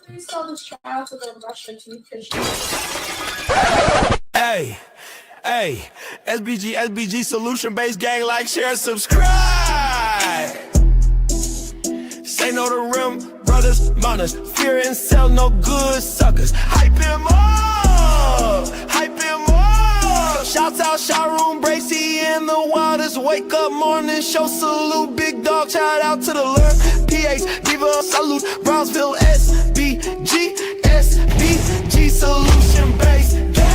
Please tell this child to go brush her teeth because she. Hey, hey, SBG solution based gang, like, share, subscribe. Say no to rim, brothers, mothers, fear and sell no good suckers. Hype him up, hype him up. Shouts out Showroom, Bracey in the wildest. Wake up morning show, salute, big dog, shout out to the lurk. PH, Diva, salute, Brownsville, SBG solution based gang.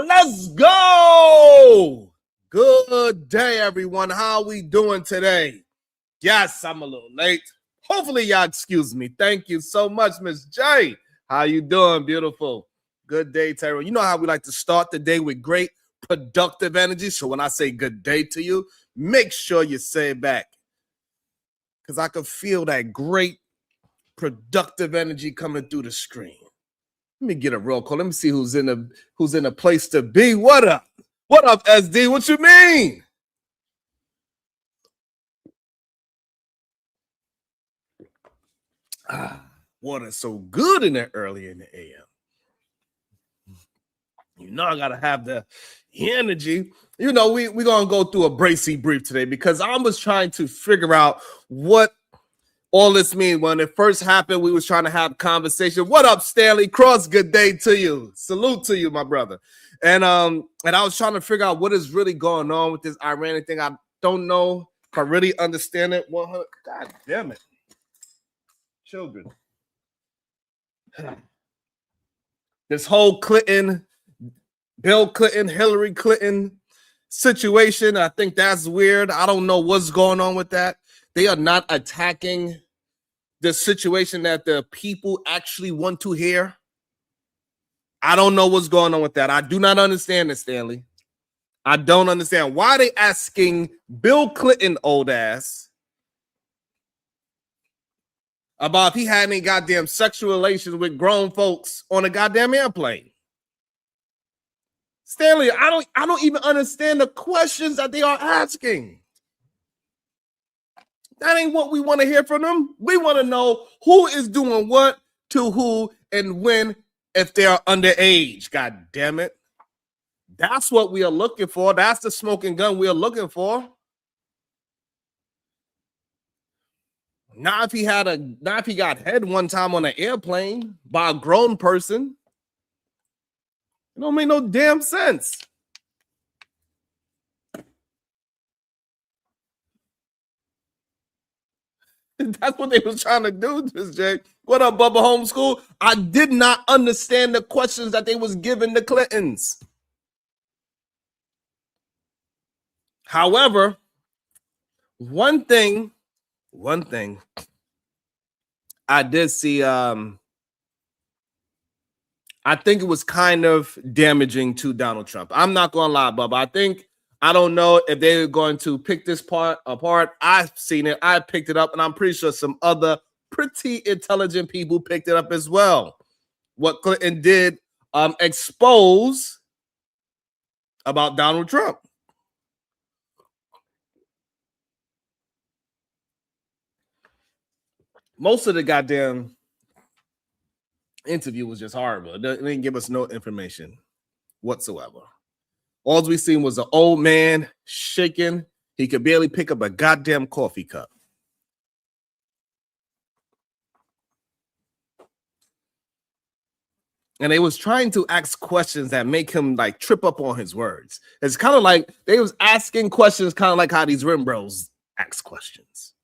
Let's go. Good day, everyone. How we doing today? Yes, I'm a little late. Hopefully, y'all excuse me. Thank you so much, Miss J. How you doing, beautiful? Good day, Terry. You know how we like to start the day with great productive energy. So when I say good day to you, make sure you say it back, because I can feel that great productive energy coming through the screen. Let me get a roll call. Let me see who's in a place to be. What up? What up, SD? What you mean? Water's so good in there early in the AM. You know I gotta have the energy. You know, we're gonna go through a Bracey Brief today because I was trying to figure out what all this means. When it first happened, we was trying to have conversation. What up, Stanley Cross? Good day to you. Salute to you, my brother. And I was trying to figure out what is really going on with this Iranian thing. I don't know if I really understand it. 100. God damn it. Children. This whole Bill Clinton, Hillary Clinton situation, I think that's weird. I don't know what's going on with that. They are not attacking the situation that the people actually want to hear. I don't know what's going on with that. I do not understand it, Stanley. I don't understand. Why are they asking Bill Clinton, old ass, about if he had any goddamn sexual relations with grown folks on a goddamn airplane? Stanley, I don't even understand the questions that they are asking. That ain't what we want to hear from them. We want to know who is doing what to who and when, if they are underage. God damn it. That's what we are looking for. That's the smoking gun we are looking for. Not if he got head one time on an airplane by a grown person. It don't make no damn sense. That's what they was trying to do, Miss J. What up, Bubba Homeschool? I did not understand the questions that they was giving the Clintons. However, one thing I did see, I think it was kind of damaging to Donald Trump. I'm not going to lie, Bubba. I don't know if they're going to pick this part apart. I've seen it. I picked it up, and I'm pretty sure some other pretty intelligent people picked it up as well. What Clinton did expose about Donald Trump. Most of the goddamn interview was just horrible. It didn't give us no information whatsoever. All we seen was an old man shaking. He could barely pick up a goddamn coffee cup. And they was trying to ask questions that make him like trip up on his words. It's kind of like they was asking questions kind of like how these rim bros ask questions.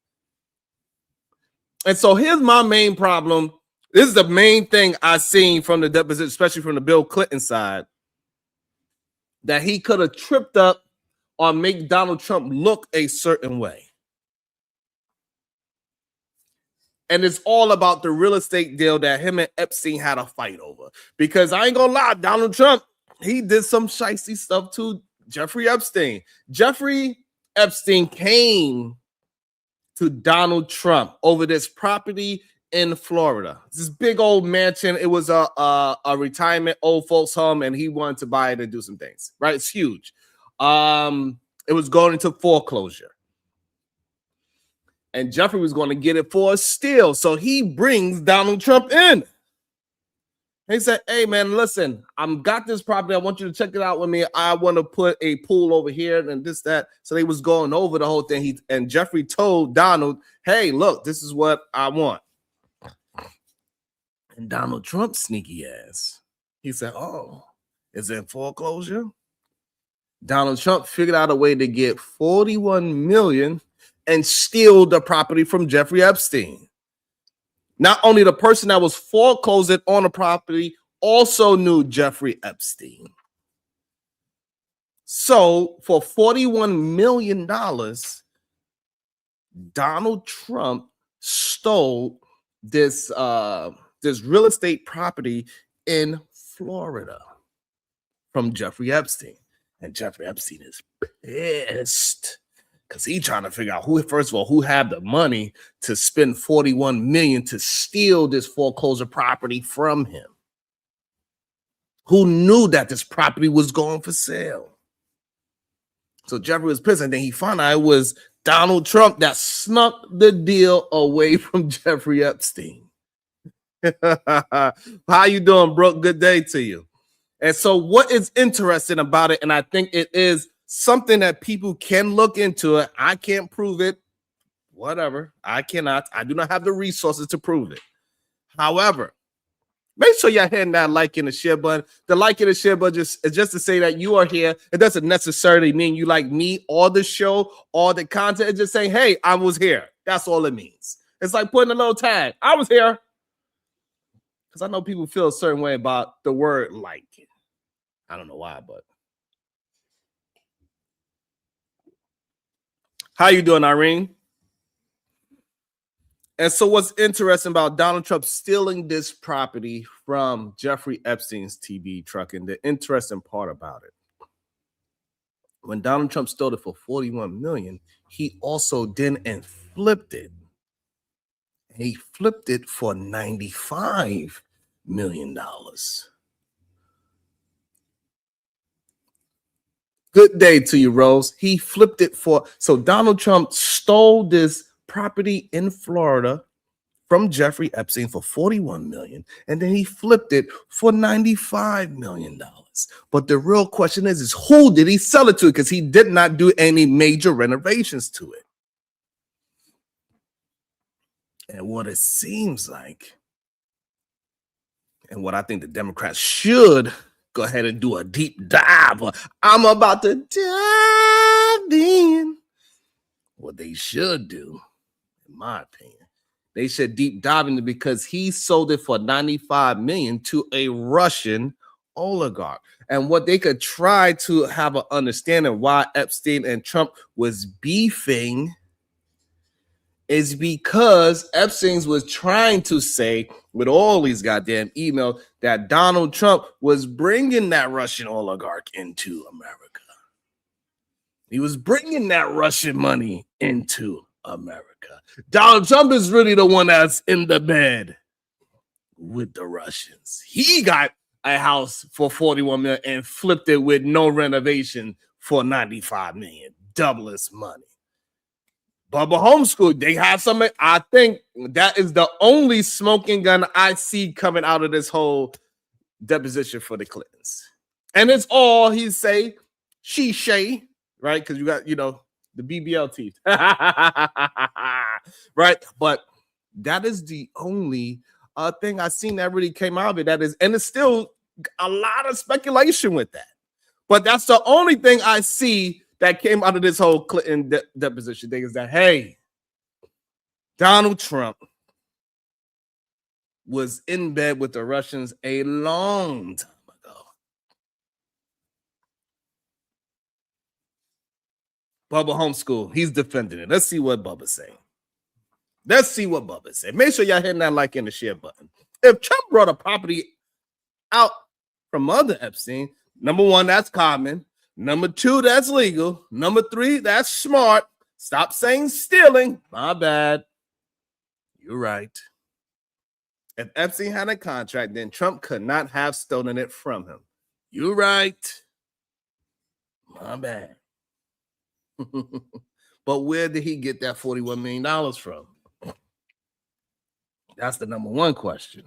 And so here's my main problem. This is the main thing I seen from the deposition, especially from the Bill Clinton side, that he could have tripped up or make Donald Trump look a certain way. And it's all about the real estate deal that him and Epstein had a fight over. Because I ain't gonna lie, Donald Trump, he did some shicey stuff to Jeffrey Epstein. Jeffrey Epstein came to Donald Trump over this property in Florida. This big old mansion. It was a retirement old folks home, and he wanted to buy it and do some things. Right? It's huge. It was going into foreclosure. And Jeffrey was going to get it for a steal. So he brings Donald Trump in. He said, hey, man, listen, I'm got this property. I want you to check it out with me. I want to put a pool over here and this, that. So they was going over the whole thing. And Jeffrey told Donald, hey, look, this is what I want. And Donald Trump, sneaky ass, he said, oh, is it foreclosure? Donald Trump figured out a way to get $41 million and steal the property from Jeffrey Epstein. Not only the person that was foreclosing on the property also knew Jeffrey Epstein. So for $41 million, Donald Trump stole this real estate property in Florida from Jeffrey Epstein. And Jeffrey Epstein is pissed because he's trying to figure out who had the money to spend $41 million to steal this foreclosure property from him. Who knew that this property was going for sale? So Jeffrey was pissed, and then he found out it was Donald Trump that snuck the deal away from Jeffrey Epstein. How you doing, Brooke? Good day to you. And so what is interesting about it, and I think it is something that people can look into it. I can't prove it. Whatever. I cannot. I do not have the resources to prove it. However, make sure you're hitting that like and the share button. The like and the share button is just to say that you are here. It doesn't necessarily mean you like me or the show or the content. It's just saying, hey, I was here. That's all it means. It's like putting a little tag. I was here. Because I know people feel a certain way about the word like. I don't know why, but. How you doing, Irene? And so what's interesting about Donald Trump stealing this property from Jeffrey Epstein's TV truck, and the interesting part about it, when Donald Trump stole it for $41 million, he also then flipped it. He flipped it for $95 million. Good day to you, Rose. He flipped it so Donald Trump stole this property in Florida from Jeffrey Epstein for $41 million, and then he flipped it for $95 million. But the real question is who did he sell it to? Because he did not do any major renovations to it. And what it seems like, and what I think the Democrats should go ahead and do a deep dive. I'm about to dive in. What they should do, in my opinion, they should deep dive into, because he sold it for $95 million to a Russian oligarch. And what they could try to have an understanding why Epstein and Trump was beefing is because Epstein was trying to say, with all these goddamn emails, that Donald Trump was bringing that Russian oligarch into America. He was bringing that Russian money into America. Donald Trump is really the one that's in the bed with the Russians. He got a house for $41 million and flipped it with no renovation for $95 million. Double his money. Bubba Homeschool, they have something. I think that is the only smoking gun I see coming out of this whole deposition for the Clintons. And it's all he say, she shay, right? Because you got, the BBL teeth. Right? But that is the only thing I seen that really came out of it. That is, and it's still a lot of speculation with that. But that's the only thing I see that came out of this whole Clinton deposition thing, is that, hey, Donald Trump was in bed with the Russians a long time ago. Bubba Homeschool, he's defending it. Let's see what Bubba's saying. Make sure y'all hitting that like and the share button. If Trump brought a property out from under Epstein, number one, that's common. Number two, that's legal. Number three, that's smart. Stop saying stealing. My bad. You're right. If Epstein had a contract, then Trump could not have stolen it from him. You're right. My bad. But where did he get that $41 million from? That's the number one question.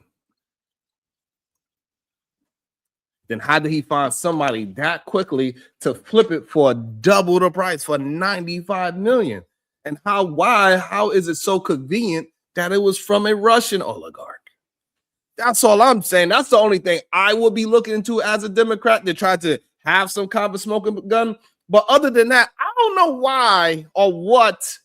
Then how did he find somebody that quickly to flip it for double the price for $95 million? And how is it so convenient that it was from a Russian oligarch? That's all I'm saying. That's the only thing I will be looking into as a Democrat, to try to have some kind of smoking gun. But other than that, I don't know why or what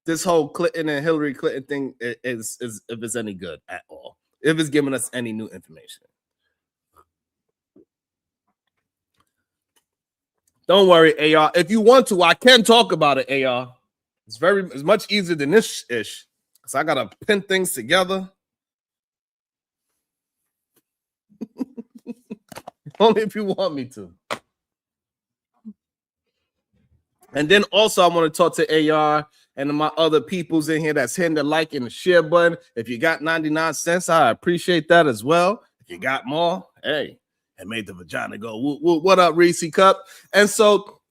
this whole Clinton and Hillary Clinton thing is if it's any good at all, if it's giving us any new information. Don't worry, AR. If you want to, I can talk about it, AR. It's much easier than this ish. So I gotta pin things together. Only if you want me to. And then also I want to talk to AR and my other peoples in here that's hitting the like and the share button. If you got 99 cents, I appreciate that as well. If you got more, hey, it made the vagina go, what up, Reese Cup? And so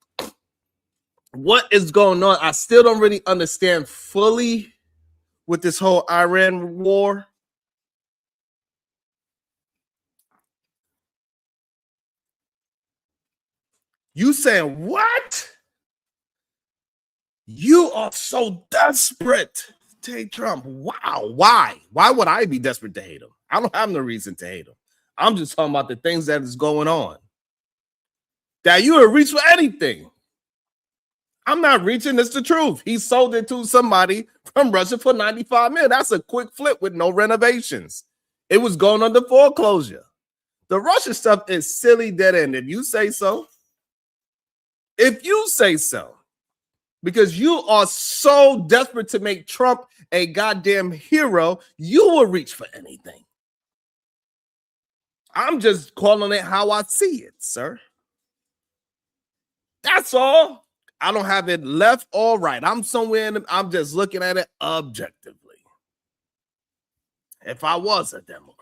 what is going on? I still don't really understand fully with this whole Iran war. You saying what? You are so desperate to hate Trump. Wow. Why? Why would I be desperate to hate him? I don't have no reason to hate him. I'm just talking about the things that is going on. That you would reach for anything. I'm not reaching. It's the truth. He sold it to somebody from Russia for $95 million. That's a quick flip with no renovations. It was going under foreclosure. The Russia stuff is silly dead end. If you say so. If you say so. Because you are so desperate to make Trump a goddamn hero, you will reach for anything. I'm just calling it how I see it, sir. That's all. I don't have it left or right. I'm somewhere I'm just looking at it objectively. If I was a Democrat,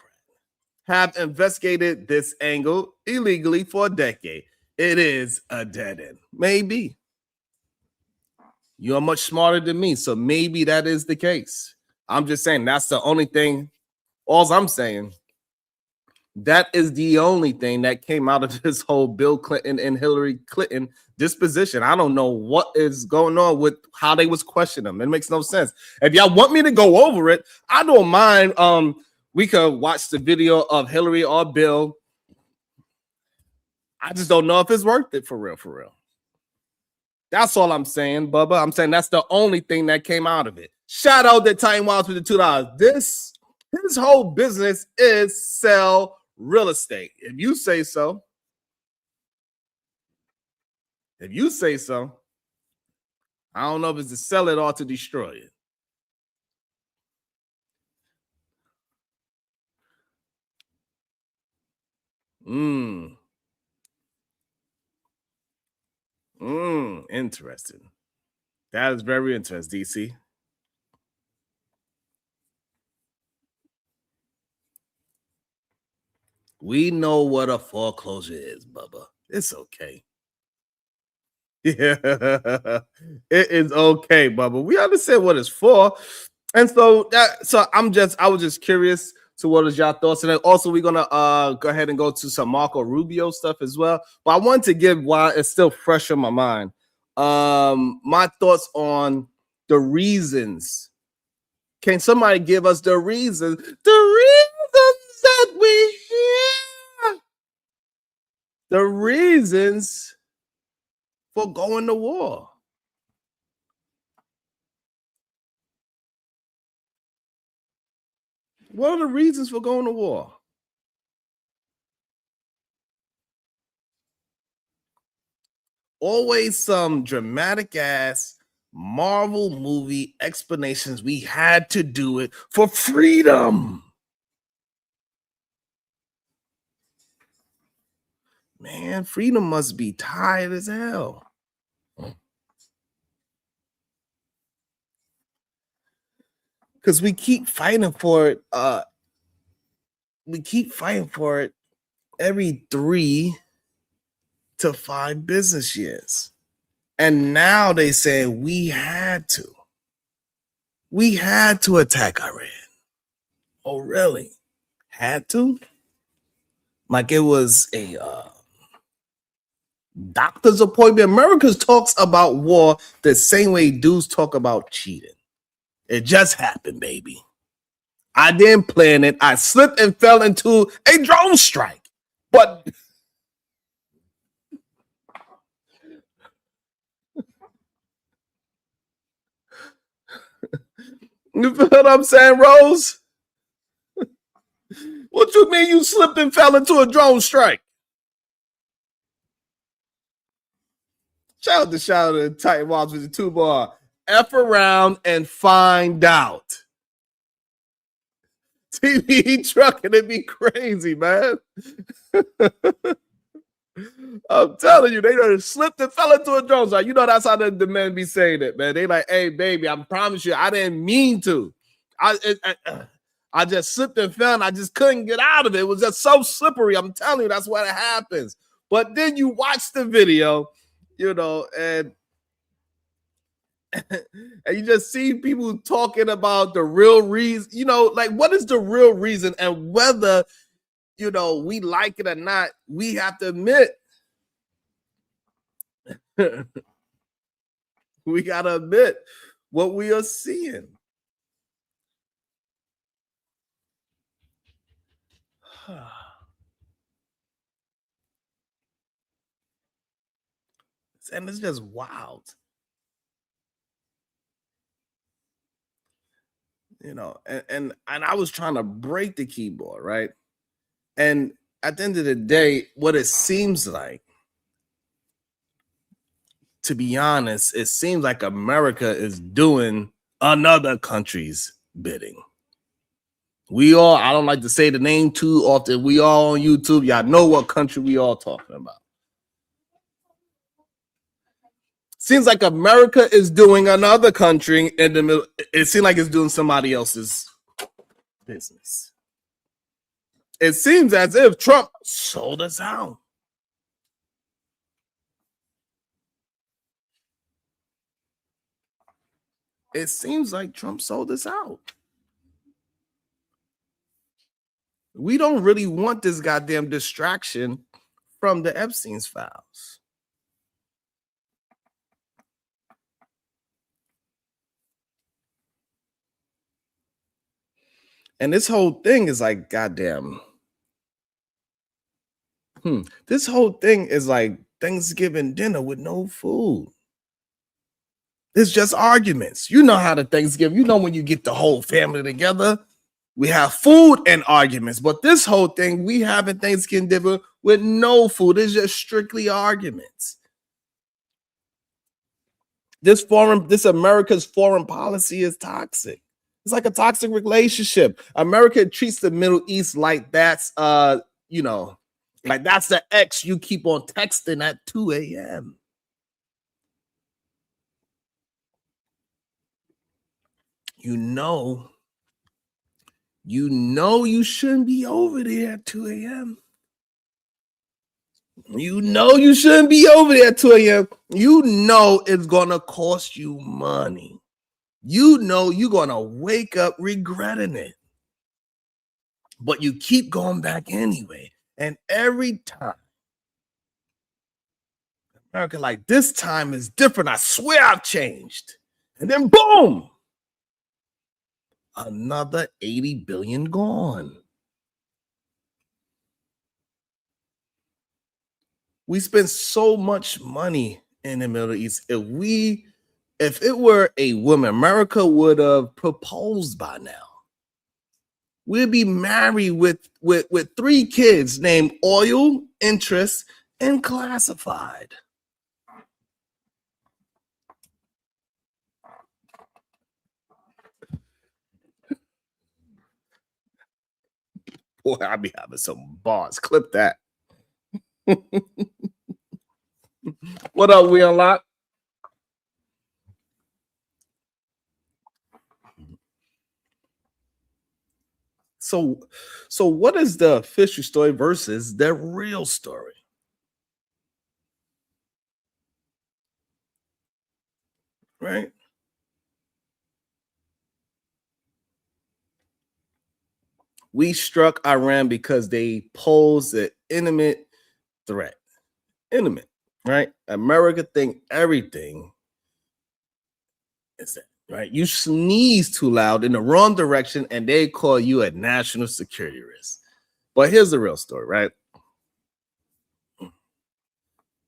have investigated this angle illegally for a decade, it is a dead end. Maybe. You're much smarter than me, so maybe that is the case. I'm just saying that's the only thing. All I'm saying, that is the only thing that came out of this whole Bill Clinton and Hillary Clinton disposition. I don't know what is going on with how they was questioning them. It makes no sense. If y'all want me to go over it, I don't mind. We could watch the video of Hillary or Bill. I just don't know if it's worth it for real, for real. That's all I'm saying, Bubba. I'm saying that's the only thing that came out of it. Shout out to Time Wiles with the $2. His whole business is sell real estate. If you say so. If you say so. I don't know if it's to sell it or to destroy it. Interesting. That is very interesting, DC. We know what a foreclosure is, Bubba. It's okay. Yeah, it is okay, Bubba. We understand what it's for. And so I was just curious to what is y'all thoughts. And then also we're gonna go ahead and go to some Marco Rubio stuff as well. But I want to give, while it's still fresh on my mind, my thoughts on the reasons. Can somebody give us the reasons? The reasons that we hear. The reasons for going to war. What are the reasons for going to war? Always some dramatic ass Marvel movie explanations. We had to do it for freedom. Man, freedom must be tired as hell. Because we keep fighting for it. We keep fighting for it every 3 to 5 business years. And now they say we had to. We had to attack Iran. Oh, really? Had to? Like it was a doctor's appointment. America talks about war the same way dudes talk about cheating. It just happened, baby. I didn't plan it. I slipped and fell into a drone strike. But you feel what I'm saying, Rose? What you mean you slipped and fell into a drone strike? Shout out to Titan Walls with the 2-bar. F around and find out. TV trucking it be crazy, man. I'm telling you, they done slipped and fell into a drone strike. You know that's how the men be saying it, man. They like, hey, baby, I promise you, I didn't mean to. I just slipped and fell, and I just couldn't get out of it. It was just so slippery. I'm telling you, that's what happens. But then you watch the video, you know, and you just see people talking about the real reason, you know, like what is the real reason, and whether, you know, we like it or not, we have to admit, we got to admit what we are seeing. And it's just wild. You know, and I was trying to break the keyboard, right? And at the end of the day, what it seems like, to be honest, it seems like America is doing another country's bidding. We all, I don't like to say the name too often. We all on YouTube. Y'all know what country we all talking about. Seems like America is doing another country in the middle. It seems like it's doing somebody else's business. It seems as if Trump sold us out. It seems like Trump sold us out. We don't really want this goddamn distraction from the Epstein's files. And this whole thing is like, goddamn. This whole thing is like Thanksgiving dinner with no food. It's just arguments. You know how the Thanksgiving, you know when you get the whole family together, we have food and arguments. But this whole thing, we having Thanksgiving dinner with no food. It's just strictly arguments. This America's foreign policy is toxic. It's like a toxic relationship. America treats the Middle East like that's you know, like that's the ex you keep on texting at 2 a.m. You know you shouldn't be over there at 2 a.m. You know you shouldn't be over there at 2 a.m. You know it's gonna cost you money. You know you're gonna wake up regretting it. But you keep going back anyway. And every time, America, like, this time is different. I swear I've changed. And then boom, another 80 billion gone. We spend so much money in the Middle East. If it were a woman, America would have proposed by now. We'd be married with 3 kids named Oil, Interest, and Classified. Boy, I be having some bars. Clip that. What up, we unlocked? So what is the official story versus the real story? right? We struck Iran because they pose an intimate threat. Intimate, right? America think everything is that, right? You sneeze too loud in the wrong direction and they call you a national security risk. But here's the real story, right?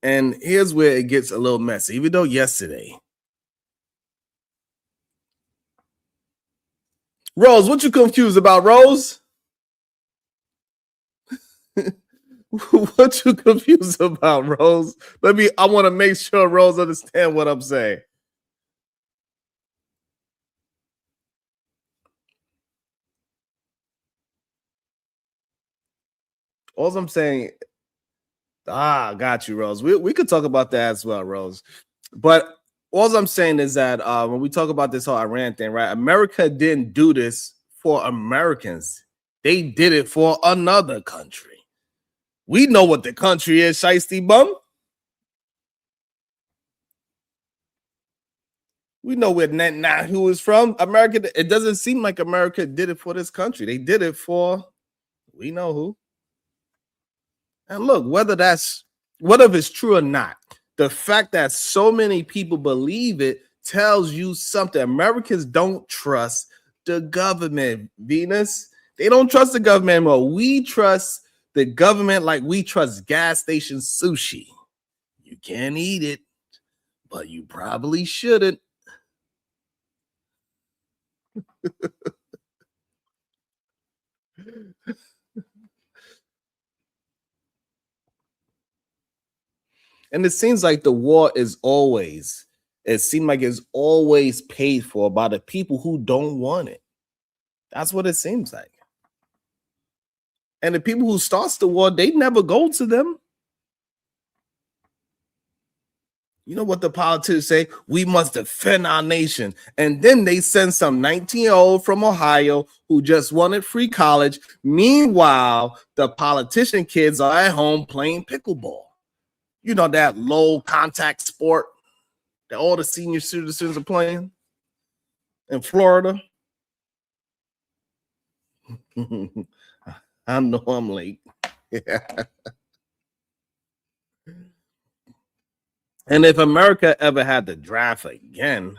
And here's where it gets a little messy. Even though yesterday, Rose, what you confused about, Rose? What you confused about, Rose? I want to make sure Rose understand what I'm saying. All I'm saying, got you, Rose. We could talk about that as well, Rose. But all I'm saying is that when we talk about this whole Iran thing, right? America didn't do this for Americans. They did it for another country. We know what the country is, Shiesty Bum. We know where Netanyahu is from. America, it doesn't seem like America did it for this country. They did it for, we know who. And look, whether it's true or not, the fact that so many people believe it tells you something. Americans don't trust the government, Venus. They don't trust the government anymore. We trust the government like we trust gas station sushi. You can't eat it, but you probably shouldn't. And it seems like the war is always paid for by the people who don't want it. That's what it seems like. And the people who starts the war, they never go to them. You know what the politicians say? We must defend our nation. And then they send some 19-year-old from Ohio who just wanted free college. Meanwhile, the politician kids are at home playing pickleball. You know, that low contact sport that all the senior citizens are playing in Florida. I know I'm late. And if America ever had to draft again,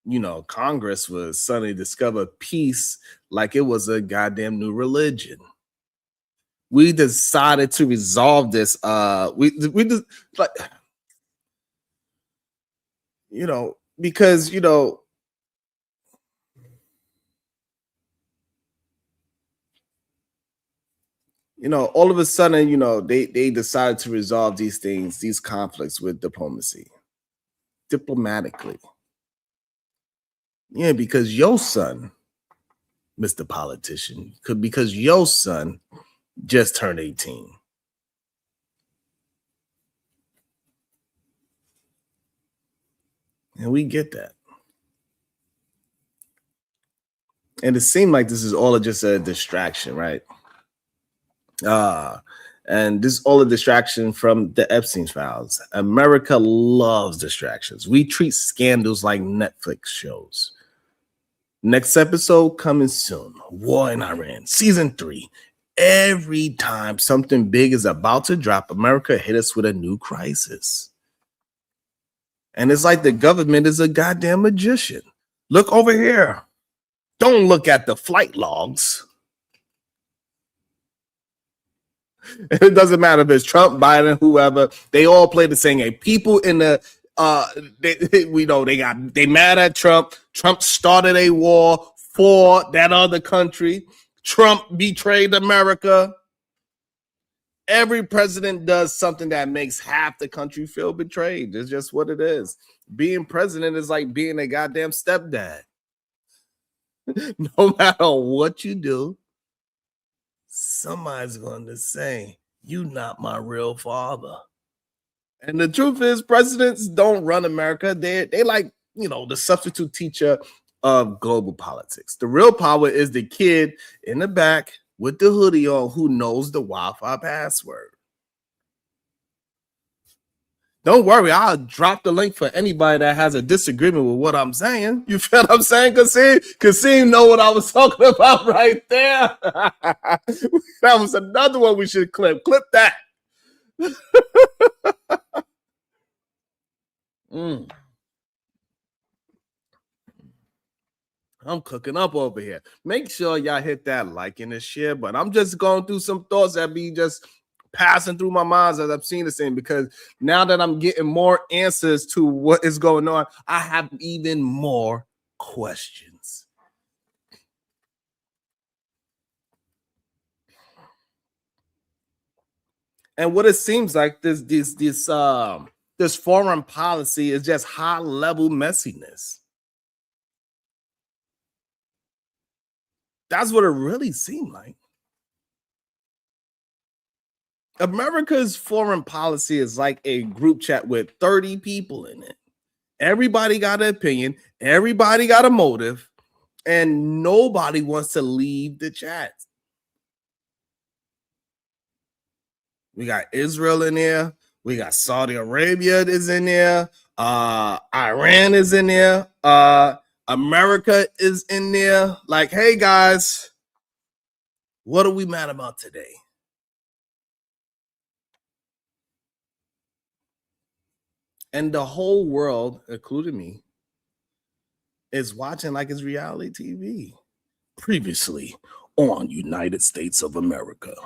you know, Congress would suddenly discover peace like it was a goddamn new religion. We decided to resolve this. We just like, you know, because all of a sudden, they decided to resolve these things, these conflicts with diplomatically. Yeah, because your son, Mr. Politician, because your son just turned 18. And we get that. And it seemed like this is all just a distraction, right? And this is all a distraction from the Epstein files. America loves distractions. We treat scandals like Netflix shows. Next episode coming soon. War in Iran, season 3. Every time something big is about to drop, America hit us with a new crisis. And it's like the government is a goddamn magician. Look over here. Don't look at the flight logs. It doesn't matter if it's Trump, Biden, whoever. They all play the same game. People in the they mad at Trump. Trump started a war for that other country. Trump betrayed America. Every president does something that makes half the country feel betrayed. It's just what it is. Being president is like being a goddamn stepdad. No matter what you do, somebody's going to say, "You not my real father." And the truth is, presidents don't run America. They like, the substitute teacher of global politics. The real power is the kid in the back with the hoodie on who knows the Wi-Fi password. Don't worry, I'll drop the link for anybody that has a disagreement with what I'm saying. You feel what I'm saying? Kasim know what I was talking about right there. That was another one we should clip. Clip that. Mm. I'm cooking up over here. Make sure y'all hit that like and the share button. I'm just going through some thoughts that be just passing through my mind as I'm seeing this thing, because now that I'm getting more answers to what is going on, I have even more questions. And what it seems like this foreign policy is just high level messiness. That's what it really seemed like. America's foreign policy is like a group chat with 30 people in it. Everybody got an opinion, everybody got a motive, and nobody wants to leave the chat. We got Israel in there, we got Saudi Arabia is in there, Iran is in there, America is in there. Like, hey guys, what are we mad about today? And the whole world, including me, is watching like it's reality TV. Previously on United States of America.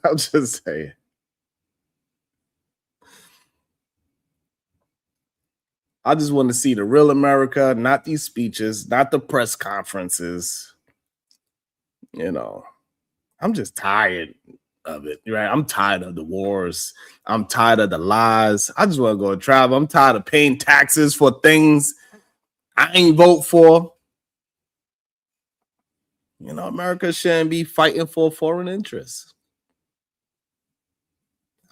I'm just saying. I just want to see the real America, not these speeches, not the press conferences. You know, I'm just tired of it, right? I'm tired of the wars. I'm tired of the lies. I just want to go and travel. I'm tired of paying taxes for things I ain't vote for. You know, America shouldn't be fighting for foreign interests.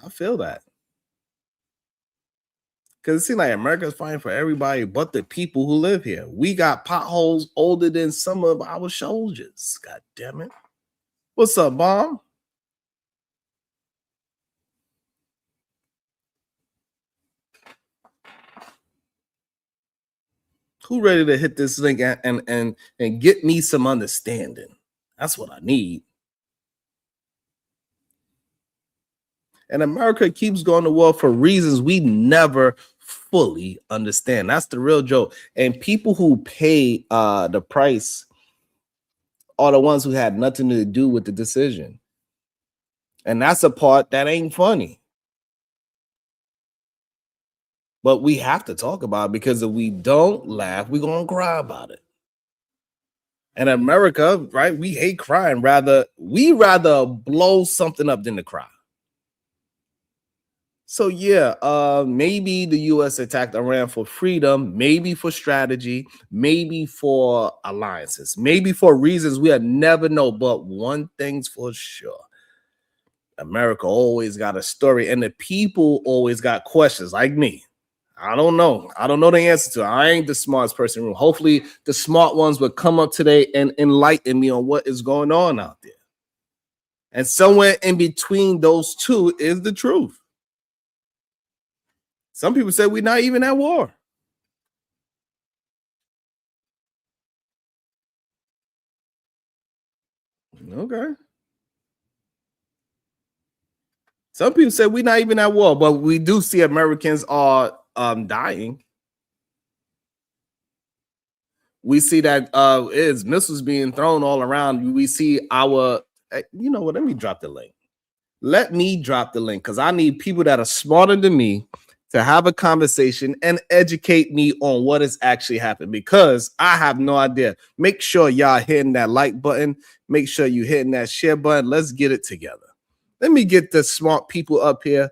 I feel that. Because it seems like America's fighting for everybody but the people who live here. We got potholes older than some of our soldiers. God damn it. What's up, Bomb? Who ready to hit this link and get me some understanding? That's what I need. And America keeps going to war for reasons we never fully understand. That's the real joke. And people who pay the price are the ones who had nothing to do with the decision. And that's a part that ain't funny. But we have to talk about it, because if we don't laugh, we're going to cry about it. And America, right, we hate crying. We rather blow something up than to cry. So yeah, maybe the U.S. attacked Iran for freedom, maybe for strategy, maybe for alliances, maybe for reasons we'll never know. But one thing's for sure: America always got a story, and the people always got questions. Like me, I don't know the answer to it. I ain't the smartest person in the room. Hopefully, the smart ones will come up today and enlighten me on what is going on out there. And somewhere in between those two is the truth. Some people say we're not even at war. Okay. Some people say we're not even at war, but we do see Americans are dying. We see that is missiles being thrown all around. We see our, you know what? Let me drop the link. Because I need people that are smarter than me to have a conversation and educate me on what is actually happening, because I have no idea. Make sure y'all hitting that like button. Make sure you hitting that share button. Let's get it together. Let me get the smart people up here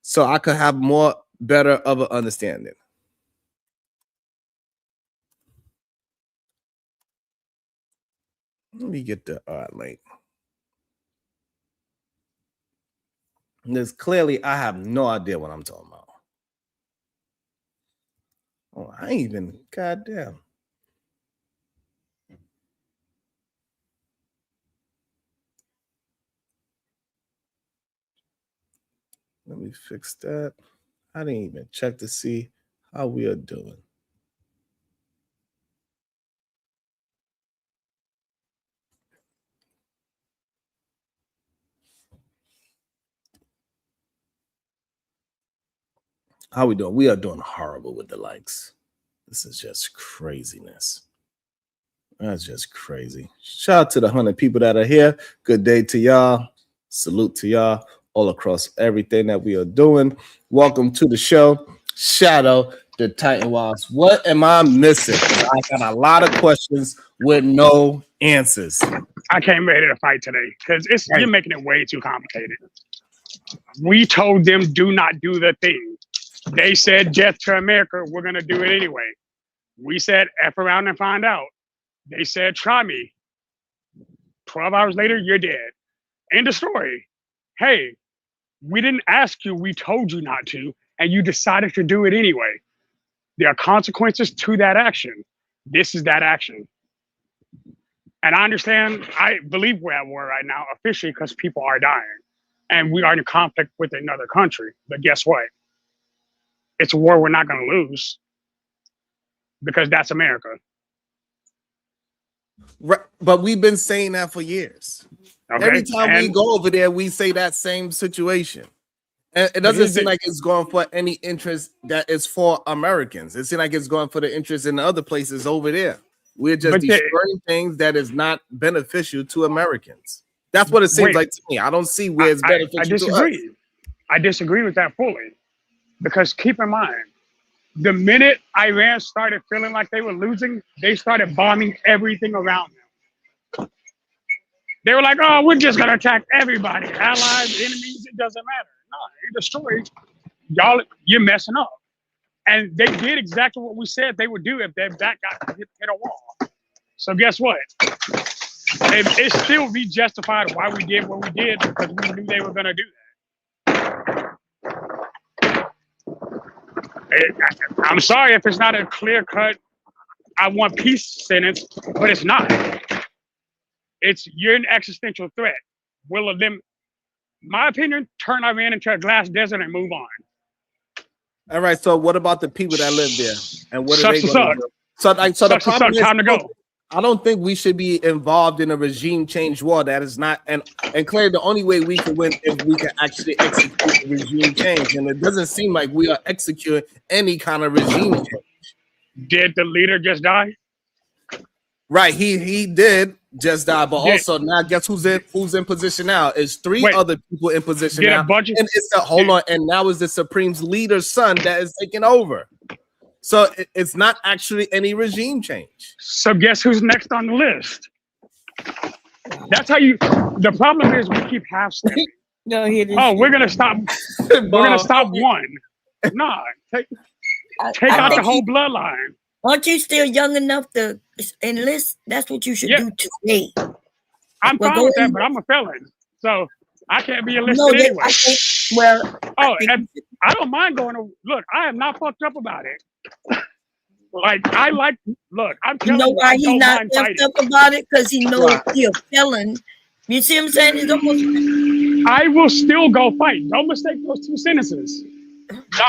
so I could have more better of an understanding. Let me get the link. Because clearly I have no idea what I'm talking about. Oh, I ain't even, goddamn. Let me fix that. I didn't even check to see how we are doing. How we doing? We are doing horrible with the likes. This is just craziness. That's just crazy. Shout out to the 100 people that are here. Good day to y'all. Salute to y'all all across everything that we are doing. Welcome to the show. Shadow, the Titan Walls. What am I missing? I got a lot of questions with no answers. I came ready to fight today because you're making it way too complicated. We told them do not do the thing. They said death to America. We're gonna do it anyway. We said F around and find out. They said try me. 12 hours later, you're dead. End of story. Hey, we didn't ask you. We told you not to, and you decided to do it anyway. There are consequences to that action. This is that action. And I understand, I believe we're at war right now officially because people are dying and we are in conflict with another country. But guess what? It's a war we're not going to lose because that's America. Right, but we've been saying that for years. Okay? Every time we go over there, we say that same situation. And it doesn't seem like it's going for any interest that is for Americans. It seems like it's going for the interest in the other places over there. We're just destroying things that is not beneficial to Americans. That's what it seems like to me. I don't see where it's beneficial I disagree. to us. I disagree with that fully. Because keep in mind, the minute Iran started feeling like they were losing, they started bombing everything around them. They were like, oh, we're just going to attack everybody. Allies, enemies, it doesn't matter. No, it destroyed. Y'all, you're messing up. And they did exactly what we said they would do if their back got hit a wall. So guess what? It still be justified why we did what we did because we knew they were going to do that. I'm sorry if it's not a clear cut, I want peace sentence, but it's not. You're an existential threat. Will them, my opinion, turn Iran into a glass desert and move on. All right. So what about the people that live there? And what are they going to do? So the problem is, time to go. I don't think we should be involved in a regime change war. That is not, and clearly the only way we can win is we can actually execute regime change. And it doesn't seem like we are executing any kind of regime change. Did the leader just die? Right, he did just die, but also now guess who's in position now? It's three other people in position now. And it's and now is the Supreme's leader's son that is taking over. So it's not actually any regime change. So guess who's next on the list? That's how the problem is we keep half stepping. No, we're gonna stop. We're gonna stop one. Nah, take out the whole bloodline. Aren't you still young enough to enlist? That's what you should do today. I'm fine with that, but I'm a felon, so I can't be enlisted anyway. I don't mind going to look. I am not fucked up about it. I'm telling you, you know why he's not fucked up about it? Because he knows he's a felon. You see what I'm saying? It's almost. I will still go fight. Don't mistake those two sentences.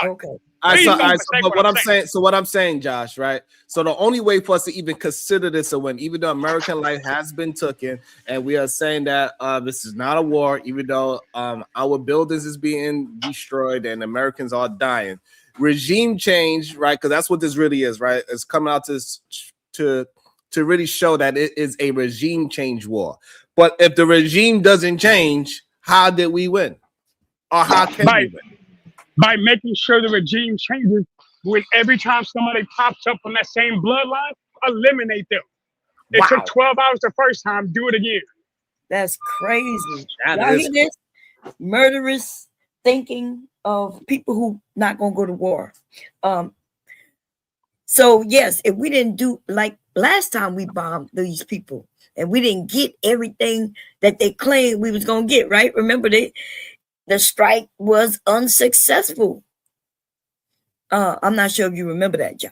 Okay. So what I'm saying, Josh, right? So the only way for us to even consider this a win, even though American life has been taken, and we are saying that this is not a war, even though our buildings is being destroyed and Americans are dying. Regime change, right? Because that's what this really is, right? It's coming out to really show that it is a regime change war. But if the regime doesn't change, how did we win? Or how can we win? By making sure the regime changes when every time somebody pops up from that same bloodline, eliminate them. It took 12 hours the first time, do it again. That's crazy. Y'all hear this? Murderous thinking of people who not gonna go to war. So yes, if we didn't do like last time we bombed these people and we didn't get everything that they claimed we was gonna get, right? Remember the strike was unsuccessful. I'm not sure if you remember that, Josh.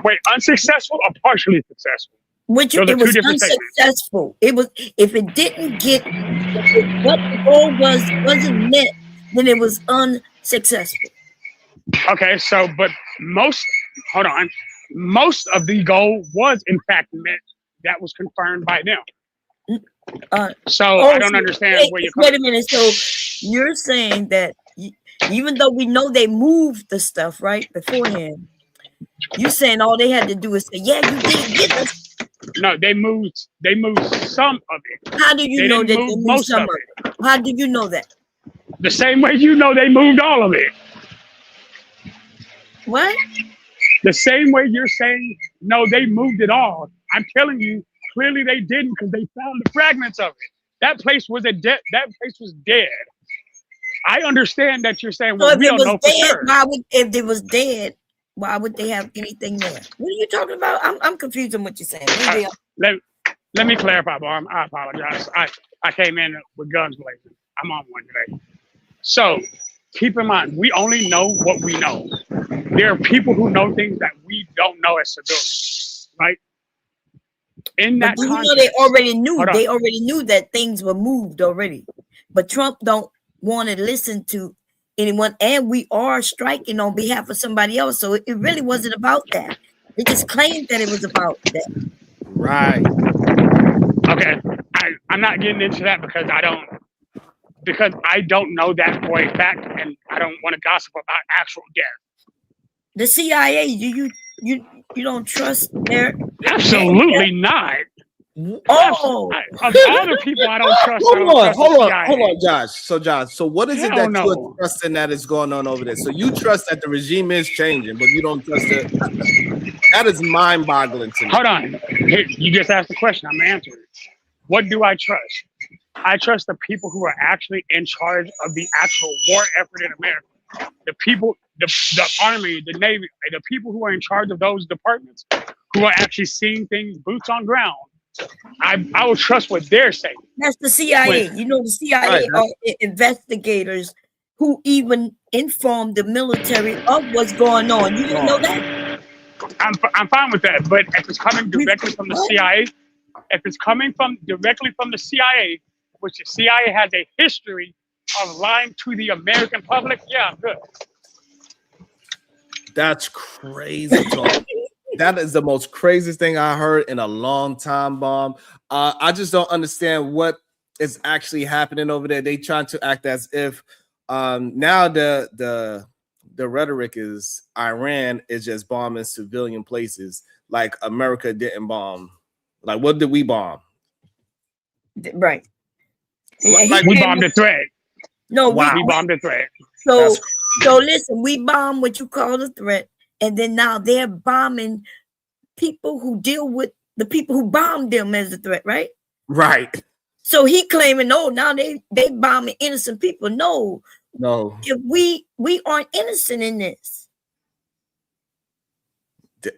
Wait, unsuccessful or partially successful? Which Those are it two was different statements. unsuccessful. It was, if it didn't get what the goal wasn't met, then it was unsuccessful. Okay, so but most of the goal was in fact met. That was confirmed by them. So I don't understand where you're coming. Wait a minute. So you're saying that even though we know they moved the stuff right beforehand, you saying all they had to do is say, "Yeah, you did get us." No, they moved some of it. How do you know that they moved some of it? How do you know that? The same way you know they moved all of it. What? The same way you're saying, no, they moved it all. I'm telling you, clearly they didn't, because they found the fragments of it. That place was dead. I understand that you're saying, well, we don't know for sure. If it was dead, why would they have anything there? What are you talking about? I'm confused on what you're saying. Let me clarify, Bob. I apologize. I came in with guns blazing. I'm on one today. So keep in mind, we only know what we know. There are people who know things that we don't know as civilians, right? In that context, they already knew. They already knew that things were moved already. But Trump don't want to listen to anyone, and we are striking on behalf of somebody else. So it really wasn't about that. They just claimed that it was about that. Right. Okay. I'm not getting into that because I don't know that for a fact, and I don't want to gossip about actual death. The CIA, you don't trust their? Absolutely not. Oh, of all the people I don't trust. Hold on, Josh. So what is it that you're trusting that is going on over there? So you trust that the regime is changing, but you don't trust it. That is mind-boggling to me. Hold on. Here, you just asked the question. I'm answering. What do I trust? I trust the people who are actually in charge of the actual war effort in America. The people, the Army, the Navy, the people who are in charge of those departments, who are actually seeing things boots on ground. I will trust what they're saying. That's the CIA. The CIA are investigators who even inform the military of what's going on. You didn't know that? I'm fine with that. But if it's coming directly from the CIA, directly from the CIA, which the CIA has a history of lying to the American public, yeah, I'm good. That's crazy talk. That is the most craziest thing I heard in a long time, Bomb. I just don't understand what is actually happening over there. They trying to act as if now the rhetoric is Iran is just bombing civilian places like America didn't bomb. Like, what did we bomb? Right. Like we bombed a threat. No, we bombed a threat. So listen, we bombed what you call a threat. And then now they're bombing people who deal with the people who bombed them as a threat, right? Right. So he claiming, no, now they bombing innocent people. No. If we aren't innocent in this.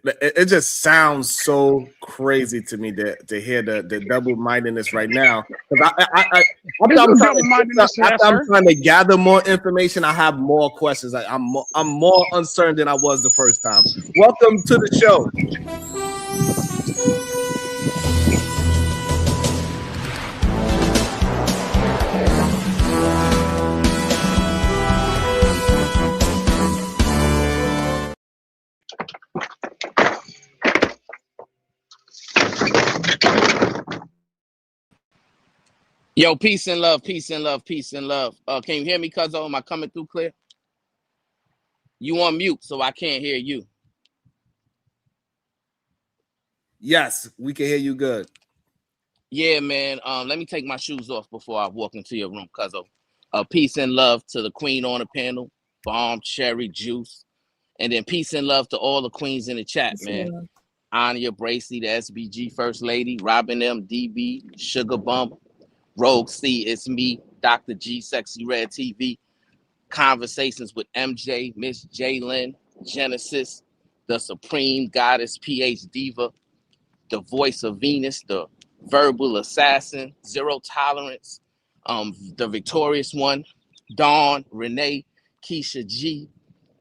It just sounds so crazy to me to hear the double-mindedness right now. Because I'm trying to gather more information. I have more questions. I'm more uncertain than I was the first time. Welcome to the show. Yo, peace and love, peace and love, peace and love. Can you hear me, cuzzo? Am I coming through clear? You on mute, so I can't hear you. Yes, we can hear you good. Yeah, man. Let me take my shoes off before I walk into your room, cuzzo. Peace and love to the queen on the panel, Bomb, Cherry, Juice. And then peace and love to all the queens in the chat, man. Anya, Bracey, the SBG First Lady, Robin M, DB, Sugar Bump, Rogue C, it's me, Dr. G, Sexy Red TV, Conversations with MJ, Miss Jalen, Genesis, the Supreme Goddess, PH Diva, the Voice of Venus, the Verbal Assassin, Zero Tolerance, the Victorious One, Dawn, Renee, Keisha G,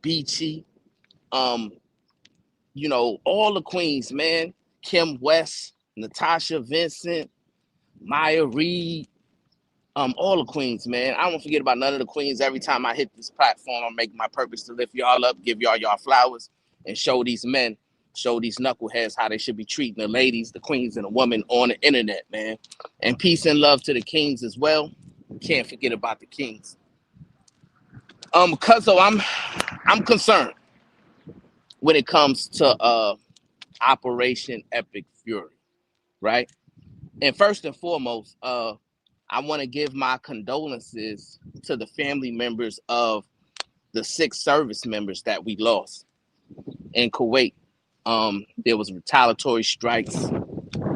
Beachy, You know, all the queens, man. Kim West, Natasha Vincent, Maya Reed, all the queens, man. I don't forget about none of the queens. Every time I hit this platform, I make my purpose to lift y'all up, give y'all flowers, and show these men, show these knuckleheads how they should be treating the ladies, the queens, and the women on the internet, man. And peace and love to the kings as well. Can't forget about the kings. Cuzzo, I'm concerned when it comes to Operation Epic Fury, right? And first and foremost, I want to give my condolences to the family members of the 6 service members that we lost in Kuwait. There was retaliatory strikes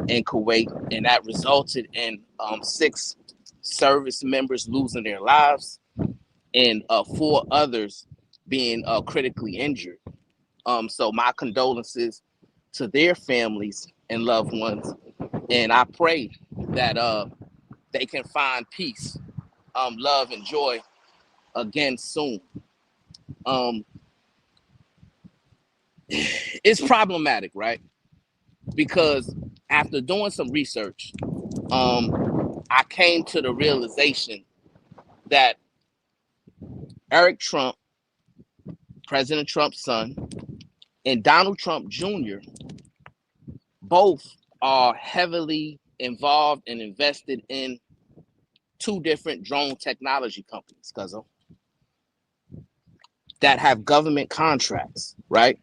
in Kuwait, and that resulted in 6 service members losing their lives and 4 others being critically injured. So my condolences to their families and loved ones, and I pray that they can find peace, love, and joy again soon. It's problematic, right? Because after doing some research, I came to the realization that Eric Trump, President Trump's son, and Donald Trump Jr. both are heavily involved and invested in 2 different drone technology companies, cuzzo, that have government contracts, right?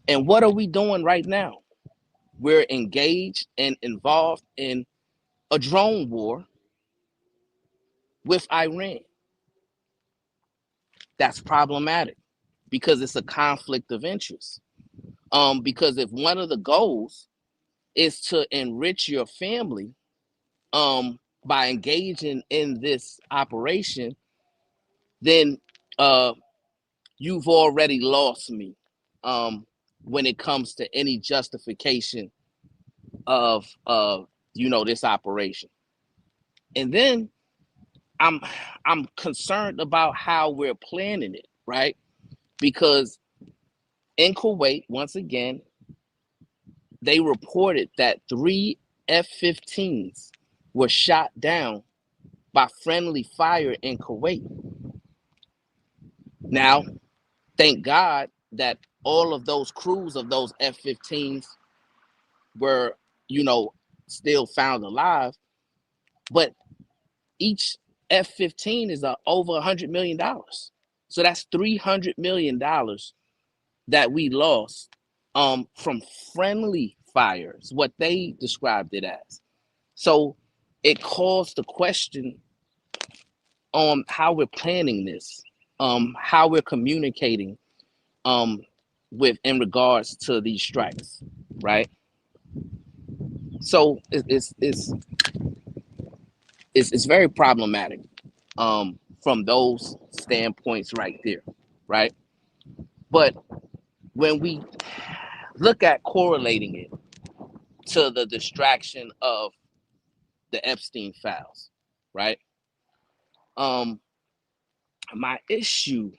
And what are we doing right now? We're engaged and involved in a drone war with Iran. That's problematic because it's a conflict of interest. Because if one of the goals is to enrich your family by engaging in this operation, then you've already lost me when it comes to any justification of this operation. And then I'm concerned about how we're planning it, right? Because in Kuwait, once again, they reported that 3 F-15s were shot down by friendly fire in Kuwait. Now, thank God that all of those crews of those F-15s were, still found alive, but each F-15 is over $100 million. So that's $300 million that we lost from friendly fires, what they described it as. So it calls the question on how we're planning this, how we're communicating in regards to these strikes, right? So it's very problematic from those standpoints right there, right? But when we look at correlating it to the distraction of the Epstein files, right? My issue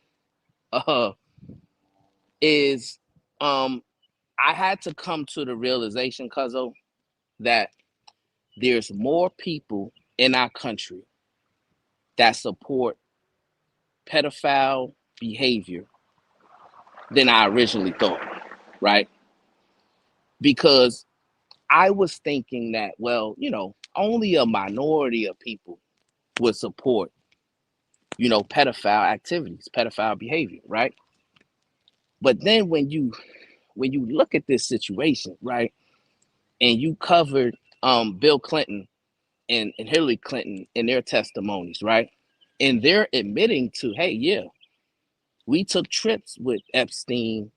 is I had to come to the realization, Cuzzo, that there's more people in our country that support pedophile behavior than I originally thought, right? Because I was thinking that, well, only a minority of people would support, pedophile activities, pedophile behavior, right? But then when you look at this situation, right, and you covered Bill Clinton and Hillary Clinton in their testimonies, right? And they're admitting to, hey, yeah, we took trips with Epstein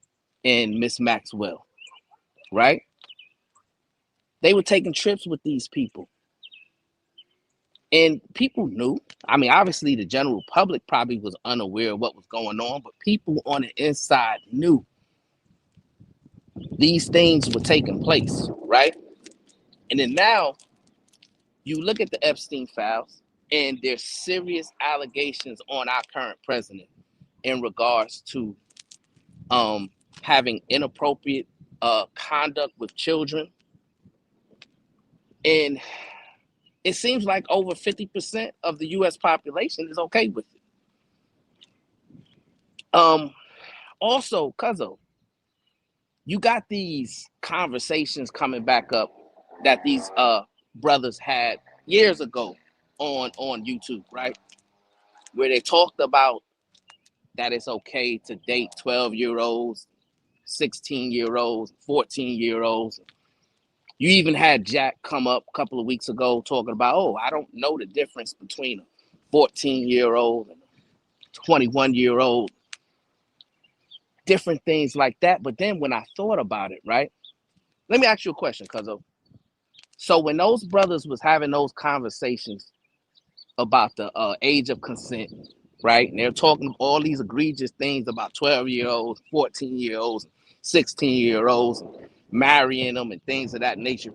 and Miss Maxwell, right? They were taking trips with these people. And people knew. I mean, obviously, the general public probably was unaware of what was going on, but people on the inside knew these things were taking place, right? And then now you look at the Epstein files, and there's serious allegations on our current president in regards to having inappropriate conduct with children. And it seems like over 50% of the US population is okay with it. Also, Cuzzo, you got these conversations coming back up that these brothers had years ago on YouTube, right? Where they talked about that it's okay to date 12-year-olds, 16-year-olds, 14-year-olds. You even had Jack come up a couple of weeks ago talking about, oh, I don't know the difference between a 14-year-old and a 21-year-old. Different things like that. But then when I thought about it, right? Let me ask you a question, Cuzzo. So when those brothers was having those conversations about the age of consent, right? And they're talking all these egregious things about 12-year-olds, 14-year-olds, 16-year-olds, marrying them and things of that nature.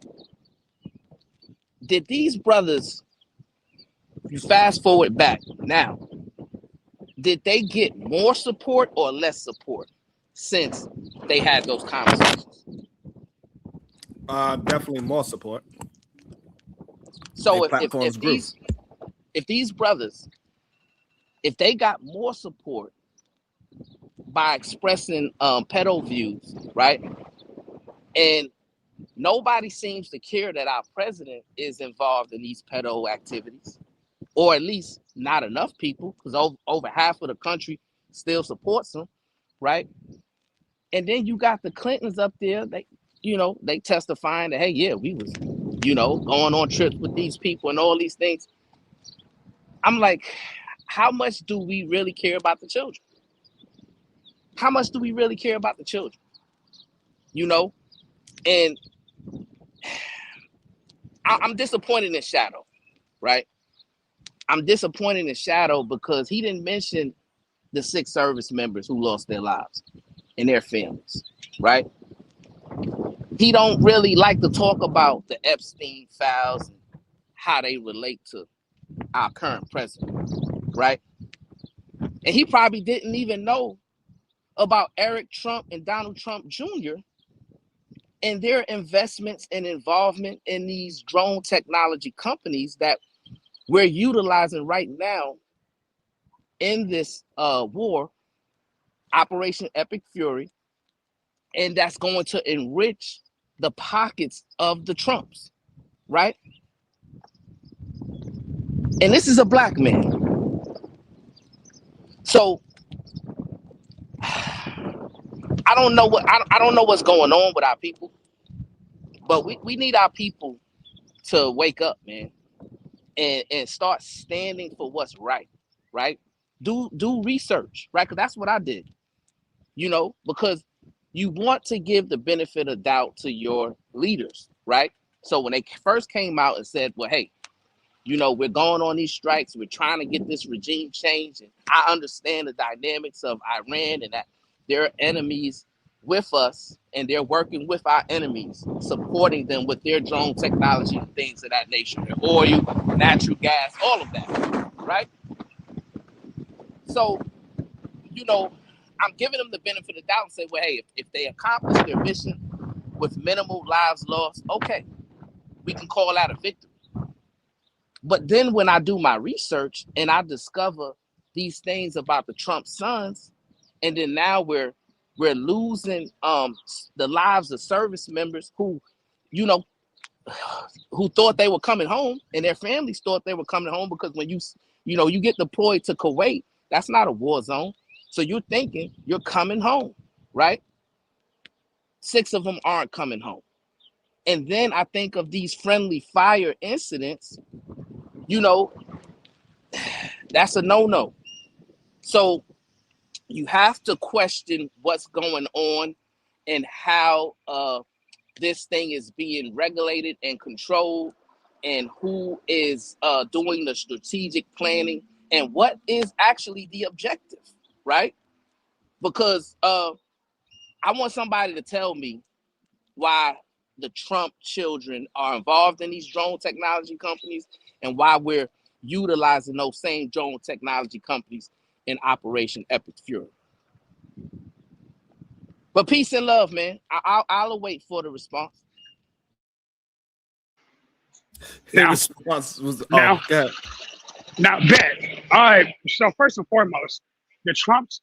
Did these brothers, you fast forward back now, did they get more support or less support since they had those conversations? Definitely more support. So if these brothers, if they got more support by expressing pedo views, right? And nobody seems to care that our president is involved in these pedo activities, or at least not enough people, because over half of the country still supports him, right? And then you got the Clintons up there, they testifying that, hey, yeah, we was, going on trips with these people and all these things. I'm like, how much do we really care about the children? How much do we really care about the children? And I'm disappointed in Shadow, right? I'm disappointed in Shadow because he didn't mention the 6 service members who lost their lives and their families, right? He don't really like to talk about the Epstein files and how they relate to our current president, right? And he probably didn't even know about Eric Trump and Donald Trump Jr. and their investments and involvement in these drone technology companies that we're utilizing right now in this war, Operation Epic Fury, and that's going to enrich the pockets of the Trumps, right? And this is a black man. So I don't know what's going on with our people, but we need our people to wake up, man, and start standing for what's right, right? Do research, right? Because that's what I did, because you want to give the benefit of doubt to your leaders, right? So when they first came out and said, well, hey, we're going on these strikes, we're trying to get this regime changed, and I understand the dynamics of Iran and that they're enemies with us and they're working with our enemies, supporting them with their drone technology and things of that nature, their oil, natural gas, all of that, right? So, I'm giving them the benefit of the doubt and say, well, hey, if they accomplish their mission with minimal lives lost, okay, we can call that a victory. But then when I do my research and I discover these things about the Trump sons, and then now we're losing the lives of service members who thought they were coming home, and their families thought they were coming home, because when you get deployed to Kuwait, that's not a war zone. So you're thinking you're coming home, right? 6 of them aren't coming home. And then I think of these friendly fire incidents, that's a no-no. So you have to question what's going on and how this thing is being regulated and controlled, and who is doing the strategic planning, and what is actually the objective, right? Because I want somebody to tell me why the Trump children are involved in these drone technology companies, and why we're utilizing those same drone technology companies in Operation Epic Fury. But peace and love, man. I'll await for the response. The Now- response was now- God. Now, bet. All right. So first and foremost, the Trumps,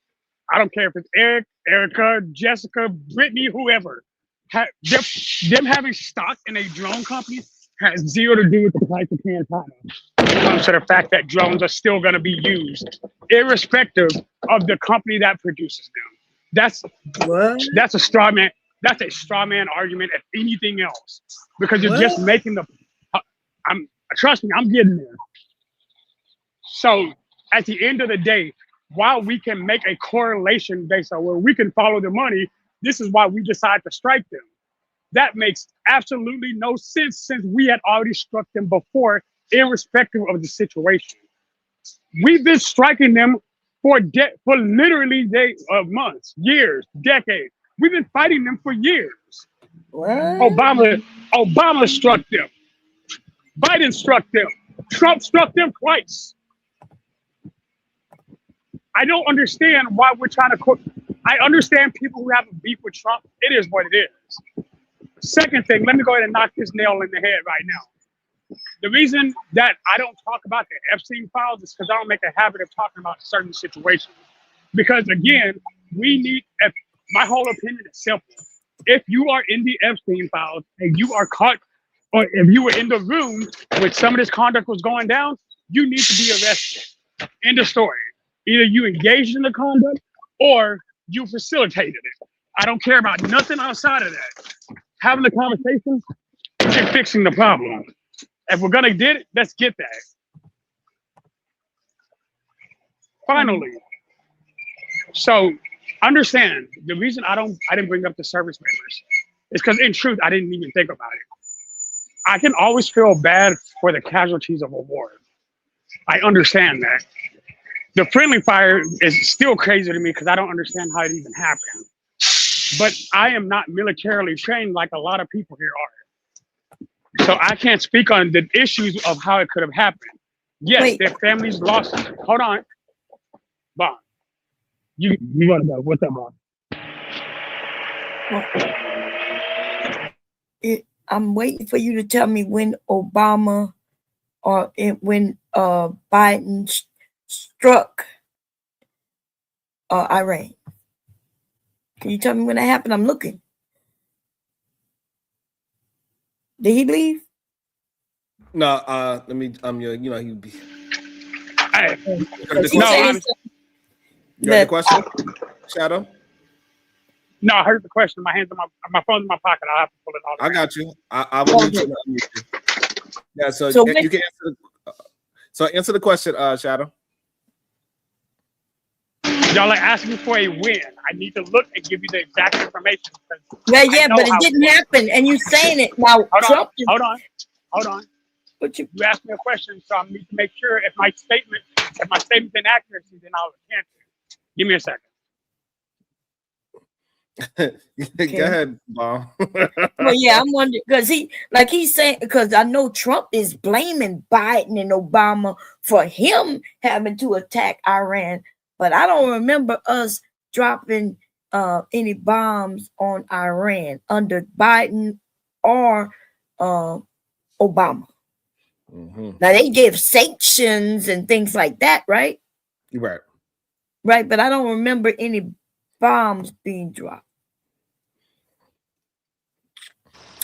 I don't care if it's Eric, Erica, Jessica, Brittany, whoever, them having stock in a drone company has zero to do with the price of can China. When it comes to the fact that drones are still going to be used, irrespective of the company that produces them. That's a straw man. That's a straw man argument, if anything else, because you're just making the. Trust me, I'm getting there. So at the end of the day, while we can make a correlation based on where we can follow the money, this is why we decide to strike them. That makes absolutely no sense since we had already struck them before, irrespective of the situation. We've been striking them for literally months, years, decades. We've been fighting them for years. Obama struck them. Biden struck them. Trump struck them twice. I don't understand why we're trying to I understand people who have a beef with Trump. It is what it is. Second thing, let me go ahead and knock this nail in the head right now. The reason that I don't talk about the Epstein files is because I don't make a habit of talking about certain situations. Because again, my whole opinion is simple. If you are in the Epstein files and you are caught, or if you were in the room when some of this conduct was going down, you need to be arrested. End of story. Either you engaged in the conduct or you facilitated it. I don't care about nothing outside of that. Having the conversation and fixing the problem. If we're gonna get it, let's get that. Finally, so understand the reason I didn't bring up the service members is because in truth I didn't even think about it. I can always feel bad for the casualties of a war. I understand that. The friendly fire is still crazy to me because I don't understand how it even happened. But I am not militarily trained like a lot of people here are. So I can't speak on the issues of how it could have happened. Yes, their families lost. Hold on. Bond. You want to go. What's up, Bond? I'm waiting for you to tell me when Obama or when Biden struck Iran. Can you tell me when that happened? I'm looking. Did he leave? No, let me. He'd be. Hey, You heard the question, Shadow? No, I heard the question. My phone's in my pocket. I'll have to pull it out. I got you. I will need you to unmute you. Yeah, so you can answer. So answer the question, Shadow. Y'all are asking for a win. I need to look and give you the exact information. Yeah, but it didn't happen, and you saying it now. Hold on. But you asked me a question, so I need to make sure if my statement's inaccurate, then I'll answer. Give me a second. Go ahead, Bob. Well, yeah, I'm wondering because he's saying, because I know Trump is blaming Biden and Obama for him having to attack Iran, but I don't remember us dropping any bombs on Iran under Biden or Obama. Mm-hmm. Now they gave sanctions and things like that, right? Right. Right, but I don't remember any bombs being dropped.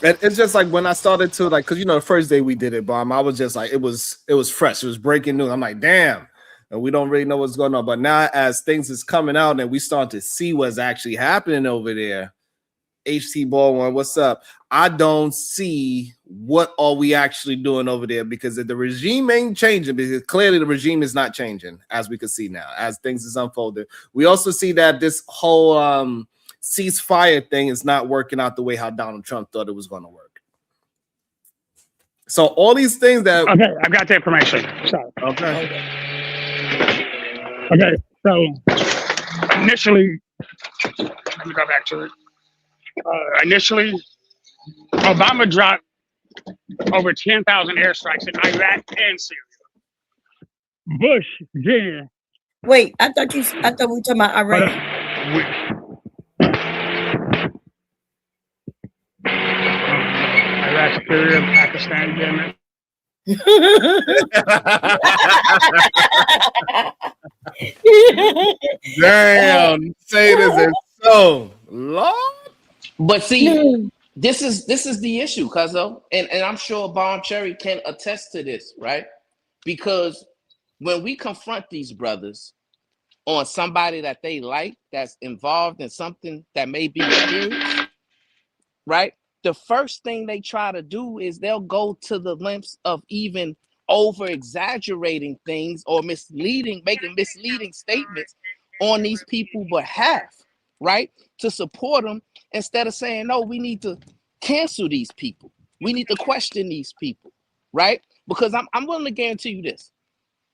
And it's just like when I started to because the first day we did it, Bomb, I was just like, it was fresh, it was breaking news. I'm like, damn, and we don't really know what's going on. But now as things is coming out and we start to see what's actually happening over there, HT Baldwin, what's up? I don't see what are we actually doing over there, because the regime ain't changing, because clearly the regime is not changing, as we can see now, as things is unfolding. We also see that this whole ceasefire thing is not working out the way how Donald Trump thought it was going to work. So all these things that okay, I've got the information. Sorry. Okay. So initially, let me go back to it. Initially, Obama dropped over 10,000 airstrikes in Iraq and Syria. Bush then. Wait, I thought we were talking about Iran. Iraq superior, Pakistan, Yemen. Damn, say this is so Lord. But see, this is the issue, Cuzzo, and I'm sure Bomb Cherry can attest to this, right? Because when we confront these brothers on somebody that they like, that's involved in something that may be serious, right? The first thing they try to do is they'll go to the lengths of even over exaggerating things or making misleading statements on these people's behalf, right? To support them instead of saying, no, we need to cancel these people. We need to question these people, right? Because I'm willing to guarantee you this.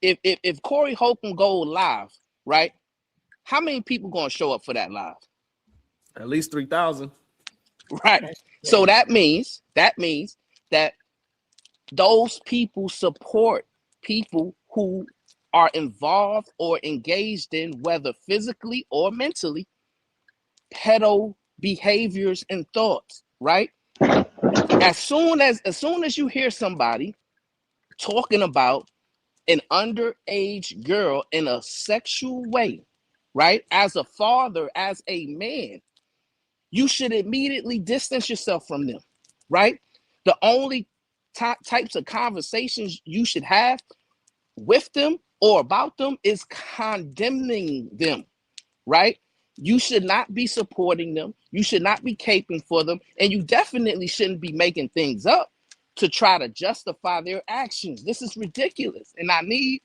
If Corey Holcomb go live, right? How many people gonna show up for that live? At least 3,000. Right. So that means that those people support people who are involved or engaged in, whether physically or mentally, pedo behaviors and thoughts, right? As soon as you hear somebody talking about an underage girl in a sexual way, right? As a father, as a man, you should immediately distance yourself from them, right? The only types of conversations you should have with them or about them is condemning them, right? You should not be supporting them. You should not be caping for them. And you definitely shouldn't be making things up to try to justify their actions. This is ridiculous. And I need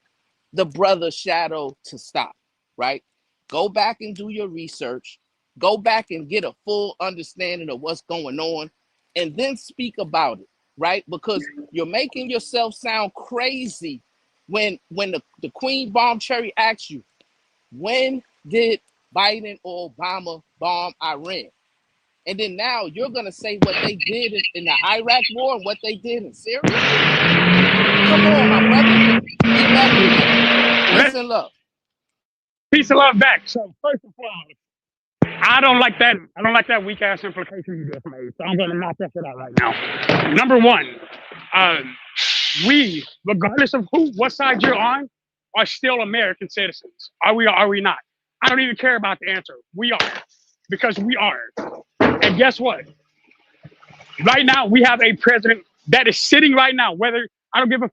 the brother Shadow to stop, right? Go back and do your research. Go back and get a full understanding of what's going on and then speak about it, right? Because you're making yourself sound crazy when the Queen Bomb Cherry asks you, when did Biden or Obama bomb Iran? And then now you're going to say what they did in the Iraq war and what they did in Syria? Come on, my brother. Peace and love. Peace and love back. So first and foremost, I don't like that weak ass implication you just made. So I'm going to knock that shit out right now. Number one, we, regardless of what side you're on, are still American citizens. Are we or are we not? I don't even care about the answer. We are, because we are. And guess what? Right now, we have a president that is sitting right now, whether I don't give a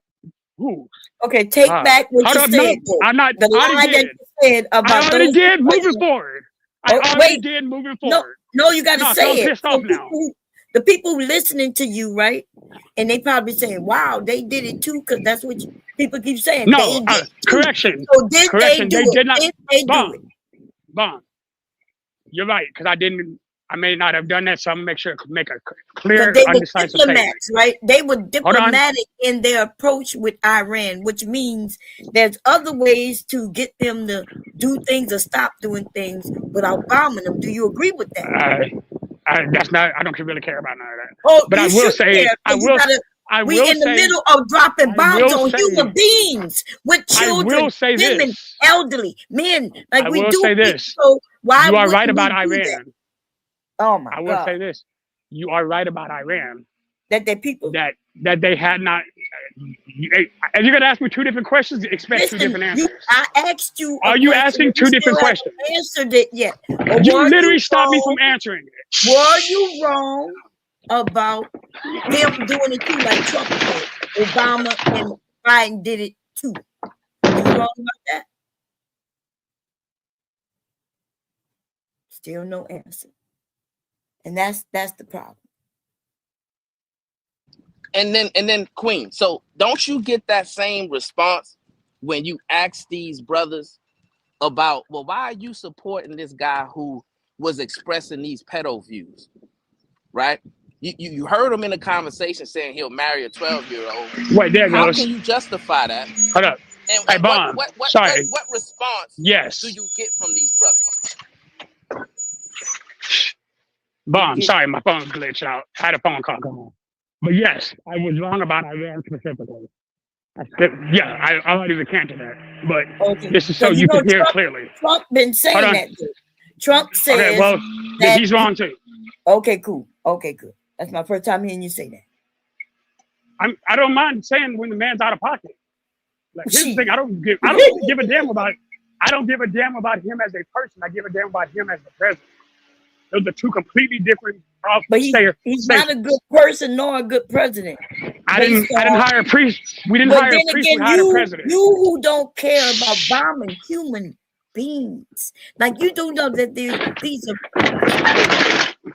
who. Okay, take back what you said. I'm not. The lie that you said about I already did moving forward. I already did moving forward. No, you got to say it. I'm pissed off now. The people listening to you, right? And they probably saying, "Wow, they did it too," because that's what people keep saying. No, correction. So did correction. They did not. Did they do it? Bomb. You're right, because I may not have done that, so I'm gonna make a clear, undecisive statement. Right? They were diplomatic in their approach with Iran, which means there's other ways to get them to do things or stop doing things without bombing them. Do you agree with that? That's not. I don't really care about none of that. Oh, but I will say, we in the middle of dropping bombs on human beings with children, women, elderly, men. Like I we will do. Say this. So why you are right about Iran. Oh my God. I will say this. You are right about Iran. That they people that they had not. And you're gonna ask me two different questions. Expect two different answers. I asked you. Are you asking two different questions? Answered it yet? You literally stopped me from answering it. Were you wrong about them doing it too, like Trump did? Obama and Biden did it too. Were you wrong about that? Still no answer. And that's the problem. And then Queen. So don't you get that same response when you ask these brothers about, well, why are you supporting this guy who was expressing these pedo views? Right? You heard him in a conversation saying he'll marry a 12-year-old. Wait, there How goes. can you justify that? Hold up. And hey, Bond. Sorry. What response do you get from these brothers? Bond, sorry, my phone glitched out. I had a phone call come on. But yes, I was wrong about Iran specifically. I already recanted that. But this is so you can hear clearly. Trump been saying that. Trump says that he's wrong too. Okay, cool. Okay, good. That's my first time hearing you say that. I don't mind saying when the man's out of pocket. Like, here's the thing: I don't give a damn about. I don't give a damn about him as a person. I give a damn about him as the president. Those are two completely different. But he's not a good person nor a good president. I didn't hire a priest. We didn't hire a priest. We hired a president. You who don't care about bombing human beings, like you do know that these are.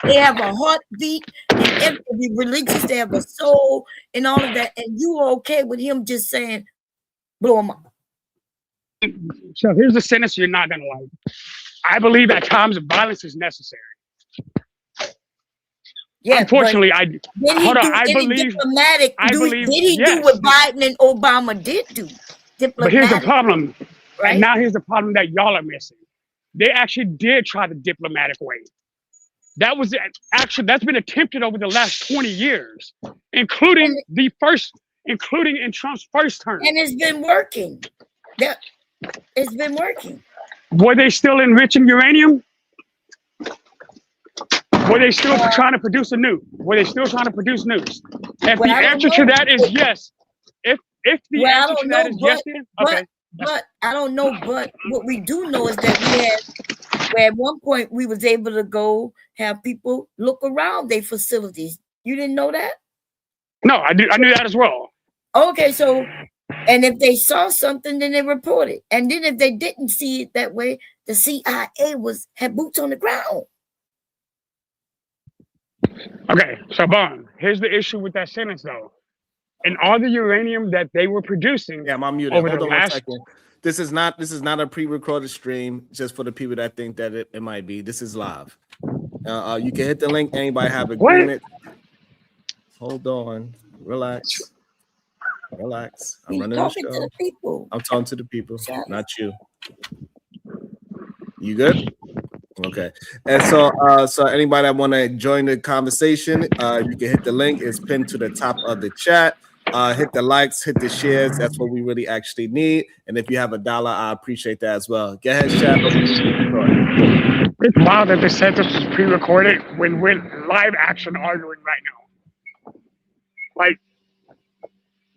They have a heartbeat, and every religious, they have a soul, and all of that. And you are okay with him just saying, blow him up. So here's the sentence you're not gonna like. I believe at times violence is necessary. Yeah, unfortunately, I believe diplomatic. Did he do what Biden and Obama did do? But here's the problem. Right? And now here's the problem that y'all are missing. They actually did try the diplomatic way. That's been attempted over the last 20 years, including in Trump's first term. And it's been working. It's been working. Were they still enriching uranium? Were they still trying to produce a nuke? Were they still trying to produce nukes? If the answer to that is yes, if the answer to that is yes, then okay. But I don't know. But what we do know is that at one point we was able to go have people look around their facilities. You didn't know that? No, I knew that as well. Okay, so and if they saw something, then they reported. And then if they didn't see it that way, the CIA had boots on the ground. Okay, so Bon, here's the issue with that sentence though. And all the uranium that they were producing. Yeah, I'm muted. Hold on 1 second. This is not a pre-recorded stream, just for the people that think that it might be. This is live. You can hit the link. Anybody have agreement? Hold on. Relax. I'm running the show. To the people. I'm talking to the people, not you. You good? Okay. And so anybody that want to join the conversation, you can hit the link. It's pinned to the top of the chat. Hit the likes, hit the shares. That's what we really actually need. And if you have $1, I appreciate that as well. Go ahead, chat. It's wild that they said this was pre-recorded when we're live action arguing right now. Like,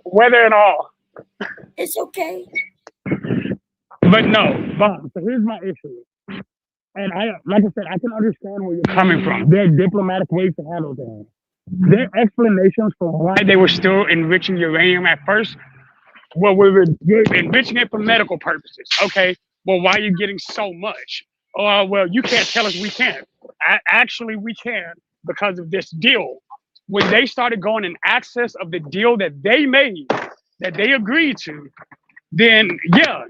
whether and all. It's okay. But no, Bob, so here's my issue. And like I said, I can understand where you're coming from. There are diplomatic ways to handle that. Their explanations for why they were still enriching uranium at first, well, we're enriching it for medical purposes. Okay, well, why are you getting so much? Oh, well, you can't tell us we can't. Actually, we can because of this deal. When they started going in access of the deal that they made, that they agreed to, then yeah,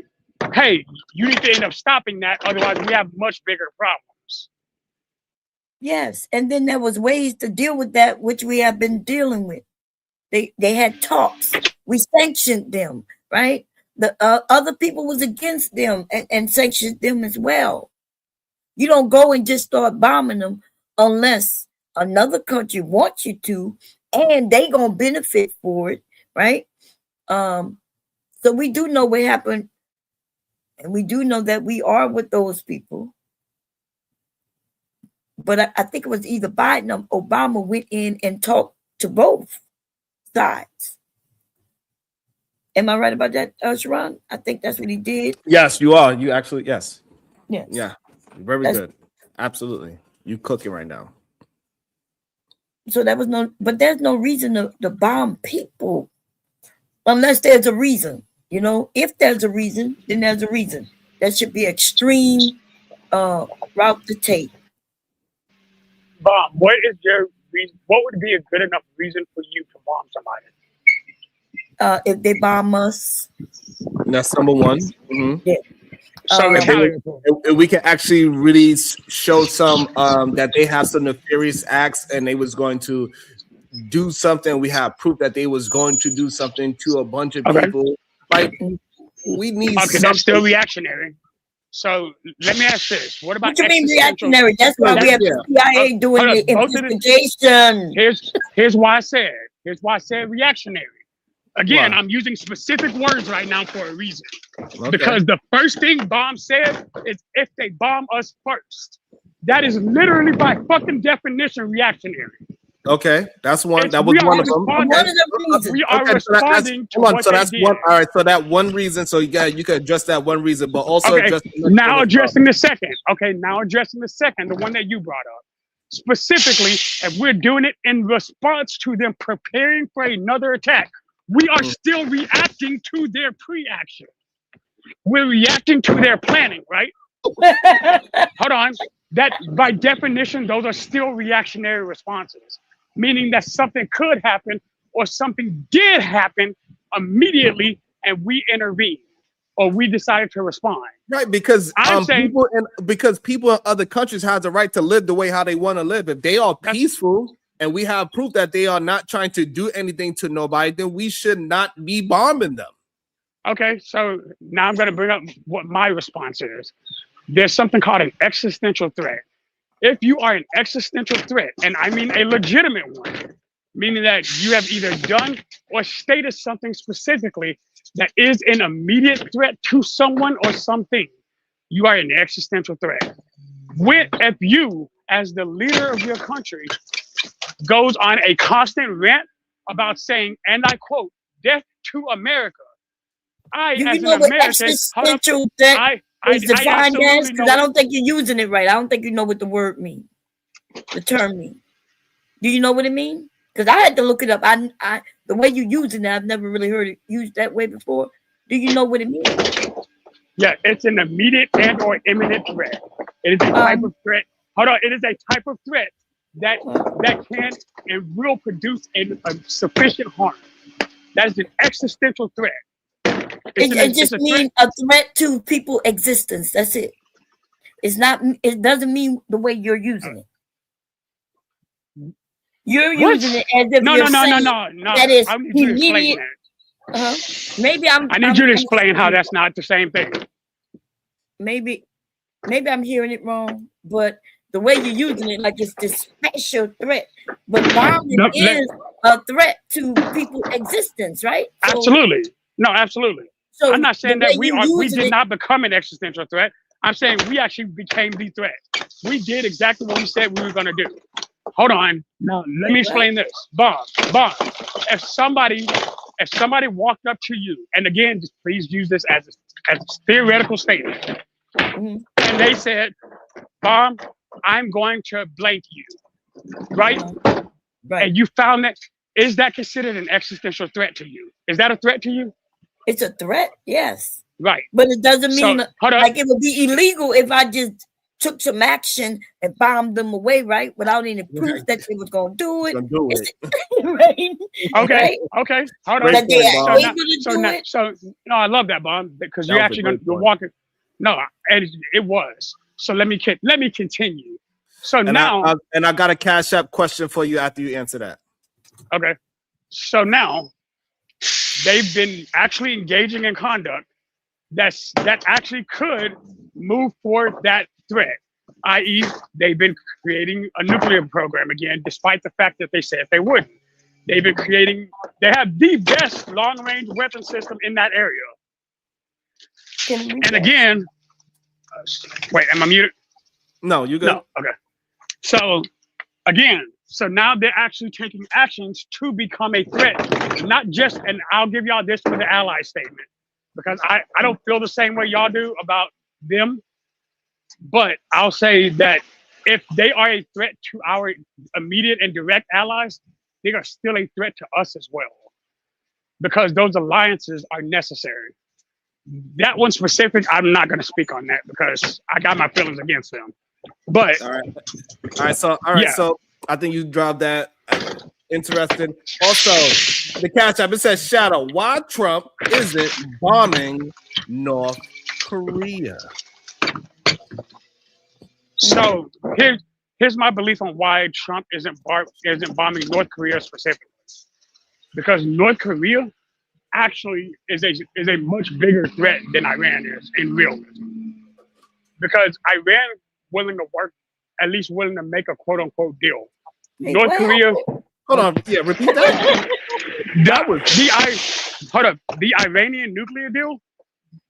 hey, you need to end up stopping that. Otherwise, we have much bigger problems. Yes, and then there was ways to deal with that, which we have been dealing with. They had talks. We sanctioned them, right? The other people was against them and sanctioned them as well. You don't go and just start bombing them unless another country wants you to, and they gonna benefit for it, right? So we do know what happened, and we do know that we are with those people. But I think it was either Biden or Obama went in and talked to both sides. Am I right about that, Sharon? I think that's what he did. Yes, you are. You actually, yes. Yes. Yeah, very good. Absolutely. You cooking right now. So there's no reason to bomb people unless there's a reason. You know, if there's a reason, then there's a reason. That should be extreme route to take. Bomb. What is your reason? What would be a good enough reason for you to bomb somebody? If they bomb us, that's number one. Mm-hmm. Yeah. So we can actually really show some that they have some nefarious acts and they was going to do something. We have proof that they was going to do something to a bunch of people. Like we need. Okay, that's still reactionary. So let me ask this: what about? What you mean reactionary? That's why we have the CIA doing the investigation. Here's why I said reactionary. Again, I'm using specific words right now for a reason. Okay. Because the first thing Bomb said is if they bomb us first. That is literally by fucking definition reactionary. Okay, that's one. That was We are one of them. responding- One of the reasons. We are Okay, responding to hold on. what So they that's did. one. All right. So that one reason. So you can address that one reason, but also Okay, address another now thing as addressing the second. Okay, now addressing the second, the one that you brought up. Specifically, if we're doing it in response to them preparing for another attack, we are still reacting to their pre-action. We're reacting to their planning, right? Hold on. That by definition, those are still reactionary responses, meaning that something could happen or something did happen immediately and we intervened or we decided to respond. Right, because I'm saying- people in other countries have the right to live the way how they want to live. If they are peaceful and we have proof that they are not trying to do anything to nobody, then we should not be bombing them. Okay, so now I'm going to bring up what my response is. There's something called an existential threat. If you are an existential threat, and I mean a legitimate one, meaning that you have either done or stated something specifically that is an immediate threat to someone or something, you are an existential threat. If you, as the leader of your country, goes on a constant rant about saying, and I quote, "Death to America," Do you know what existential threat is defined as? Because I don't think you're using it right. I don't think you know what the word means, the term means. Do you know what it means? Because I had to look it up. I the way you're using it, I've never really heard it used that way before. Do you know what it means? Yeah, it's an immediate and or imminent threat. It is a type of threat. Hold on, it is a type of threat that can and will produce a sufficient harm. That is an existential threat. It just means a threat to people's existence. That's it. It's not. It doesn't mean the way you're using it. You're using it as if no. That is I need you to explain that. Maybe I need you to explain how that's not the same thing. Maybe I'm hearing it wrong, but the way you're using it, like it's this special threat. But bombing is a threat to people's existence, right? So, absolutely. No, absolutely. So I'm not saying that we did not become an existential threat. I'm saying we actually became the threat. We did exactly what we said we were going to do. Hold on. Now, let me explain this. Bob, if somebody walked up to you, and again, just please use this as a theoretical statement, and they said, "Bob, I'm going to blank you," right? And you found that, is that considered an existential threat to you? Is that a threat to you? It's a threat, yes. Right. But it doesn't mean like it would be illegal if I just took some action and bombed them away, right? Without any proof that they was gonna do it. Right? Okay. Hold on. So no, I love that, Bob, because you're actually you're walking. No, and it was. So let me continue. So now, I got a Cash App question for you after you answer that. Okay. So now they've been actually engaging in conduct that actually could move forward that threat, i.e., they've been creating a nuclear program again, despite the fact that they said they wouldn't. They've been they have the best long-range weapon system in that area. And again, wait, am I muted? No, you good. No, okay. So again, now they're actually taking actions to become a threat, not just, and I'll give y'all this for the ally statement, because I don't feel the same way y'all do about them, but I'll say that if they are a threat to our immediate and direct allies, they are still a threat to us as well, because those alliances are necessary. That one specific, I'm not going to speak on that because I got my feelings against them. But all right. So I think you dropped that. Interesting. Also, the Cash App, it says, Shadow, why Trump isn't bombing North Korea? So here's my belief on why Trump isn't bombing North Korea specifically. Because North Korea actually is a much bigger threat than Iran is in realism. Because Iran willing to work, at least willing to make a quote unquote deal. North Korea. Hold on. Yeah, repeat that. The Iranian nuclear deal,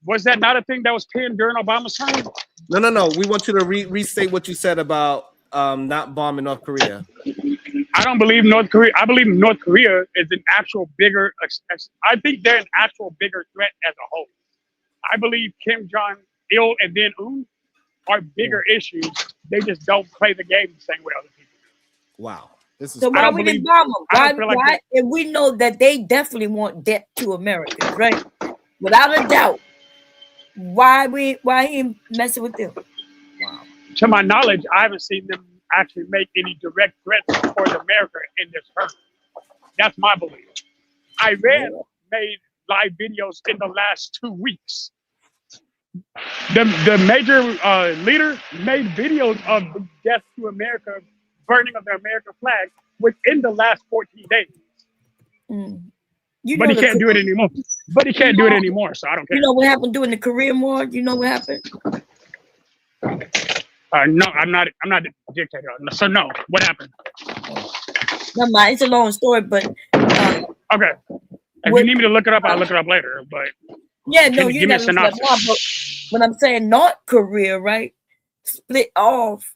was that not a thing that was pinned during Obama's term? No. We want you to restate what you said about not bombing North Korea. I don't believe North Korea. I believe North Korea is an actual bigger. I think they're an actual bigger threat as a whole. I believe Kim Jong Il and then Un are bigger issues. They just don't play the game the same way other people. Wow. This is So why we didn't bomb them? I don't feel like Why? And we know that they definitely want debt to Americans, right? Without a doubt. Why he messing with them? wow. To my knowledge, I haven't seen them actually make any direct threats towards America in this term. That's my belief. Iran made live videos in the last 2 weeks. The major leader made videos of the death to America, burning of the American flag within the last 14 days. Mm. But he can't do it anymore. So I don't care. You know what happened during the Korean War? You know what happened? No, I'm not a dictator. So no, what happened? Never mind. It's a long story, but okay. If you need me to look it up, I'll look it up later. But yeah, no, you got to look it up now. But I'm saying North Korea, right, split off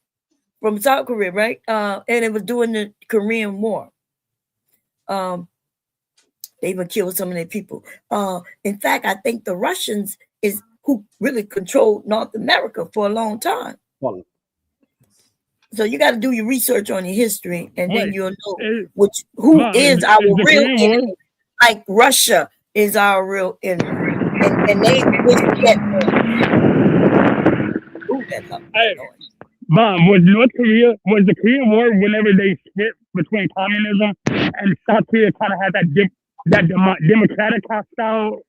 from South Korea, right? And it was during the Korean War. They even killed some of their people. In fact, I think the Russians is who really controlled North America for a long time. Well, so you got to do your research on your history, and then you'll know who is our real enemy. Like Russia is our real enemy, and they wish that. Mom, was the Korean War whenever they split between communism and South Korea kind of had that democratic hostile,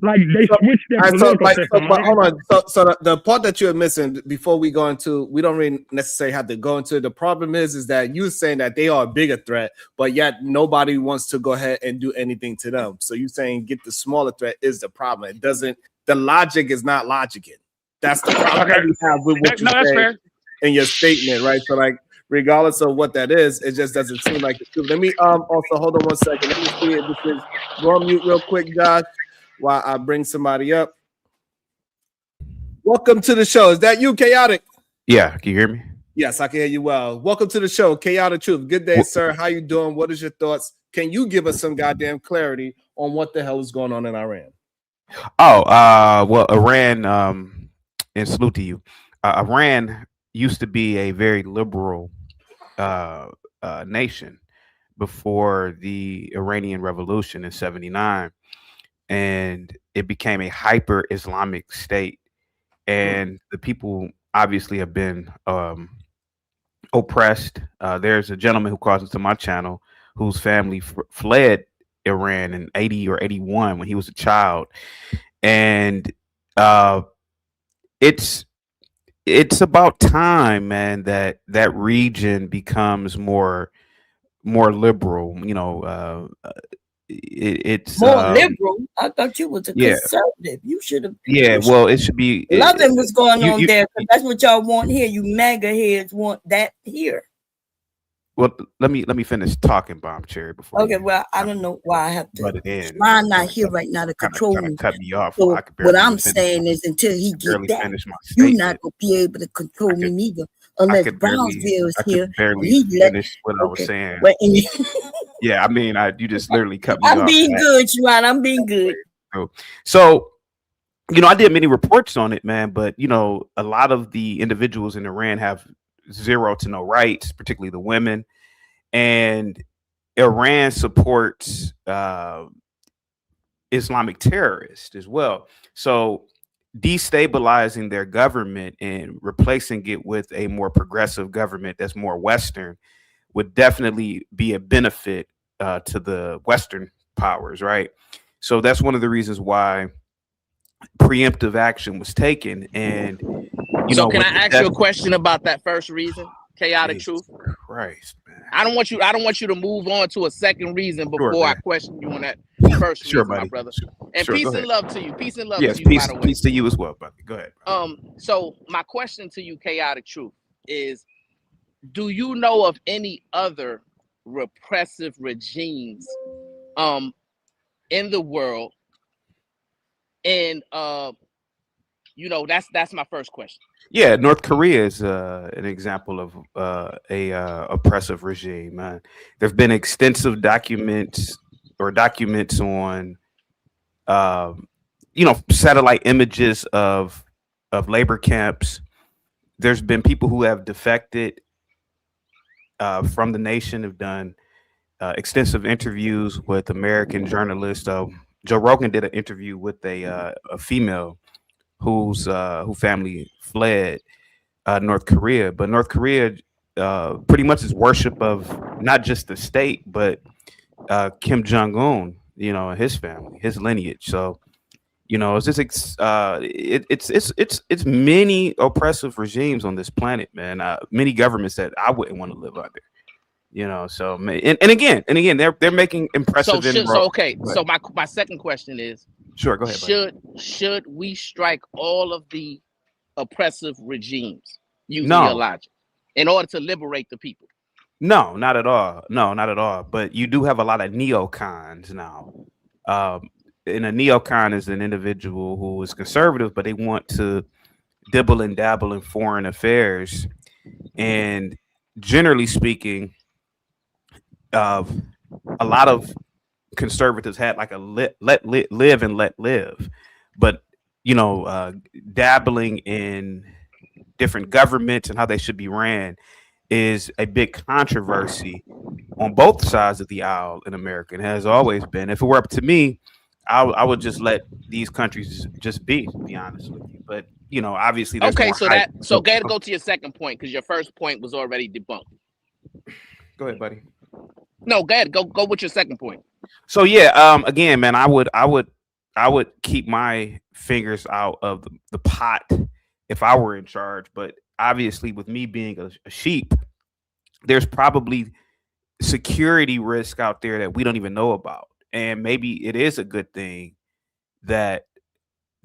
like they switched their political system. But hold on. So the part that you're missing before we go into, we don't really necessarily have to go into. The problem is that you're saying that they are a bigger threat, but yet nobody wants to go ahead and do anything to them. So you're saying get the smaller threat is the problem. It doesn't. The logic is not logicking. That's the problem that you have with what you say in your statement, right? So like, regardless of what that is, it just doesn't seem like the truth. Let me also hold on 1 second. Let me see if this is go on mute real quick, Josh, while I bring somebody up. Welcome to the show. Is that you, Chaotic? Yeah, can you hear me? Yes, I can hear you well. Welcome to the show, Chaotic Truth. Good day, sir. How you doing? What is your thoughts? Can you give us some goddamn clarity on what the hell is going on in Iran? Oh, well, Iran, and salute to you. Iran used to be a very liberal nation before the Iranian Revolution in '79, and it became a hyper Islamic state. And the people obviously have been oppressed. There's a gentleman who calls into my channel whose family fled Iran in 80 or 81 when he was a child, and it's about time, man, that region becomes more liberal. You know, it's more liberal. I thought you was a conservative. You should have. Yeah, well, it should be. Loving what's going on there, because that's what y'all want here. You MAGA heads want that here. Well, let me finish talking, Bomb Cherry, before. Okay, well, I don't know why I have to. Butt it in. I'm not here right now to control me. Cut me off. So what I'm saying is, until he get that, you're not gonna be able to control me neither, unless Brownsville is here. Barely finish what I was saying. Well, yeah, I mean, you just literally cut me off. I'm being good, Sharon. I'm being good. So, you know, I did many reports on it, man, but you know, a lot of the individuals in Iran have zero to no rights, particularly the women, and Iran supports Islamic terrorists as well. So destabilizing their government and replacing it with a more progressive government that's more Western would definitely be a benefit to the Western powers, right? So that's one of the reasons why preemptive action was taken. And you know, can I ask you a question about that first reason? Chaotic Truth. Christ, man. I don't want you to move on to a second reason before I question you on that first reason, my brother. And peace and love to you. Peace and love to you. Yes, peace to you as well, buddy. Go ahead. So my question to you, Chaotic Truth, is do you know of any other repressive regimes in the world, and That's my first question. Yeah, North Korea is an example of a oppressive regime. There've been extensive documents on, um, satellite images of labor camps. There's been people who have defected from the nation, have done extensive interviews with American journalists. Joe Rogan did an interview with a female who family fled North Korea, but North Korea pretty much is worship of not just the state, but Kim Jong Un, and his family, his lineage. So, it's just it's many oppressive regimes on this planet, man. Many governments that I wouldn't want to live under. So and again, they're making impressive inroads. Okay. So my second question is, sure, go ahead. Should we strike all of the oppressive regimes using your logic in order to liberate the people? No, not at all. No, not at all. But you do have a lot of neocons now. And a neocon is an individual who is conservative, but they want to dibble and dabble in foreign affairs. And generally speaking, a lot of conservatives had like a live and let live, but dabbling in different governments and how they should be ran is a big controversy on both sides of the aisle in America. It has always been. If it were up to me, I would just let these countries just be, to be honest with you. But obviously, there's okay. So gotta go to your second point, because your first point was already debunked. Go ahead, buddy. No, go ahead. Go with your second point. So yeah, again, man, I would keep my fingers out of the pot if I were in charge. But obviously, with me being a sheep, there's probably security risk out there that we don't even know about. And maybe it is a good thing that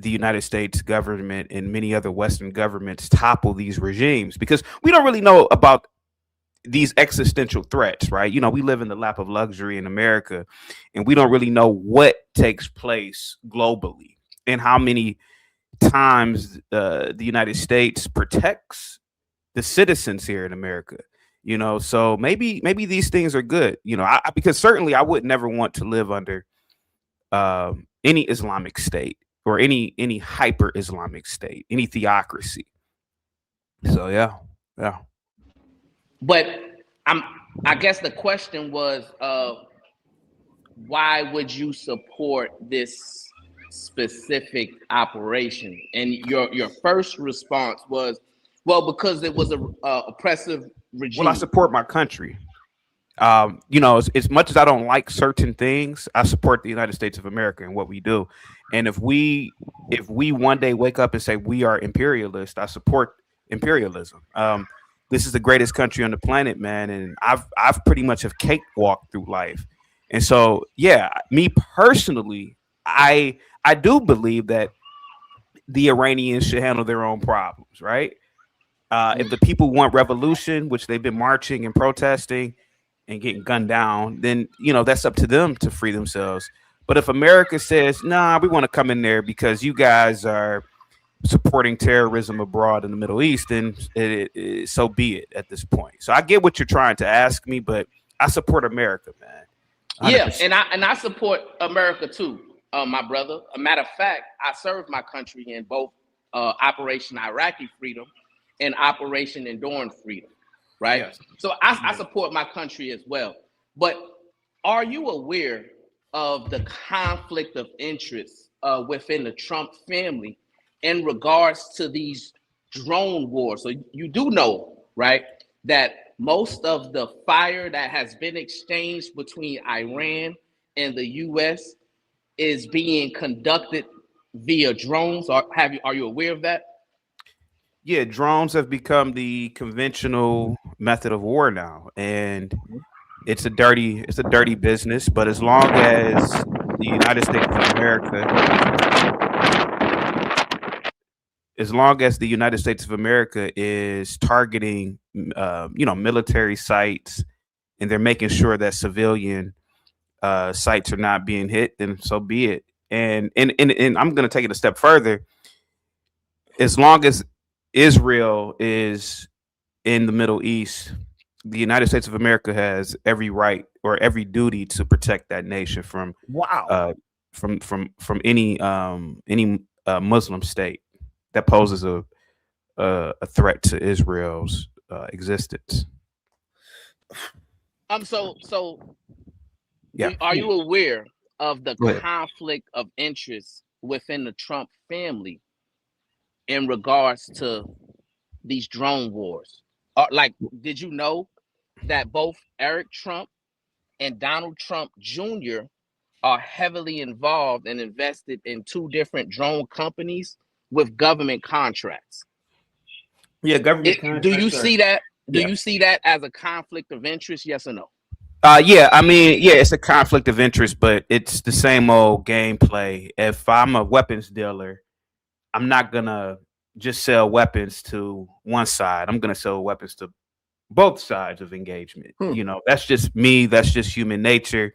the United States government and many other Western governments topple these regimes, because we don't really know about these existential threats, right? We live in the lap of luxury in America, and we don't really know what takes place globally and how many times the United States protects the citizens here in America. So maybe these things are good. Because certainly I would never want to live under any Islamic state or any hyper Islamic state, any theocracy. So yeah. But I guess the question was, why would you support this specific operation? And your first response was, well, because it was a oppressive regime. Well, I support my country. As much as I don't like certain things, I support the United States of America and what we do. And if we one day wake up and say we are imperialist, I support imperialism. This is the greatest country on the planet, man, and I've pretty much have cakewalked through life. And so, yeah, me personally, I do believe that the Iranians should handle their own problems, right? If the people want revolution, which they've been marching and protesting and getting gunned down, then that's up to them to free themselves. But if America says, nah, we want to come in there because you guys are supporting terrorism abroad in the Middle East, then so be it at this point. So I get what you're trying to ask me, but I support America, man. 100%. Yeah, and I support America too, my brother. A matter of fact, I served my country in both Operation Iraqi Freedom and Operation Enduring Freedom, right? Yes. So I support my country as well. But are you aware of the conflict of interest within the Trump family in regards to these drone wars? So you do know, right, that most of the fire that has been exchanged between Iran and the U.S. is being conducted via drones. Are you aware of that? Yeah, drones have become the conventional method of war now, and it's a dirty business. But as long as the United States of America, is targeting, military sites, and they're making sure that civilian sites are not being hit, then so be it. And I'm going to take it a step further. as long as Israel is in the Middle East, the United States of America has every right or every duty to protect that nation from Wow. any Muslim state that poses a threat to Israel's existence. So Yeah. are you aware of the Go ahead. conflict of interest within the Trump family in regards to these drone wars? Like, did you know that both Eric Trump and Donald Trump Jr. are heavily involved and invested in two different drone companies with government contracts? Yeah, government Do you contracts. see that? Do Yeah. you see that as a conflict of interest? Yes or no? Yeah, I mean, yeah, it's a conflict of interest, but it's the same old gameplay. If I'm a weapons dealer, I'm not gonna just sell weapons to one side. I'm gonna sell weapons to both sides of engagement. You know, that's just me. That's just human nature.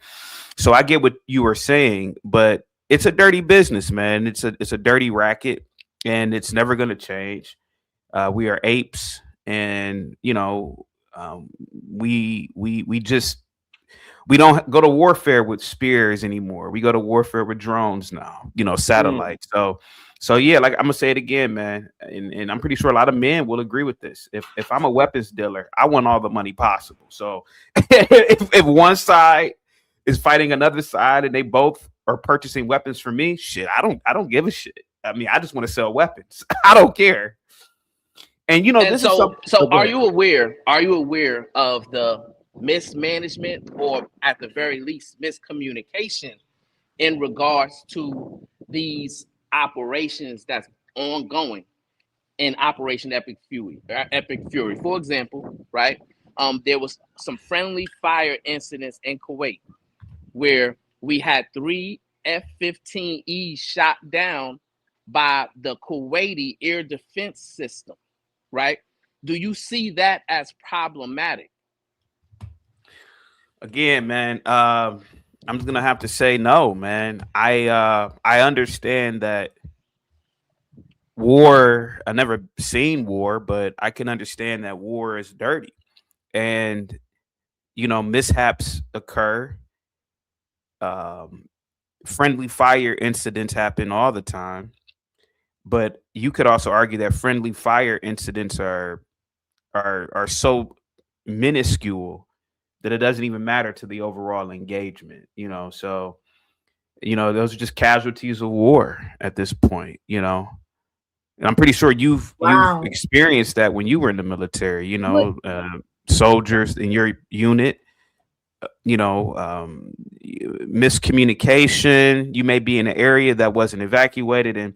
So I get what you were saying, but it's a dirty business, man. It's a dirty racket, and it's never gonna change. We are apes, and you know, we just we don't go to warfare with spears anymore. We go to warfare with drones now, you know, satellites. So yeah, like I'm gonna say it again, man, and I'm pretty sure a lot of men will agree with this. If I'm a weapons dealer, I want all the money possible. So if one side is fighting another side and they both are purchasing weapons for me, shit, I don't give a shit. I mean, I just want to sell weapons. I don't care. And you know, And this is so, something. are you aware? Are you aware of the mismanagement, or at the very least, miscommunication in regards to these operations that's ongoing in Operation Epic Fury? For example, right? There was some friendly fire incidents in Kuwait where we had 3 F-15Es shot down by the Kuwaiti air defense system, right? Do you see that as problematic? Again, man, I'm just gonna have to say no, man. I understand that war. I never seen war, but I can understand that war is dirty, and you know mishaps occur. Um, Friendly fire incidents happen all the time, but you could also argue that friendly fire incidents are so minuscule that it doesn't even matter to the overall engagement, you know. So, you know, those are just casualties of war at this point, you know. And I'm pretty sure you've Wow. experienced that when you were in the military, you What? know, soldiers in your unit, you know, miscommunication. You may be in an area that wasn't evacuated, and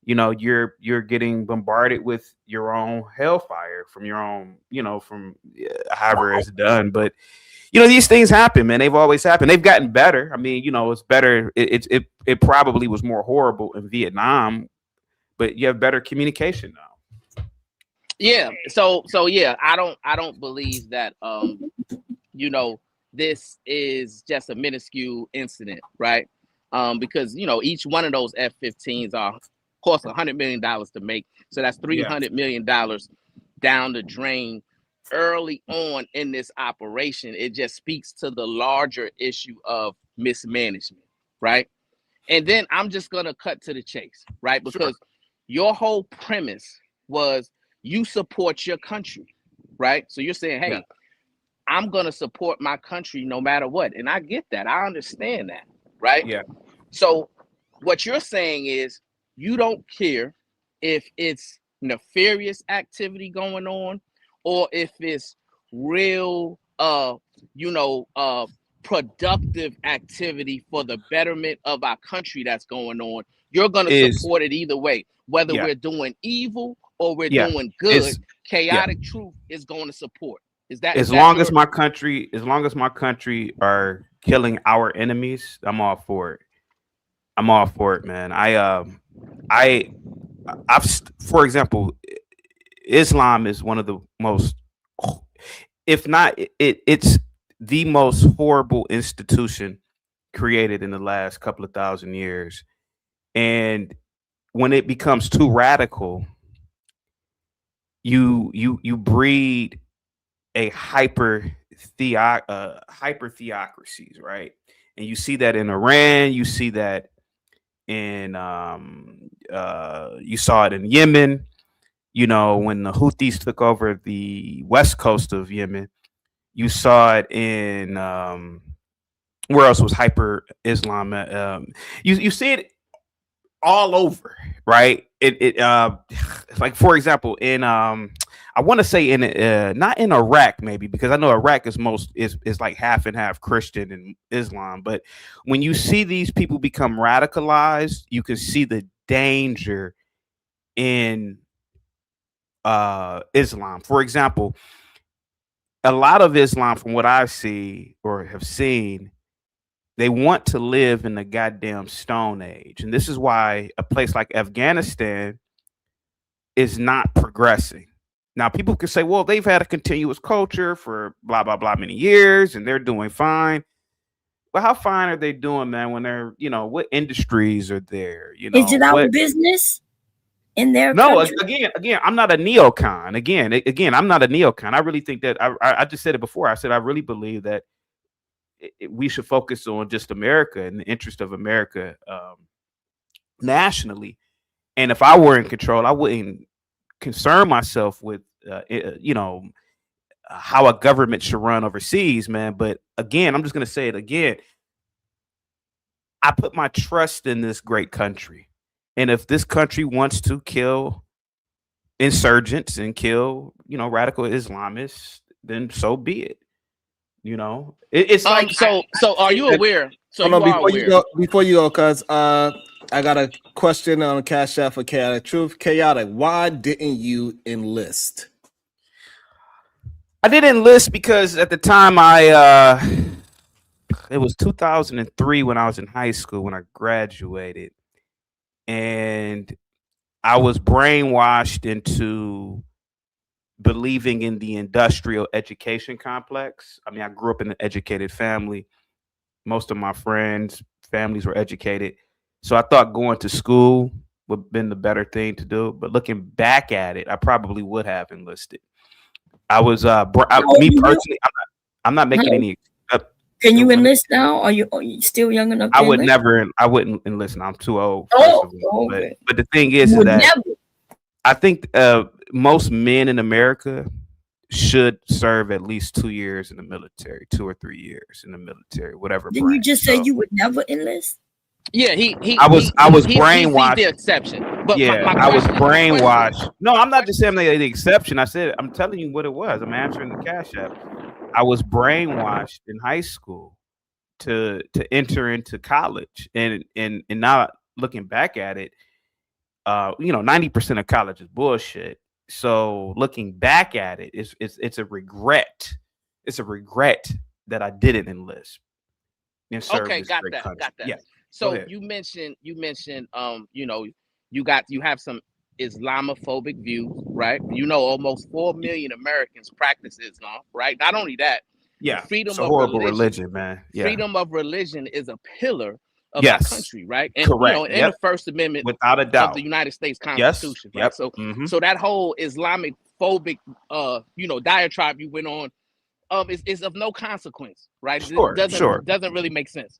you know you're getting bombarded with your own hellfire from your own, you know, from however it's done. But you know, these things happen, man. They've always happened. They've gotten better. I mean, you know, it's better. It probably was more horrible in Vietnam, but you have better communication now. Yeah. So yeah, I don't believe that you know, this is just a minuscule incident, right? Because you know, each one of those F-15s are cost $100 million to make. So that's $300 million down the drain early on in this operation. It just speaks to the larger issue of mismanagement, right? And then I'm just gonna cut to the chase, right? Because your whole premise was you support your country, right? So you're saying, hey, I'm gonna support my country no matter what. And I get that. I understand that, right? Yeah. So what you're saying is you don't care if it's nefarious activity going on or if it's real productive activity for the betterment of our country that's going on. You're going to support it either way, whether we're doing evil or we're doing good. Chaotic truth is going to support. As long as my country are killing our enemies, I'm all for it. I'm all for it, man. For example, Islam is one of the most, if not, it's the most horrible institution created in the last couple of thousand years. And when it becomes too radical, you breed a hyper theocracies, right? And you see that in Iran, you see that in you saw it in Yemen, you know, when the Houthis took over the west coast of Yemen. You saw it in where else was hyper Islam? You see it all over, right? It like for example in I want to say in not in Iraq maybe, because I know Iraq is like half and half Christian and Islam, but when you see these people become radicalized, you can see the danger in Islam. For example, a lot of Islam, from what I see or have seen, they want to live in the goddamn Stone Age. And this is why a place like Afghanistan is not progressing. Now, people can say, well, they've had a continuous culture for blah, blah, blah many years and they're doing fine. Well, how fine are they doing, man, when they're, you know, what industries are there? You know, is it our business in their No, country? again, I'm not a neocon. Again, I'm not a neocon. I really think that I just said it before. I said I really believe that we should focus on just America and the interest of America nationally. And if I were in control, I wouldn't concern myself with, you know, how a government should run overseas, man. But again, I'm just going to say it again. I put my trust in this great country. And if this country wants to kill insurgents and kill, you know, radical Islamists, then so be it. You know, it's like so are you aware? So Hold you on, are aware. before you go, cuz I got a question on Cash App for Chaotic Truth. Chaotic, why didn't you enlist? I didn't enlist because at the time it was 2003 when I was in high school when I graduated, and I was brainwashed into believing in the industrial education complex. I mean, I grew up in an educated family. Most of my friends' families were educated. So I thought going to school would have been the better thing to do. But looking back at it, I probably would have enlisted. I was me personally, I'm not making any. Can you enlist now? Are you still young enough to I would enlist? never. I wouldn't enlist. I'm too old. Okay. But the thing is that I think most men in America should serve at least 2 years in the military, 2 or 3 years in the military, whatever. Didn't you just say you would never enlist? Yeah, I was brainwashed. He's the exception. But yeah, my I was question, brainwashed. No, I'm not just saying the exception. I said I'm telling you what it was. I'm answering the Cash App. I was brainwashed in high school to enter into college, and now looking back at it, you know, 90% of college is bullshit. So looking back at it, it's a regret. It's a regret that I didn't enlist. Okay, got that. Yeah. So you mentioned, you know, you have some Islamophobic views, right? You know, almost 4 million Americans practice Islam, right? Not only that, yeah, freedom it's a of horrible religion, man. Yeah. Freedom of religion is a pillar of our country, right? And correct. You know, in the First Amendment, without a doubt, of the United States Constitution, right? Yep. So, so that whole Islamic phobic, you know, diatribe you went on, is of no consequence, right? Sure, it doesn't really make sense.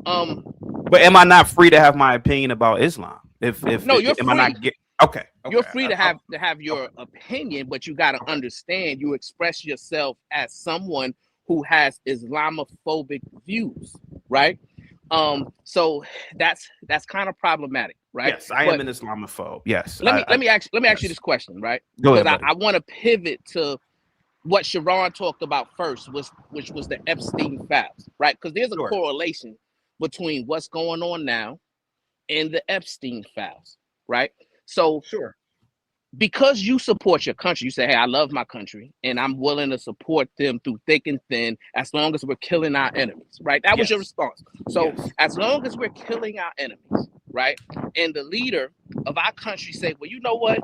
But am I not free to have my opinion about Islam? If no, you're am free. I not okay. You're free to have your opinion, but you got to understand you express yourself as someone who has Islamophobic views, right? So that's kind of problematic, right? Yes, I am an Islamophobe. Yes. Let me ask you this question, right? Go ahead, I want to pivot to what Sharon talked about first, which was the Epstein files, right? Because there's a correlation between what's going on now and the Epstein files, right? So because you support your country, you say, hey, I love my country and I'm willing to support them through thick and thin as long as we're killing our enemies, right? That was your response. So as long as we're killing our enemies, right? And the leader of our country say, well, you know what?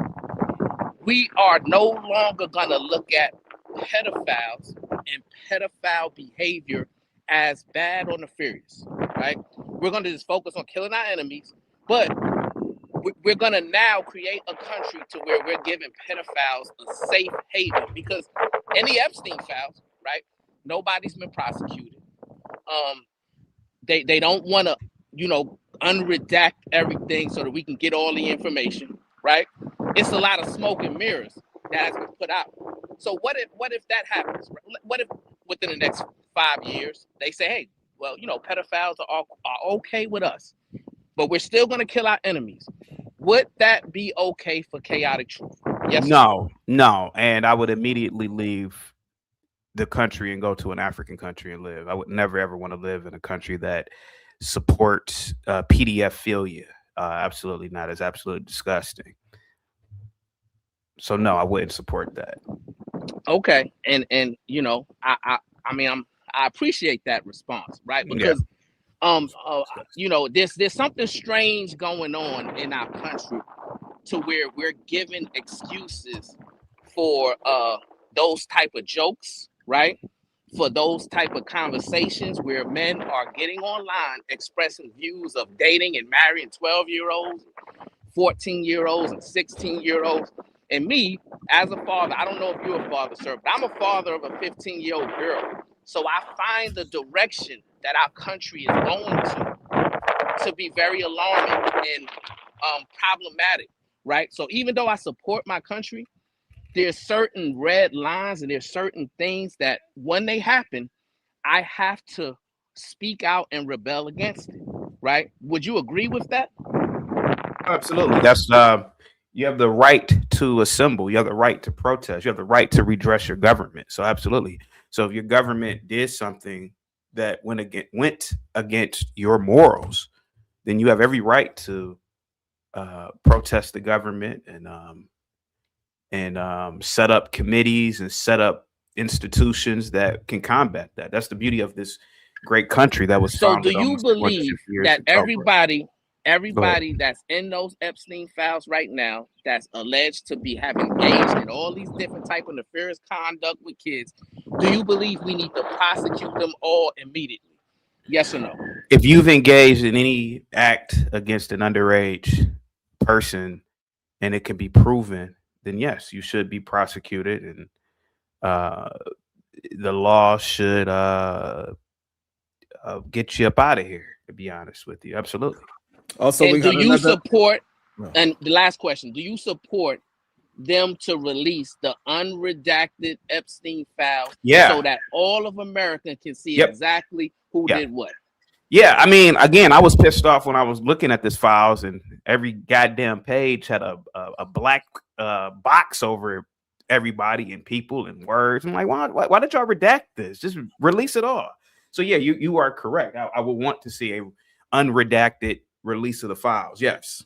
We are no longer going to look at pedophiles and pedophile behavior as bad or nefarious, right? We're going to just focus on killing our enemies, but we're gonna now create a country to where we're giving pedophiles a safe haven, because any Epstein files, right? Nobody's been prosecuted. They don't want to, unredact everything so that we can get all the information, right? It's a lot of smoke and mirrors that has been put out. So what if that happens? What if within the next 5 years they say, hey, well, pedophiles are okay with us, but we're still going to kill our enemies? Would that be okay for Chaotic Truth? Yes. No, and I would immediately leave the country and go to an African country and live. I would never ever want to live in a country that supports pedophilia. Absolutely not. It's absolutely disgusting. So no, I wouldn't support that. Okay, and I appreciate that response, right? Because there's something strange going on in our country to where we're giving excuses for those type of jokes, right? For those type of conversations where men are getting online expressing views of dating and marrying 12-year-olds, 14-year-olds, and 16-year-olds. And me, as a father, I don't know if you're a father, sir, but I'm a father of a 15-year-old girl. So I find the direction that our country is going to be very alarming and problematic, right? So even though I support my country, there's certain red lines and there's certain things that when they happen, I have to speak out and rebel against it, right? Would you agree with that? Absolutely. That's you have the right to assemble. You have the right to protest. You have the right to redress your government. So absolutely. So if your government did something that went against your morals, then you have every right to protest the government and set up committees and set up institutions that can combat that. That's the beauty of this great country that was founded. So do you believe that everybody that's in those Epstein files right now that's alleged to be having engaged in all these different type of nefarious conduct with kids, do you believe we need to prosecute them all immediately? Yes or no? If you've engaged in any act against an underage person and it can be proven, then yes, you should be prosecuted, and the law should get you up out of here, to be honest with you. Absolutely. Also, and do you support, and the last question, do you support them to release the unredacted Epstein files so that all of America can see exactly who did what? Yeah, I mean, again, I was pissed off when I was looking at this files and every goddamn page had a black box over everybody and people and words. I'm like, why did y'all redact this? Just release it all. So yeah, you are correct. I would want to see a unredacted release of the files. Yes.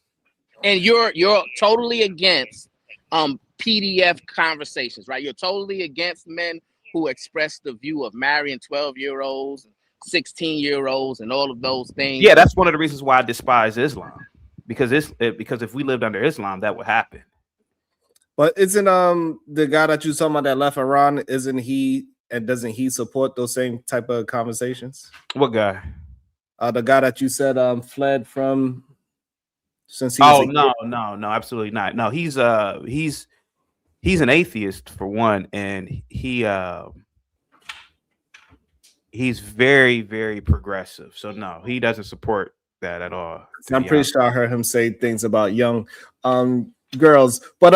And you're totally against PDF conversations, right? You're totally against men who express the view of marrying 12-year-olds, 16-year-olds, and all of those things. Yeah, that's one of the reasons why I despise Islam, because if we lived under Islam, that would happen. But isn't the guy that you talking about that left Iran, isn't he, and doesn't he support those same type of conversations? What guy? The guy that you said fled from since he was no, absolutely not. No, he's an atheist for one, and he's very, very progressive. So no, he doesn't support that at all. I'm pretty sure I heard him say things about young girls, but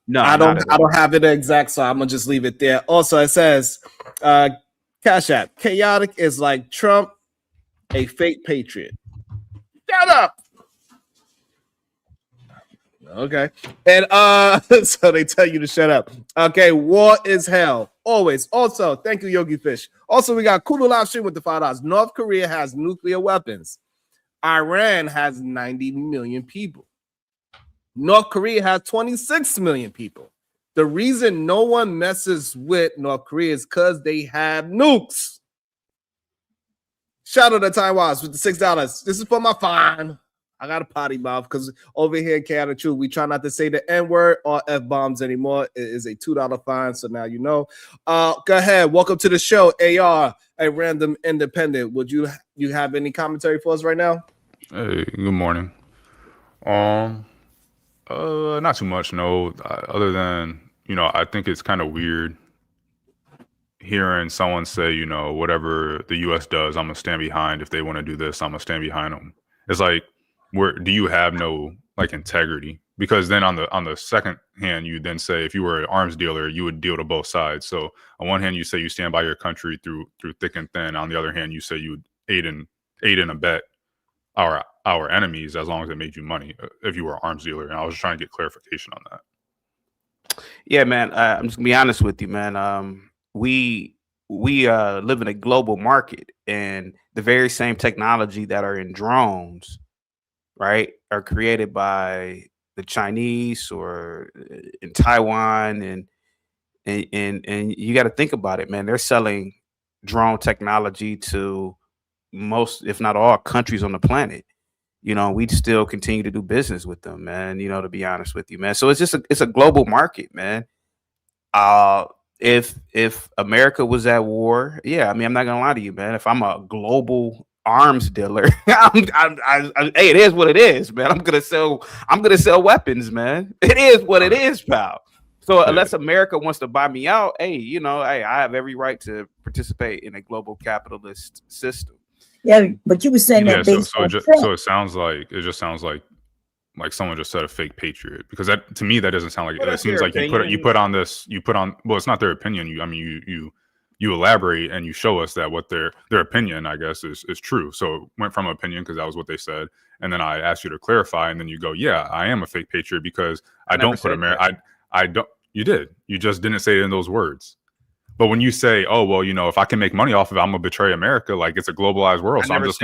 no, I don't have it exact, so I'm gonna just leave it there. Also, it says Cash App, Chaotic is like Trump, a fake patriot. Shut up. Okay. And so they tell you to shut up. Okay, war is hell. Always. Also, thank you, Yogi Fish. Also, we got Kudu Live Stream with the $5. North Korea has nuclear weapons. Iran has 90 million people. North Korea has 26 million people. The reason no one messes with North Korea is because they have nukes. Shout out to Taiwan with the $6. This is for my fine. I got a potty mouth because over here in Chaotic Truth, we try not to say the N-word or F-bombs anymore. It is a $2 fine, so now you know. Go ahead. Welcome to the show, AR, a random independent. Would you have any commentary for us right now? Hey, good morning. Not too much. No, other than I think it's kind of weird hearing someone say, whatever the U.S. does, I'm gonna stand behind. If they want to do this, I'm gonna stand behind them. It's like, where do you have no like integrity? Because then on the second hand, you then say if you were an arms dealer, you would deal to both sides. So on one hand, you say you stand by your country through thick and thin. On the other hand, you say you would aid and abet our enemies as long as it made you money if you were an arms dealer. And I was just trying to get clarification on that. Yeah, man. I'm just gonna be honest with you, man. We live in a global market, and the very same technology that are in drones, right, are created by the Chinese or in Taiwan, and you got to think about it, man. They're selling drone technology to most, if not all, countries on the planet. We still continue to do business with them, man. To be honest with you, man. So it's a global market, man. If America was at war, yeah, I mean, I'm not gonna lie to you, man. If I'm a global arms dealer, hey, it is what it is, man. I'm gonna sell weapons, man. It is what it is, pal. So unless America wants to buy me out, hey, I have every right to participate in a global capitalist system. Yeah, but you were saying that so it sounds like someone just said a fake patriot, because that, to me, that doesn't sound like it. It seems like you put on well, it's not their opinion. You elaborate and you show us that what their opinion, I guess, is true. So it went from opinion because that was what they said, and then I asked you to clarify, and then you go, yeah, I am a fake patriot because I don't put America. I don't. You did. You just didn't say it in those words. But when you say, "Oh well, if I can make money off of it, I'm gonna betray America," like it's a globalized world, so I'm just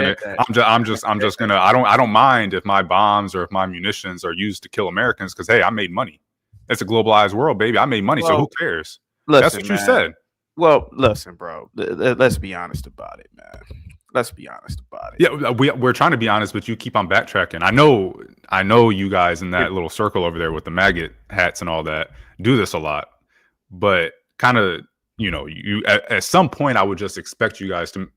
gonna. I don't mind if my bombs or if my munitions are used to kill Americans because hey, I made money. It's a globalized world, baby. I made money, so who cares? That's what you said. Well, listen, bro. Let's be honest about it, man. Let's be honest about it. Yeah, we're trying to be honest, but you keep on backtracking. I know you guys in that little circle over there with the maggot hats and all that do this a lot, but kind of. You at some point, I would just expect you guys to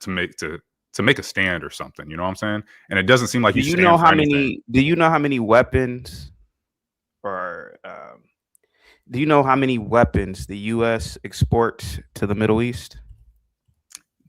make a stand or something. You know what I'm saying? And it doesn't seem like do you know how many weapons, or do you know how many weapons the U.S. exports to the Middle East?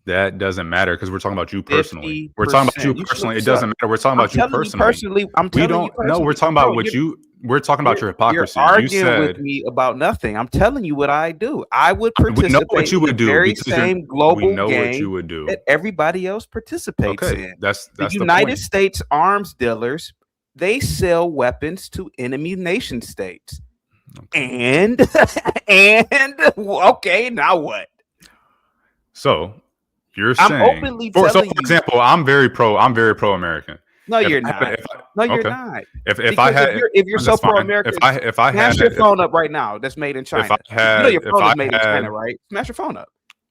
That doesn't matter because we're talking about you personally. We're talking about you personally. It doesn't matter. We're talking about you personally. We're talking about what you. We're talking about your hypocrisy. You're arguing with me about nothing. I'm telling you what I do. I would participate in the very same global game that everybody else participates in. That's the United States arms dealers. They sell weapons to enemy nation states. Okay. And okay, now what? So you're saying, openly telling you. For example, I'm very pro-American. No, you're not. You're not. If you're so pro-American, if I smash your phone up right now. That's made in China. Your phone is made in China, right? Smash your phone up.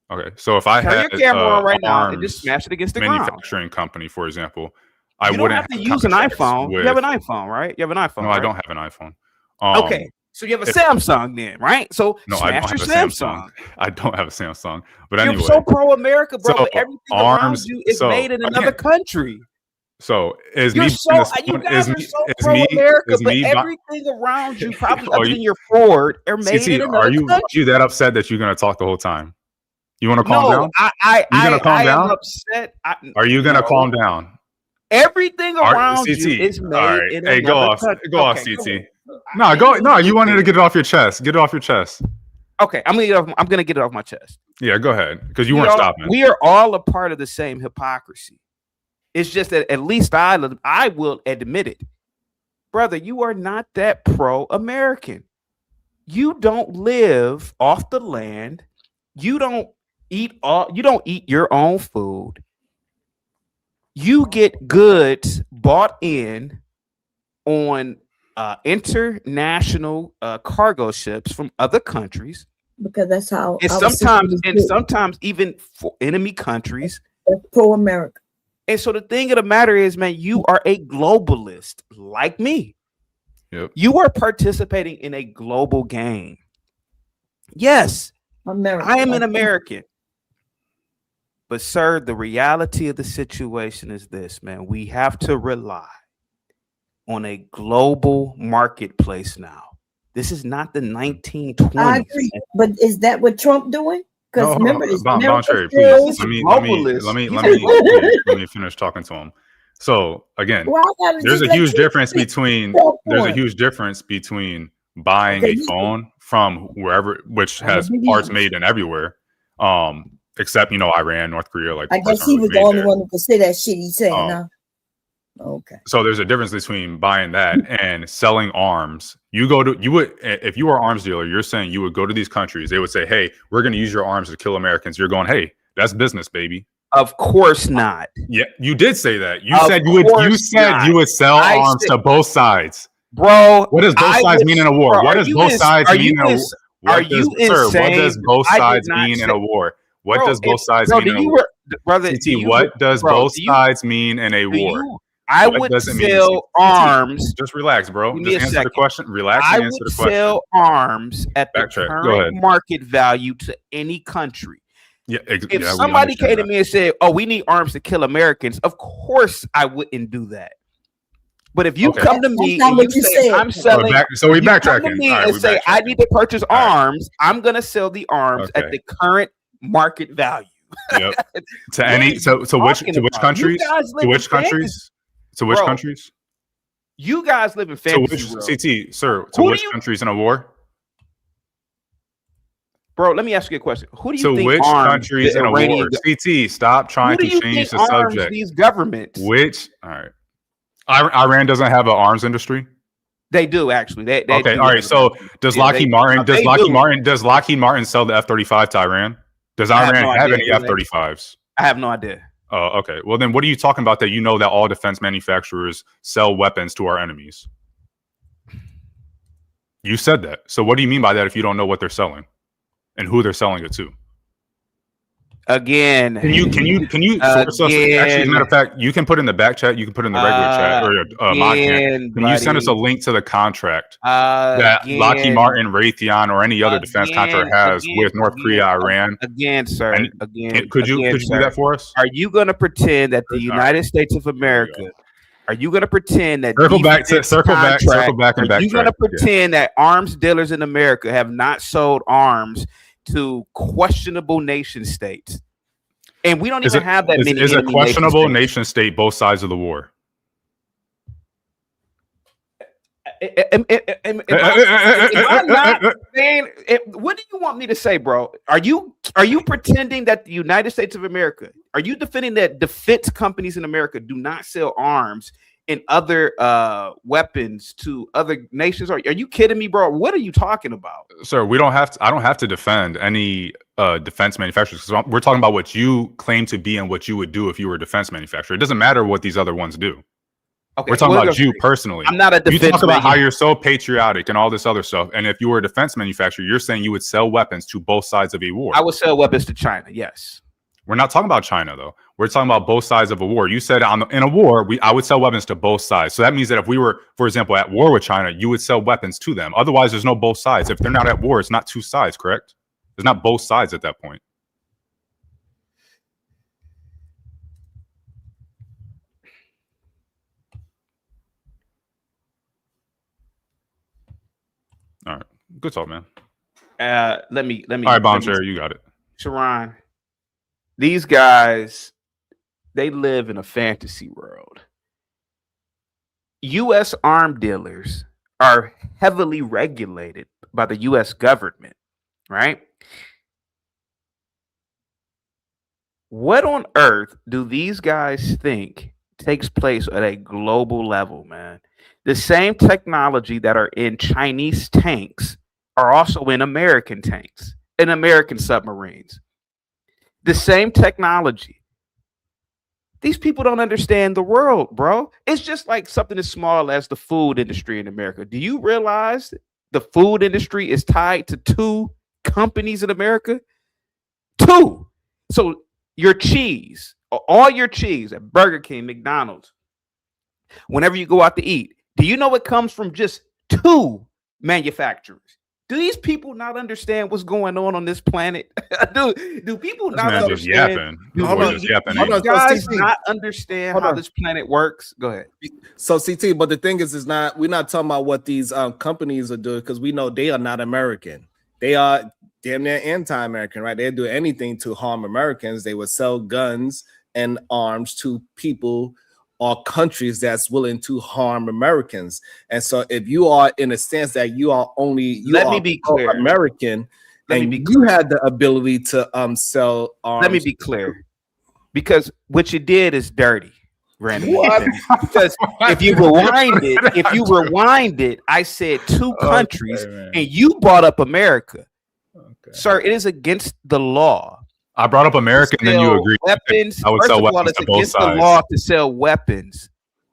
Okay, so if I turn your camera on right now and just smash it against the manufacturing company, for example, I wouldn't have to use an iPhone. You have an iPhone, right? You have an iPhone. No, I don't have an iPhone. Okay. So you have a Samsung then, right? So smash your Samsung. I don't have a Samsung. But anyway. You're so pro-America, bro. But everything around you is made in another country. So you guys are so pro-America, but everything around you, probably other than your Ford, are made in another country. Are you that upset that you're going to talk the whole time? You want to calm down? You going to calm down? Am upset. Are you going to calm down? Everything around you is made in another country. Go off, CT. No, you wanted to get it off your chest. Get it off your chest. Okay, I'm gonna get it off my chest. Yeah, go ahead, because you weren't stopping. We are all a part of the same hypocrisy. It's just that at least I will admit it, brother. You are not that pro-American. You don't live off the land. You don't eat your own food. You get goods bought in on international cargo ships from other countries, because that's how. And sometimes even for enemy countries. Pro-America. And so the thing of the matter is, man, you are a globalist like me. Yep. You are participating in a global game. Yes, America. I am an American. But sir, the reality of the situation is this, man. We have to rely on a global marketplace now. This is not the 1920s. I agree, but is that what Trump doing? Because remember, it's Cherry, please. Let me finish talking to him. So again, there's a huge difference between buying a phone from wherever, which has parts made in everywhere, except Iran, North Korea. Like, I guess he was the only one who could say that shit he's saying now. Okay. So there's a difference between buying that and selling arms. If you were an arms dealer, you're saying you would go to these countries. They would say, "Hey, we're going to use your arms to kill Americans." You're going, "Hey, that's business, baby." Of course not. Yeah, you did say that. You said you would sell arms to both sides, bro. What does both sides mean in a war? Bro, what does both sides mean in a war? What does both sides mean in a war? What does both sides mean in a war? Brother, what does both sides mean in a war? I would sell arms. Just relax, bro. Just answer the question. Relax and answer the question. I would sell arms at the current market value to any country. Yeah, if somebody came to me and said, "Oh, we need arms to kill Americans," of course I wouldn't do that. But if you come to me and you say, "I'm selling," so we backtracking. And say, "I need to purchase arms," I'm gonna sell the arms at the current market value. Yep. To any to which countries? To which countries? To which countries? You guys live in fantasy world. CT, sir, to which countries in a war? Bro, let me ask you a question. Who do you think which countries in a war? CT, stop trying to change the subject. These governments. All right. Iran doesn't have an arms industry? They do, actually. They okay, all right. So does Lockheed Martin sell the F-35 to Iran? Does Iran have any F-35s? I have no idea. Oh, okay. Well, then what are you talking about that that all defense manufacturers sell weapons to our enemies? You said that. So what do you mean by that if you don't know what they're selling and who they're selling it to? Again, can you actually, as a matter of fact, you can put in the back chat, you can put in the regular chat or mod chat. Can you send us a link to the contract that Lockheed Martin, Raytheon, or any other defense contractor has with North Korea, Iran? Again, sir. Could you do that for us? Are you going to pretend that the United States of America? Are you going to pretend that circle back and backtrack? Are you going to pretend that arms dealers in America have not sold arms to questionable nation states? And we don't even have that many. Is a questionable nation state both sides of the war? I'm not saying, what do you want me to say, bro? Are you pretending that the United States of America, are you defending that defense companies in America do not sell arms and other weapons to other nations? Are you kidding me, bro? What are you talking about? Sir, I don't have to defend any defense manufacturers, because we're talking about what you claim to be and what you would do if you were a defense manufacturer. It doesn't matter what these other ones do. Okay, we're talking about you personally. I'm not a defense. You talk about how you're so patriotic and all this other stuff. And if you were a defense manufacturer, you're saying you would sell weapons to both sides of a war. I would sell weapons to China. Yes. We're not talking about China, though. We're talking about both sides of a war. You said in a war, I would sell weapons to both sides. So that means that if we were, for example, at war with China, you would sell weapons to them. Otherwise, there's no both sides. If they're not at war, it's not two sides, correct? There's not both sides at that point. All right. Good talk, man. Let me. All right, Bombshare, you got it. Sharon, these guys, they live in a fantasy world. U.S. arm dealers are heavily regulated by the U.S. government, right? What on earth do these guys think takes place at a global level, man? The same technology that are in Chinese tanks are also in American tanks, in American submarines. The same technology. These people don't understand the world, bro. It's just like something as small as the food industry in America. Do you realize the food industry is tied to 2 companies in America? 2. So your cheese, all your cheese at Burger King, McDonald's, whenever you go out to eat, do you know it comes from just 2 manufacturers? Do these people not understand what's going on this planet? do people not just understand? yapping. Do guys not understand how this planet works? Go ahead. So CT, but the thing is we're not talking about what these companies are doing, because we know they are not American. They are damn near anti-American, right? They'd do anything to harm Americans. They would sell guns and arms to people or countries that's willing to harm Americans. And so if you are in a stance that you are American, you had the ability to sell arms. Let me be clear. Because what you did is dirty, Brandon. Because if you rewind it, I said two countries, and you brought up America. Okay. Sir, it is against the law. I brought up America, and then you agreed. Weapons. I would sell weapons to both sides. It's against the law to sell weapons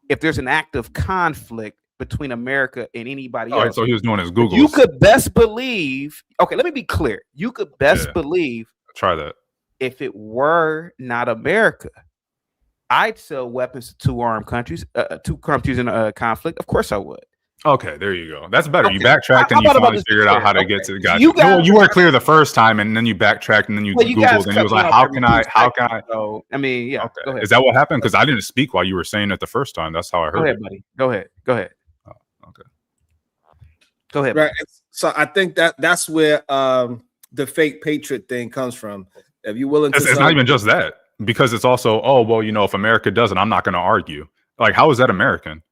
if there's an active conflict between America and anybody else. So he was doing his Google. You could best believe. Okay, let me be clear. You could best believe. Try that. If it were not America, I'd sell weapons to two countries in a conflict. Of course, I would. Okay, there you go. That's better. Okay. You backtracked and you finally figured out how to get to the guy. You weren't clear the first time, and then you backtracked, and then you Googled, and you was like, how can I? So, I mean, yeah. Okay. Go ahead. Is that what happened? Because I didn't speak while you were saying it the first time. That's how I heard. Go ahead, buddy. Go ahead. Oh, okay. Go ahead. Right. Buddy. So I think that's where the fake patriot thing comes from. If you're willing to, it's not even just that, because it's also, if America doesn't, I'm not going to argue. Like, how is that American?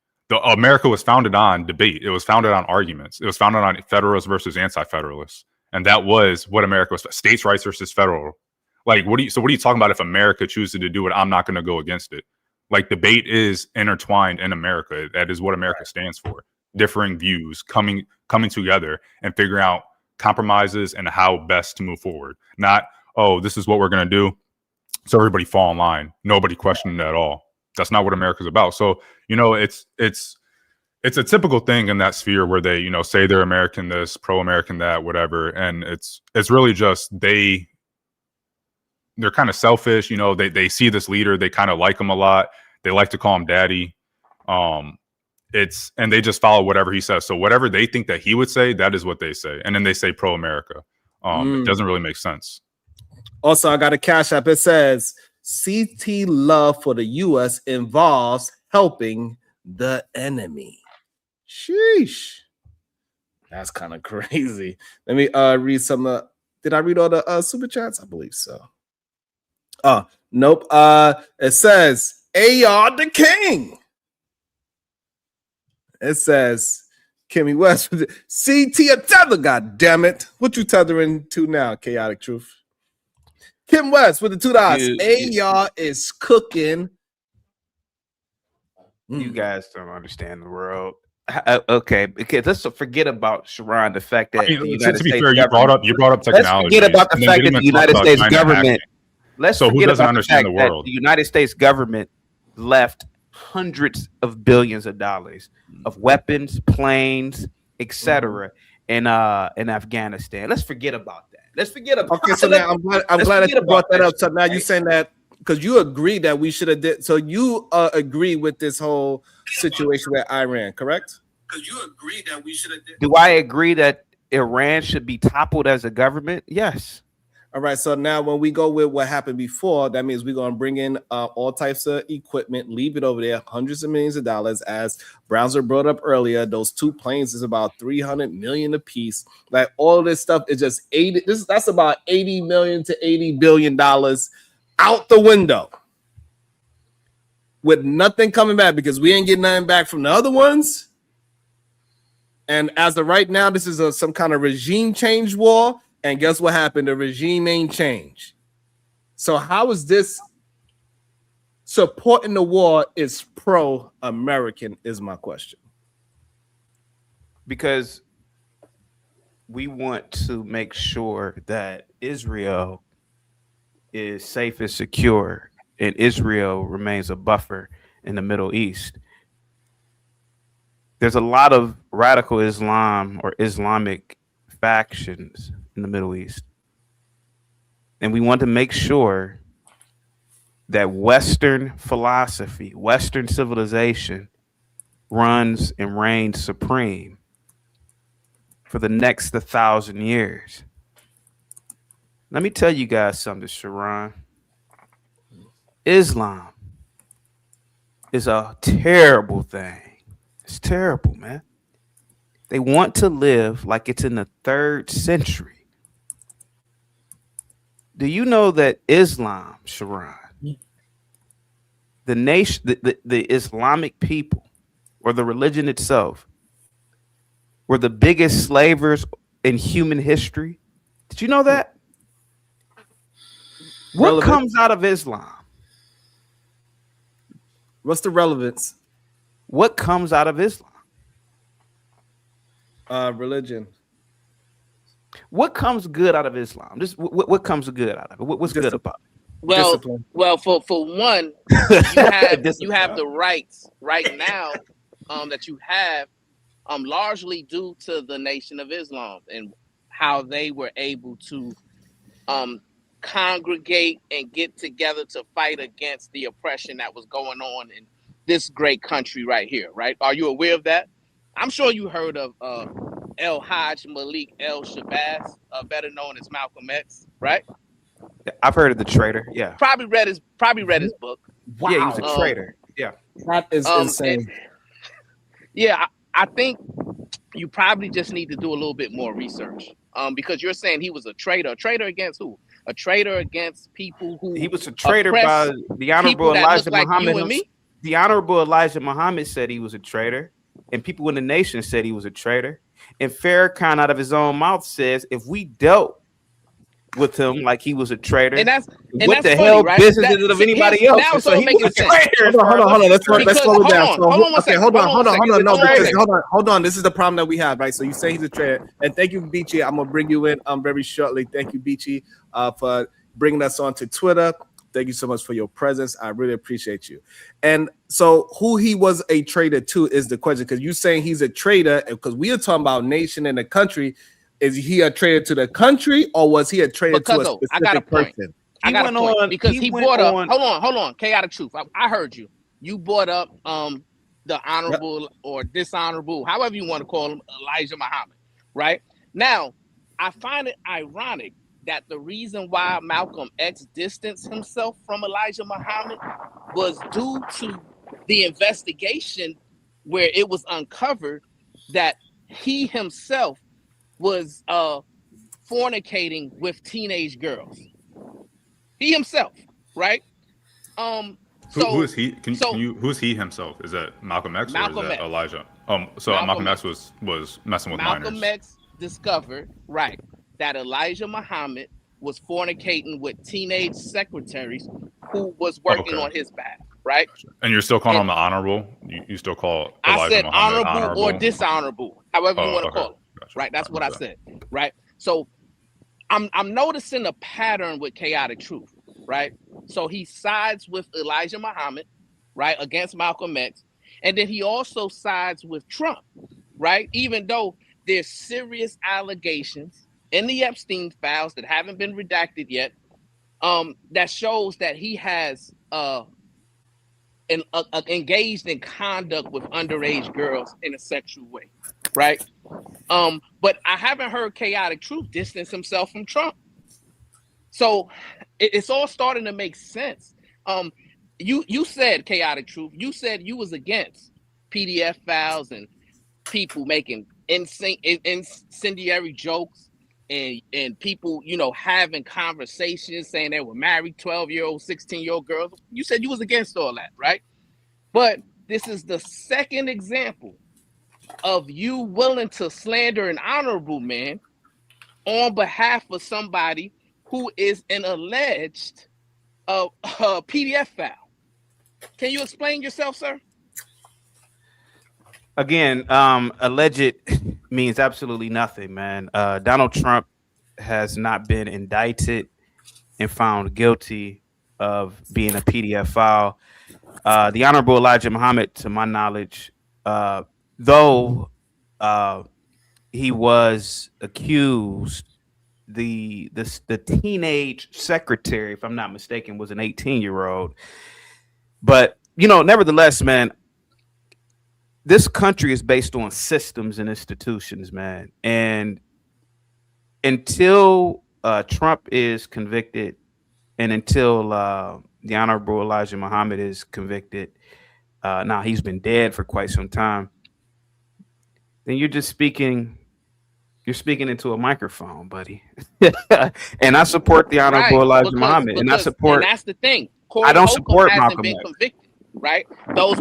America was founded on debate. It was founded on arguments. It was founded on Federalists versus anti-Federalists, and that was what America was: states' rights versus federal. Like, what are you talking about? If America chooses to do it, I'm not going to go against it. Like, debate is intertwined in America. That is what America stands for: differing views coming together and figuring out compromises and how best to move forward. Not, this is what we're going to do, so everybody fall in line. Nobody questioned it at all. That's not what America's about. So, it's a typical thing in that sphere where they, say they're American this, pro-American that, whatever. And it's really just they're kind of selfish. They see this leader, they kind of like him a lot. They like to call him daddy. And they just follow whatever he says. So whatever they think that he would say, that is what they say. And then they say pro-America. It doesn't really make sense. Also, I got a Cash App. It says, CT love for the U.S. involves helping the enemy. Sheesh. That's kind of crazy. Let me read some. Did I read all the super chats? I believe so. Oh, nope. It says, AR the King. It says, Kimmy West, CT a tether, god damn it. What you tethering to now, Chaotic Truth? Kim West with the $2. AR is cooking. You guys don't understand the world. Okay, because let's forget about Sharon. The fact that to be fair, you brought up technology. Let's forget about the fact that the United States government. So who doesn't understand the world? The United States government left hundreds of billions of dollars of weapons, planes, etc. in Afghanistan. Let's forget about that. Let's forget about. Okay, so now I'm glad that you brought that up. So now you're saying that because you agree that we should have did. So you agree with this whole situation with Iran, correct? Because you agree that we should have did. Do I agree that Iran should be toppled as a government? Yes. All right. So now when we go with what happened before, that means we're going to bring in all types of equipment, leave it over there, hundreds of millions of dollars. As Browser brought up earlier, those two planes is about $300 million a piece. Like all of this stuff is just that's about $80 million to $80 billion out the window with nothing coming back because we ain't getting nothing back from the other ones. And as of right now, this is some kind of regime change war. And guess what happened? The regime ain't changed. So how is this supporting the war is pro-American is my question. Because we want to make sure that Israel is safe and secure, and Israel remains a buffer in the Middle East. There's a lot of radical Islam or Islamic factions in the Middle East. And we want to make sure that Western philosophy, Western civilization runs and reigns supreme. for the next 1,000 years. Let me tell you guys something, Sharon. Islam is a terrible thing. It's terrible, man. They want to live like it's in the 3rd century. Do you know that Islam, Sharon, the nation, the Islamic people, or the religion itself, were the biggest slavers in human history? Did you know that? What comes out of Islam? What's the relevance? What comes out of Islam? Religion. What comes good out of Islam? Just what comes good out of it? What's good about it? Well, Discipline. well, for one, you have the rights right now that you have largely due to the Nation of Islam and how they were able to congregate and get together to fight against the oppression that was going on in this great country right here, right? Are you aware of that? I'm sure you heard of El Hajj Malik El Shabazz, better known as Malcolm X, right? I've heard of the traitor. Yeah. Probably read his book. Wow. Yeah, he was a traitor. Yeah. That is insane. Yeah, I think you probably just need to do a little bit more research. Because you're saying he was a traitor. A traitor against who? A traitor against people who he was a traitor by the Honorable Elijah Muhammad. The Honorable Elijah Muhammad said he was a traitor, and people in the nation said he was a traitor. And Farrakhan, out of his own mouth, says if we dealt with him like he was a traitor, and that's what the funny, hell right? business is it of anybody else? Now so he was a traitor. Hold on. Let's slow it down. Hold on. No, because hold on. This is the problem that we have, right? So you say he's a traitor, and thank you, Beachy. I'm gonna bring you in very shortly. Thank you, Beachy, for bringing us on to Twitter. Thank you so much for your presence. I really appreciate you. And so who he was a traitor to is the question, because you're saying he's a traitor, because we are talking about nation and the country. Is he a traitor to the country, or was he a traitor to a specific person? I got a point because he brought up. Hold on. Chaotic Truth. I heard you. You brought up the honorable or dishonorable, however you want to call him, Elijah Muhammad. Right now, I find it ironic that the reason why Malcolm X distanced himself from Elijah Muhammad was due to the investigation where it was uncovered that he himself was fornicating with teenage girls. He himself, right? Who is he? Who's he himself? Is that Malcolm X or is that Elijah? Malcolm X was messing with minors. Malcolm X discovered, right, that Elijah Muhammad was fornicating with teenage secretaries who was working on his behalf, right? And you're still calling him the honorable? You still call Elijah I said Muhammad honorable or dishonorable, however you want to call it. Gotcha. Right, that's what I said. Right, so I'm noticing a pattern with Chaotic Truth. Right, so he sides with Elijah Muhammad, right, against Malcolm X, and then he also sides with Trump. Right, even though there's serious allegations in the Epstein files that haven't been redacted yet, that shows that he has engaged in conduct with underage girls in a sexual way, right? But I haven't heard Chaotic Truth distance himself from Trump. So it's all starting to make sense. You said, Chaotic Truth, you said you was against PDF files and people making incendiary jokes and people, having conversations saying they were married, 12-year-old, 16-year-old girls. You said you was against all that, right? But this is the second example of you willing to slander an honorable man on behalf of somebody who is an alleged PDF file. Can you explain yourself, sir? Again, alleged means absolutely nothing, man. Donald Trump has not been indicted and found guilty of being a PDF file. The Honorable Elijah Muhammad, to my knowledge, though he was accused, the teenage secretary, if I'm not mistaken, was an 18-year-old. But nevertheless, man, this country is based on systems and institutions, man. And until Trump is convicted, and until the Honorable Elijah Muhammad is convicted, now he's been dead for quite some time, then you're speaking into a microphone, buddy. And I support the Honorable Elijah Muhammad, and that's the thing. I don't support hasn't Malcolm been X. convicted, right? Those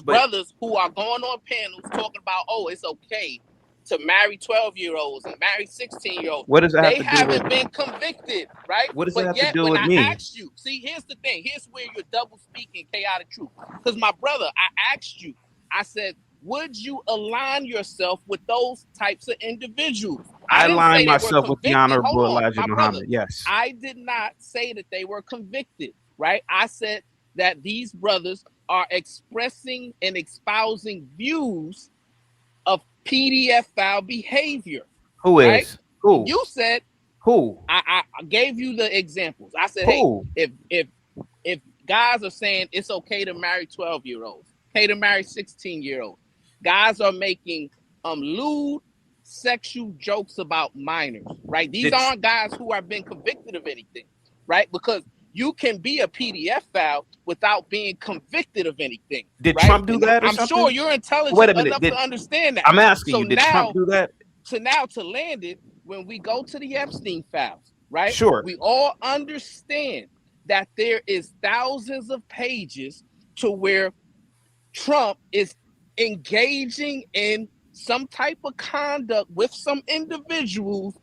brothers who are going on panels talking about, oh, it's okay to marry 12-year-olds and marry 16-year-olds. What does that They have to do with? haven't been convicted, right? What does But that have yet, to do when with I me? asked you, see, here's the thing. Here's where you're double speaking chaotic truth. Because my brother, I asked you, I said, would you align yourself with those types of individuals? I align myself with the Honorable Elijah Muhammad. Yes. I did not say that they were convicted, right? I said that these brothers are expressing and espousing views of PDF file behavior. Who is? Right? Who? You said who? I gave you the examples. I said, who? Hey, if guys are saying it's okay to marry 12-year-olds, okay to marry 16-year-olds, guys are making lewd sexual jokes about minors, right? These aren't guys who have been convicted of anything, right? Because you can be a PDF file without being convicted of anything. Did right? Trump do that? Or I'm something? sure you're intelligent enough to understand that. I'm asking you, did Trump do that? So now to land it, when we go to the Epstein files, right? Sure. We all understand that there is thousands of pages to where Trump is engaging in some type of conduct with some individuals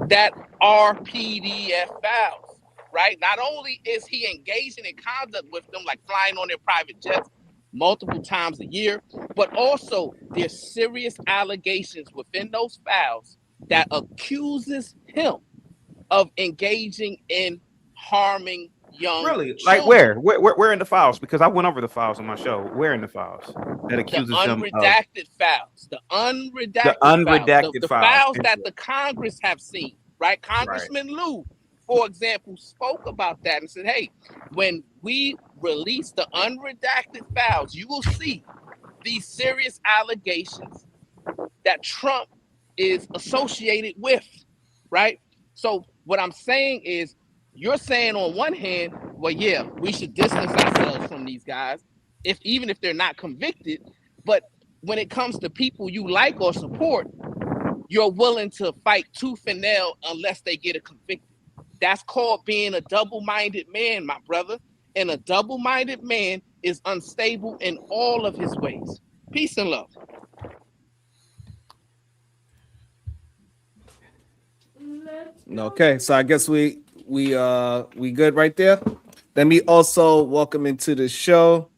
that are PDF files, right? Not only is he engaging in conduct with them, like flying on their private jets multiple times a year, but also there's serious allegations within those files that accuses him of engaging in harming young children. Like where in the files? Because I went over the files on my show. Where in the files that accuses them? The unredacted files that the Congress have seen, right? Congressman Lew, for example, spoke about that and said, hey, when we release the unredacted files, you will see these serious allegations that Trump is associated with, right? So what I'm saying is, you're saying on one hand, well, yeah, we should distance ourselves from these guys, even if they're not convicted. But when it comes to people you like or support, you're willing to fight tooth and nail unless they get a conviction. That's called being a double-minded man, my brother. And a double-minded man is unstable in all of his ways. Peace and love. Okay, so I guess we good right there. Let me also welcome into the show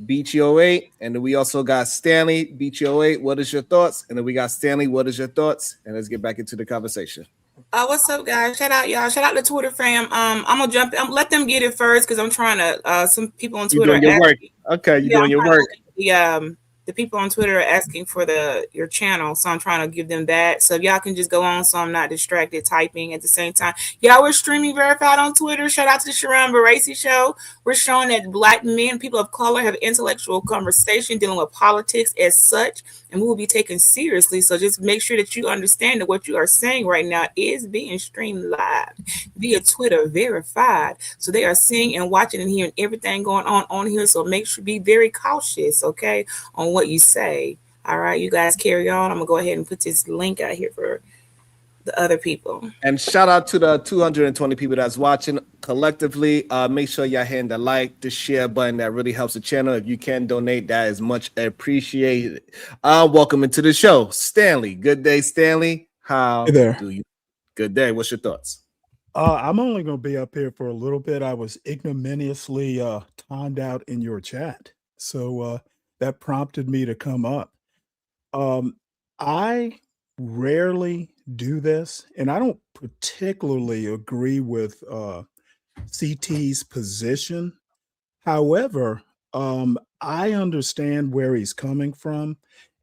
BG08, and then we also got Stanley. BG08, what is your thoughts? And then we got Stanley, what is your thoughts? And let's get back into the conversation. What's up, guys? Shout out, y'all. Shout out to Twitter fam. I'm gonna jump. Let them get it first because I'm trying to. Some people on Twitter. You're doing your work. Okay, you're doing your work. The people on Twitter are asking for your channel, so I'm trying to give them that. So if y'all can just go on, so I'm not distracted typing at the same time. Y'all, we're streaming verified on Twitter. Shout out to the Sharon Bracey Show. We're showing that Black men, people of color, have intellectual conversation dealing with politics as such, and we will be taken seriously. So just make sure that you understand that what you are saying right now is being streamed live via Twitter verified. So they are seeing and watching and hearing everything going on here. So make sure be very cautious, okay, on what you say. All right, you guys carry on. I'm gonna go ahead and put this link out here for the other people. And shout out to the 220 people that's watching collectively. Make sure y'all hit the like, the share button. That really helps the channel. If you can donate, that is much appreciated. Welcome into the show, Stanley. Good day, Stanley. How do you? Good day. What's your thoughts? I'm only going to be up here for a little bit. I was ignominiously timed out in your chat, so that prompted me to come up. I rarely do this, and I don't particularly agree with CT's position. However, I understand where he's coming from,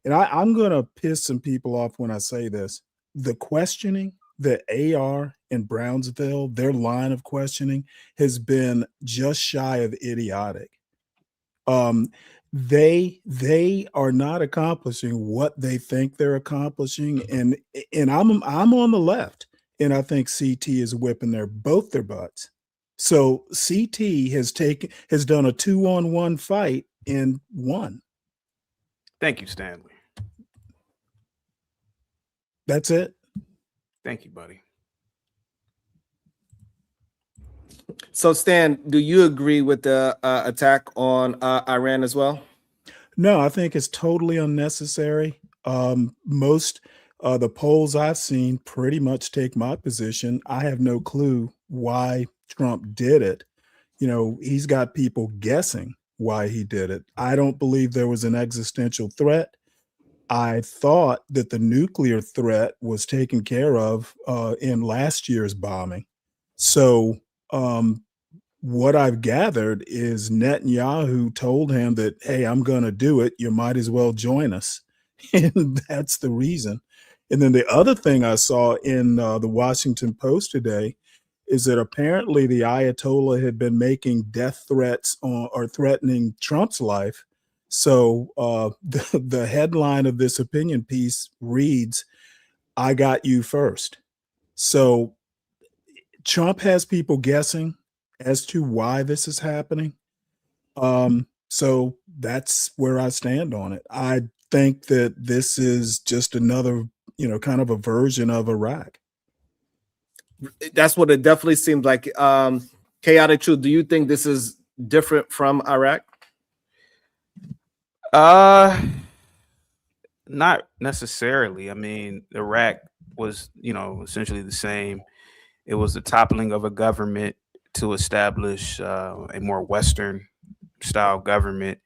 and I'm going to piss some people off when I say this. The questioning, the AR in Brownsville, their line of questioning has been just shy of idiotic. they are not accomplishing what they think they're accomplishing, and I'm on the left, and I think CT is whipping both their butts. So CT has done a 2-on-1 fight and won. Thank you, Stanley. That's it. Thank you, buddy. So, Stan, do you agree with the attack on Iran as well? No, I think it's totally unnecessary. Most the polls I've seen pretty much take my position. I have no clue why Trump did it. You know, he's got people guessing why he did it. I don't believe there was an existential threat. I thought that the nuclear threat was taken care of in last year's bombing. So what I've gathered is Netanyahu told him that, hey, I'm going to do it. You might as well join us. And that's the reason. And then the other thing I saw in the Washington Post today is that apparently the Ayatollah had been making death threats or threatening Trump's life. So the headline of this opinion piece reads, "I got you first." So Trump has people guessing as to why this is happening. So that's where I stand on it. I think that this is just another, kind of a version of Iraq. That's what it definitely seems like. Chaotic Truth, do you think this is different from Iraq? Not necessarily. I mean, Iraq was, essentially the same. It was the toppling of a government to establish a more Western style government.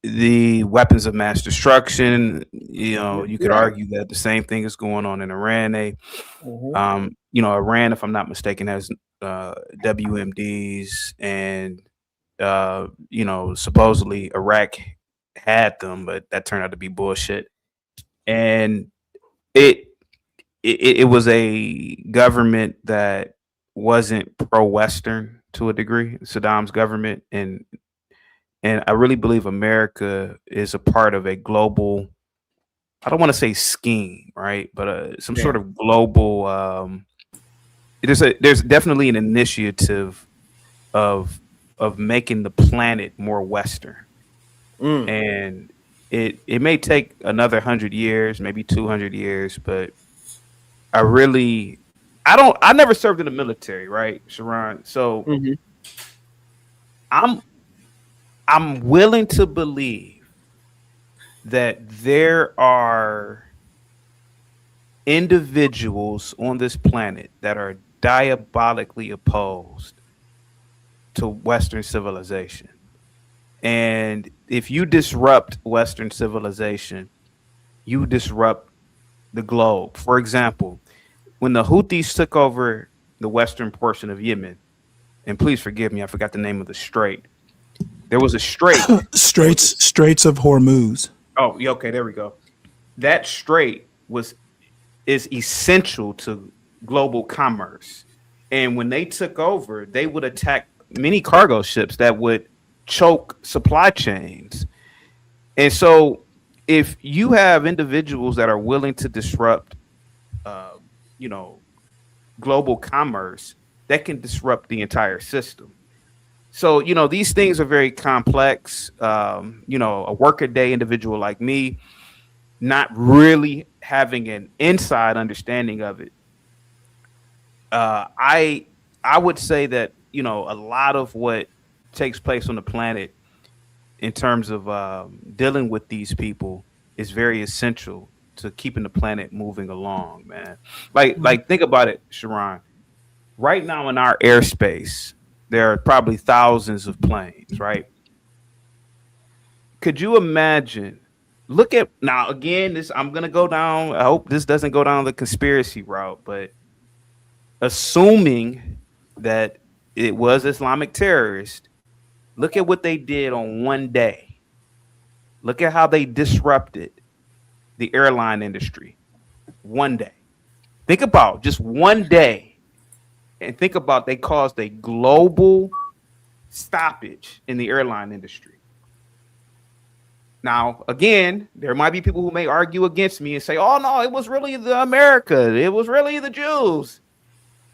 The weapons of mass destruction, you could argue that the same thing is going on in Iran. Iran, if I'm not mistaken, has WMDs, and supposedly Iraq had them, but that turned out to be bullshit. And it was a government that wasn't pro-Western to a degree, Saddam's government, and I really believe America is a part of a global, I don't want to say scheme, right, but some sort of global. There's definitely an initiative of making the planet more Western, and it may take another 100 years, maybe 200 years, but I never served in the military, right, Sharon? So I'm willing to believe that there are individuals on this planet that are diabolically opposed to Western civilization. And if you disrupt Western civilization, you disrupt the globe. For example, when the Houthis took over the western portion of Yemen, and please forgive me, I forgot the name of the strait. There was a strait. Straits of Hormuz. Oh, yeah, okay, there we go. That strait is essential to global commerce. And when they took over, they would attack many cargo ships that would choke supply chains. And so if you have individuals that are willing to disrupt global commerce, that can disrupt the entire system. So, these things are very complex. A workaday individual like me, not really having an inside understanding of it. I would say that, a lot of what takes place on the planet in terms of dealing with these people is very essential to keeping the planet moving along, man. Like think about it, Sharon. Right now in our airspace, there are probably thousands of planes, right? Could you imagine? Look at now again, I'm gonna go down. I hope this doesn't go down the conspiracy route, but assuming that it was Islamic terrorists, look at what they did on one day. Look at how they disrupted the airline industry. One day. Think about just one day, and think about they caused a global stoppage in the airline industry. Now, again, there might be people who may argue against me and say, oh, no, it was really the America. It was really the Jews.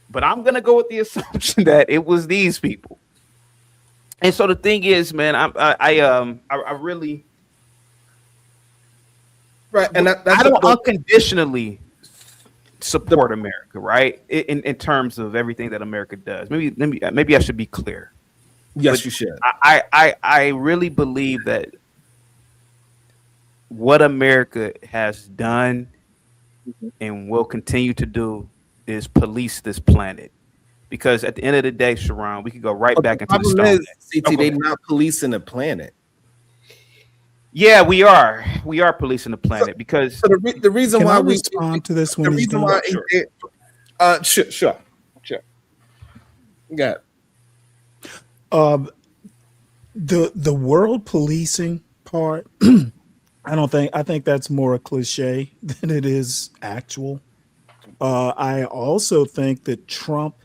But I'm going to go with the assumption that it was these people. And so the thing is, man, I really, right, and I don't unconditionally support America, right? In terms of everything that America does. Maybe I should be clear. Yes, you should. I really believe that what America has done and will continue to do is police this planet. Because at the end of the day, Sharon, we could go right back into the Stone Age. CT, they're not policing the planet. Yeah, we are. We are policing the planet because so the reason Can why I we respond to this when the he's reason done? why sure. Yeah. The world policing part, I think that's more a cliche than it is actual. I also think that Trump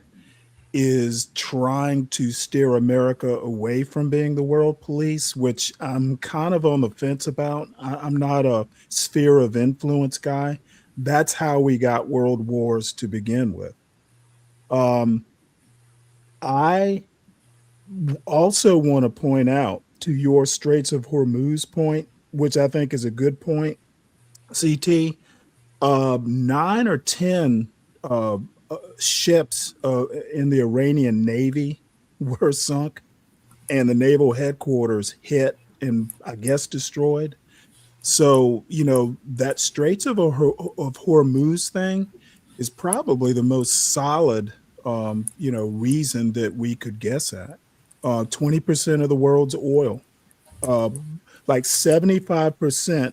is trying to steer America away from being the world police, which I'm kind of on the fence about. I'm not a sphere of influence guy. That's how we got world wars to begin with. I also want to point out to your Straits of Hormuz point, which I think is a good point, CT, 9 or 10 ships in the Iranian Navy were sunk and the naval headquarters hit and I guess destroyed. So, that Straits of Hormuz thing is probably the most solid, reason that we could guess at. 20% of the world's oil, like 75%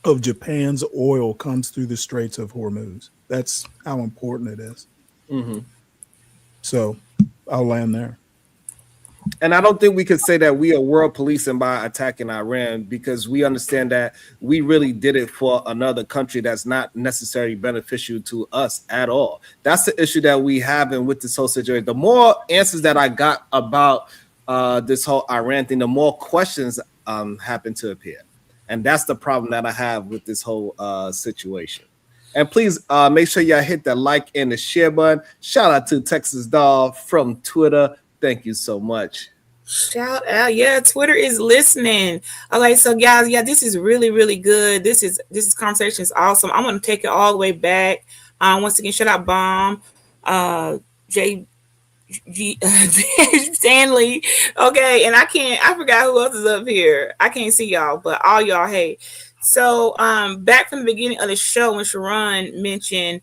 of Japan's oil comes through the Straits of Hormuz. That's how important it is. Mm-hmm. So I'll land there. And I don't think we could say that we are world policing by attacking Iran, because we understand that we really did it for another country that's not necessarily beneficial to us at all. That's the issue that we have with this whole situation. The more answers that I got about this whole Iran thing, the more questions happen to appear. And that's the problem that I have with this whole situation. And please make sure y'all hit the like and the share button. Shout out to Texas Doll from Twitter. Thank you so much. Shout out. Yeah, Twitter is listening. Okay, so guys, this is really, really good. This conversation is awesome. I'm going to take it all the way back. Once again, shout out Bomb, J. Stanley. Okay, and I forgot who else is up here. I can't see y'all, but all y'all, hey. So back from the beginning of the show when Sharon mentioned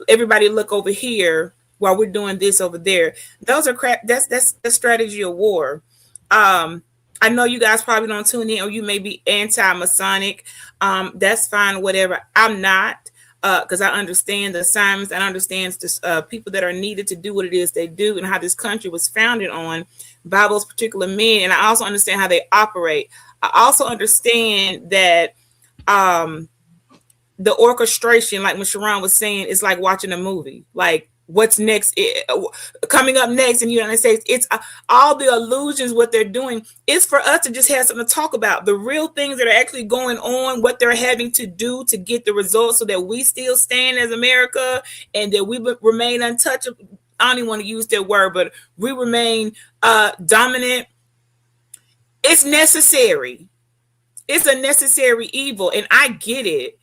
everybody look over here while we're doing this over there. Those are crap. That's the strategy of war. I know you guys probably don't tune in, or you may be anti-Masonic. That's fine, whatever. I'm not, because I understand the assignments and I understand the people that are needed to do what it is they do and how this country was founded on by those particular men. And I also understand how they operate. I also understand that the orchestration, like when Sharon was saying, is like watching a movie. Like, what's next, coming up next in the United States, it's all the illusions. What they're doing is for us to just have something to talk about, the real things that are actually going on, what they're having to do to get the results so that we still stand as America and that we remain untouchable. I don't even want to use that word, but we remain dominant. It's necessary. It's a necessary evil, and I get it.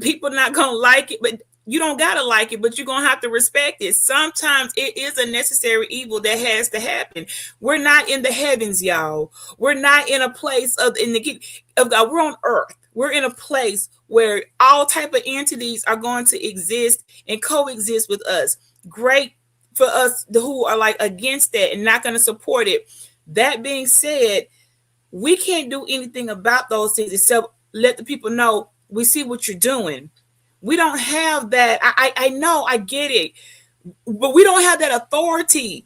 People not gonna like it, but you don't gotta like it, but you're gonna have to respect it. Sometimes it is a necessary evil that has to happen. We're not in the heavens, y'all. We're not in a place of God. We're on earth. We're in a place where all type of entities are going to exist and coexist with us. Great for us who are like against that and not going to support it. That being said, we can't do anything about those things except let the people know we see what you're doing. We don't have that. I know, I get it, but we don't have that authority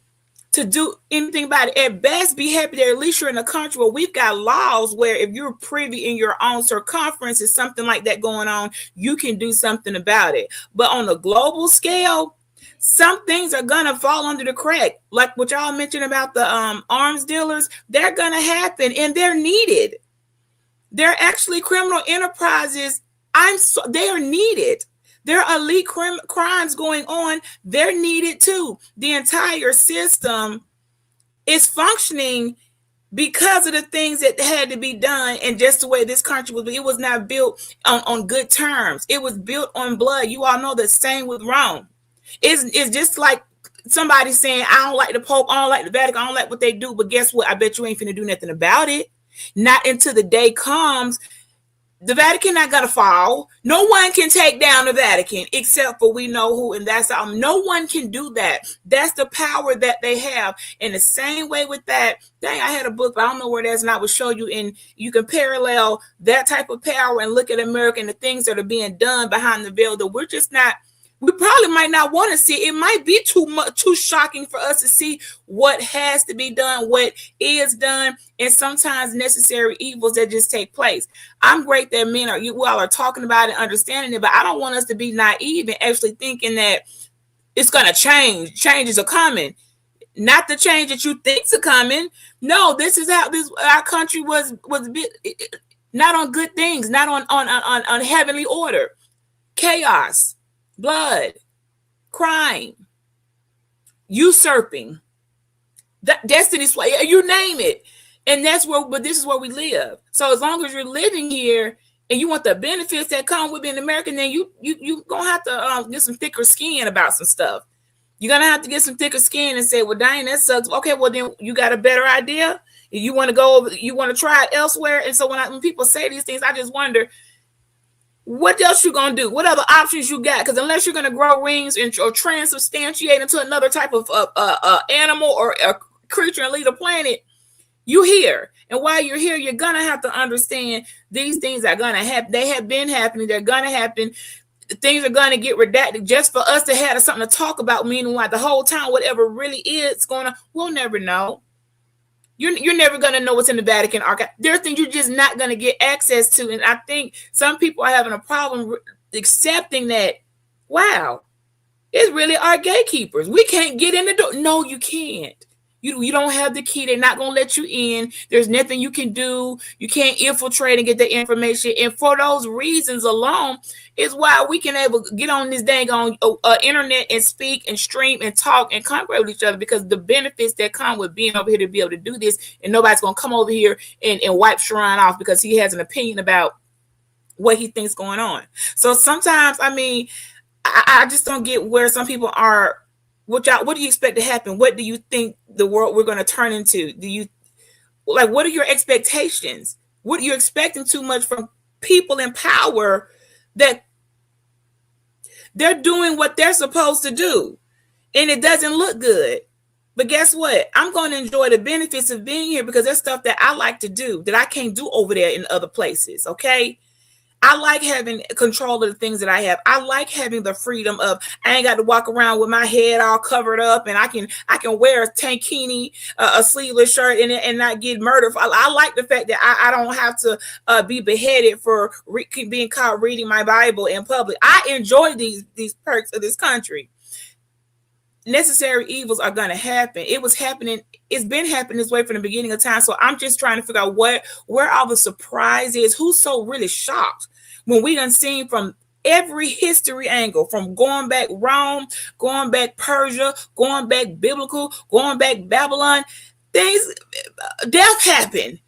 to do anything about it. At best, be happy that at least you're in a country where we've got laws where if you're privy in your own circumference is something like that going on, you can do something about it. But on a global scale, some things are gonna fall under the crack, like what y'all mentioned about the arms dealers. They're gonna happen, and they're needed. They're actually criminal enterprises. They are needed. There are elite crimes going on. They're needed too. The entire system is functioning because of the things that had to be done, and just the way this country was. It was not built on good terms. It was built on blood. You all know the same with Rome. It's just like somebody saying, I don't like the Pope, I don't like the Vatican, I don't like what they do, but guess what? I bet you ain't finna do nothing about it. Not until the day comes. The Vatican not gonna fall. No one can take down the Vatican except for we know who, and that's no one can do that. That's the power that they have. In the same way with that, dang, I had a book, but I don't know where it is, and I will show you. And you can parallel that type of power and look at America and the things that are being done behind the veil that we're just not. We probably might not want to see. It might be too shocking for us to see what has to be done, what is done, and sometimes necessary evils that just take place. I'm great that you all are talking about it, understanding it, but I don't want us to be naive and actually thinking that it's going to change. Changes are coming. Not the change that you think's are coming. No, this is how our country was not on good things, not on heavenly order. Chaos. Blood, crime, usurping, destiny sway, you name it. And but this is where we live. So as long as you're living here and you want the benefits that come with being American, then you gonna have to get some thicker skin about some stuff. You're gonna have to get some thicker skin and say, well, dang, that sucks. Okay, well then you got a better idea. You want to go over, you want to try it elsewhere. And so when people say these things, I just wonder, what else you gonna do? What other options you got? Because unless you're gonna grow wings or transubstantiate into another type of animal or a creature and leave the planet, you here. And while you're here, you're gonna have to understand these things are gonna happen. They have been happening. They're gonna happen. Things are gonna get redacted just for us to have something to talk about. Meanwhile, the whole time, whatever really is going on, we'll never know. You're never going to know what's in the Vatican archive. There are things you're just not going to get access to. And I think some people are having a problem accepting that, wow, it's really our gatekeepers. We can't get in the door. No, you can't. You don't have the key. They're not going to let you in. There's nothing you can do. You can't infiltrate and get the information. And for those reasons alone is why we can get on this dang on internet and speak and stream and talk and converse with each other, because the benefits that come with being over here to be able to do this, and nobody's going to come over here and wipe Sharon off because he has an opinion about what he thinks going on. So sometimes, I mean, I just don't get where some people are. What do you expect to happen? What do you think the world we're going to turn into? What are your expectations? What are you expecting too much from people in power that they're doing what they're supposed to do and it doesn't look good? But guess what? I'm going to enjoy the benefits of being here because there's stuff that I like to do that I can't do over there in other places. Okay. I like having control of the things that I have. I like having the freedom of, I ain't got to walk around with my head all covered up, and I can wear a tankini, a sleeveless shirt, and not get murdered. I like the fact that I don't have to be beheaded for being caught reading my Bible in public. I enjoy these perks of this country. Necessary evils are going to happen. It was happening. It's been happening this way from the beginning of time. So I'm just trying to figure out where all the surprise is. Who's so really shocked when we done seen from every history angle, from going back Rome, going back Persia, going back biblical, going back Babylon, death happened,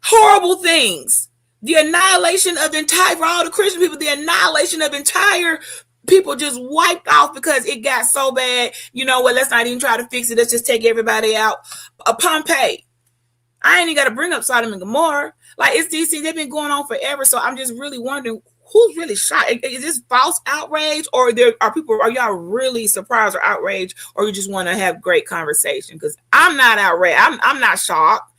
horrible things. The annihilation of for all the Christian people, the annihilation of entire people just wiped off because it got so bad. You know what? Let's not even try to fix it. Let's just take everybody out. Pompeii. I ain't even got to bring up Sodom and Gomorrah. Like, it's these things, they've been going on forever. So I'm just really wondering who's really shocked. Is this false outrage, or are y'all really surprised or outraged, or you just want to have great conversation? Because I'm not outraged. I'm not shocked.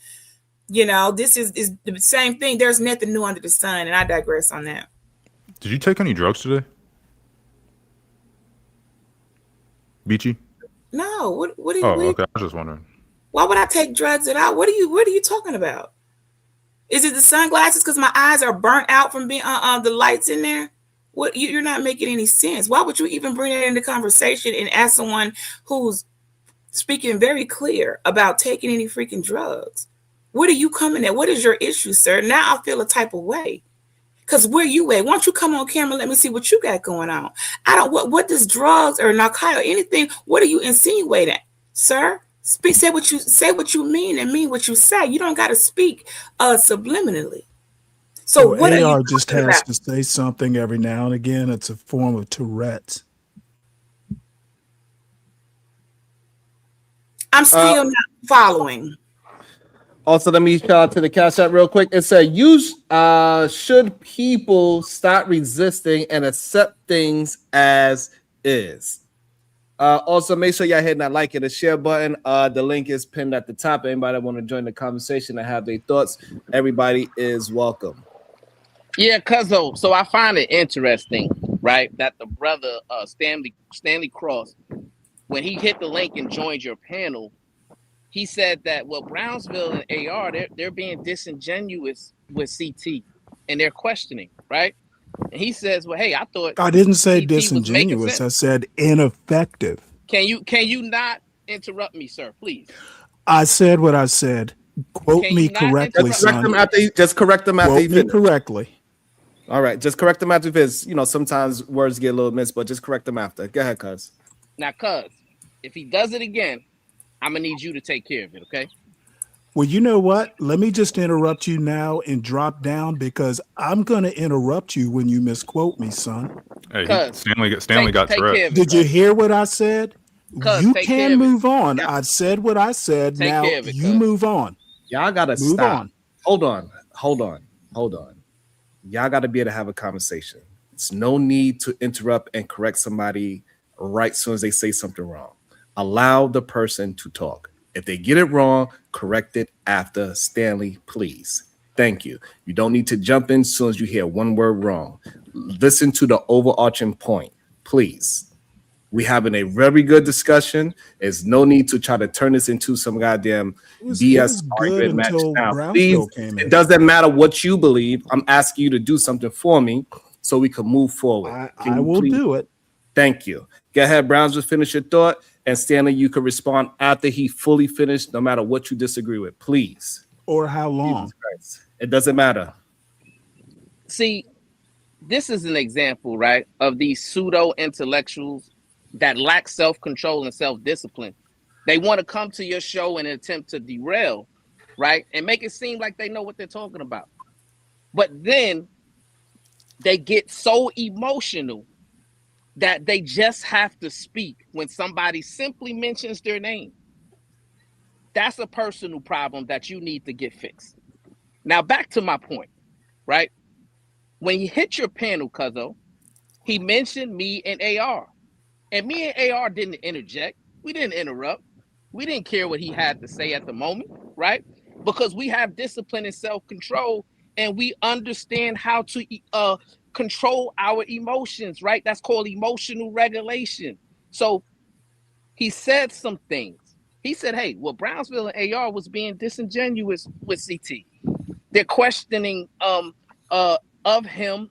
You know, this is the same thing. There's nothing new under the sun, and I digress on that. Did you take any drugs today? Beachy? No. What do you? Okay. I was just wondering. Why would I take drugs at all? What are you talking about? Is it the sunglasses because my eyes are burnt out from being the lights in there? What you're not making any sense. Why would you even bring that into conversation and ask someone who's speaking very clear about taking any freaking drugs? What are you coming at? What is your issue, sir? Now I feel a type of way. Because where you at? Why don't you come on camera? Let me see what you got going on. I don't. What does drugs or narcotics or anything? What are you insinuating, sir? Say what you mean and mean what you say. You don't got to speak subliminally. So what are AR you just has about? to say something every now and again. It's a form of Tourette's. I'm still not following. Also, let me shout out to the Cash App real quick. It said, should people start resisting and accept things as is? Also, make sure y'all hit that like and the share button. The link is pinned at the top. Anybody want to join the conversation and have their thoughts, everybody is welcome. Yeah, Cuzzo. So I find it interesting, right, that the brother Stanley Cross, when he hit the link and joined your panel, he said that Brownsville and AR, they're being disingenuous with CT and they're questioning, right? And he says, well, hey, I thought I didn't say CT disingenuous. I said ineffective. Can you not interrupt me, sir, please? I said what I said. Quote me correctly, son. Just correct them after Quote you me finish. correctly. All right, just correct them after this. Sometimes words get a little missed, but just correct them after. Go ahead, cuz. Now, cuz, if he does it again, I'm gonna need you to take care of it, okay? Well, you know what? Let me just interrupt you now and drop down because I'm gonna interrupt you when you misquote me, son. Hey, Stanley got Tourette's. Did you hear what I said? You can move on. I said what I said. Now you move on. Y'all gotta move stop. on. Hold on. Y'all gotta be able to have a conversation. It's no need to interrupt and correct somebody right as soon as they say something wrong. Allow the person to talk. If they get it wrong, correct it after. Stanley, please. Thank you. You don't need to jump in as soon as you hear one word wrong. Listen to the overarching point, please. We're having a very good discussion. There's no need to try to turn this into some goddamn BS argument match now. Please, it doesn't matter what you believe. I'm asking you to do something for me so we can move forward. I will do it. Thank you. Go ahead, Browns, just finish your thought. And Stanley, you can respond after he fully finished, no matter what you disagree with, please. Or how long. It doesn't matter. See, this is an example, right, of these pseudo-intellectuals that lack self-control and self-discipline. They want to come to your show and attempt to derail, right, and make it seem like they know what they're talking about. But then they get so emotional that they just have to speak when somebody simply mentions their name. That's a personal problem that you need to get fixed. Now, back to my point, right? When he hit your panel, Cuzzo, he mentioned me and AR. And me and AR didn't interject. We didn't interrupt. We didn't care what he had to say at the moment, right? Because we have discipline and self-control, and we understand how to control our emotions, right? That's called emotional regulation. So he said some things. He said, hey, Brownsville and AR was being disingenuous with CT. They're questioning of him.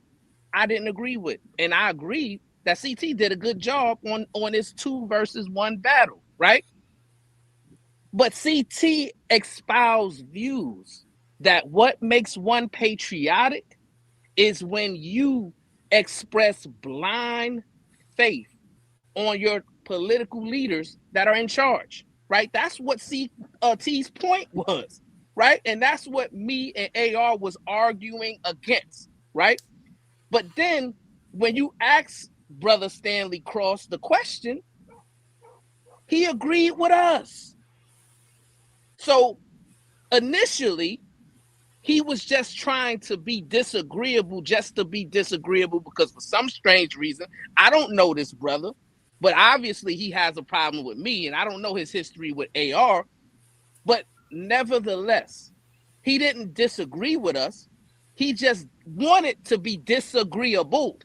I didn't agree with. And I agree that CT did a good job on his 2 versus 1 battle, right? But CT espoused views that what makes one patriotic is when you express blind faith on your political leaders that are in charge, right? That's what CT's point was, right? And that's what me and AR was arguing against, right? But then when you ask Brother Stanley Cross the question, he agreed with us. So initially, he was just trying to be disagreeable just to be disagreeable because for some strange reason, I don't know this brother, but obviously he has a problem with me and I don't know his history with AR, but nevertheless, he didn't disagree with us. He just wanted to be disagreeable.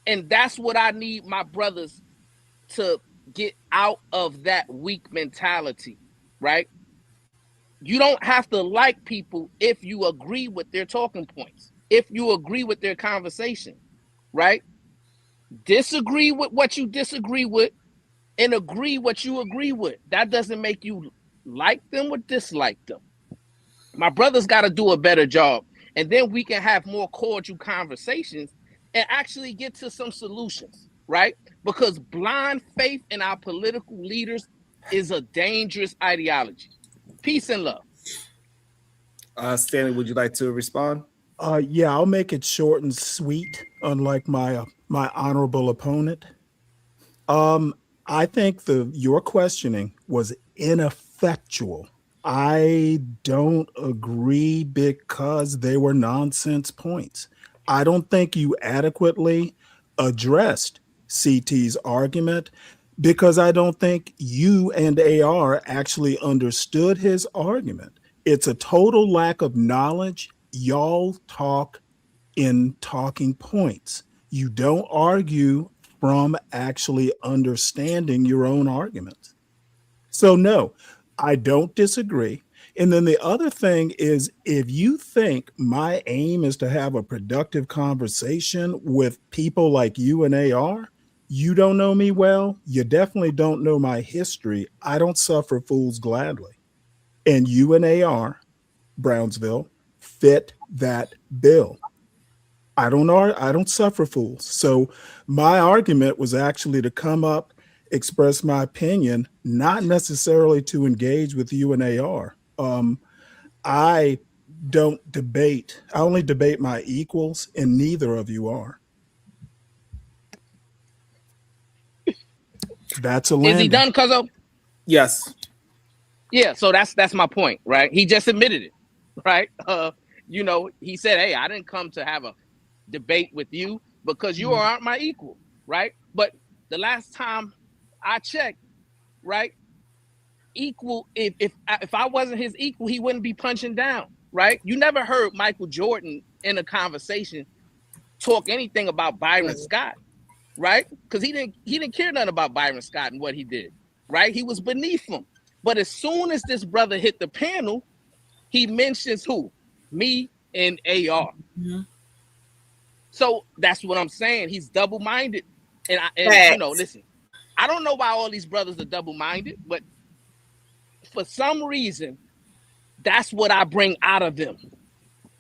And that's what I need my brothers to get out of that weak mentality, right? You don't have to like people if you agree with their talking points, if you agree with their conversation, right? Disagree with what you disagree with and agree what you agree with. That doesn't make you like them or dislike them. My brother's got to do a better job, and then we can have more cordial conversations and actually get to some solutions, right? Because blind faith in our political leaders is a dangerous ideology. Peace and love. Stanley, would you like to respond? Yeah, I'll make it short and sweet, unlike my honorable opponent. I think your questioning was ineffectual. I don't agree because they were nonsense points. I don't think you adequately addressed CT's argument because I don't think you and AR actually understood his argument. It's a total lack of knowledge. Y'all talk in talking points. You don't argue from actually understanding your own arguments. So no, I don't disagree. And then the other thing is, if you think my aim is to have a productive conversation with people like you and AR, you don't know me well. You definitely don't know my history. I don't suffer fools gladly. And you and AR, Brownsville, fit that bill. I don't suffer fools. So my argument was actually to come up, express my opinion, not necessarily to engage with you and AR. I don't debate. I only debate my equals, and neither of you are. That's a landing. Is he done, Cuzzo? Yes. Yeah, so that's my point, right? He just admitted it, right? He said, hey, I didn't come to have a debate with you because you aren't my equal, right? But the last time I checked, right, equal, if I wasn't his equal, he wouldn't be punching down, right? You never heard Michael Jordan in a conversation talk anything about Byron Scott, right? Because he didn't care nothing about Byron Scott and what he did, right? He was beneath him. But as soon as this brother hit the panel, he mentions who? Me and AR. Mm-hmm. So that's what I'm saying. He's double-minded. And listen, I don't know why all these brothers are double-minded, but for some reason, that's what I bring out of them.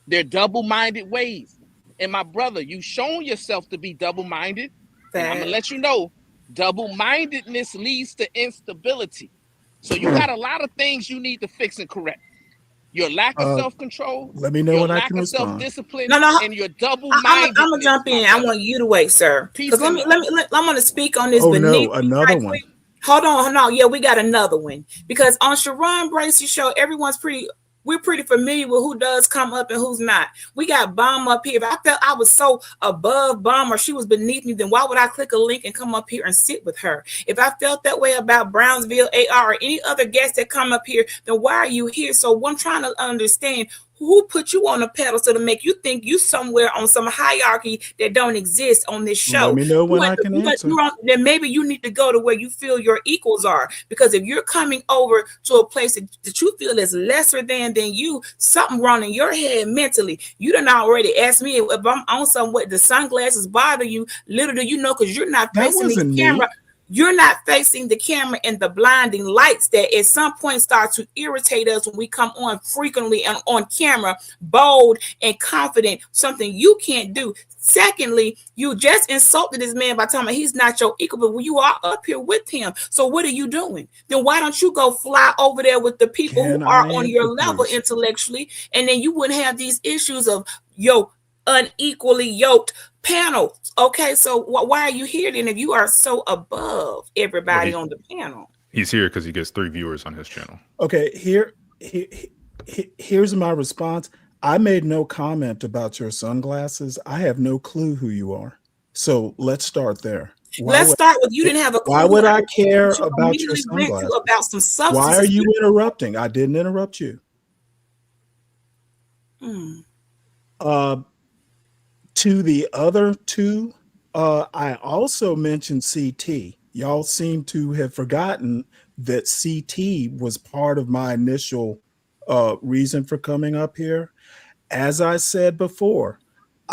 They're double-minded ways. And my brother, you've shown yourself to be double-minded. And I'm going to let you know, double-mindedness leads to instability. So you got a lot of things you need to fix and correct. Your lack of self-control. Let me know when I can respond. Self-discipline. No. And your double-mindedness. I'm gonna jump in. I want you to wait, sir. Because I'm gonna speak on this. Another one. Hold on, no, yeah, we got another one. Because on Sharon Bracey show, we're pretty familiar with who does come up and who's not. We got Bomb up here. If I felt I was so above Bomb or she was beneath me, then why would I click a link and come up here and sit with her? If I felt that way about Brownsville, AR, or any other guests that come up here, then why are you here? So I'm trying to understand who put you on a pedestal to make you think you somewhere on some hierarchy that don't exist on this show. Let me know when I can answer. Then maybe you need to go to where you feel your equals are. Because if you're coming over to a place that you feel is lesser than you, something wrong in your head mentally. You done already asked me if I'm on somewhere, the sunglasses bother you. Little do you know, because you're not facing the camera. You're not facing the camera and the blinding lights that at some point start to irritate us when we come on frequently and on camera, bold and confident, something you can't do. Secondly, you just insulted this man by telling him he's not your equal, but you are up here with him. So what are you doing? Then why don't you go fly over there with the people who are on your level intellectually, and then you wouldn't have these issues of unequally yoked panel. Okay, so why are you here then if you are so above everybody on the panel? He's here because he gets 3 viewers on his channel. Okay, here's my response. I made no comment about your sunglasses. I have no clue who you are. So let's start there. Let's start with you didn't have a clue. Why would I care about your sunglasses? About some substances. Why are you interrupting? I didn't interrupt you. To the other two, I also mentioned CT. Y'all seem to have forgotten that CT was part of my initial reason for coming up here. As I said before,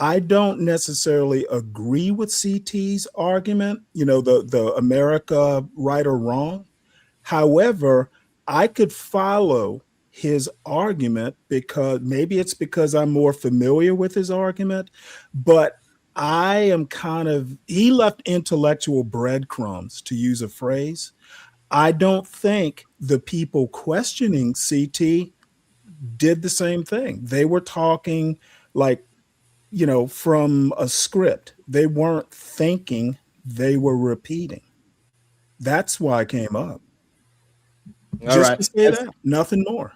I don't necessarily agree with CT's argument, the America right or wrong. However, I could follow his argument because maybe it's because I'm more familiar with his argument, but I am he left intellectual breadcrumbs, to use a phrase. I don't think the people questioning CT did the same thing. They were talking like, from a script. They weren't thinking, they were repeating. That's why I came up. Just to say that, nothing more.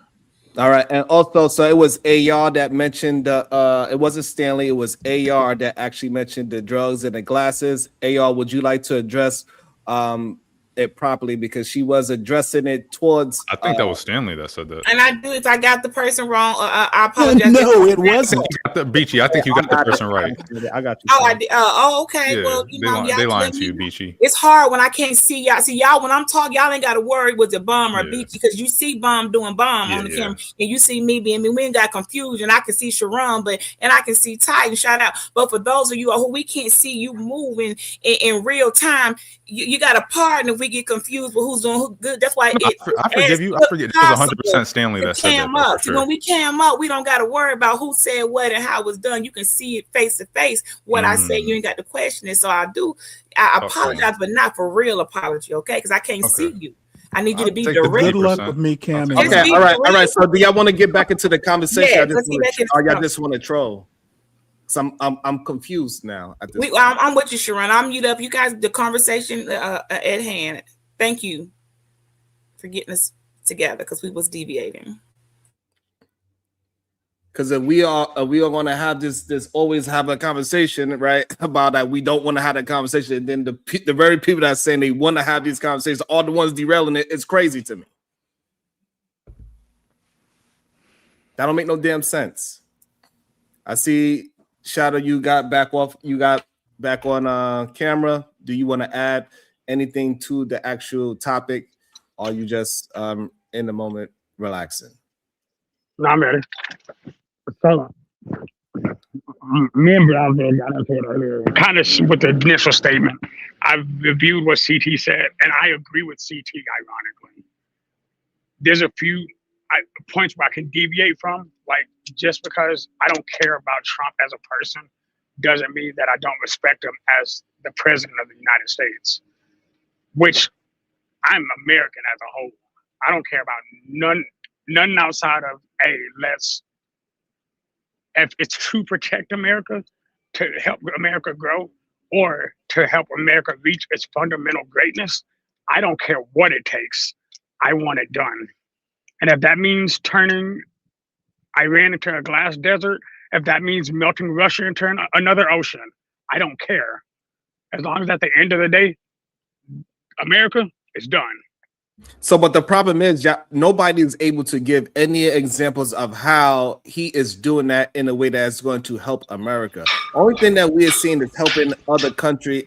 All right. And also, so it was AR that mentioned it wasn't Stanley, it was AR that actually mentioned the drugs and the glasses. AR, would you like to address it properly, because she was addressing it towards I think that was Stanley that said that. And I do, if I got the person wrong, I apologize. No, it wasn't. Beachy, I think you got the person right. I got you. Oh, I did. Okay. Yeah, Well, they lying to you, Beachy. It's hard when I can't see y'all. See, y'all, when I'm talking, y'all ain't got to worry with the bomb or Beachy, because you see bomb doing bomb on the camera, and you see me being me. We ain't got confusion. I can see Sharon, and I can see Titan. Shout out. But for those of you who we can't see you moving in real time, you got a partner. If we get confused with who's doing who good, that's why I forgive you. I forget. It was 100% Stanley that said that. Sure. When we cam up, we don't got to worry about who said what and how it was done. You can see it face to face. What I say, you ain't got to question it. So I apologize, but not for real apology, okay? Because I can't see you. I need you to be direct. Good luck with me, Cam. Okay, all right. So do y'all want to get back into the conversation? Y'all just want to troll? I'm confused now. I'm with you, Sharon. I'm mute up. You guys, the conversation at hand. Thank you for getting us together, because we was deviating. Because if we are going to have this always have a conversation, right, about that we don't want to have that conversation, and then the very people that are saying they want to have these conversations are the ones derailing it. It's crazy to me. That don't make no damn sense. I see, Shadow, you got back on camera. Do you want to add anything to the actual topic, or are you just in the moment relaxing? No, I'm ready. So, me and Bravo got into it earlier, kind of with the initial statement. I've reviewed what CT said, and I agree with CT, ironically. There's a few points where I can deviate from, like, just because I don't care about Trump as a person doesn't mean that I don't respect him as the president of the United States, which I'm American as a whole. I don't care about none outside of, hey, if it's to protect America, to help America grow, or to help America reach its fundamental greatness, I don't care what it takes. I want it done. And if that means turning Iran into a glass desert, if that means melting Russia into another ocean, I don't care. As long as at the end of the day, America is done. So, but the problem is, nobody is able to give any examples of how he is doing that in a way that is going to help America. Only thing that we are seeing is helping another country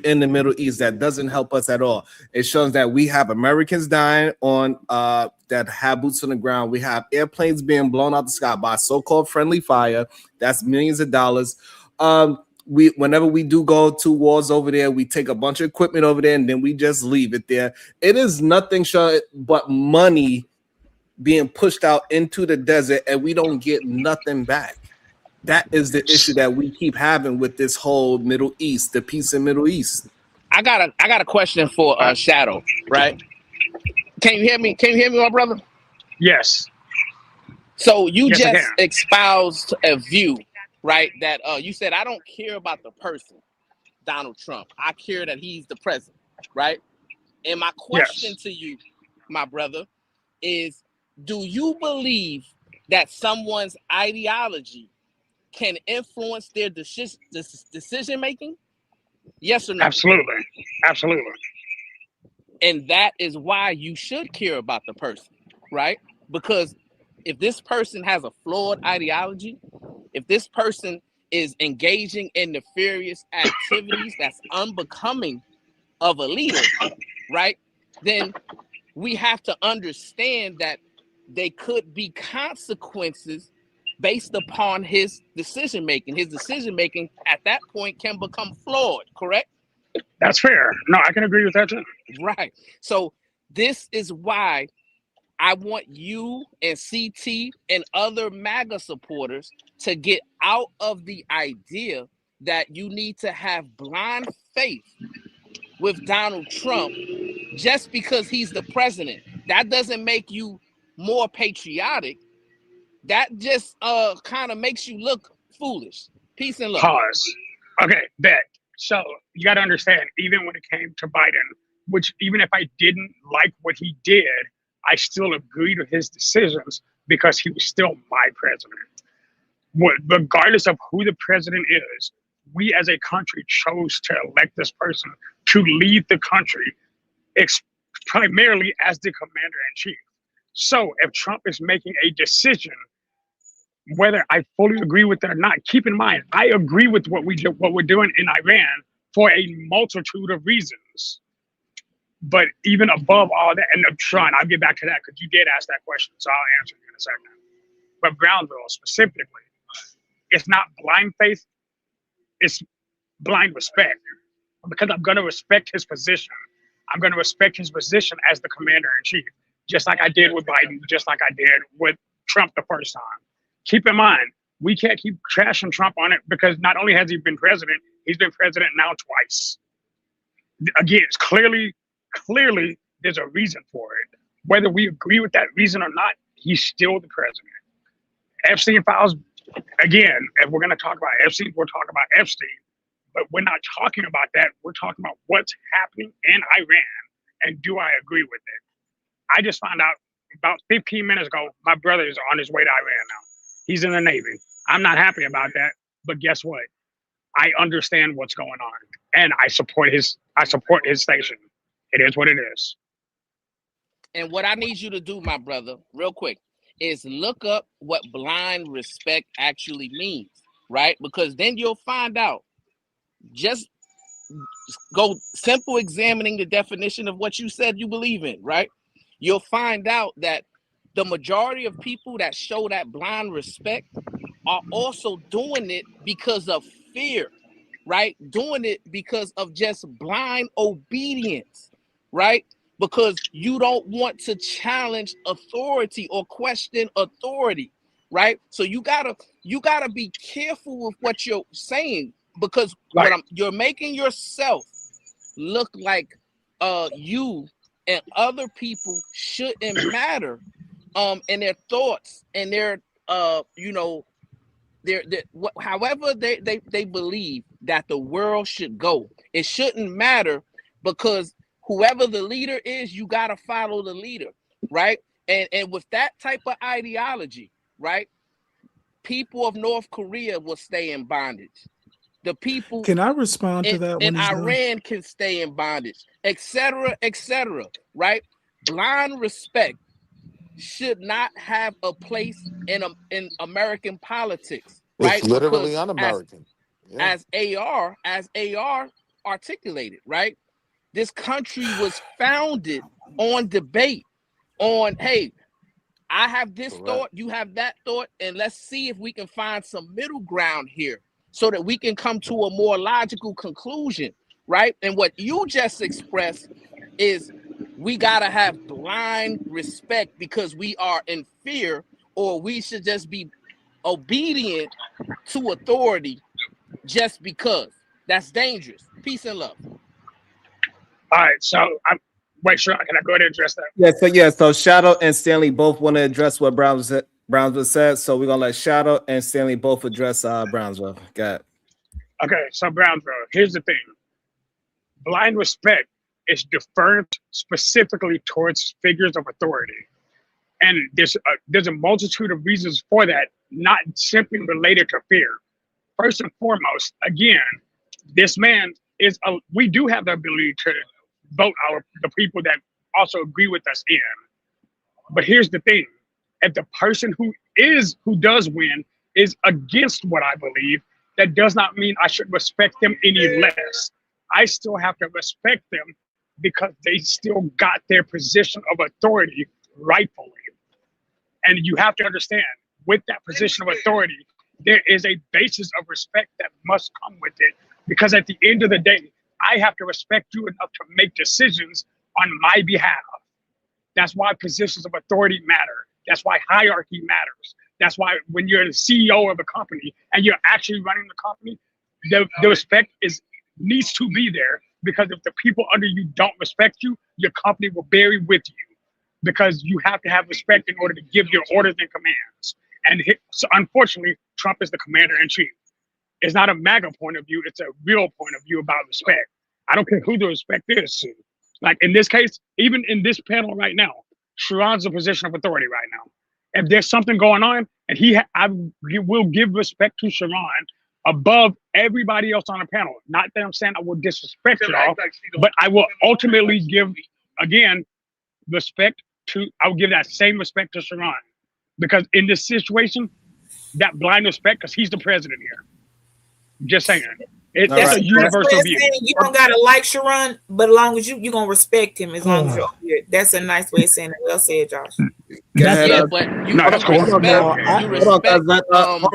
in the Middle East that doesn't help us at all. It shows that we have Americans dying on that have boots on the ground. We have airplanes being blown out the sky by so-called friendly fire. That's millions of dollars. Whenever we do go to wars over there, we take a bunch of equipment over there and then we just leave it there. It is nothing short but money being pushed out into the desert, and we don't get nothing back. That is the issue that we keep having with this whole Middle East, the peace in Middle East. I got a question for Shadow, right? Can you hear me? Can you hear me, my brother? Yes. So you just espoused a view, right? That you said, I don't care about the person, Donald Trump. I care that he's the president, right? And my question to you, my brother, is, do you believe that someone's ideology can influence their decision making? Yes or no? Absolutely. Absolutely. And that is why you should care about the person, right? Because if this person has a flawed ideology, if this person is engaging in nefarious activities that's unbecoming of a leader, right, then we have to understand that they could be consequences based upon his decision making. His decision making at that point can become flawed, correct? That's fair. No, I can agree with that too. Right. So this is why I want you and CT and other MAGA supporters to get out of the idea that you need to have blind faith with Donald Trump just because he's the president. That doesn't make you more patriotic. That just kind of makes you look foolish. Peace and love. Pause. Okay, bet. So you got to understand, even when it came to Biden, which even if I didn't like what he did, I still agreed with his decisions because he was still my president. Regardless of who the president is, we as a country chose to elect this person to lead the country primarily as the commander-in-chief. So if Trump is making a decision, whether I fully agree with it or not, keep in mind, I agree with what we're doing in Iran for a multitude of reasons. But even above all that, and Sean, I'll get back to that because you did ask that question, so I'll answer you in a second. But Brownsville specifically, it's not blind faith, it's blind respect. Because I'm going to respect his position. I'm going to respect his position as the commander-in-chief, just like I did with Biden, just like I did with Trump the first time. Keep in mind, we can't keep trashing Trump on it because not only has he been president, he's been president now twice. Again, it's clearly there's a reason for it. Whether we agree with that reason or not, he's still the president. Epstein files, again, if we're going to talk about Epstein, we'll talk about Epstein. But we're not talking about that. We're talking about what's happening in Iran and do I agree with it? I just found out about 15 minutes ago, my brother is on his way to Iran now. He's in the Navy. I'm not happy about that, but guess what? I understand what's going on and I support his station. It is what it is. And what I need you to do, my brother, real quick, is look up what blind respect actually means, right? Because then you'll find out. Just go simple examining the definition of what you said you believe in, right? You'll find out that the majority of people that show that blind respect are also doing it because of fear, right? Doing it because of just blind obedience, right? Because you don't want to challenge authority or question authority, right? So you gotta be careful with what you're saying. Because you're making yourself look like you and other people shouldn't matter, and their thoughts and their however they believe that the world should go. It shouldn't matter because whoever the leader is, you gotta follow the leader, right? And with that type of ideology, right, people of North Korea will stay in bondage. The people can I respond to that in Iran can stay in bondage, etc., right? Blind respect should not have a place in American politics, right? It's literally because un-American. As AR articulated, right? This country was founded on debate, on hey, I have this thought, you have that thought, and let's see if we can find some middle ground here, so that we can come to a more logical conclusion, right? And what you just expressed is we gotta have blind respect because we are in fear, or we should just be obedient to authority just because. That's dangerous. Peace and love. All right, so wait, sure, can I go ahead and address that? So Shadow and Stanley both want to address what Brownsville said, so we're gonna let Shadow and Stanley both address Brownsville. Got it. Okay, so Brownsville, here's the thing. Blind respect is deferred specifically towards figures of authority. And there's a multitude of reasons for that, not simply related to fear. First and foremost, again, this man we do have the ability to vote the people that also agree with us in. But here's the thing. If the person who does win is against what I believe, that does not mean I should respect them any less. I still have to respect them because they still got their position of authority rightfully. And you have to understand, with that position of authority, there is a basis of respect that must come with it. Because at the end of the day, I have to respect you enough to make decisions on my behalf. That's why positions of authority matter. That's why hierarchy matters. That's why when you're the CEO of a company and you're actually running the company, the respect needs to be there, because if the people under you don't respect you, your company will bury with you, because you have to have respect in order to give your orders and commands. And so unfortunately, Trump is the commander in chief. It's not a MAGA point of view. It's a real point of view about respect. I don't care who the respect is to. Like in this case, even in this panel right now, Sharon's a position of authority right now. If there's something going on, and I will give respect to Sharon above everybody else on the panel. Not that I'm saying I will disrespect y'all, but I will ultimately give, again, I will give that same respect to Sharon. Because in this situation, that blind respect, because he's the president here. Just saying. It's a universal view. You don't gotta like Sharon, but as long as you're gonna respect him, as long as you're here. That's a nice way of saying it. Well said, Josh. But you that's cool. Hold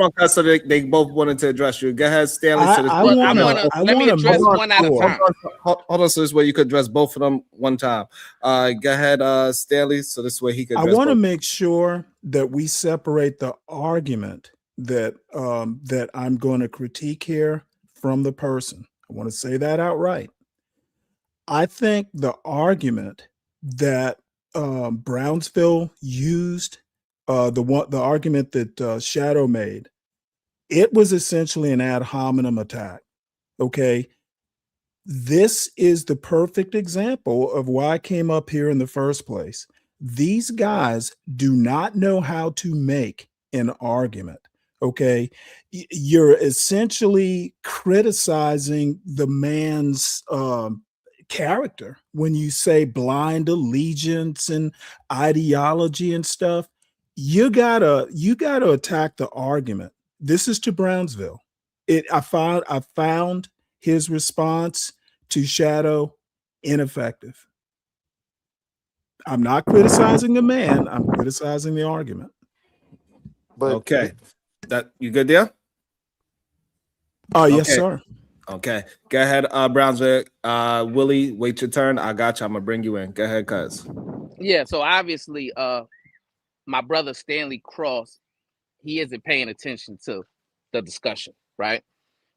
on, cuz, so they both wanted to address you. Go ahead, Stanley. Let me address one at a time. Hold on, so this way you could address both of them one time. Go ahead, Stanley. So this way he could. I want to make sure that we separate the argument that that I'm going to critique here from the person. I want to say that outright. I think the argument that Brownsville used, the argument that Shadow made, it was essentially an ad hominem attack. Okay, this is the perfect example of why I came up here in the first place. These guys do not know how to make an argument. Okay, you're essentially criticizing the man's character when you say blind allegiance and ideology and stuff. You gotta attack the argument. This is to Brownsville. I found his response to Shadow ineffective. I'm not criticizing the man. I'm criticizing the argument. But okay. That you good there? Oh, yes, sir. Okay. Go ahead, Brownsville. Willie, wait your turn. I got you. I'm gonna bring you in. Go ahead, cuz. Yeah, so obviously my brother Stanley Cross, he isn't paying attention to the discussion, right?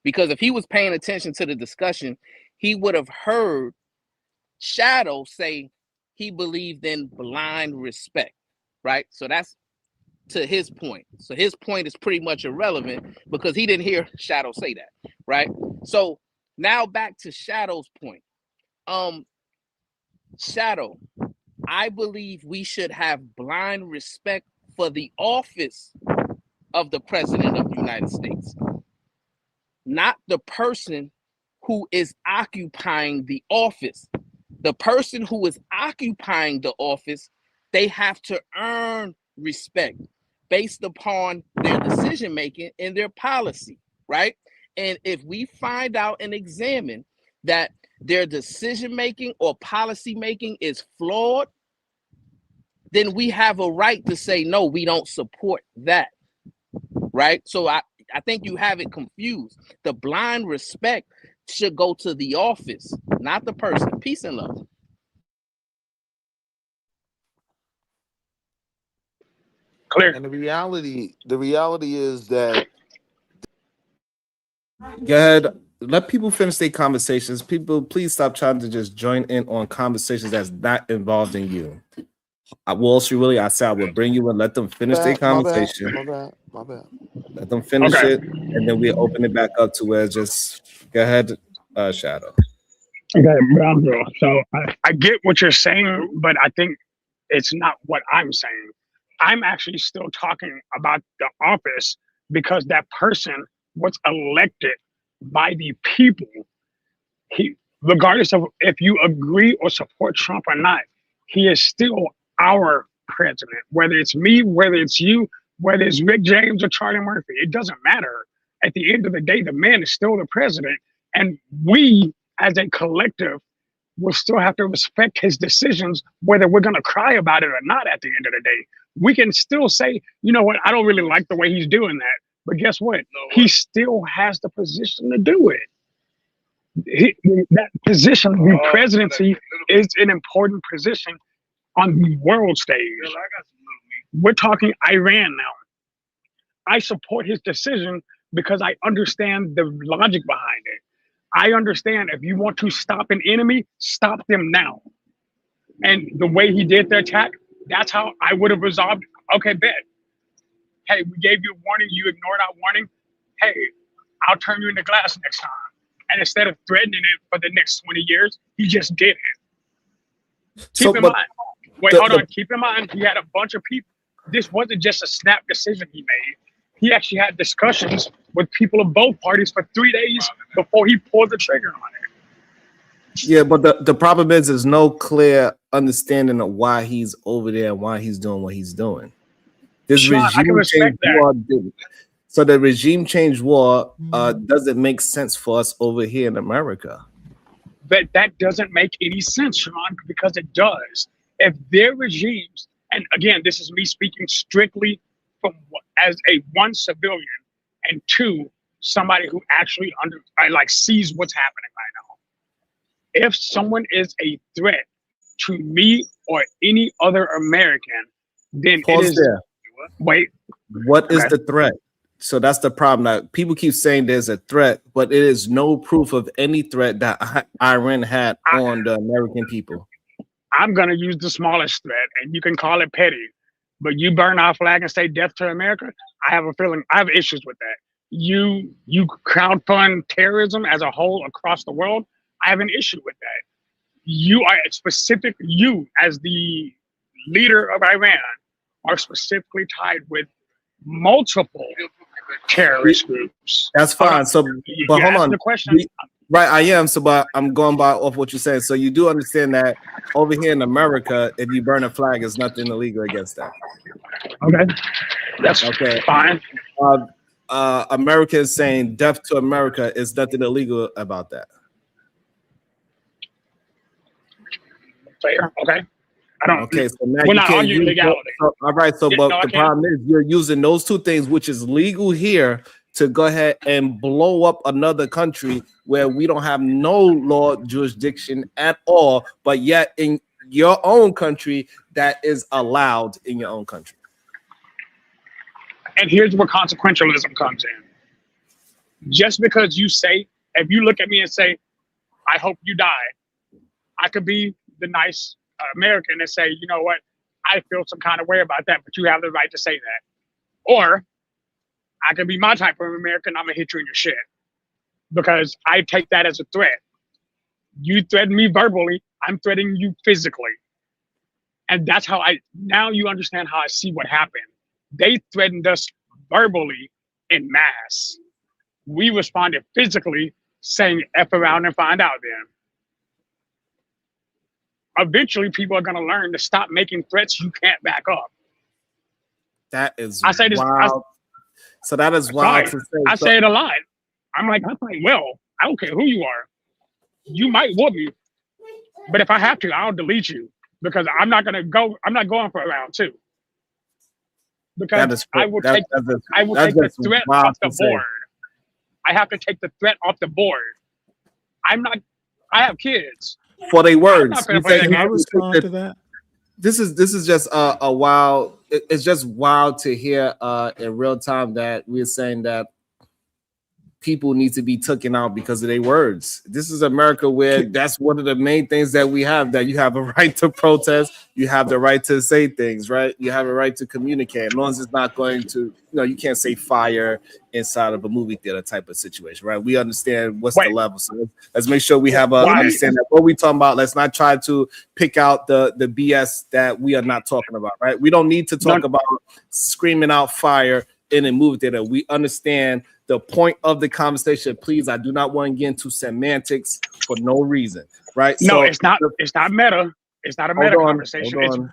Because if he was paying attention to the discussion, he would have heard Shadow say he believed in blind respect, right? So that's to his point. So his point is pretty much irrelevant because he didn't hear Shadow say that, right? So now back to Shadow's point. Shadow, I believe we should have blind respect for the office of the President of the United States, not the person who is occupying the office. The person who is occupying the office, they have to earn respect based upon their decision making and their policy, right? And if we find out and examine that their decision making or policy making is flawed, then we have a right to say, no, we don't support that, right? So I think you have it confused. The blind respect should go to the office, not the person. Peace and love. Clear. And the reality is that. Go ahead. Let people finish their conversations. People, please stop trying to just join in on conversations that's not involved in you. Wall Street Willie, I said I would bring you in. Let them finish their conversation. My bad. Let them finish it, and then we open it back up to where just go ahead, Shadow. Okay, Brownsville. So I get what you're saying, but I think it's not what I'm saying. I'm actually still talking about the office because that person was elected by the people. Regardless of if you agree or support Trump or not, he is still our president. Whether it's me, whether it's you, whether it's Rick James or Charlie Murphy, it doesn't matter. At the end of the day, the man is still the president. And we, as a collective, we'll still have to respect his decisions, whether we're going to cry about it or not at the end of the day. We can still say, you know what, I don't really like the way he's doing that. But guess what? He still has the position to do it. That position, the presidency, is an important position on the world stage. We're talking Iran now. I support his decision because I understand the logic behind it. I understand if you want to stop an enemy, stop them now. And the way he did the attack, that's how I would have resolved. Okay, bet. Hey, we gave you a warning. You ignored our warning. Hey, I'll turn you into glass next time. And instead of threatening it for the next 20 years, he just did it. Keep in mind. Wait, hold on. Keep in mind, he had a bunch of people. This wasn't just a snap decision he made. He actually had discussions with people of both parties for 3 days before he pulled the trigger on it. Yeah, but the problem is there's no clear understanding of why he's over there and why he's doing what he's doing. This Sean, regime change war didn't. So the regime change war doesn't make sense for us over here in America. But that doesn't make any sense, Sean, because it does. If their regimes, and again, this is me speaking strictly from as a one civilian and two, somebody who actually sees what's happening right now. If someone is a threat to me or any other American, then Pause it is. there. Wait. What is the threat? So that's the problem. Now, people keep saying there's a threat, but it is no proof of any threat that Iran had on the American people. I'm going to use the smallest threat, and you can call it petty. But you burn our flag and say death to America, I have a feeling, I have issues with that. You crowdfund terrorism as a whole across the world, I have an issue with that. You are specific, you as the leader of Iran are specifically tied with multiple terrorist groups. That's fine. So, but hold on. The question. Right, I am. So, but I'm going by off what you're saying. So you do understand that over here in America, if you burn a flag, there's nothing illegal against that. Okay, that's okay. Fine. America is saying death to America is nothing illegal about that. Fair. Okay. I don't. Okay, so now we're you not can't arguing use legality. all right. So, but the problem is you're using those two things, which is legal here, to go ahead and blow up another country where we don't have no law jurisdiction at all, but yet in your own country that is allowed in your own country. And here's where consequentialism comes in. Just because you say, if you look at me and say, I hope you die, I could be the nice American and say, you know what, I feel some kind of way about that, but you have the right to say that. Or I can be my type of American, I'm gonna hit you in your shit. Because I take that as a threat. You threaten me verbally, I'm threatening you physically. And that's how now you understand how I see what happened. They threatened us verbally in mass. We responded physically, saying F around and find out then. Eventually, people are going to learn to stop making threats you can't back up. That is wild. So that is wild to say. I say it a lot. I'm like, well, I don't care who you are. You might whoop me, but if I have to, I'll delete you because I'm not going for a round two. Because I will take the threat off the board. I have to take the threat off the board. I have kids. For their words. Can I respond to that? This is just a wild. It's just wild to hear in real time that we're saying that people need to be taken out because of their words. This is America where that's one of the main things that we have, that you have a right to protest, you have the right to say things, right? You have a right to communicate. As long as it's not going to, you can't say fire inside of a movie theater type of situation, right? We understand what's the level. So let's make sure we have a understanding that what we talking about. Let's not try to pick out the BS that we are not talking about, right? We don't need to talk about screaming out fire in a movie theater. We understand the point of the conversation. Please, I do not want to get into semantics for no reason, right? No, it's not meta. It's not a meta conversation.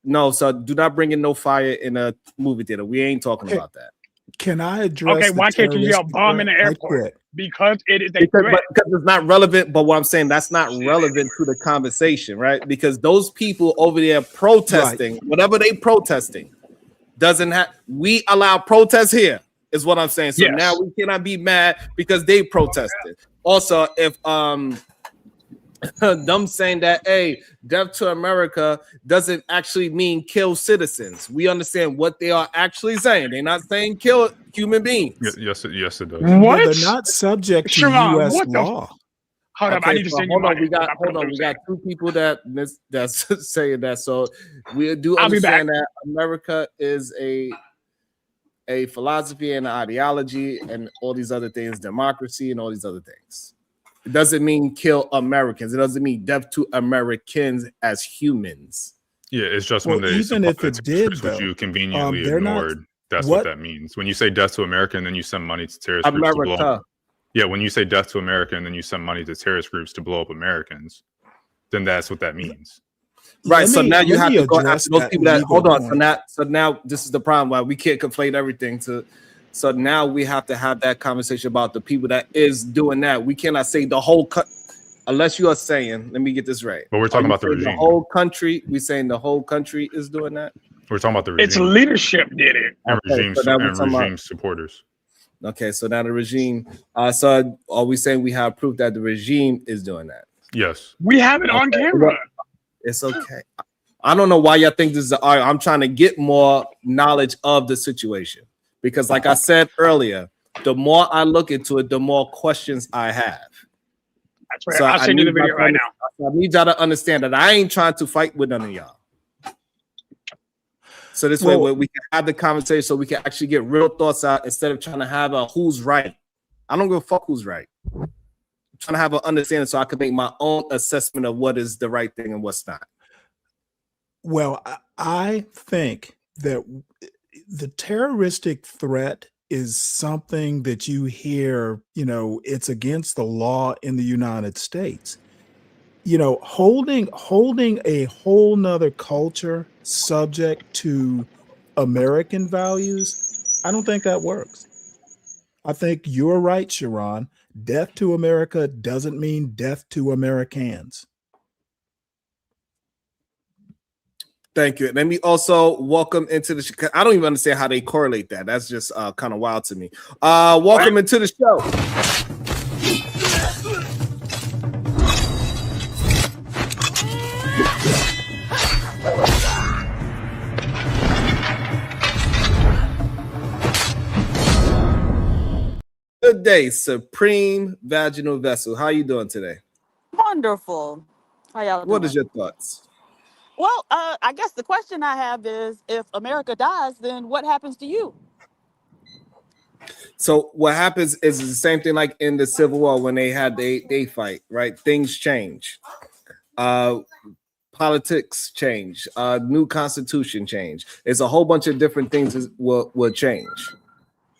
No, so do not bring in no fire in a movie theater. We ain't talking about that. Can I address? Okay, why can't you yell bomb in the airport? because it is a because, threat. because it's not relevant. But what I'm saying, that's not relevant to the conversation, right? Because those people over there protesting, whatever they protesting, doesn't have. We allow protests here, is what I'm saying. So Yes. now we cannot be mad because they protested. Also, if them saying that, hey, death to America doesn't actually mean kill citizens. We understand what they are actually saying. They're not saying kill human beings. Yes, it does. What? They're not subject to Siobhan, U.S. what the- law. Hold up, I need to send you my. We got two people that's saying that. So we do I'll be back. understand that America is a philosophy and an ideology and all these other things, democracy and all these other things. It doesn't mean kill Americans. It doesn't mean death to Americans as humans. Yeah, it's just when they even if it did, which you conveniently they're not- ignored. That's what that means. When you say death to America and then you send money to terrorist groups to blow America. up. Yeah, when you say death to America and then you send money to terrorist groups to blow up Americans, then that's what that means. Right. So now you have to go address after those that people that legal hold on. point. So now this is the problem why we can't conflate everything to. So now we have to have that conversation about the people that is doing that. We cannot say the whole unless you are saying, let me get this right. But we're talking about the regime. The whole country. We saying the whole country is doing that. We're talking about the regime. Its leadership did it. And Okay, so now we're talking about- regime supporters. Okay, so now the regime. So are we saying we have proof that the regime is doing that? Yes. We have it on camera. It's okay. I don't know why y'all think this is an argument. I'm trying to get more knowledge of the situation because, like I said earlier, the more I look into it, the more questions I have. That's right. I'll send you the video right now. I need y'all to understand that I ain't trying to fight with none of y'all. So this way we can have the conversation so we can actually get real thoughts out instead of trying to have a who's right. I don't give a fuck who's right. I'm trying to have an understanding so I can make my own assessment of what is the right thing and what's not. Well, I think that the terroristic threat is something that you hear, it's against the law in the United States. Holding a whole nother culture subject to American values, I don't think that works. I think you're right, Sharon. Death to America doesn't mean death to Americans. Thank you. Let me also welcome into the. I don't even understand how they correlate that. That's just kind of wild to me. Welcome into the show. Good day, Supreme Vaginal Vessel. How you doing today? Wonderful. How y'all doing? What is your thoughts? Well, I guess the question I have is, if America dies, then what happens to you? So what happens is the same thing like in the Civil War when they had they fight, right? Things change. Politics change. New constitution change. It's a whole bunch of different things will change.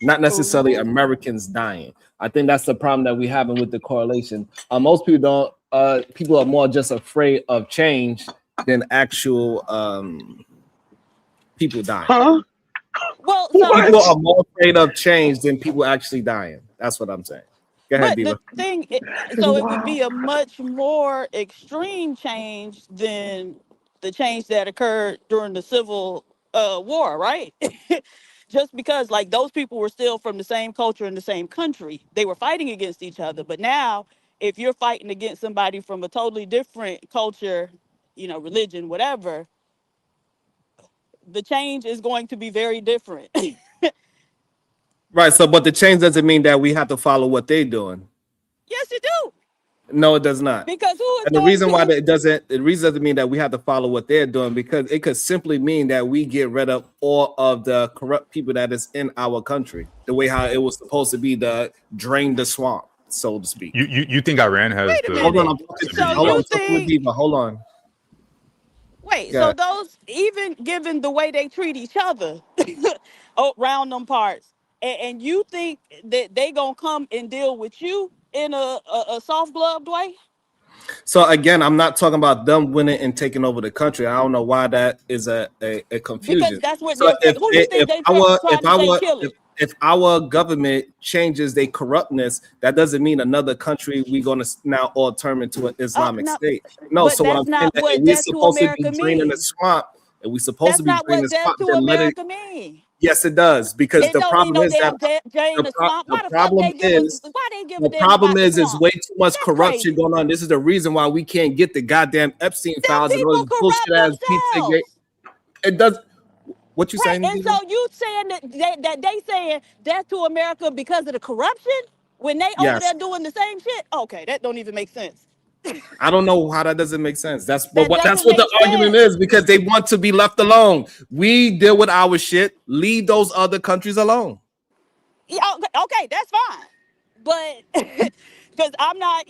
Not necessarily Americans dying. I think that's the problem that we're having with the correlation. Most people don't. People are more just afraid of change than actual people dying. Huh? Well, people are more afraid of change than people actually dying. That's what I'm saying. Go ahead, Diva. The thing, so it would be a much more extreme change than the change that occurred during the Civil War, right? Just because, like, those people were still from the same culture in the same country. They were fighting against each other. But now, if you're fighting against somebody from a totally different culture, religion, whatever, the change is going to be very different. Right. So, but the change doesn't mean that we have to follow what they're doing. Yes, you do. No, it does not. Because who is and the reason why it doesn't, the reason doesn't mean that we have to follow what they're doing, because it could simply mean that we get rid of all of the corrupt people that is in our country, the way how it was supposed to be, the drain the swamp, so to speak. You think Iran has the? Hold on, hold on. Wait, so those, even given the way they treat each other around them parts, and you think that they gonna come and deal with you in a soft gloved way? So again, I'm not talking about them winning and taking over the country. I don't know why that is a confusion. Because that's what So they're saying. Who do you think they trying to say kill it? if our government changes their corruptness, that doesn't mean another country we're going to now all turn into an Islamic state. No, but so what I'm that's saying not what we're Death to supposed to be America draining the means. swamp, and we're supposed That's to be not draining what the Death swamp. to Then let it. America means. Yes, it does, because It the don't mean problem no is that damn drain the swamp. Why the fuck problem they give is why they give a the damn problem about the is swamp? way too much That's corruption crazy. going on. This is the reason why we can't get the goddamn Epstein Them files and all people this bullshit ass corrupt Pizzagate. It does. What you right, saying? and so you saying that they saying Death to America because of the corruption when they over Yes. there doing the same shit? Okay, that don't even make sense. I don't know how that doesn't make sense. That's That what doesn't the make argument sense. is, because they want to be left alone. We deal with our shit. Leave those other countries alone. Yeah, okay, that's fine. But because I'm not,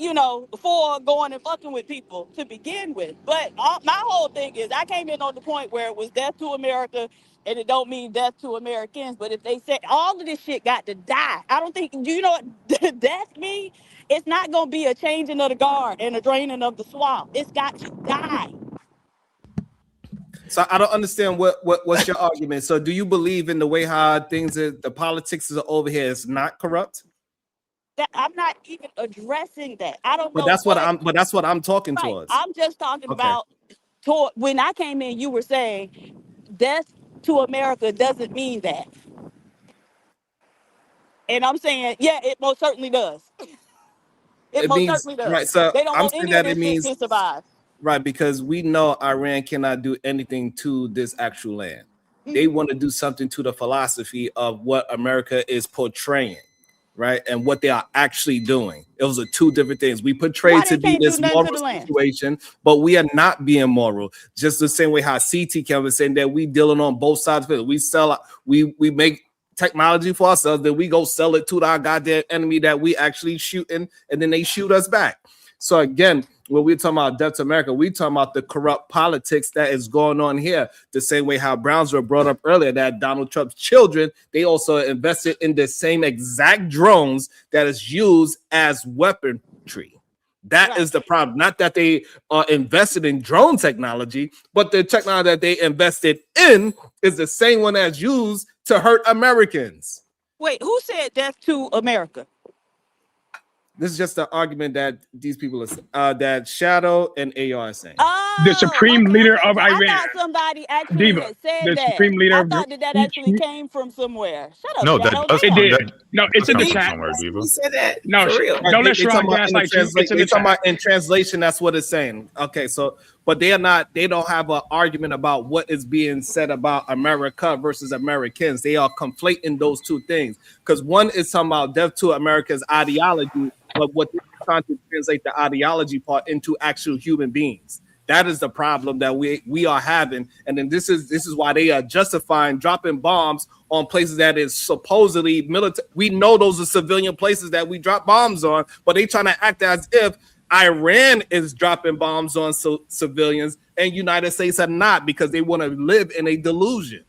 for going and fucking with people to begin with. But my whole thing is I came in on the point where it was Death to America, and it don't mean death to Americans. But if they say all of this shit got to die, I don't think, do you know what death means? It's not going to be a changing of the guard and a draining of the swamp. It's got to die. So I don't understand what's your argument. So do you believe in the way how the politics is over here is not corrupt? That I'm not even addressing that. I don't know. But that's what I'm talking right. towards. I'm just talking about when I came in, you were saying death to America doesn't mean that. And I'm saying, yeah, it most certainly does. It most means certainly does. right. So They don't I'm want saying any that of it this shit means to survive. right, because we know Iran cannot do anything to this actual land. They want to do something to the philosophy of what America is portraying, right? And what they are actually doing. Those are two different things. We portray to be this moral situation, but we are not being moral. Just the same way how CT Kevin saying that we dealing on both sides of it. We sell, we make technology for ourselves, then we go sell it to our goddamn enemy that we actually shooting, and then they shoot us back. So again, when we're talking about Death to America, we're talking about the corrupt politics that is going on here. The same way how Browns were brought up earlier, that Donald Trump's children, they also invested in the same exact drones that is used as weaponry. That is the problem. Not that they are invested in drone technology, but the technology that they invested in is the same one that's used to hurt Americans. Wait, who said death to America? This is just the argument that these people are that Shadow and AR are saying. The supreme leader of Iran. I thought somebody actually Diva, had said the that. supreme leader I of thought that actually came from somewhere. Shut up, No, Shadow. that it did. No, it's in the comes from chat. somewhere, Diva. He said that. No, for real. don't let Sharon gaslight you. It's in the chat. In translation, that's what it's saying. Okay, so but they don't have an argument about what is being said about America versus Americans. They are conflating those two things, because one is talking about death to America's ideology, but what they're trying to translate the ideology part into actual human beings. That is the problem that we are having, and then this is why they are justifying dropping bombs on places that is supposedly military. We know those are civilian places that we drop bombs on, but they trying to act as if Iran is dropping bombs on civilians and United States are not, because they want to live in a delusion.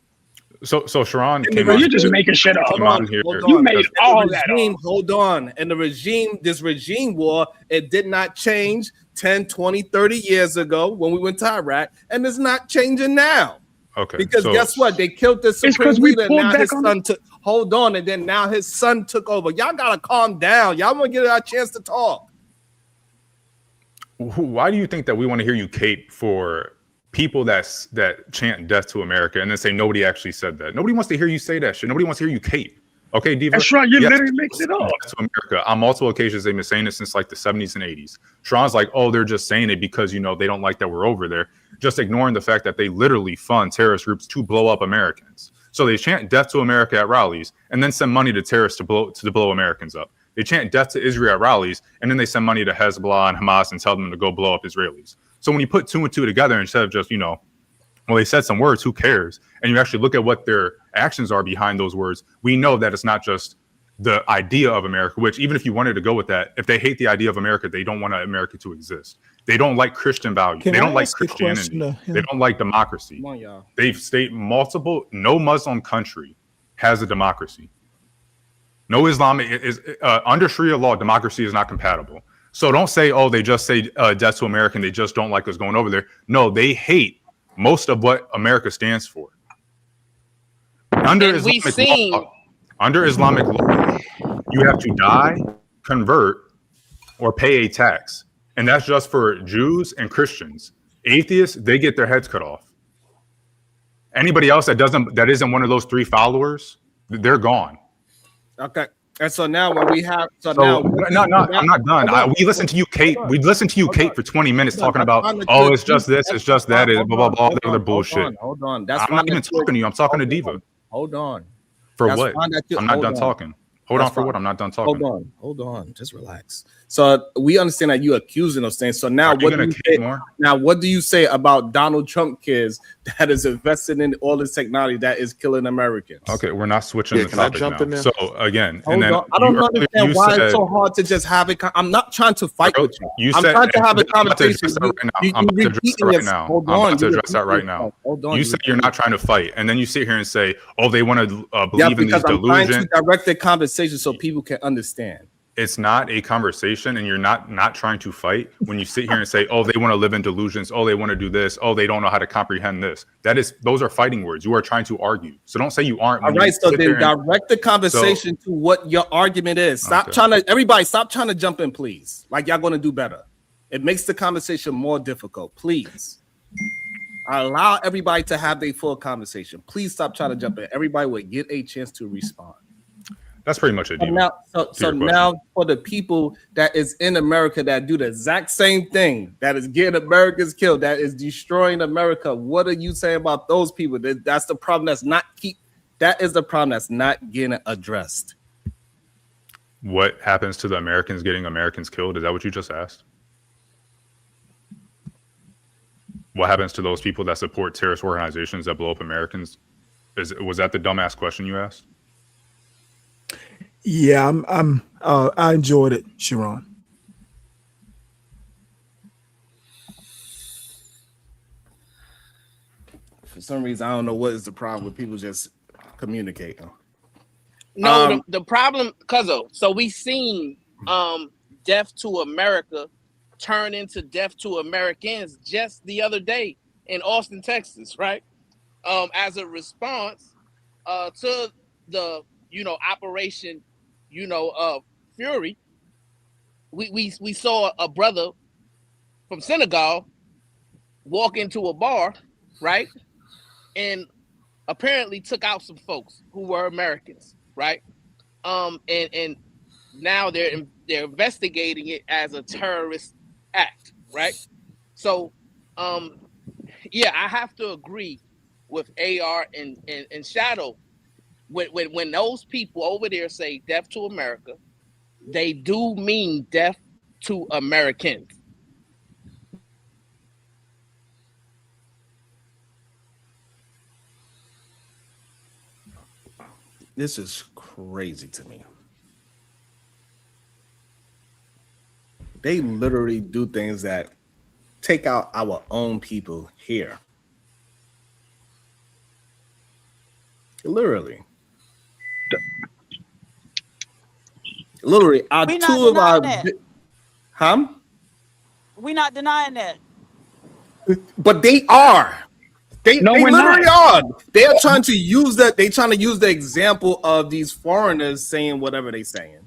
So Sharon came on. You're just making shit up. You made all that up. Hold on. And this regime war, it did not change 10, 20, 30 years ago when we went to Iraq, and it's not changing now. Okay. Because guess what? They killed the supreme leader, and now his son took. Hold on, and then now his son took over. Y'all gotta calm down. Y'all want to get our chance to talk. Why do you think that we want to hear you cape for people that chant death to America and then say nobody actually said that? Nobody wants to hear you say that shit. Nobody wants to hear you cape. Okay, Diva. That's right. You literally mixed it up. To America. On multiple occasions, they've been saying it since like the 70s and 80s. Sharon's like, oh, they're just saying it because, they don't like that we're over there. Just ignoring the fact that they literally fund terrorist groups to blow up Americans. So they chant death to America at rallies and then send money to terrorists to blow Americans up. They chant death to Israel at rallies, and then they send money to Hezbollah and Hamas and tell them to go blow up Israelis. So when you put two and two together, instead of just, well, they said some words, who cares? And you actually look at what their actions are behind those words, we know that it's not just the idea of America, which even if you wanted to go with that, if they hate the idea of America, they don't want America to exist. They don't like Christian values. They don't like Christianity. They don't like democracy. Come on, y'all. They've stated no Muslim country has a democracy. No Islamic is under Sharia law, democracy is not compatible. So don't say, oh, they just say death to America and they just don't like us going over there. No, they hate most of what America stands for. Under Islamic law, you have to die, convert, or pay a tax. And that's just for Jews and Christians. Atheists, they get their heads cut off. Anybody else that isn't one of those three followers, they're gone. Okay. And so now when we have I'm not done. We listened to you, Kate. We listened to you, Kate, for 20 minutes talking about, oh, it's just this, it's just that, blah, blah, blah, all the other bullshit. Hold on. I'm not even talking to you. I'm talking to Diva. Hold on. For what? I'm not done talking. Hold on for what? I'm not done talking. Hold on. Just relax. So we understand that you're accusing of things. So now what do you say about Donald Trump kids that is invested in all this technology that is killing Americans? Okay, we're not switching the topic now. So again, I don't understand why it's so hard to just have it. I'm not trying to fight with you. I'm trying to have a conversation. I'm about to address that right now. I'm about to address that right now. You said you're not trying to fight, and then you sit here and say, oh, they want to believe in these delusions. I'm trying to direct the conversation so people can understand. It's not a conversation, and you're not trying to fight when you sit here and say, oh, they want to live in delusions. Oh, they want to do this. Oh, they don't know how to comprehend this. Those are fighting words. You are trying to argue. So don't say you aren't. All right. So then direct the conversation to what your argument is. Stop trying to jump in, please. Like y'all going to do better. It makes the conversation more difficult. Please allow everybody to have their full conversation. Please stop trying to jump in. Everybody will get a chance to respond. That's pretty much it. So now for the people that is in America that do the exact same thing, that is getting Americans killed, that is destroying America, what are you saying about those people? That's the problem that is the problem that's not getting addressed. What happens to the Americans getting Americans killed? Is that what you just asked? What happens to those people that support terrorist organizations that blow up Americans? Was that the dumbass question you asked? Yeah, I enjoyed it, Sharon. For some reason, I don't know what is the problem with people just communicating. No, the problem, so we seen Death to America turn into Death to Americans just the other day in Austin, Texas, right? As a response to the Operation Fury, we saw a brother from Senegal walk into a bar, right, and apparently took out some folks who were Americans, right, and now they're investigating it as a terrorist act, right? So, yeah, I have to agree with AR and Shadow. When those people over there say death to America, they do mean death to Americans. This is crazy to me. They literally do things that take out our own people here. Literally, our two of our We're not denying that. But they are. They literally are. They are trying to use that. They're trying to use the example of these foreigners saying whatever they're saying.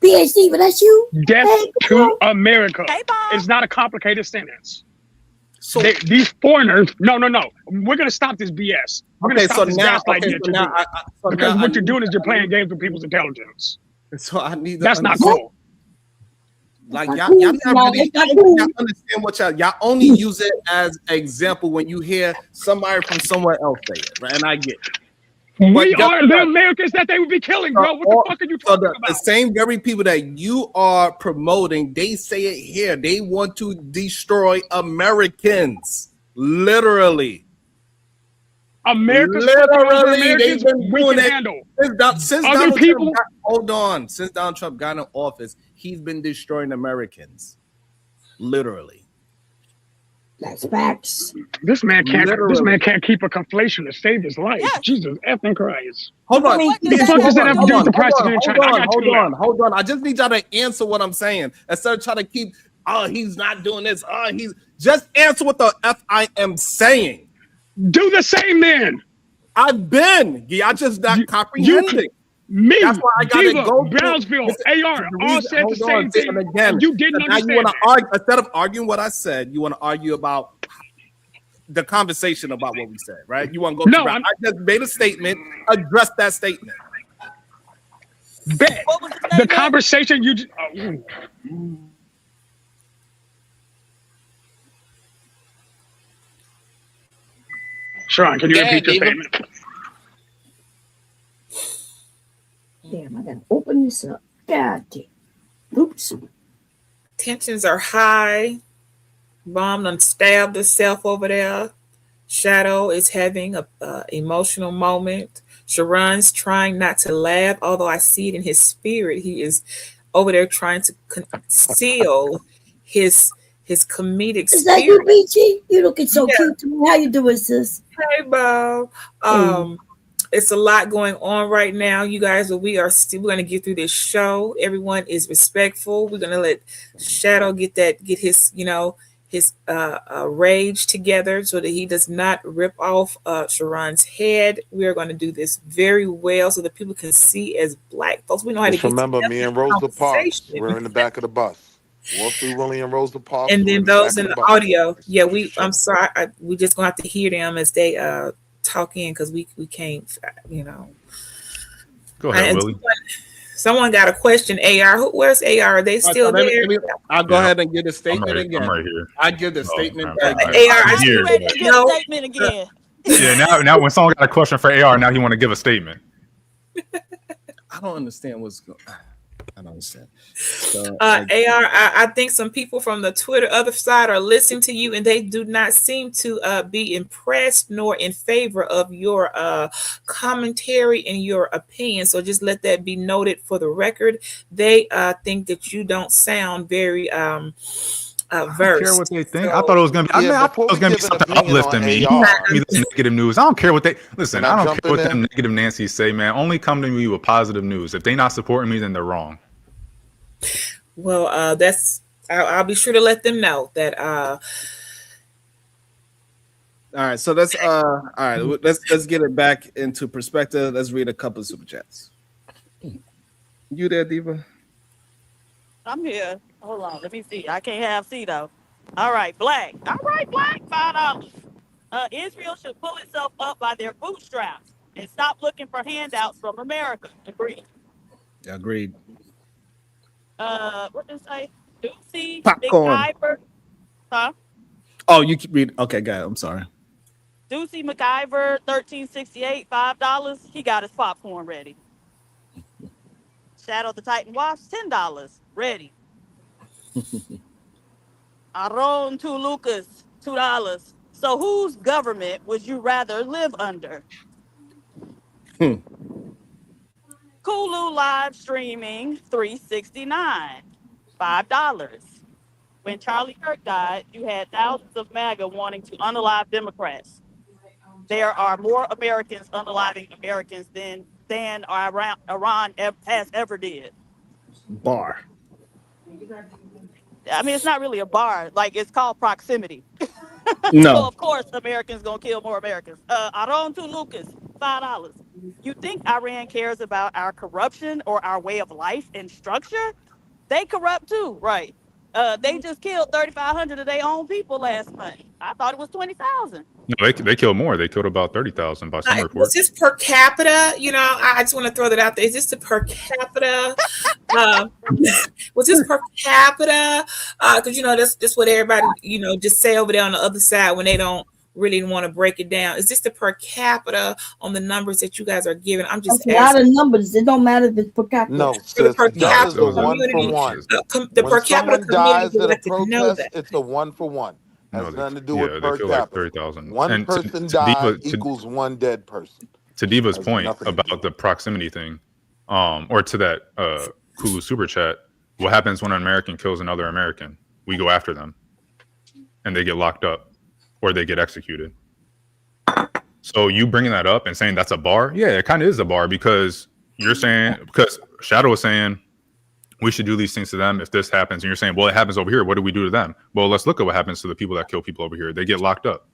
PhD, but that's you. Death to America. It's not a complicated sentence. So these foreigners, no. We're gonna stop this BS. We're gonna stop this gaslighting. Because what you're doing is you're playing games with people's intelligence. So I need that's not cool. Like y'all understand what y'all only use it as an example when you hear somebody from somewhere else say it, right? And I get it. We are the Americans that they would be killing, bro. What the fuck are you talking about? The same very people that you are promoting, they say it here. They want to destroy Americans, literally. Americans, they've been doing it since Donald Trump hold on. Since Donald Trump got in office, he's been destroying Americans, literally. That's facts. This man can't. Literally. This man can't keep a conflation to save his life. Yes. Jesus effing Christ! Hold on. What The fuck does that have to do with the prices in China? I got two left. Hold on. I just need y'all to answer what I'm saying instead of trying to keep. Oh, he's not doing this. Oh, he's just answer what the F I am saying. Do the same then. I've been. Y'all just not comprehending. Me, That's why I gotta Diva, go. Brownsville, AR, all said the same thing. Again, You didn't now understand. you want to argue instead of arguing what I said. You want to argue about the conversation about what we said, right? You want to go? No, I just made a statement. Address that statement. Bet. What was The conversation you. Sharon, can you repeat your statement? Damn, I gotta open this up. God damn. Oops. Tensions are high. Bomb done stabbed herself over there. Shadow is having a emotional moment. Sharon's trying not to laugh, although I see it in his spirit. He is over there trying to conceal his comedic Is spirit. that you, BG? You looking so cute to me. How you doing, sis? Hey, Bob. It's a lot going on right now, you guys. But we're going to get through this show. Everyone is respectful. We're going to let Shadow get his rage together so that he does not rip off Sharon's head. We are going to do this very well so that people can see as Black folks. We know how Just to get remember, me and Rosa Parks, conversation. we're in the back of the bus. Wall Street Willie and Rosa Parks. And we're then in the those back in of the bus. audio, yeah, I'm sorry, we just gonna have to hear them as they talk in because we can't, Go ahead, Willie. Someone got a question. AR, where's AR? Are they still there? I'll go ahead and get a statement again. I'm right here. I give the statement. AR, Are you ready to give a statement again? Yeah, now when someone got a question for AR, now he want to give a statement. I don't understand what's going on. I don't understand. So, AR, I think some people from the Twitter other side are listening to you, and they do not seem to be impressed nor in favor of your commentary and your opinion. So just let that be noted for the record. They think that you don't sound very versed. I don't care what they think. I thought it was gonna be. I thought it was gonna be something uplifting me. You give me this negative news. I don't care what they listen. I don't care what them negative Nancy's say, man. Only come to me with positive news. If they not supporting me, then they're wrong. Well, I'll be sure to let them know that. All right, so let's let's get it back into perspective. Let's read a couple of super chats. You there, Diva? I'm here. Hold on. Let me see. I can't have C though. All right, Black. All right, Black. $5. Israel should pull itself up by their bootstraps and stop looking for handouts from America. Agreed. Agreed. What did it say? Lucy Popcorn. McIver. Huh? Oh, you keep reading. Okay, got it. I'm sorry. Ducey McIver, 1368, $5. He got his popcorn ready. Shadow the Titan Wasp, $10. Ready. Aaron to Lucas, $2. So whose government would you rather live under? Kulu live streaming, $369, $5. When Charlie Kirk died, you had thousands of MAGA wanting to unalive Democrats. There are more Americans unaliving Americans than Iran has ever did. Bar. I mean, it's not really a bar. Like, it's called proximity. No. So, of course, Americans going to kill more Americans. Aaron to Lucas, $5. You think Iran cares about our corruption or our way of life and structure? They corrupt too, right? They just killed 3,500 of their own people last month. I thought it was 20,000. No, they killed more. They killed about 30,000 by some reports. Was this per capita? I just want to throw that out there. Is this the per capita? Was this per capita? Because that's what everybody just say over there on the other side when they don't really want to break it down. Is this the per capita on the numbers that you guys are giving? I'm just asking. A lot of numbers. It don't matter if it's per capita. No, the per capita is the 1-for-1. The per capita dies community at a protest, it's a 1-for-1. Has nothing to do with per capita. Like 30,000. One person died equals one dead person. To Diva's point about the proximity thing, or to that Kulu super chat, what happens when an American kills another American? We go after them, and they get locked up. or they get executed. So you bringing that up and saying that's a bar? Yeah, it kind of is a bar because you're saying, because Shadow is saying we should do these things to them if this happens. And you're saying, well, it happens over here. What do we do to them? Well, let's look at what happens to the people that kill people over here. They get locked up.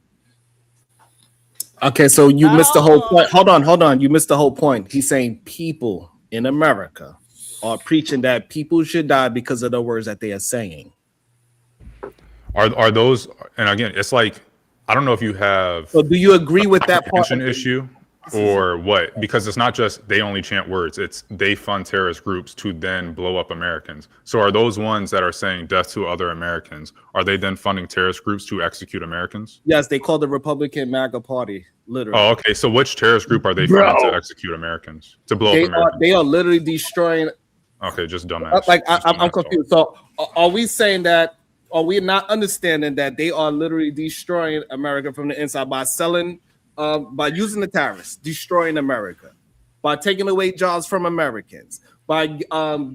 Okay, so you missed the whole point. Hold on. You missed the whole point. He's saying people in America are preaching that people should die because of the words that they are saying. Are those, and again, it's like, I don't know if you have. So do you agree with that part? Issue or what? Because it's not just they only chant words. It's they fund terrorist groups to then blow up Americans. So are those ones that are saying death to other Americans, are they then funding terrorist groups to execute Americans? Yes, they call the Republican MAGA Party, literally. Oh, okay. So which terrorist group are they funding to execute Americans? To blow up Americans? They are literally destroying. Okay, just dumbass. Like I'm confused. So are we saying that? Are we not understanding that they are literally destroying America from the inside by selling, by using the tariffs, destroying America, by taking away jobs from Americans, by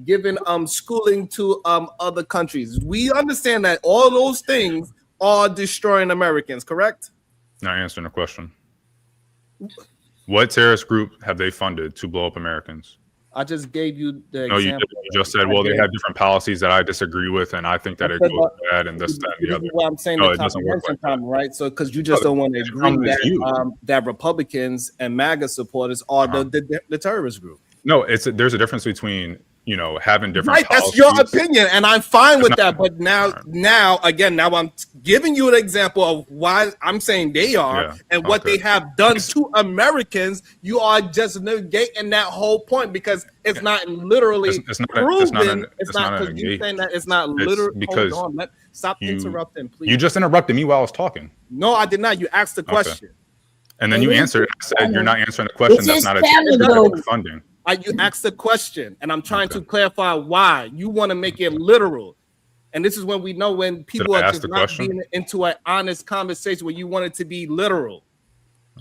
giving schooling to other countries? We understand that all those things are destroying Americans, correct? Not answering the question. What terrorist group have they funded to blow up Americans? I just gave you the example. You just said, well, they have different policies that I disagree with, and I think that it goes bad and this, that, and the other. Well, I'm saying the comprehension problem, right? So, because you just don't want to agree that Republicans and MAGA supporters are the terrorist group. No, there's a difference between, having different policies. That's your opinion, and I'm fine with that. But now I'm giving you an example of why I'm saying they are and what they have done to Americans. You are just negating that whole point because it's not literally proven. It's not because you're saying that it's not literally. Because stop interrupting, please. You just interrupted me while I was talking. No, I did not. You asked the question, and then you answered. I said you're not answering the question. That's not a funding. You asked the question, and I'm trying to clarify why you want to make it literal. And this is when we know when people are just not being into an honest conversation where you want it to be literal.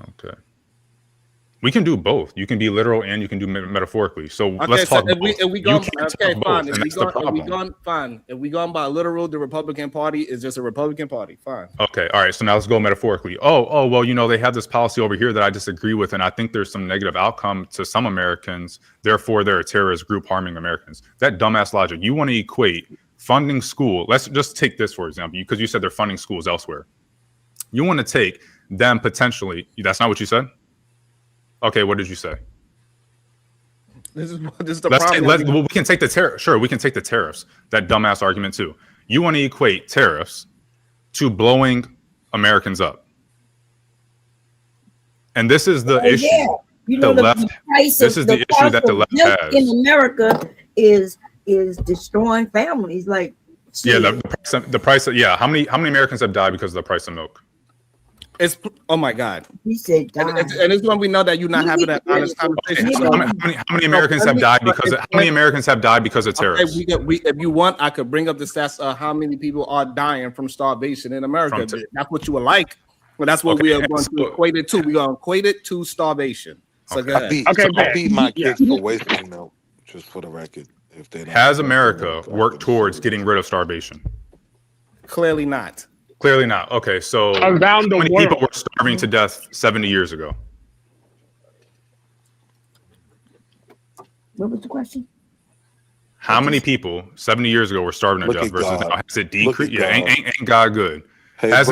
Okay. We can do both. You can be literal and you can do metaphorically. So let's talk. If we go by literal, the Republican Party is just a Republican Party. Fine. Okay. All right. So now let's go metaphorically. Oh, well, they have this policy over here that I disagree with, and I think there's some negative outcome to some Americans. Therefore, they're a terrorist group harming Americans. That dumbass logic. You want to equate funding school. Let's just take this, for example, because you said they're funding schools elsewhere. You want to take them potentially. That's not what you said? Okay, what did you say? This is the problem. We can take the tariff. Sure, we can take the tariffs. That dumbass argument too. You want to equate tariffs to blowing Americans up, and this is the issue. Yeah. This is the issue that the left has in America is destroying families. Like the price. Yeah, how many Americans have died because of the price of milk? It's oh my God. He said, and it's when we know that you're not having that honest conversation. Okay, so how many Americans have died because how many Americans have died because of tariffs? If you want, I could bring up the stats of how many people are dying from starvation in America. That's what you would like. Well, that's what we are going to equate it to. We're going to equate it to starvation. So go ahead. I beat my kids for wasting milk, just for the record. If they has America worked towards getting rid of starvation? Clearly not. Clearly not. Okay, so how many people were starving to death 70 years ago? What was the question? How many people 70 years ago were starving to death versus now? Has it decreased? Yeah, ain't God good? Hey, has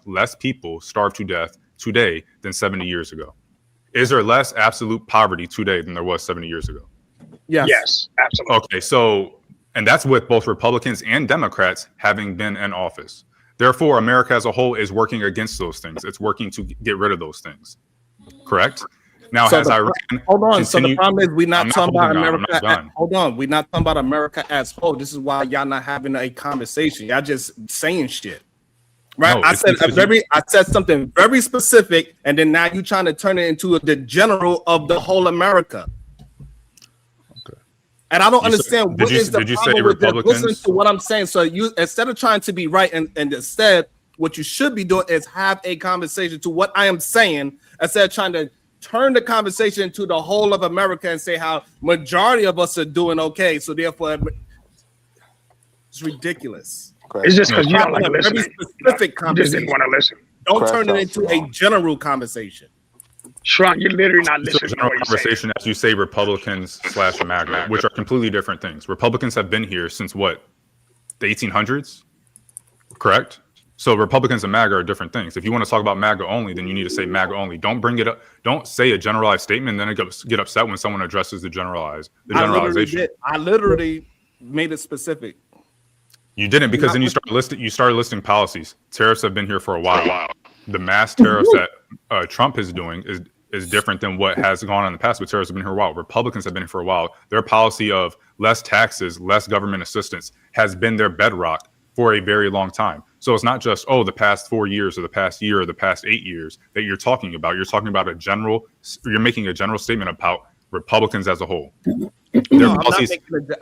less people starved to death today than 70 years ago? Is there less absolute poverty today than there was 70 years ago? Yes, absolutely. Okay, so. And that's with both Republicans and Democrats having been in office. Therefore, America as a whole is working against those things. It's working to get rid of those things. Correct? Now, so hold on. So the problem is we're not talking about America. Hold on. We're not talking about America as whole. This is why y'all not having a conversation. Y'all just saying shit. Right? No, I said something very specific, and then now you're trying to turn it into the general of the whole America. And I don't understand what is the problem with listening to what I'm saying. So you, instead of trying to be right, and instead what you should be doing is have a conversation to what I am saying, instead of trying to turn the conversation to the whole of America and say how majority of us are doing okay. So therefore, it's ridiculous. It's just because you don't like a very listening. specific You just didn't conversation. want to listen. Don't turn it into a general conversation. Shrunk, you're literally not It's a listening to general what you're saying. conversation as you say Republicans / MAGA, which are completely different things. Republicans have been here since what? The 1800s? Correct? So Republicans and MAGA are different things. If you want to talk about MAGA only, then you need to say MAGA only. Don't bring it up. Don't say a generalized statement and then get upset when someone addresses the generalization. I literally made it specific. You didn't, because then you started listing policies. Tariffs have been here for a while. The mass tariffs that Trump is doing is different than what has gone on in the past, but tariffs have been here a while. Republicans have been here for a while. Their policy of less taxes, less government assistance has been their bedrock for a very long time. So it's not just, the past 4 years or the past year or the past 8 years that you're talking about. You're talking about you're making a general statement about Republicans as a whole. No,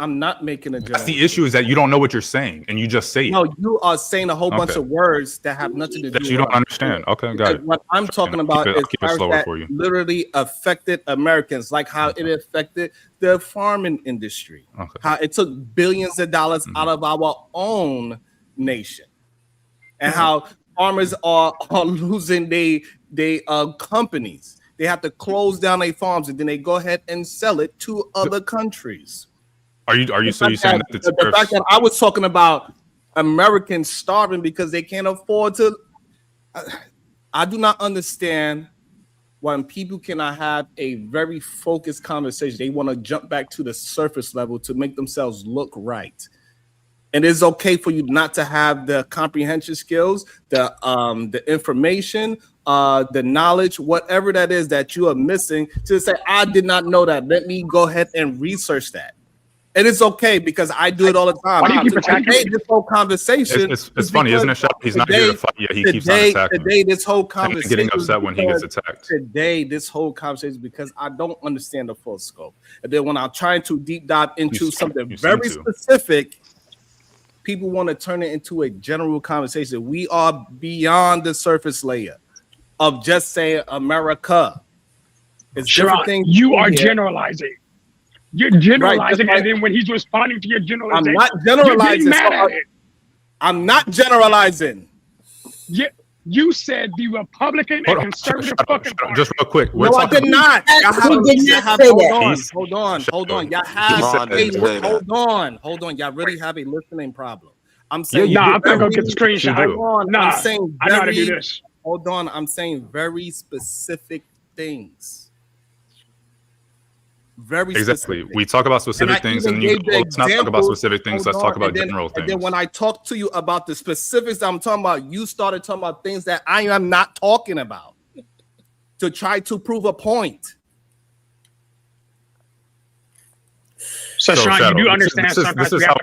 I'm not making a general. That's the issue, is that you don't know what you're saying and you just say it. No, you are saying a whole bunch of words that have nothing to do that you don't understand. Okay, got it. What I'm talking about is that for you. literally affected Americans, like how it affected the farming industry, how it took billions of dollars out of our own nation, and how farmers are losing their companies. They have to close down their farms and then they go ahead and sell it to other countries. Are you saying that the fact that I was talking about Americans starving because they can't afford to? I do not understand when people cannot have a very focused conversation. They want to jump back to the surface level to make themselves look right. And it's okay for you not to have the comprehension skills, the information, the knowledge, whatever that is that you are missing, to say, I did not know that. Let me go ahead and research that. And it's okay, because I do it all the time. This whole conversation. It's funny, isn't it, Shep? He's not here to fight yet. He keeps on attacking. Today, this whole conversation. Getting upset when he gets attacked. Today, this whole conversation, because I don't understand the full scope. And then when I'm trying to deep dive into something very specific, people want to turn it into a general conversation. We are beyond the surface layer of just saying America. It's different things. You are generalizing. You're generalizing, and then when he's responding to your generalization, I'm not generalizing. You're mad at it. I'm not generalizing. You said the Republican and conservative fucking party. Just real quick. No, I did not. Hold on. Hold on. Y'all really have a listening problem. I'm saying, I'm gonna go get the screenshot. I'm saying I know how to do this. Hold on. I'm saying very specific things. Very exactly. Specific. We talk about specific things, and let's not talk about specific things. Let's talk about general things. And then when I talk to you about the specifics I'm talking about, you started talking about things that I am not talking about to try to prove a point. So Sean, you do understand this is how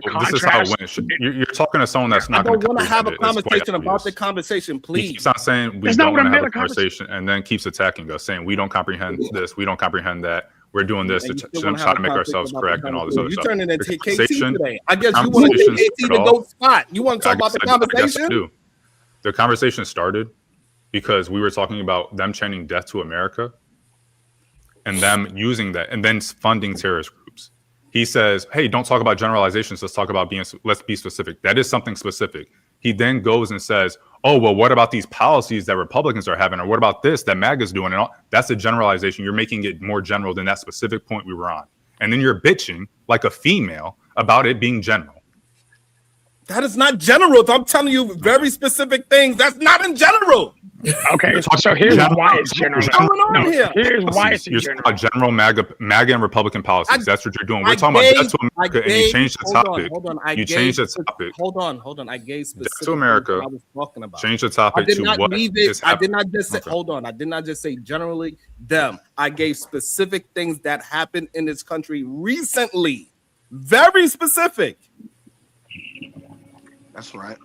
it went. You're talking to someone that's not going to. I don't want to have a conversation about the conversation, please. He keeps on saying we don't want to have a conversation, and then keeps attacking us, saying we don't comprehend this, we don't comprehend that. We're doing this to try to make ourselves correct and all this other stuff. You turning into KT today. I guess you want to take KT to go spot. You want to talk about the conversation? I do. The conversation started because we were talking about them chanting death to America and them using that and then funding terrorist groups. He says, hey, don't talk about generalizations. Let's be specific. That is something specific. He then goes and says, oh, well, what about these policies that Republicans are having? Or what about this that MAGA's doing? And all that's a generalization. You're making it more general than that specific point we were on. And then you're bitching like a female about it being general. That is not general. I'm telling you very specific things. That's not in general. Okay, so here's why it's general. Here's why it's general. You're talking about general MAGA and Republican policies. That's what you're doing. We're talking about death to America, and you changed the topic. You changed the topic. Hold on. I gave specific death to America. I was talking about. Change the topic to what is happening. I did not just say. Hold on. I did not just say generally them. I gave specific things that happened in this country recently. Very specific. That's right.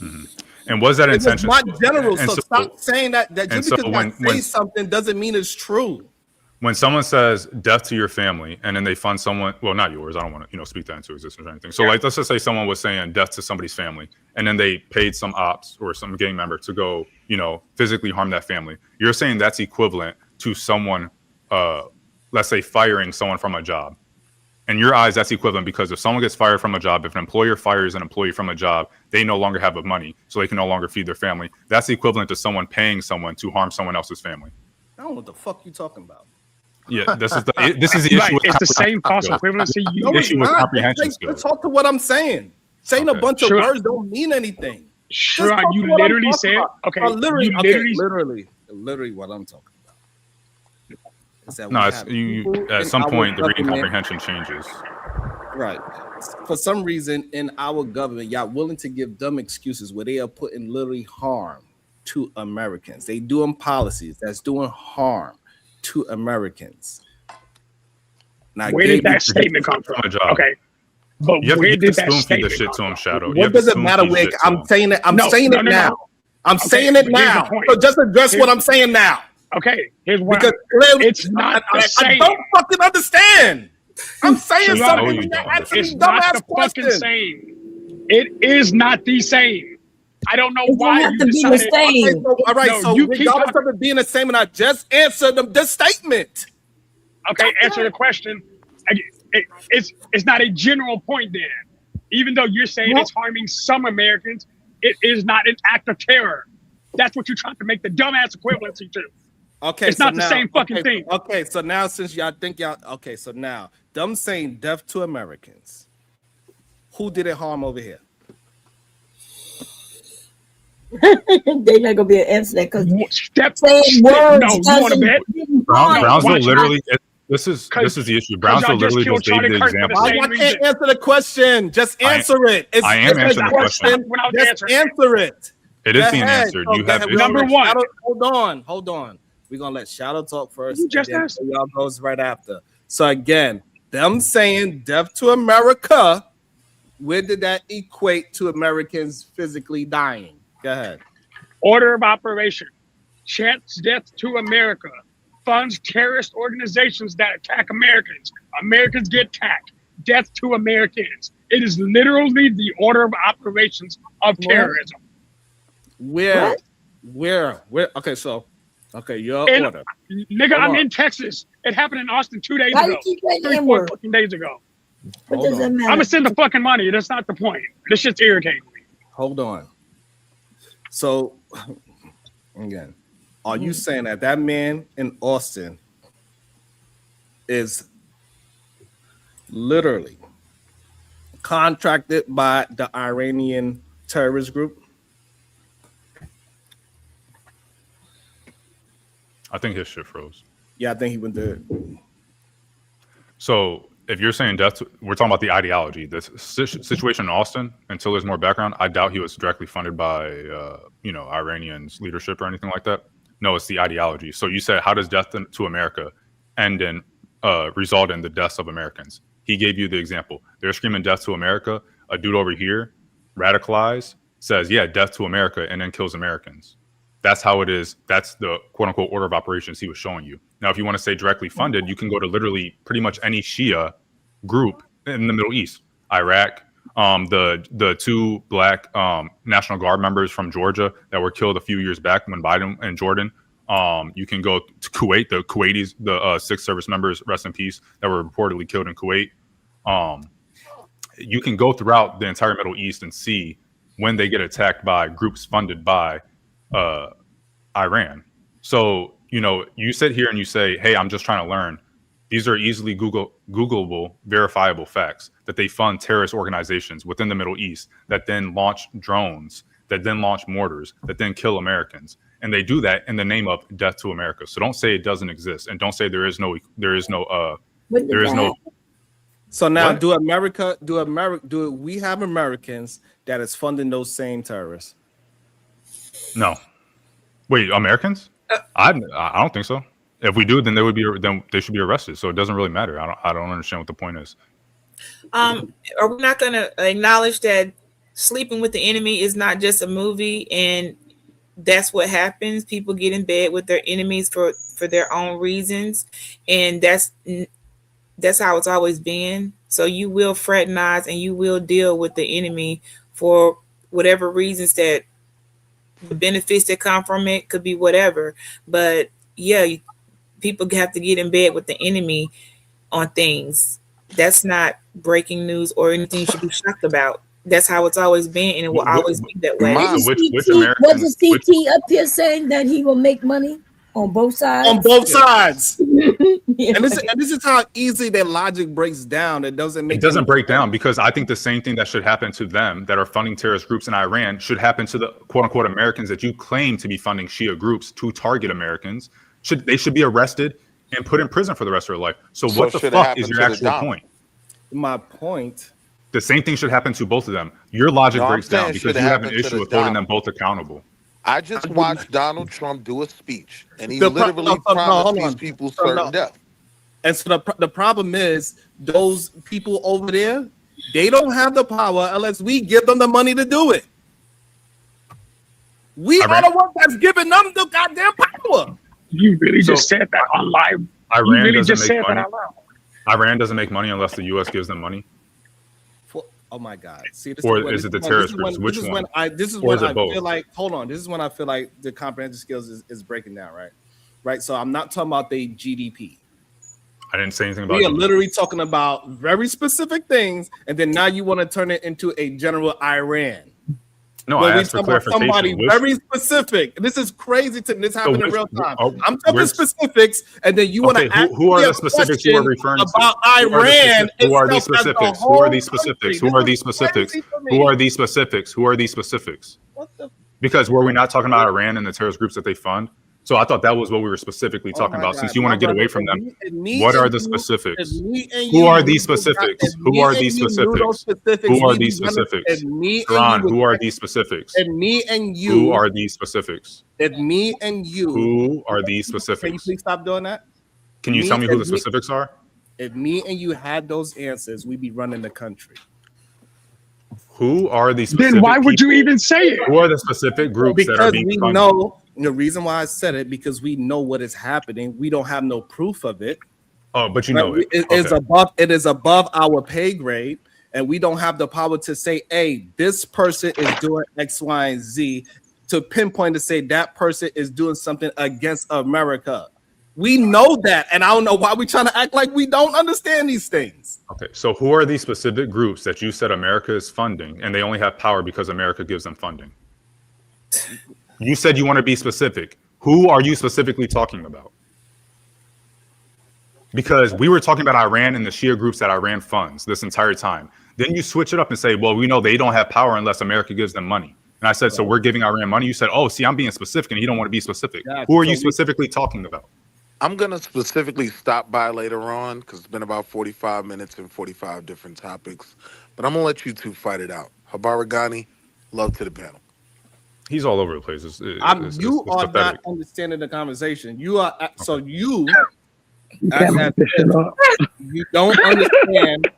Mm-hmm. And was that intentional? It's not general. So stop saying that just because I say something doesn't mean it's true. When someone says death to your family and then they fund someone, well, not yours, I don't want to, speak that into existence or anything. So like, let's just say someone was saying death to somebody's family and then they paid some ops or some gang member to go, physically harm that family. You're saying that's equivalent to someone, let's say firing someone from a job. In your eyes, that's equivalent because if someone gets fired from a job, if an employer fires an employee from a job, they no longer have the money, so they can no longer feed their family. That's equivalent to someone paying someone to harm someone else's family. I don't know what the fuck you talking about. Yeah, this is the issue. Right, it's the same false equivalency. No, it's issue with not. comprehension skills. Let's talk to what I'm saying. Saying a bunch of words don't mean anything. Sure, you literally said, okay, literally what I'm talking about. Is that at some point the reading comprehension changes. Right. For some reason in our government, y'all willing to give dumb excuses where they are putting literally harm to Americans. They doing policies that's doing harm to Americans. Now, where did that statement come from? Okay. But where did that statement come from? Shadow. What does it matter, Wick? I'm saying it. I'm saying it now. I'm saying it now. So just address what I'm saying now. Okay. Here's what. Because clearly, it's not the same. I don't fucking understand. I'm saying something. It's not the fucking same. It is not the same. I don't know why you decided. Okay, all right, so regardless of it being the same, and I just answered the statement. Okay, answer the question. It's not a general point then. Even though you're saying it's harming some Americans, it is not an act of terror. That's what you're trying to make the dumbass equivalency to. Okay, it's not the same fucking thing. Okay, so now since y'all think okay, so now them saying death to Americans, who did it harm over here? They're not gonna be able to answer that because saying words. No, you want to bet? Brownsville literally. This is the issue. Brownsville literally just gave the example. I can't answer the question. Just answer it. I am answering the question. Just answer it. It is being answered. You have number one. Hold on. We're gonna let Shadow talk first. You just asked. Y'all goes right after. So again, them saying death to America, where did that equate to Americans physically dying? Go ahead. Order of operation. Chance death to America. Funds terrorist organizations that attack Americans. Americans get attacked. Death to Americans. It is literally the order of operations of terrorism. Where? Okay, so your order. Nigga, I'm in Texas. It happened in Austin 2 days ago. 3-4 fucking days ago. What does that matter? I'm gonna send the fucking money. That's not the point. This shit's irritating me. Hold on. So again, are you saying that man in Austin is literally contracted by the Iranian terrorist group? I think his shit froze. Yeah, I think he went there. So if you're saying death, we're talking about the ideology. This situation in Austin, until there's more background, I doubt he was directly funded by, Iranians leadership or anything like that. No, it's the ideology. So you said, how does death to America end in result in the deaths of Americans? He gave you the example. They're screaming death to America. A dude over here, radicalized, says, yeah, death to America, and then kills Americans. That's how it is. That's the quote unquote order of operations he was showing you. Now, if you want to say directly funded, you can go to literally pretty much any Shia group in the Middle East, Iraq, the two black National Guard members from Georgia that were killed a few years back when Biden and Jordan. You can go to Kuwait, the Kuwaitis, the 6 service members, rest in peace, that were reportedly killed in Kuwait. You can go throughout the entire Middle East and see when they get attacked by groups funded by Iran. So, you sit here and you say, hey, I'm just trying to learn. These are easily Googleable, verifiable facts that they fund terrorist organizations within the Middle East that then launch drones, that then launch mortars, that then kill Americans. And they do that in the name of death to America. So don't say it doesn't exist, and don't say there is no. So now, what? do we have Americans that is funding those same terrorists? No. Wait, Americans? I don't think so. If we do, then they should be arrested. So it doesn't really matter. I don't understand what the point is. Are we not going to acknowledge that Sleeping with the Enemy is not just a movie, and that's what happens? People get in bed with their enemies for their own reasons, and that's how it's always been. So you will fraternize and you will deal with the enemy for whatever reasons, that the benefits that come from it could be whatever. But yeah, people have to get in bed with the enemy on things. that's not breaking news or anything you should be shocked about. That's how it's always been, and it will always be that way. Wasn't CT up here saying that he will make money on both sides? On both sides. And this is how easy their logic breaks down. It doesn't break down, because I think the same thing that should happen to them that are funding terrorist groups in Iran should happen to the quote unquote Americans that you claim to be funding Shia groups to target Americans. They should be arrested and put in prison for the rest of their life. So what the fuck is your actual point? My point. The same thing should happen to both of them. Your logic breaks down because you have an issue with holding them both accountable. I just watched Donald Trump do a speech, and he literally promised these people certain death. And so the problem is those people over there, they don't have the power unless we give them the money to do it. We are the ones that's giving them the goddamn power. You really just said that on live. Iran really doesn't just make said money. that out loud. Iran doesn't make money unless the U.S. gives them money. Oh my God! See, or is it the terrorist groups? Which one? This is when I feel like. Hold on. This is when I feel like the comprehensive skills is breaking down. Right. So I'm not talking about the GDP. I didn't say anything about. We are literally talking about very specific things, and then now you want to turn it into a general Iran. No, I asked for clarification. Somebody very specific. This is crazy to me. This happened in real time. I'm talking specifics, and then you want to ask who are the specifics you are referring to? About Iran. Who are these specifics? Who are these specifics? Who are these specifics? Who are these specifics? Who are these specifics? Because were we not talking about Iran and the terrorist groups that they fund? So I thought that was what we were specifically talking about. Since you want to get away from them, what are the specifics? Who are these specifics? Who are these specifics? Who are these specifics? Ron, who are these specifics? And me and you. Who are these specifics? And me and you. Who are these specifics? Can you please stop doing that? Can you tell me who the specifics are? If me and you had those answers, we'd be running the country. Who are these specific Then why would you even say it? Who are the specific groups that are being funded? Know the reason why I said it, because we know what is happening. We don't have no proof of it. Oh, but you know it. It is above our pay grade, and we don't have the power to say, hey, this person is doing X, Y, and Z, to pinpoint to say that person is doing something against America. We know that, and I don't know why we're trying to act like we don't understand these things. Okay, so who are these specific groups that you said America is funding, and they only have power because America gives them funding? You said you want to be specific. Who are you specifically talking about? Because we were talking about Iran and the Shia groups that Iran funds this entire time. Then you switch it up and say, well, we know they don't have power unless America gives them money. And I said, so we're giving Iran money. You said, oh, see, I'm being specific, and you don't want to be specific. Yeah, who are you specifically talking about? I'm going to specifically stop by later on because it's been about 45 minutes and 45 different topics. But I'm going to let you two fight it out. Habaragani, love to the panel. He's all over the place. You are pathetic. Not understanding the conversation. You are you don't understand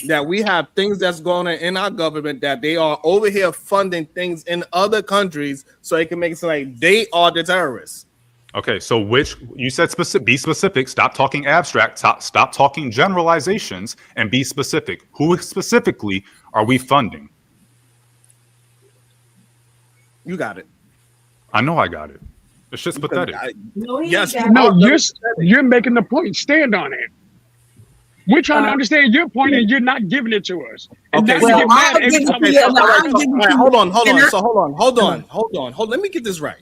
that we have things that's going on in our government, that they are over here funding things in other countries so they can make it sound like they are the terrorists. Okay, so you said be specific. Stop talking abstract. Stop talking generalizations and be specific. Who specifically are we funding? You got it. I know I got it. It's just pathetic. You're making the point. Stand on it. We're trying to understand your point, and you're not giving it to us. And okay, hold on. Let me get this right.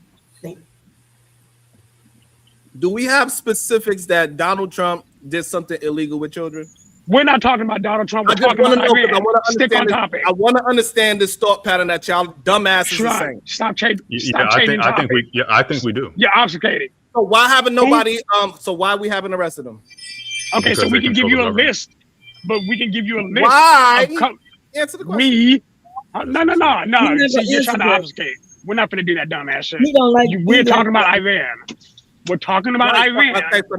Do we have specifics that Donald Trump did something illegal with children? We're not talking about Donald Trump. We're talking about Iran. Stick on topic. I want to understand this thought pattern that y'all dumbasses are saying. Stop changing. I think we do. You're obfuscated. So why haven't nobody? So why we haven't arrested them? Okay, so we can give you a list, but we can give you a list. Why? Answer the question. No. You're trying to obfuscate. We're not going to do that dumbass shit. We're talking about Iran. We're talking about Iran. Okay, so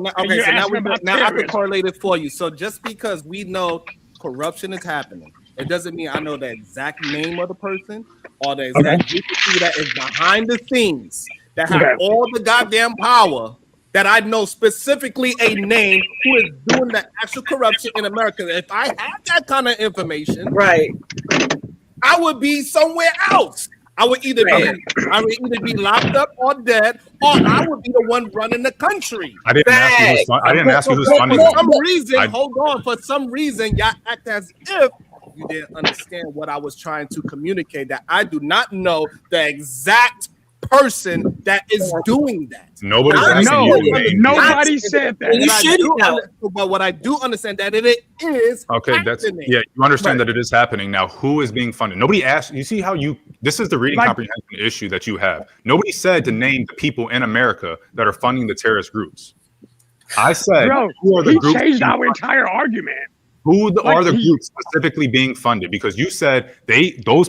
now I can correlate it for you. So just because we know corruption is happening, it doesn't mean I know the exact name of the person or the exact group of people that is behind the scenes that have all the goddamn power, that I know specifically a name who is doing the actual corruption in America. If I had that kind of information, right, I would be somewhere else. I would either be locked up or dead, or I would be the one running the country. I didn't ask you who's funding. For some reason, hold on. For some reason, y'all act as if you didn't understand what I was trying to communicate. That I do not know the exact person that is doing that. Nobody said that. You should know. But what I do understand that it is okay. happening. You understand that it is happening now. Who is being funded? Nobody asked. You see how this is the reading comprehension issue that you have. Nobody said to name the people in America that are funding the terrorist groups. I said, who are the groups? Changed our entire argument. Who are the groups specifically being funded? Because you said those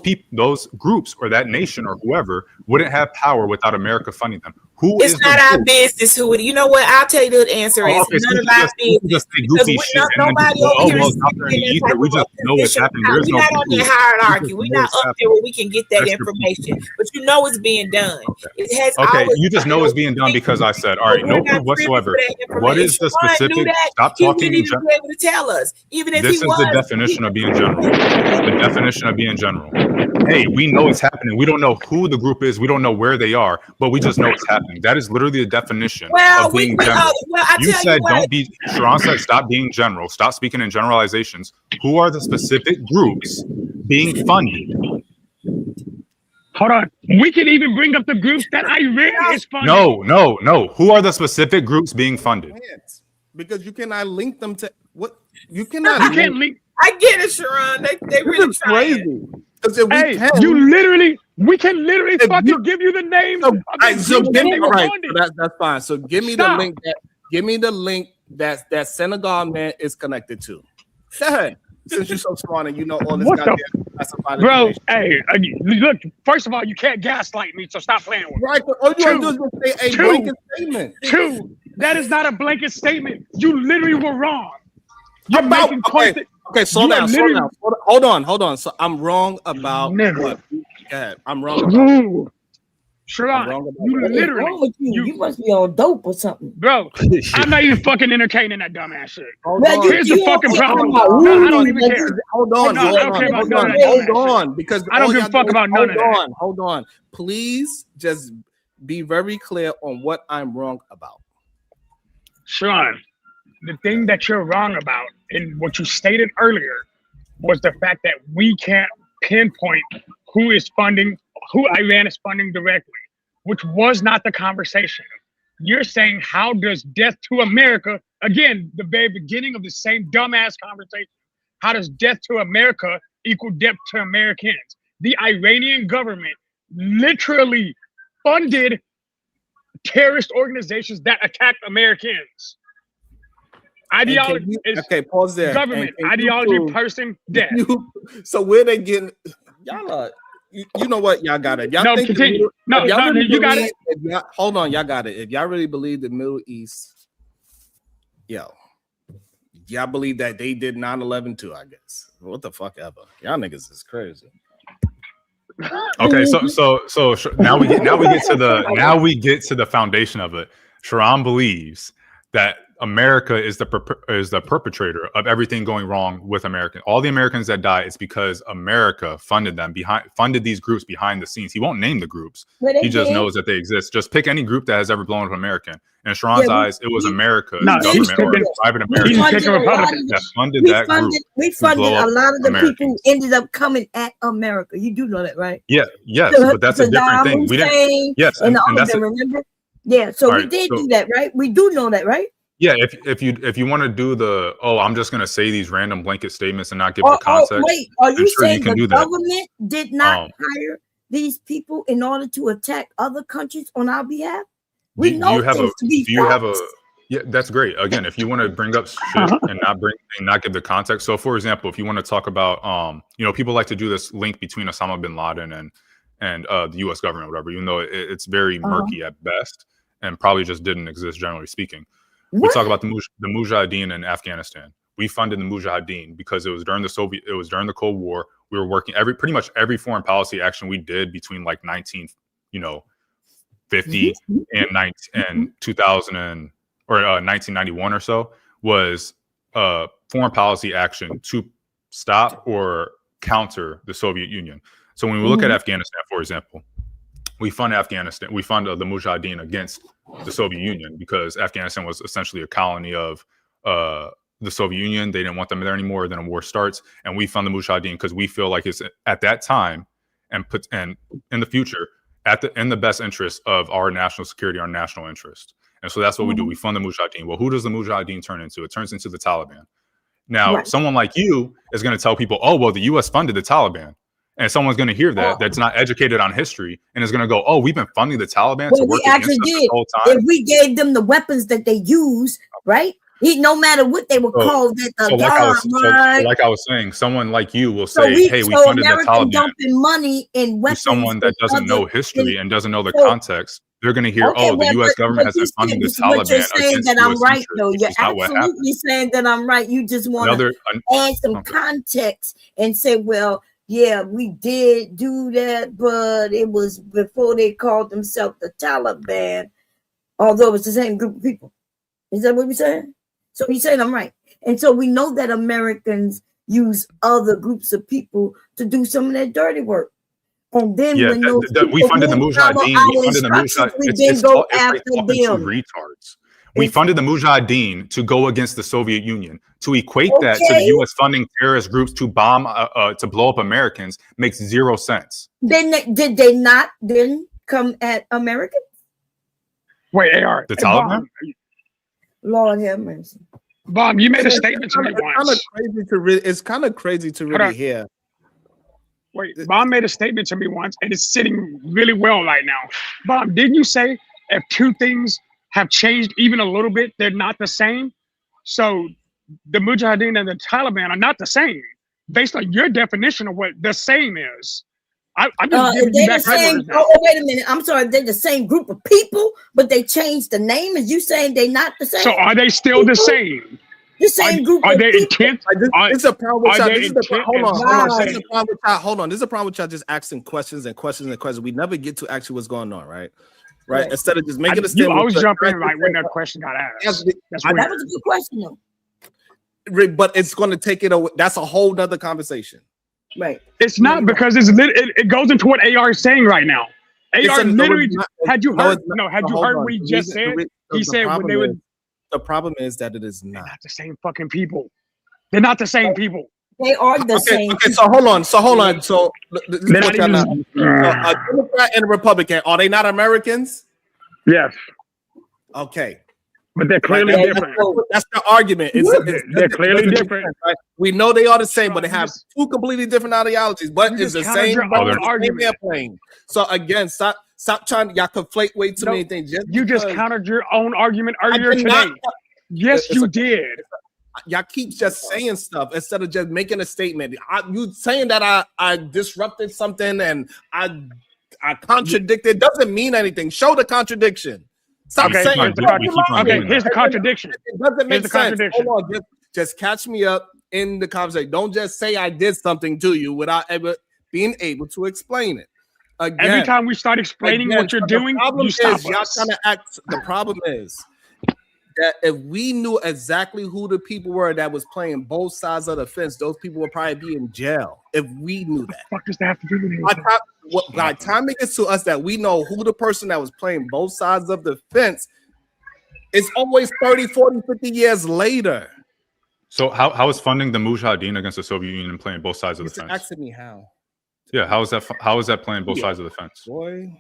groups or that nation or whoever wouldn't have power without America funding them. It's not our business who would. You know what? I'll tell you the answer is none of our business. Because nobody over here is we just know what's happening. We're not on the hierarchy. We're not up there where we can get that information. But you know it's being done. It has you just know it's being done because I said, all right, no proof whatsoever. What is the specific? Stop talking in general. Able to tell us, even if this is the definition of being general. The definition of being general. Hey, we know it's happening. We don't know who the group is. We don't know where they are, but we just know it's happening. That is literally the definition of being general. You said don't be. Sharon said stop being general. Stop speaking in generalizations. Who are the specific groups being funded? Hold on. We can even bring up the groups that Iran is funding. No. Who are the specific groups being funded? Because you cannot link them to what you cannot. You can't link. I get it, Sharon. They really crazy. We can literally fucking give you the names. That's fine. So give me the link. Give me the link that Senegal man is connected to. Go ahead. Since you're so smart and you know all this classified bro, hey, look. First of all, you can't gaslight me, so stop playing with me. Right. All you want to do is just say a blanket statement. That is not a blanket statement. You literally were wrong. You're making points. Okay, slow down. Hold on. So I'm wrong about what? Go ahead. I'm wrong about Sharon, you must be on dope or something. Bro, I'm not even fucking entertaining that dumbass shit. Here's the fucking problem. I don't even care. Hold on. Because I don't give a fuck about none of that. Hold on. Please just be very clear on what I'm wrong about. Sharon, the thing that you're wrong about and what you stated earlier was the fact that we can't pinpoint who Iran is funding directly, which was not the conversation. You're saying, how does death to America, again, the very beginning of the same dumbass conversation, how does death to America equal death to Americans? The Iranian government literally funded terrorist organizations that attacked Americans. Ideology is pause there. Government, ideology, person, death. So where they getting, y'all you know what? Y'all got it. Y'all think continue. You got it. Hold on, y'all got it. If y'all really believe the Middle East, y'all believe that they did 9/11 too, I guess. What the fuck ever. Y'all niggas is crazy. Okay, so now we get to the foundation of it. Sharon believes that America is the perpetrator of everything going wrong with Americans. All the Americans that die, it's because America funded these groups behind the scenes. He won't name the groups. He just knows that they exist. Just pick any group that has ever blown up American. In Sharon's eyes, it was America's government or private American that funded that group. We funded a lot of the people who ended up coming at America. You do know that, right? Yes, but that's a different thing. We didn't. Yes, and that's remember. Yeah, so we did do that, right? We do know that, right? Yeah, if you want to do I'm just going to say these random blanket statements and not give the context. Wait, are you saying the government did not hire these people in order to attack other countries on our behalf? We know this to be false. Yeah, that's great. Again, if you want to bring up shit and not give the context. So, for example, if you want to talk about, people like to do this link between Osama bin Laden and the U.S. government, or whatever, even though it's very murky at best and probably just didn't exist, generally speaking. We talk about the Mujahideen in Afghanistan. We funded the Mujahideen because it was during the Cold War. We were working pretty much every foreign policy action we did between like 1950 and 2000 or 1991 or so was foreign policy action to stop or counter the Soviet Union. So when we look at Afghanistan, for example, we fund Afghanistan, we fund the Mujahideen against the Soviet Union because Afghanistan was essentially a colony of the Soviet Union. They didn't want them there anymore. Then a war starts, and we fund the Mujahideen because we feel like it's at that time and in the future in the best interest of our national security, our national interest. And so that's what we do. We fund the Mujahideen. Well, who does the Mujahideen turn into? It turns into the Taliban. Now, someone like you is going to tell people, oh, well, the U.S. funded the Taliban. And someone's going to hear that that's not educated on history and is going to go, oh, we've been funding the Taliban to work against us this whole time. If we gave them the weapons that they use, right? No matter what they were called, like I was saying, someone like you will say, hey, we funded the Taliban. Dumping money in weapons. Someone that doesn't know history and doesn't know the context, they're going to hear, the U.S. government has been funding the Taliban. You're saying that I'm right, though. You're absolutely saying that I'm right. You just want to add some context and say, well, yeah, we did do that, but it was before they called themselves the Taliban, although it's the same group of people. Is that what you're saying? So you're saying I'm right. And so we know that Americans use other groups of people to do some of that dirty work. And then when we funded the Mujahideen, we funded the Mujahideen. Retards. We funded the Mujahideen to go against the Soviet Union. To equate that to the U.S. funding terrorist groups to bomb, to blow up Americans makes zero sense. Then did they not then come at Americans? Wait, AR. The Taliban? Lord have mercy. Bomb, you made a statement to me once. It's kind of crazy to really hear. Wait, Bomb made a statement to me once, and it's sitting really well right now. Bomb, didn't you say if two things have changed even a little bit, they're not the same? So the Mujahideen and the Taliban are not the same, based on your definition of what the same is. I'm just giving you that same, wait a minute. I'm sorry. They're the same group of people, but they changed the name. Is you saying they're not the same? So are they still the same? The same group are of they people? Intent? This is a problem with y'all. This is the hold on. This is a problem with y'all just asking questions and questions and questions. We never get to actually what's going on, right? Right. Instead of just making a statement. You always jump in right when that question got asked. That was a good question, though. But it's going to take it away. That's a whole nother conversation. Right. It's not because it goes into what AR is saying right now. AR literally had you heard what he just said? He said when they would. The problem is that it is not. They're not the same fucking people. They're not the same people. They are the same. Okay, so hold on. So a Democrat and a Republican, are they not Americans? Yes. Okay. But they're clearly different. That's the argument. They're clearly different. Right? We know they are the same, but they have two completely different ideologies. But it's the same argument. So again, stop trying. Y'all conflate way too many things. You just countered your own argument earlier today. Yes, you did. Y'all keep just saying stuff instead of just making a statement. You saying that I disrupted something and I contradicted doesn't mean anything. Show the contradiction. Stop saying okay, here's the contradiction. It doesn't make sense. Hold on, just catch me up in the conversation. Don't just say I did something to you without ever being able to explain it. Again, every time we start explaining what you're doing, you stop us. The problem is that if we knew exactly who the people were that was playing both sides of the fence, those people would probably be in jail. If we knew that. What does that have to do with anything? By the time it gets to us that we know who the person that was playing both sides of the fence, it's always 30, 40, 50 years later. So how is funding the Mujahideen against the Soviet Union playing both sides of the fence? Asking me how. Yeah, how is that playing both sides of the fence? Boy,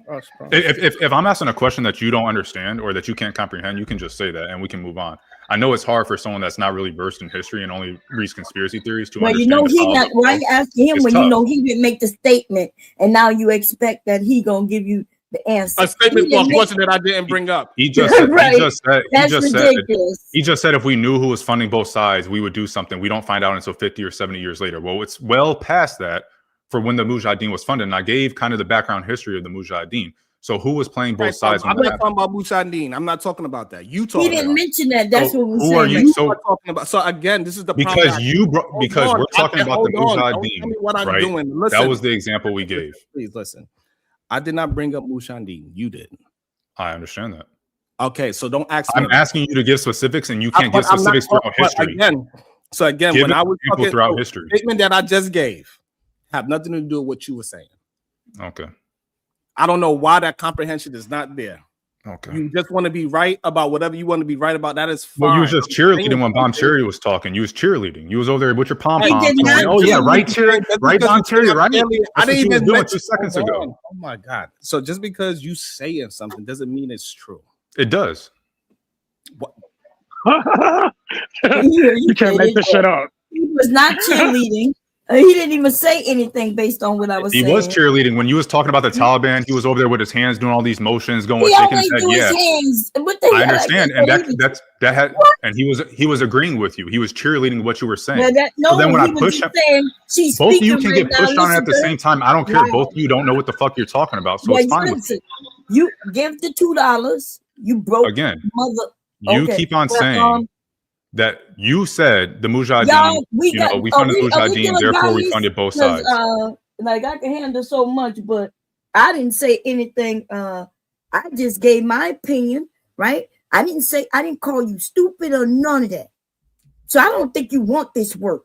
if I'm asking a question that you don't understand or that you can't comprehend, you can just say that and we can move on. I know it's hard for someone that's not really versed in history and only reads conspiracy theories to understand. Well, you know why you asking him when tough. You know he didn't make the statement and now you expect that he gonna give you the answer. A statement for a question that I didn't bring up. He just said if we knew who was funding both sides, we would do something. We don't find out until 50 or 70 years later. Well, it's well past that for when the Mujahideen was funded. And I gave kind of the background history of the Mujahideen. So who was playing both sides? I'm not talking about Mujahideen. I'm not talking about that. You talking? He didn't mention that. That's what we're saying. Who are you? So talking about. So again, this is the because problem. Because we're talking about the Mujahideen. What I'm right? doing. Listen, that was the example we gave. Please listen. I did not bring up Mujahideen. You did. I understand that. Okay, so don't ask me. I'm asking you to give specifics, and you can't give specifics throughout history. Again, when I was talking throughout history, statement that I just gave have nothing to do with what you were saying. Okay. I don't know why that comprehension is not there. Okay. You just want to be right about whatever you want to be right about. That is fine. Well, you was just cheerleading when Bomb Cherry was talking. You was cheerleading. You was over there with your pom pom. Oh yeah, right, Cherry. Right, Bomb Cherry. Right. I didn't even do it 2 seconds ago. Oh my God! So just because you saying something doesn't mean it's true. It does. What? You can't make this shit up. He was not cheerleading. He didn't even say anything based on what I was saying. He was cheerleading when you was talking about the Taliban. He was over there with his hands doing all these motions, going shaking his head. Yeah, hands. What the I hell? understand, and that had, and he was agreeing with you. He was cheerleading what you were saying. No, so then when I push, both of you can right get pushed on it at the same time. I don't care. Right. Both of you don't know what the fuck you're talking about, so it's fine with me. You give the $2. You broke again. Mother. You keep on saying that you said the Mujahideen, we funded the Mujahideen, therefore we funded both sides. Like I can handle so much, but I didn't say anything. I just gave my opinion, right? I didn't call you stupid or none of that. So I don't think you want this work.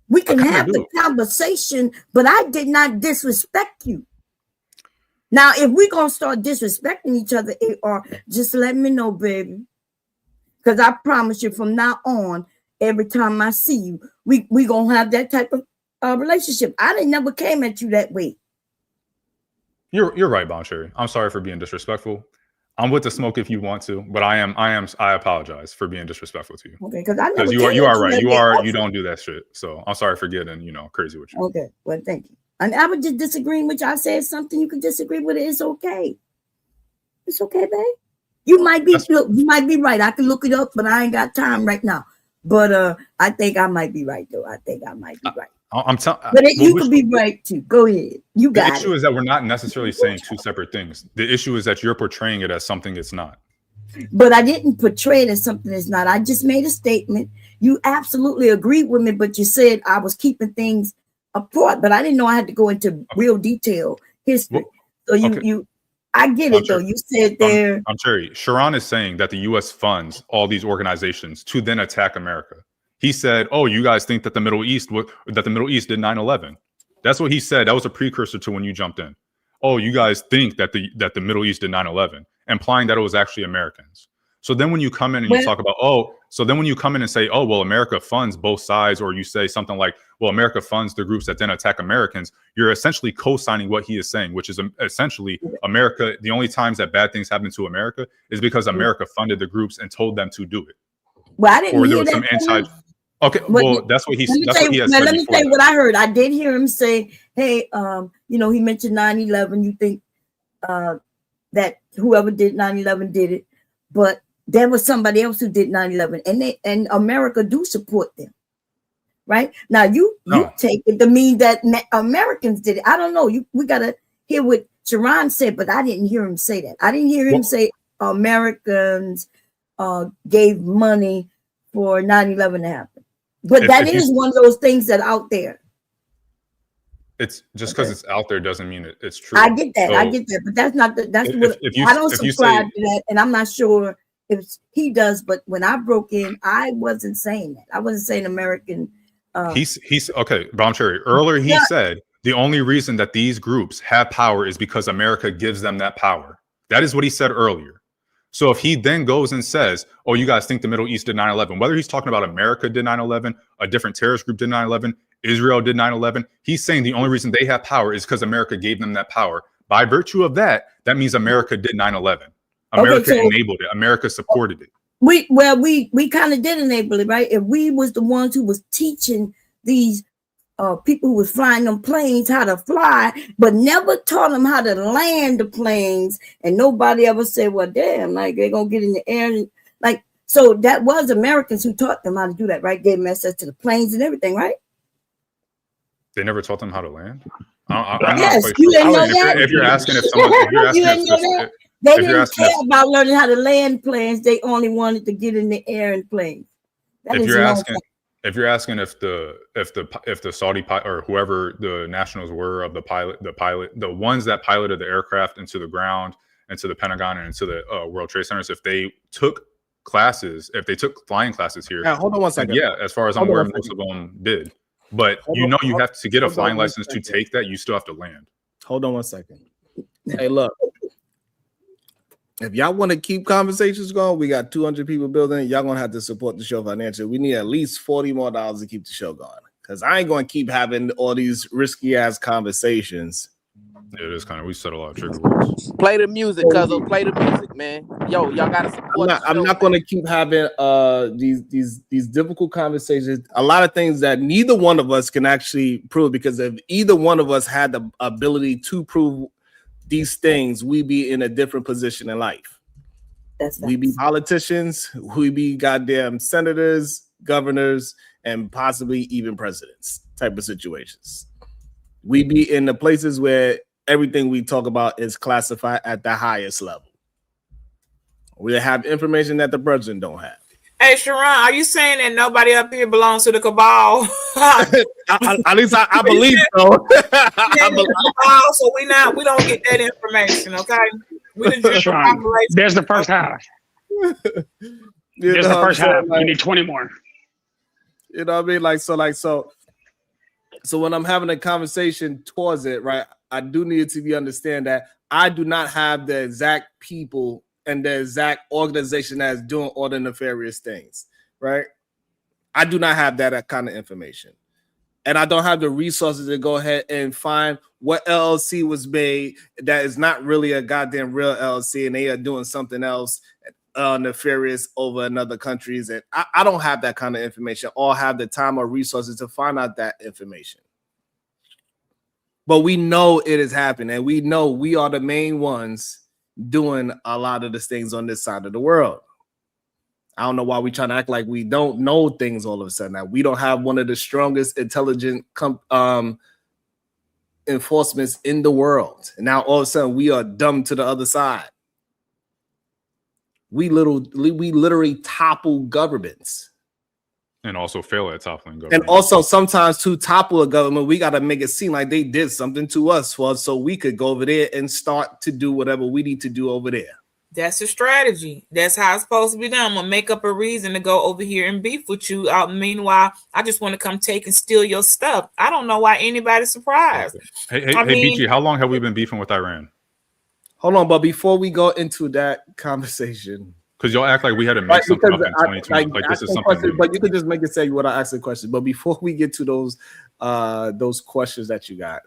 We can have the conversation, but I did not disrespect you. Now, if we're gonna start disrespecting each other, or just let me know, baby. Because I promise you from now on, every time I see you, we going to have that type of relationship. I never came at you that way. You're right, Bon Cherry. I'm sorry for being disrespectful. I'm with the smoke if you want to, but I apologize for being disrespectful to you. Okay, because you are right. You don't do that shit. So I'm sorry for getting, crazy with you. Okay, well, thank you. And I was just disagreeing with you. I said something, you can disagree with it. It's okay. It's okay, babe. You might be right. I can look it up, but I ain't got time right now. But I think I might be right though. I think I might be right. You could be right too. Go ahead. You got it. The issue is that we're not necessarily saying two separate things. The issue is that you're portraying it as something it's not. But I didn't portray it as something it's not. I just made a statement. You absolutely agreed with me, but you said I was keeping things apart. But I didn't know I had to go into real detail history. So I get it though. You said there. I'm sorry. Sharon is saying that the U.S. funds all these organizations to then attack America. He said, "Oh, you guys think that the Middle East did 9/11?" That's what he said. That was a precursor to when you jumped in. Oh, you guys think that the Middle East did 9/11, implying that it was actually Americans. So then when you come in and you talk about, say, oh, well, America funds both sides, or you say something like, well, America funds the groups that then attack Americans, you're essentially co-signing what he is saying, which is essentially America. The only times that bad things happen to America is because America funded the groups and told them to do it. Well, I didn't hear that. Okay, well, that's what he said. Let me tell you what I heard. I did hear him say, hey, he mentioned 9/11. You think that whoever did 9/11 did it, but there was somebody else who did 9/11, and America do support them. Right now, you take it to mean that Americans did it. I don't know. We gotta hear what Sharon said, but I didn't hear him say that. I didn't hear him say Americans gave money for 9/11 to happen. But that is one of those things that out there. It's just because it's out there doesn't mean it's true. I get that. But that's not I don't subscribe to that, and I'm not sure if he does. But when I broke in, I wasn't saying that. I wasn't saying American. He's okay, Brown Cherry. Earlier, he said the only reason that these groups have power is because America gives them that power. That is what he said earlier. So if he then goes and says, oh, you guys think the Middle East did 9/11, whether he's talking about America did 9/11, a different terrorist group did 9/11, Israel did 9/11, he's saying the only reason they have power is because America gave them that power. By virtue of that, that means America did 9/11. America enabled it. America supported it. We kind of did enable it, right? If we was the ones who was teaching these people who was flying them planes how to fly, but never taught them how to land the planes, and nobody ever said, well, damn, like they're gonna get in the air, and like, so that was Americans who taught them how to do that, right? Gave them access to the planes and everything, right? They never taught them how to land. Yes, you didn't know that. If you're asking if someone, they didn't care about learning how to land planes. They only wanted to get in the air in planes. If you're asking if the Saudi pilot or whoever the nationals were of the ones that piloted the aircraft into the ground, into the Pentagon, and into the World Trade Centers, if they took classes, if they took flying classes here, hold on one second. Yeah, as far as I'm aware, most of them did. But you have to get a flying license to take that. You still have to land. Hold on one second. Hey, look. If y'all want to keep conversations going, we got 200 people building. Y'all gonna have to support the show financially. We need at least $40 more to keep the show going. Because I ain't gonna keep having all these risky ass conversations. Yeah, it is kind of. We said a lot of trigger words. Play the music, Cuzzo. Play the music, man. Yo, y'all gotta support. I'm not gonna keep having these difficult conversations. A lot of things that neither one of us can actually prove, because if either one of us had the ability to prove these things, we be in a different position in life. We be politicians, we be goddamn senators, governors, and possibly even presidents type of situations. We be in the places where everything we talk about is classified at the highest level. We have information that the president don't have. Hey, Sharon, are you saying that nobody up here belongs to the cabal? At least I believe so. So we don't get that information, okay? We just Sharon, there's the first half. There's the first half. Like, you need 20 more. You know what I mean? So when I'm having a conversation towards it, right, I do need to understand that I do not have the exact people and the exact organization that is doing all the nefarious things, right? I do not have that kind of information. And I don't have the resources to go ahead and find what LLC was made that is not really a goddamn real LLC, and they are doing something else nefarious over in other countries. And I don't have that kind of information or have the time or resources to find out that information. But we know it is happening, and we know we are the main ones doing a lot of the things on this side of the world. I don't know why we trying to act like we don't know things all of a sudden. Now, we don't have one of the strongest intelligent enforcements in the world. And now all of a sudden we are dumb to the other side. We literally topple governments. And also fail at toppling government. And also sometimes to topple a government, we got to make it seem like they did something to us so we could go over there and start to do whatever we need to do over there. That's a strategy. That's how it's supposed to be done. I'm going to make up a reason to go over here and beef with you. Meanwhile, I just want to come take and steal your stuff. I don't know why anybody's surprised. Hey, BG, how long have we been beefing with Iran? Hold on, but before we go into that conversation, because y'all act like we had to make something up in 2020. Like this is something new. But you could just make it say what I asked the question. But before we get to those questions that you got,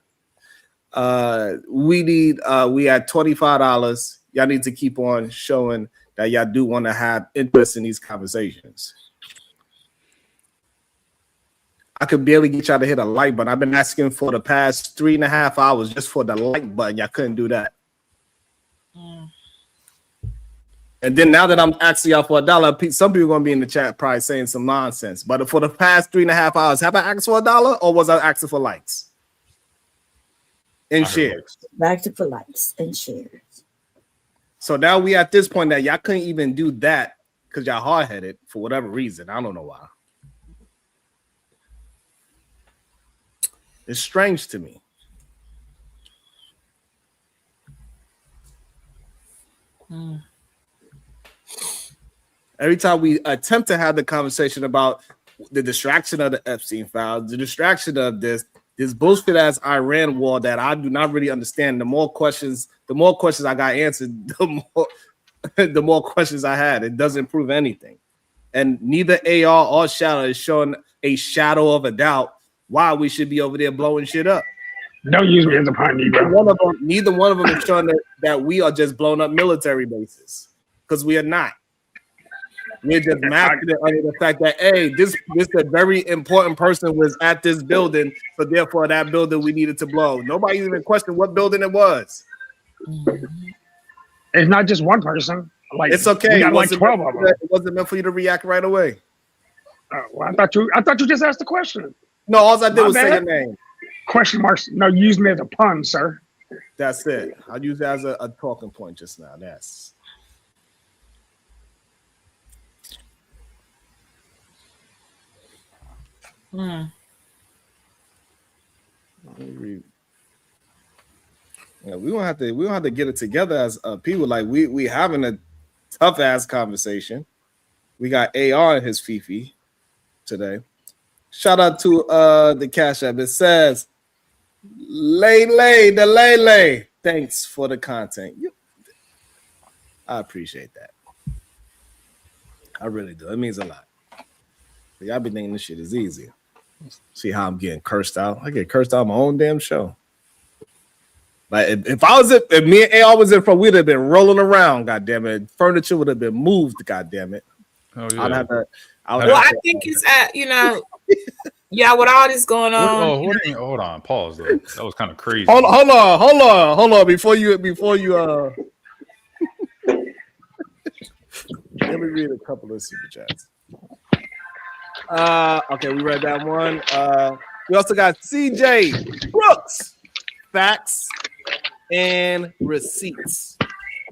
we had $25. Y'all need to keep on showing that y'all do want to have interest in these conversations. I could barely get y'all to hit a like button. I've been asking for the past 3.5 hours just for the like button. Y'all couldn't do that. And then now that I'm asking y'all for $1, some people are going to be in the chat probably saying some nonsense. But for the past 3.5 hours, have I asked for $1 or was I asking for likes and shares? Asking for likes and shares. So now we at this point that y'all couldn't even do that because y'all hard-headed for whatever reason. I don't know why. It's strange to me. Every time we attempt to have the conversation about the distraction of the Epstein files, the distraction of this bullshit ass Iran war that I do not really understand, the more questions I got answered, the more questions I had. It doesn't prove anything. And neither AR or Shadow is showing a shadow of a doubt why we should be over there blowing shit up. Don't use me as a pun, Neither one of them is showing that we are just blowing up military bases, because we are not. We're just masking it under the fact that, hey, this a very important person was at this building, so therefore that building we needed to blow. Nobody even questioned what building it was. It's not just one person. Like, it's okay. It like 12 of them. It wasn't meant for you to react right away. Well, I thought you just asked the question. No, all I did was say your name. Question marks. No, you used me as a pun, sir. That's it. I used it as a talking point just now. That's. Let me read. Yeah, we don't have to get it together as people. Like we having a tough ass conversation. We got AR and his Fifi today. Shout out to the Cash App. It says Lele. Thanks for the content. I appreciate that. I really do. It means a lot. Y'all be thinking this shit is easy. See how I'm getting cursed out? I get cursed out on my own damn show. Like if me and AR was in front, we'd have been rolling around. God damn it, furniture would have been moved. God damn it. Oh yeah. I'd have to. I think it's yeah, with all this going on. What do you mean? Hold on, pause though. That was kind of crazy. Hold on. Before you let me read a couple of super chats. Okay, we read that one. We also got CJ Brooks, facts and receipts.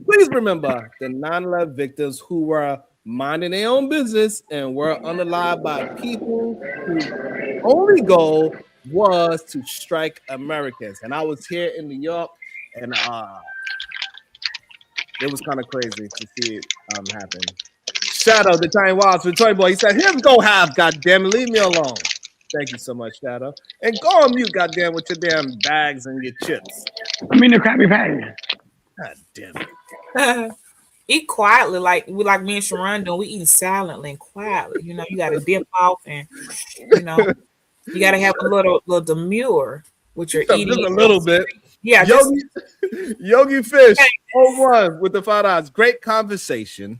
Please remember the 9/11 victims who were minding their own business and were unalived by people whose only goal was to strike Americans. And I was here in New York, and it was kind of crazy to see it happen. Shadow, the Giant Wilds for Toy Boy. He said, "Here's go have, goddamn it, leave me alone." Thank you so much, Shadow. And go on mute, goddamn, with your damn bags and your chips. I mean the Krabby Patty. God damn it. Eat quietly, like me and Sharon doing. We eating silently and quietly. You got to dip off, and you got to have a little demure with your eating. Just a little bit. Yeah, Yogi Fish, 01 with the $5. Great conversation.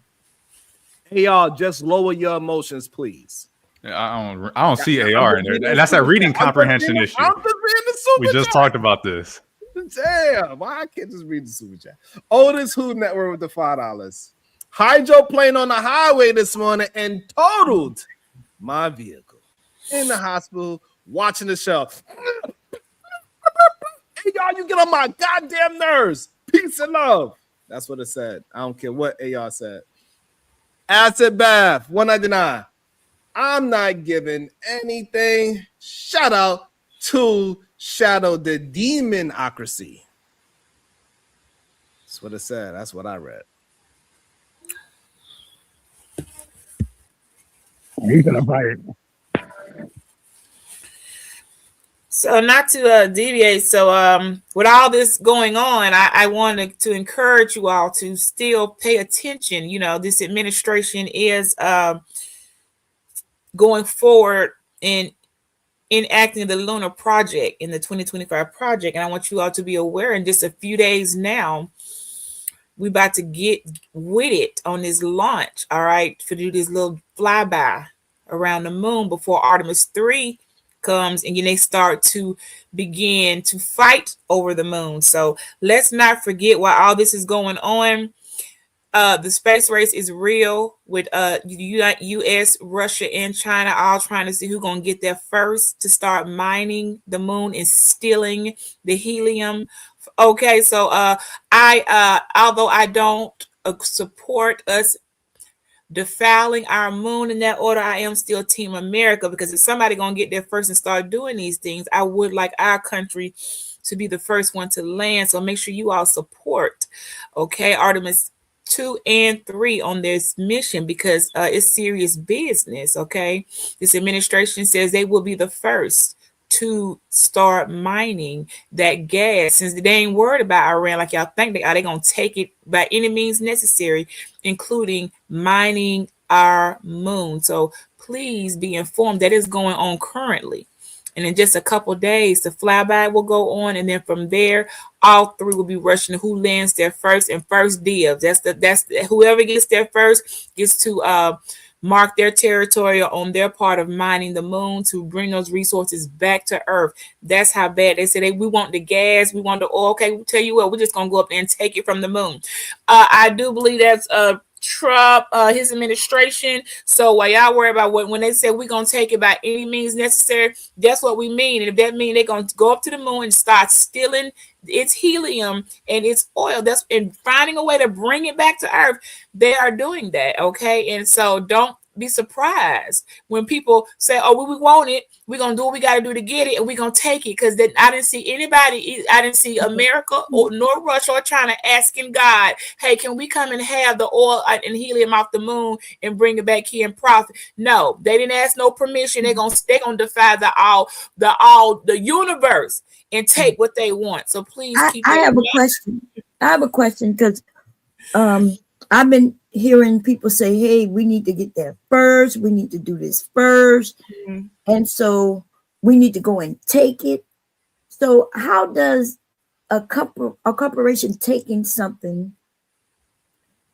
Hey y'all, just lower your emotions, please. I don't see AR in there. That's a reading comprehension issue. I'm just reading the super We just chat. talked about this. Damn, why I can't just read the super chat? Otis Who Network with the $5. Hydroplane on the highway this morning and totaled my vehicle. In the hospital, watching the show. Hey y'all, you get on my goddamn nerves. Peace and love. That's what it said. I don't care what AR said. Acid Bath, $1.99. I'm not giving anything. Shout out to Shadow the Demonocracy. That's what it said. That's what I read. He's gonna bite. So not to deviate. So with all this going on, I wanted to encourage you all to still pay attention. This administration is going forward in enacting the Lunar Project in the 2025 project. And I want you all to be aware in just a few days now, we're about to get with it on this launch, all right, to do this little flyby around the moon before Artemis 3 comes and they start to begin to fight over the moon. So let's not forget while all this is going on, the space race is real with US, Russia, and China all trying to see who's going to get there first to start mining the moon and stealing the helium. Okay, so although I don't support us defiling our moon in that order, I am still Team America, because if somebody gonna get there first and start doing these things, I would like our country to be the first one to land. So make sure you all support, okay, Artemis 2 and 3 on this mission, because it's serious business. Okay, this administration says they will be the first to start mining that gas, since they ain't worried about Iran like y'all think they are. They gonna take it by any means necessary, including mining our moon. So please be informed that is going on currently, and in just a couple days the flyby will go on, and then from there all three will be rushing to who lands there first, and first dibs. That's whoever gets there first gets to mark their territory on their part of mining the moon to bring those resources back to Earth. That's how bad they say we want the gas, we want the oil. Okay, we'll tell you what, we're just gonna go up there and take it from the moon. I do believe that's Trump, his administration. So while y'all worry about when they say we're gonna take it by any means necessary, that's what we mean. And if that means they're gonna go up to the moon and start stealing its helium and its oil, and finding a way to bring it back to Earth, they are doing that. Okay, and so don't be surprised when people say, oh, we want it, we're gonna do what we got to do to get it, and we're gonna take it. Because then I didn't see America nor Russia or China asking God, hey, can we come and have the oil and helium off the moon and bring it back here and profit? No, they didn't ask no permission. They're gonna defy the universe and take what they want. So please keep I that have in a mind. question. I have a question because I've been hearing people say, hey, we need to get there first. We need to do this first. Mhm. And so we need to go and take it. So how does a corporation taking something,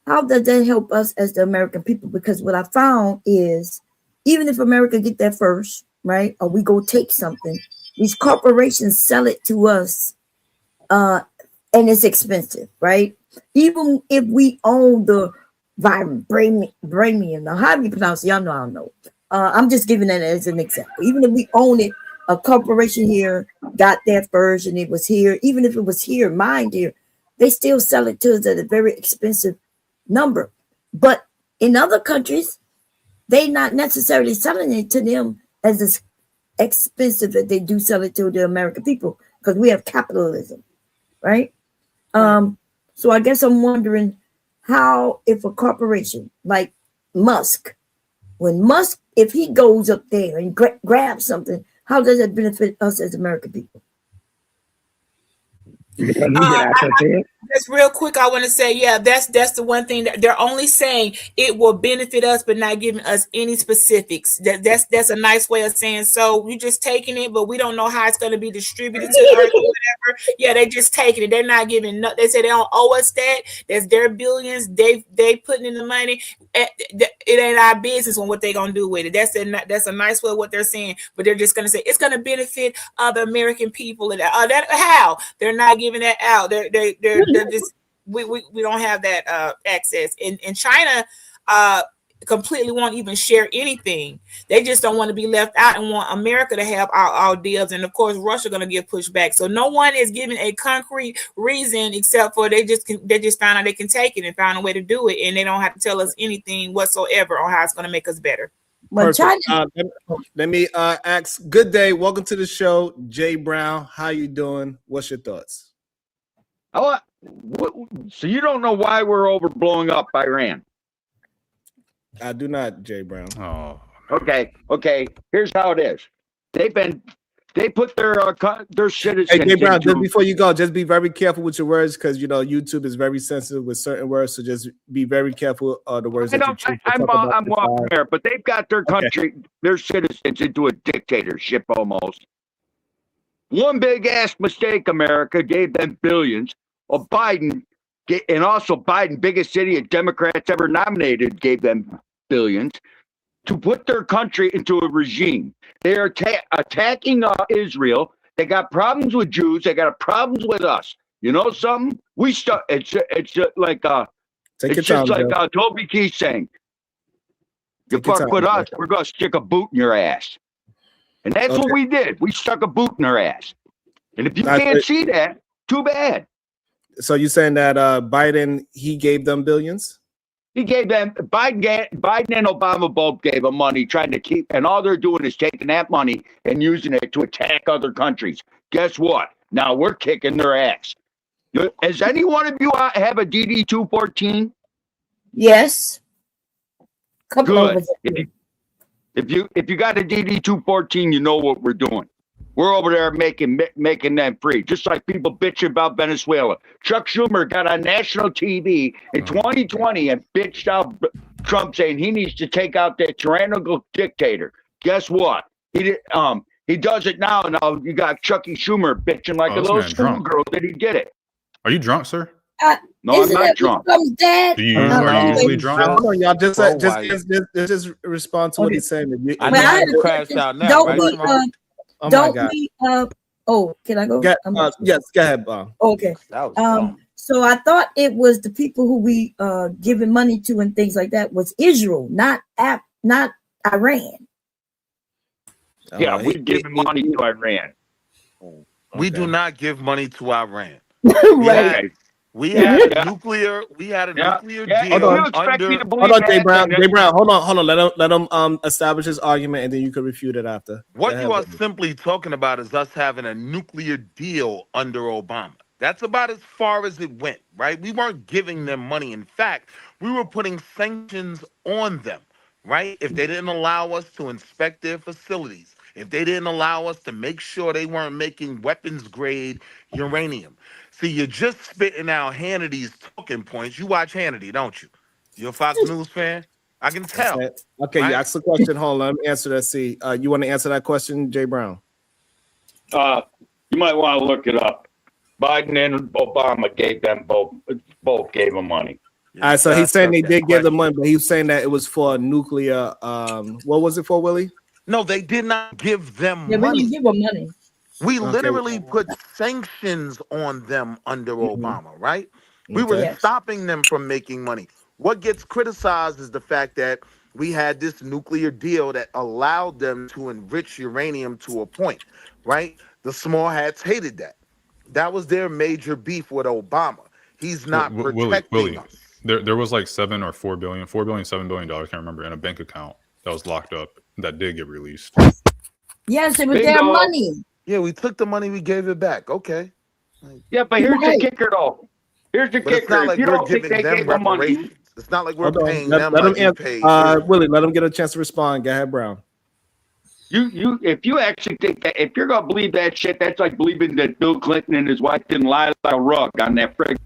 how does that help us as the American people? Because what I found is even if America get there first, right, or we go take something, these corporations sell it to us and it's expensive, right? Even if we own the vibranium, now how do you pronounce it? Y'all know I don't know. I'm just giving that as an example. Even if we own it, a corporation here got there first and it was here. Even if it was here, mined here, they still sell it to us at a very expensive number. But in other countries, they not necessarily selling it to them as expensive that they do sell it to the American people because we have capitalism, right? So I guess I'm wondering how, if a corporation like Musk, if he goes up there and grabs something, how does it benefit us as American people? Because we get access to it. Just real quick, I want to say, yeah, that's the one thing that they're only saying it will benefit us, but not giving us any specifics. That's a nice way of saying, so we just taking it, but we don't know how it's going to be distributed to the earth or whatever. Yeah, they just taking it. They're not giving. They say they don't owe us that. That's their billions. They putting in the money. It ain't our business on what they're gonna do with it. That's a nice way of what they're saying, but they're just gonna say it's gonna benefit other American people. And that how they're not giving that out. They're just we don't have that access. In China, completely won't even share anything. They just don't want to be left out and want America to have our deals. And of course, Russia going to get pushed back. So no one is giving a concrete reason except for they just found out they can take it and found a way to do it, and they don't have to tell us anything whatsoever on how it's going to make us better. Perfect. Let me ask. Good day. Welcome to the show, Jay Brown. How you doing? What's your thoughts? So you don't know why we're over blowing up Iran? I do not, Jay Brown. Oh, okay. Here's how it is. They put their citizens. Hey, Jay Brown, just before you go, just be very careful with your words because YouTube is very sensitive with certain words. So just be very careful of the words that you choose. I'm well aware, but they've got their country, their citizens into a dictatorship almost. One big ass mistake. America gave them billions. Well, Biden, and also Biden, biggest idiot Democrats ever nominated, gave them billions to put their country into a regime. They are attacking Israel. They got problems with Jews. They got problems with us. You know something? It's like Toby Keith saying, you fuck with us, we're gonna stick a boot in your ass. And that's what we did. We stuck a boot in her ass. And if you can't see that, too bad. So you're saying that Biden, he gave them billions? He gave them, Biden and Obama both gave them money trying to keep, and all they're doing is taking that money and using it to attack other countries. Guess what? Now we're kicking their ass. Does any one of you have a DD-214? Yes. Good. If you got a DD-214, you know what we're doing. We're over there making them free, just like people bitching about Venezuela. Chuck Schumer got on national TV in 2020 and bitched out Trump, saying he needs to take out that tyrannical dictator. Guess what? He does it now. Now you got Chucky Schumer bitching like a little schoolgirl that he did it. Are you drunk, sir? No, I'm not drunk. Are you usually drunk? Hold on, y'all. Just respond to what he's saying. I know you crashed out now, right? Oh my God. Can I go? Yes, go ahead, Bob. Okay. So I thought it was the people who we giving money to and things like that was Israel, not Iran. Yeah, we give money to Iran. We do not give money to Iran. Right. We had a nuclear deal. Hold on, Jay Brown. Hold on. Let him establish his argument, and then you can refute it after. What you are simply talking about is us having a nuclear deal under Obama. That's about as far as it went, right? We weren't giving them money. In fact, we were putting sanctions on them, right? If they didn't allow us to inspect their facilities, if they didn't allow us to make sure they weren't making weapons grade uranium. See, you're just spitting out Hannity's talking points. You watch Hannity, don't you? You're a Fox News fan? I can tell. Okay, right? you asked the question. Hold on, let me answer that. See, you want to answer that question, Jay Brown? You might want to look it up. Biden and Obama gave them both gave them money. All right, so he's saying they did give the money, but he was saying that it was for nuclear. What was it for, Willie? No, they did not give them Yeah, we money. didn't give them money. We literally put sanctions on them under Obama, right? We were Yes. stopping them from making money. What gets criticized is the fact that we had this nuclear deal that allowed them to enrich uranium to a point, right? The small hats hated that. That was their major beef with Obama. He's not protecting Willie, us. There was like $7 or $4 billion, $7 billion, I can't remember, in a bank account that was locked up that did get released. Yes, it was their money. Yeah, we took the money, we gave it back. Okay. Yeah, but here's the kicker, though. Here's the But kicker. it's not like if you we're don't think giving they them gave them money, reparations. It's not like we're Hold on. paying Let them him like we answer. paid. Willie, let him get a chance to respond. Go ahead, Brown. You if you actually think that, if you're gonna believe that shit, that's like believing that Bill Clinton and his wife didn't lie like a rug on that friggin'.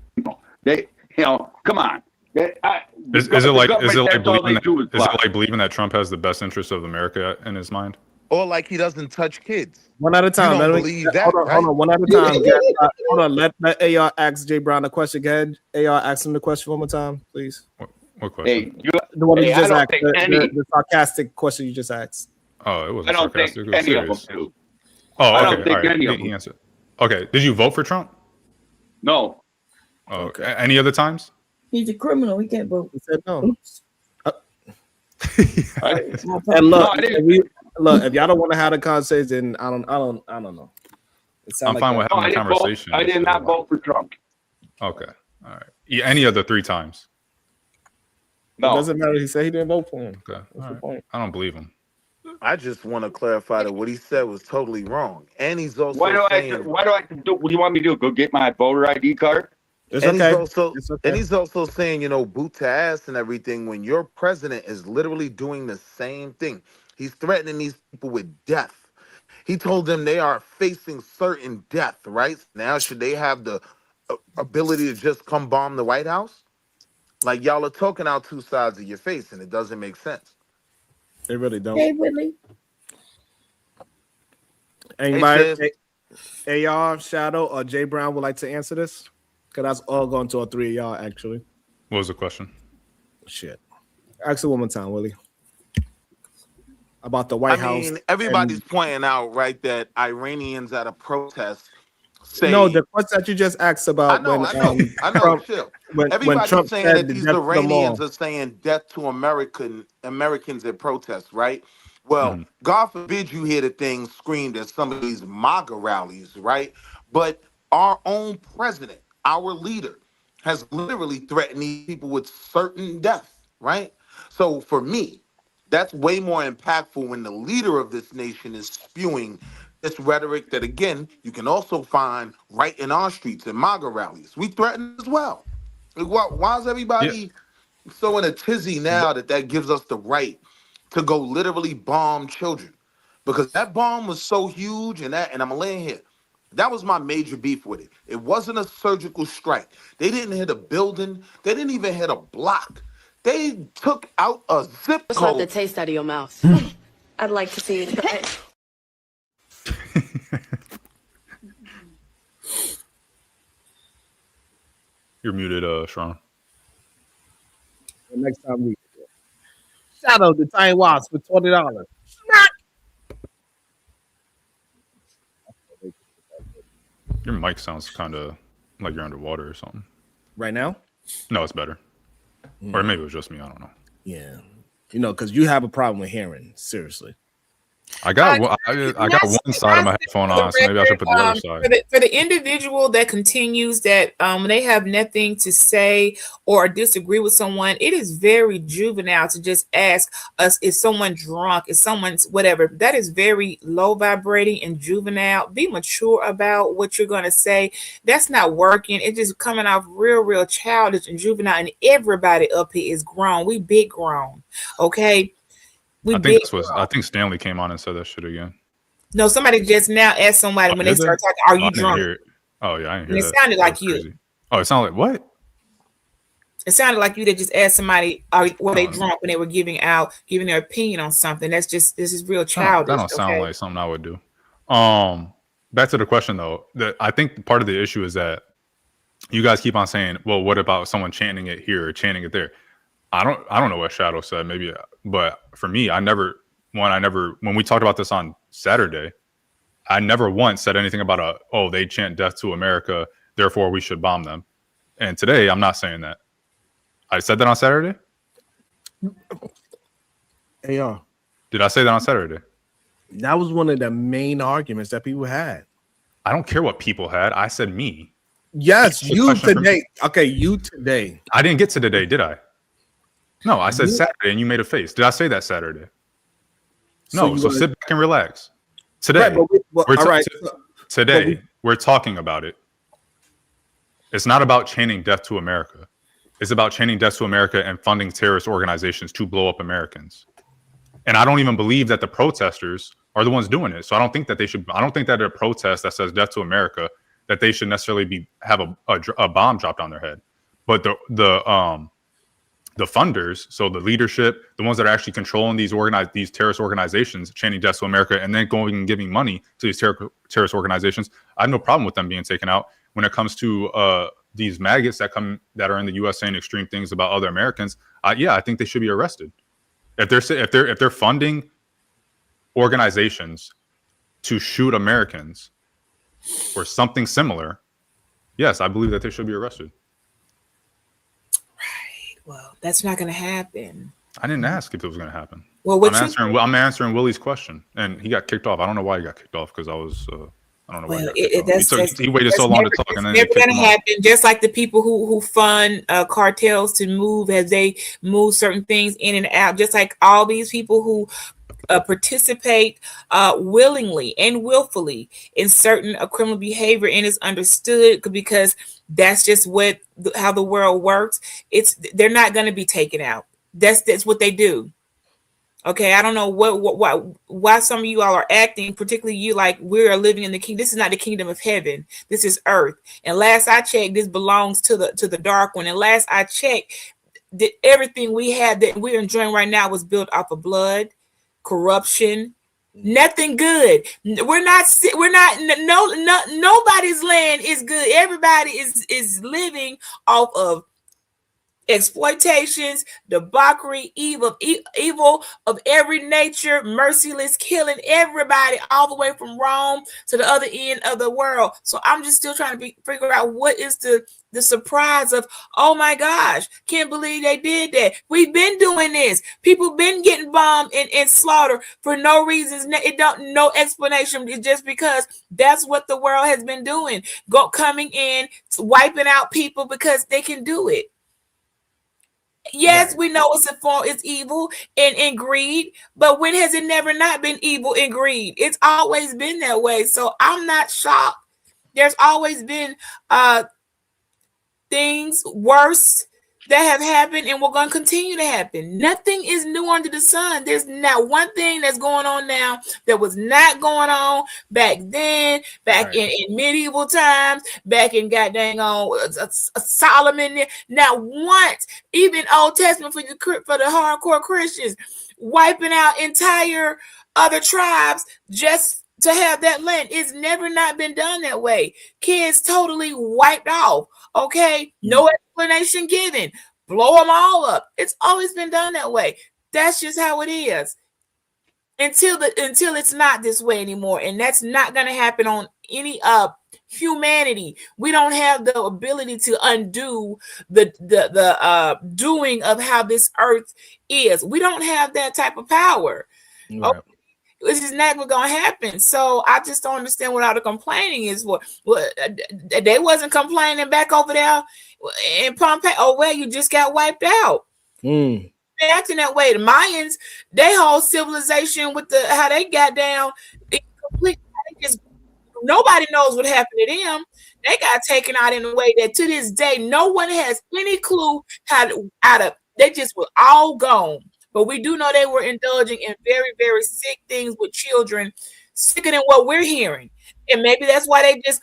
They, come on. Is it like believing that Trump has the best interest of America in his mind? Or like he doesn't touch kids. One at a time. You don't Let believe that, hold right? on. One at a time. Hold on. Let AR ask Jay Brown the question. Go ahead. AR, ask him the question one more time, please. What question? Hey, the one you just I asked. don't think The sarcastic question you just asked. Oh, it wasn't I don't think sarcastic. It was any of serious. them do. Oh, I okay. don't think All right. any of He them. answered. Okay. Did you vote for Trump? No. Oh, okay. Any other times? He's a criminal. He can't vote. He said no. Oops. And look, if y'all don't want to have a conversation, I don't know. I'm fine with having a conversation. I did not vote for Trump. Okay. All right. Yeah, any other 3 times? No. It doesn't matter. He said he didn't vote for him. Okay. What's the point? I don't believe him. I just want to clarify that what he said was totally wrong. And he's also What do I saying, do? What do you want me to do? Go get my voter ID card? It's and okay. he's also saying, boot to ass and everything when your president is literally doing the same thing. He's threatening these people with death. He told them they are facing certain death, right? Now, should they have the ability to just come bomb the White House? Like, y'all are talking out two sides of your face, and it doesn't make sense. They really don't. Hey, Willie. Anybody, AR, Shadow, or Jay Brown would like to answer this? Because that's all going to all 3 of y'all, actually. What was the question? Shit. Ask it one more time, Willie. About the White House. I mean, everybody's pointing out, right, that Iranians at a protest say... No, the question that you just asked about I know, Trump, chill. when Everybody's Trump saying said that the these death to them Iranians all. are saying death to Americans at protests, right? Well, God forbid you hear the thing screamed at some of these MAGA rallies, right? But our own president, our leader, has literally threatened these people with certain death, right? So for me, that's way more impactful when the leader of this nation is spewing this rhetoric that, again, you can also find right in our streets and MAGA rallies. We threaten as well. Like, why is everybody so in a tizzy now that gives us the right to go literally bomb children? Because that bomb was so huge, and I'm laying here. That was my major beef with it. It wasn't a surgical strike. They didn't hit a building. They didn't even hit a block. They took out a zip Just let the code. taste out of your mouth. I'd like to see you try. You're muted, Sean. The next time we Shadow the Time Wasp for $20. Your mic sounds kind of like you're underwater or something. Right now? No, it's better. Or maybe it was just me. I don't know. Yeah. Because you have a problem with hearing. Seriously. I got one side of my headphone on, so maybe I should put the other side. For the individual that continues that when they have nothing to say or disagree with someone, it is very juvenile to just ask us, is someone drunk? Is someone's whatever? That is very low vibrating and juvenile. Be mature about what you're going to say. That's not working. It's just coming off real childish and juvenile. And everybody up here is grown. We big grown. Okay. I think Stanley came on and said that shit again. No, somebody just now asked somebody when they start talking, "Are you drunk?" Oh yeah, I didn't hear that. It sounded like you. Crazy. Oh, it sounded like what? It sounded like you that just asked somebody, were they drunk when they were giving their opinion on something. This is real childish. That don't sound like something I would do. Back to the question though, I think part of the issue is that you guys keep on saying, well, what about someone chanting it here or chanting it there? I don't know what Shadow said, maybe, but for me, when we talked about this on Saturday, I never once said anything about they chant death to America, therefore we should bomb them. And today I'm not saying that. I said that on Saturday? Hey, did I say that on Saturday? That was one of the main arguments that people had. I don't care what people had. I said me. Yes, you today. Okay, you today. I didn't get to today, did I? No, I said Saturday and you made a face. Did I say that Saturday? No, so sit back and relax. Today, we're talking about it. It's not about chanting death to America. It's about chanting death to America and funding terrorist organizations to blow up Americans. And I don't even believe that the protesters are the ones doing it. So I don't think that I don't think that a protest that says death to America, that they should necessarily have a bomb dropped on their head. But the funders, so the leadership, the ones that are actually controlling these terrorist organizations, chanting death to America, and then going and giving money to these terrorist organizations, I have no problem with them being taken out. When it comes to these maggots that are in the U.S. saying extreme things about other Americans, I think they should be arrested. If they're funding organizations to shoot Americans or something similar, yes, I believe that they should be arrested. Right. Well, that's not going to happen. I didn't ask if it was going to happen. Well, I'm answering Willie's question, and he got kicked off. I don't know why he got kicked off because I don't know why. He waited so long to talk, and then it's never going to happen. Just like the people who fund cartels to move as they move certain things in and out. Just like all these people who participate willingly and willfully in certain criminal behavior, and it's understood because that's just how the world works. They're not going to be taken out. That's what they do. Okay, I don't know why some of you all are acting, particularly you, like we are living in the kingdom. This is not the kingdom of heaven. This is earth. And last I checked, this belongs to the dark one. And last I checked, everything we had that we're enjoying right now was built off of blood, corruption, nothing good. Nobody's land is good. Everybody is living off of exploitations, debauchery, evil of every nature, merciless killing everybody all the way from Rome to the other end of the world. So I'm just still trying to figure out what is the surprise of, oh my gosh, can't believe they did that. We've been doing this. People been getting bombed and slaughtered for no reasons. No explanation. It's just because that's what the world has been doing. Coming in, wiping out people because they can do it. Yes, we know it's evil and greed, but when has it never not been evil and greed? It's always been that way. So I'm not shocked. There's always been things worse that have happened and we're going to continue to happen. Nothing is new under the sun. There's not one thing that's going on now that was not going on back then, in medieval times, back in goddamn Solomon. Not once, even Old Testament for the hardcore Christians, wiping out entire other tribes just to have that land. It's never not been done that way. Kids totally wiped off. Okay, no explanation given. Blow them all up. It's always been done that way. That's just how it is. Until it's not this way anymore, and that's not going to happen on any humanity. We don't have the ability to undo the doing of how this earth is. We don't have that type of power. Right. Okay. This is never going to happen. So I just don't understand what all the complaining is for. They wasn't complaining back over there in Pompeii. Oh, well, you just got wiped out. Acting that way. The Mayans, their whole civilization with how they got down, nobody knows what happened to them. They got taken out in a way that to this day, no one has any clue they just were all gone. But we do know they were indulging in very, very sick things with children sicker than what we're hearing. And maybe that's why they just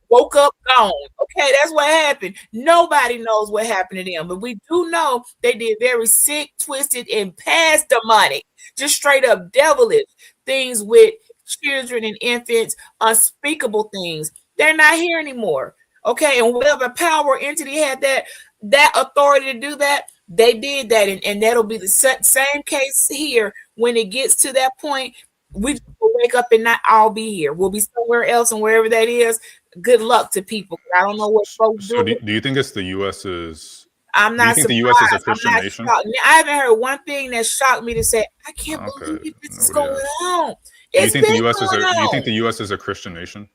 woke up gone. Okay, that's what happened. Nobody knows what happened to them, but we do know they did very sick, twisted, and past demonic, just straight up devilish things with children and infants, unspeakable things. They're not here anymore. Okay, and whatever power entity had that authority to do that, they did that, and that'll be the same case here. When it gets to that point, we will wake up and not all be here. We'll be somewhere else, and wherever that is, good luck to people. I don't know what folks So do. do you think it's the U.S.'s? I'm Do you not think surprised. the U.S. is a I'm Christian not nation? shocked. I haven't heard one thing that shocked me to say, I can't believe this is going on. Do you It's think been the U.S. is going a? Do you on. think the U.S. is a Christian nation?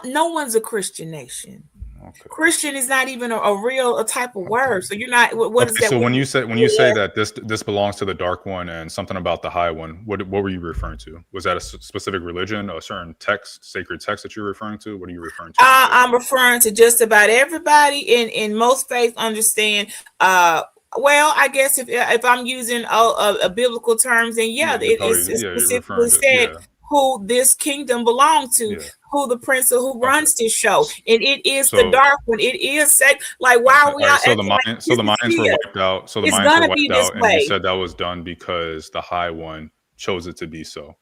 No one's a Christian nation. Okay. Christian is not even a real type of word. So you're not. What is that? So when you say that this belongs to the dark one and something about the high one, what were you referring to? Was that a specific religion, a certain text, sacred text that you're referring to? What are you referring to? I'm referring to just about everybody in most faiths understand. Well, I guess if I'm using a biblical terms, then it's specifically said who this kingdom belongs to, who the prince or who runs this show, and it is the dark one. It is said, like, why are we? So the Mayans were wiped out. So the Mayans were wiped out, and you said that was done because the high one chose it to be so.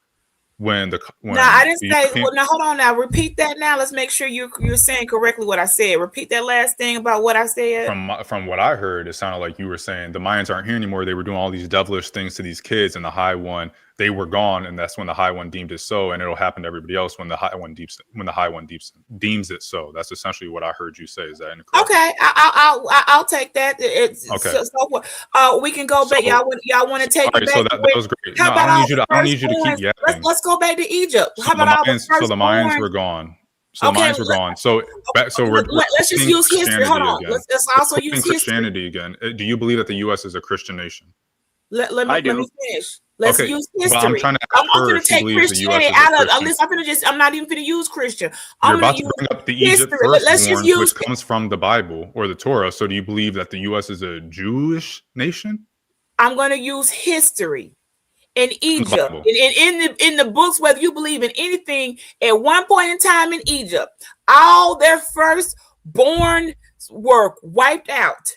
No, I didn't say. Well, now hold on. Now repeat that. Now let's make sure you're saying correctly what I said. Repeat that last thing about what I said. From what I heard, it sounded like you were saying the Mayans aren't here anymore. They were doing all these devilish things to these kids, and the high one, they were gone, and that's when the high one deemed it so, and it'll happen to everybody else when the high one deems it so. That's essentially what I heard you say. Is that incorrect? Okay, I'll take that. Okay. So we can go back. Y'all want to take it back? So that was great. No, I don't need you to keep yapping. Let's go back to Egypt. How about the Mayans were gone. So the Mayans were gone. So let's just use history. Hold on. Let's also use Christianity again. Do you believe that the U.S. is a Christian nation? Let me finish. Let's use history. Well, I'm trying to ask her going to take Christianity out of. I'm not even going to use Christian. You're about to bring up the Egypt firstborn, which comes from the Bible or the Torah. So do you believe that the U.S. is a Jewish nation? I'm going to use history. In Egypt, in the books, whether you believe in anything, at one point in time in Egypt, all their firstborn were wiped out.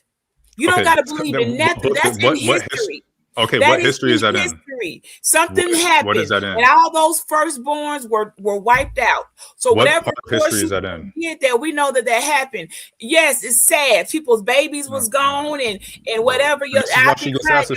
You don't got to believe in nothing. That's in history. What history is that in? Something happened. What is that in? And all those firstborns were wiped out. So whatever part of history is that in? That we know that happened. Yes, it's sad. People's babies was gone and whatever.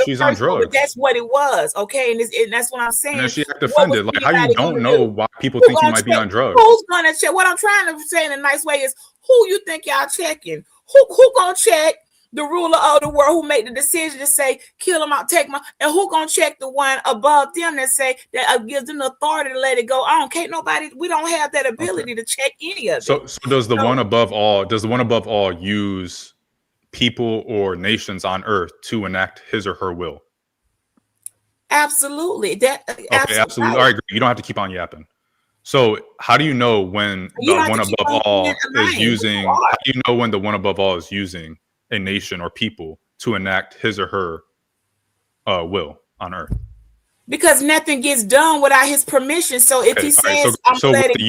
She's on drugs. But that's what it was. Okay, and that's what I'm saying. And then she acted offended. Like, how you don't know why people think you might be on drugs? Who's gonna check? What I'm trying to say in a nice way is, who you think y'all checking? Who gonna check? The ruler of the world who made the decision to say, kill him out, take my, and who gonna check the one above them that say that gives them the authority to let it go on? Can't nobody, we don't have that ability to check any of it. So does the one above all use people or nations on earth to enact his or her will? Absolutely. Absolutely. All right, you don't have to keep on yapping. So how do you know when the one above all is using, how do you know when the one above all is using a nation or people to enact his or her will on earth? Because nothing gets done without his permission. So if he says, if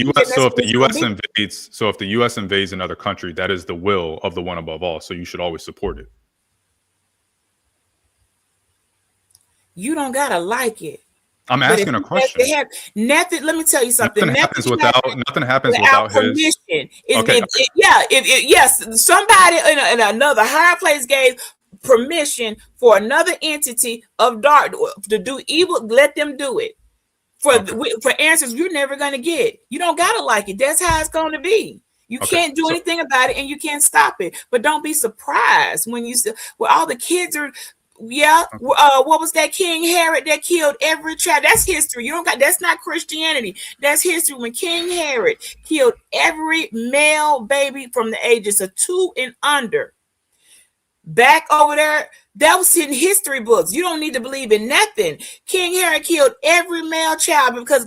the U.S. invades another country, that is the will of the one above all. So you should always support it. You don't gotta like it. I'm asking a question. Nothing. Let me tell you something. Nothing happens without his permission. Yes, somebody in another higher place gave permission for another entity of dark to do evil. Let them do it. For answers you're never gonna get. You don't gotta like it. That's how it's gonna be. You can't do anything about it, and you can't stop it. But don't be surprised when you see all the kids are. Yeah, what was that King Herod that killed every child? That's history. That's not Christianity. That's history. When King Herod killed every male baby from the ages of 2 and under. Back over there, that was in history books. You don't need to believe in nothing. King Herod killed every male child because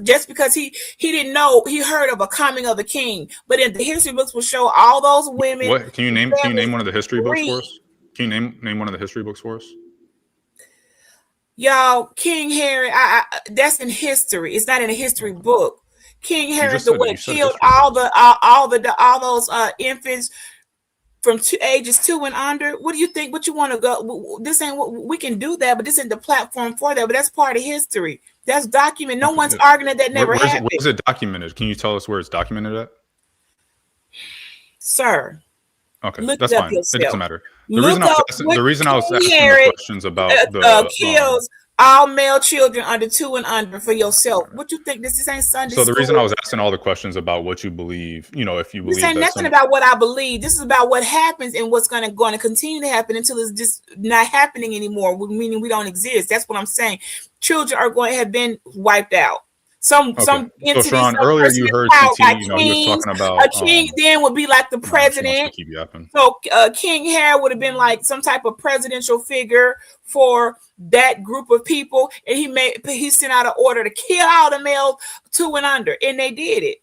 he didn't know, he heard of a coming of the king. But in the history books will show all those women. What can you name one of the history books for us? Can you name one of the history books for us? Y'all, King Harry, that's in history. It's not in a history book. King Harry killed all those infants from ages 2 and under. What do you think? What you want to go? This ain't what we can do that, but this isn't the platform for that. But that's part of history. That's documented. No one's arguing that never happened. Where's it documented? Can you tell us where it's documented at? Sir. Okay, that's fine. It doesn't matter. The reason I was asking the questions about kills all male children under 2 and under for yourself. What you think? This ain't Sunday So the school. reason I was asking all the questions about what you believe, if you believe this ain't nothing about what I believe. This is about what happens and what's going to continue to happen until it's just not happening anymore. Meaning we don't exist. That's what I'm saying. Children are going to have been wiped out. Some entities. So Sharon, earlier you heard CT, he was talking about a king then would be like the president. So King Harry would have been like some type of presidential figure for that group of people, and he sent out an order to kill all the males 2 and under, and they did it,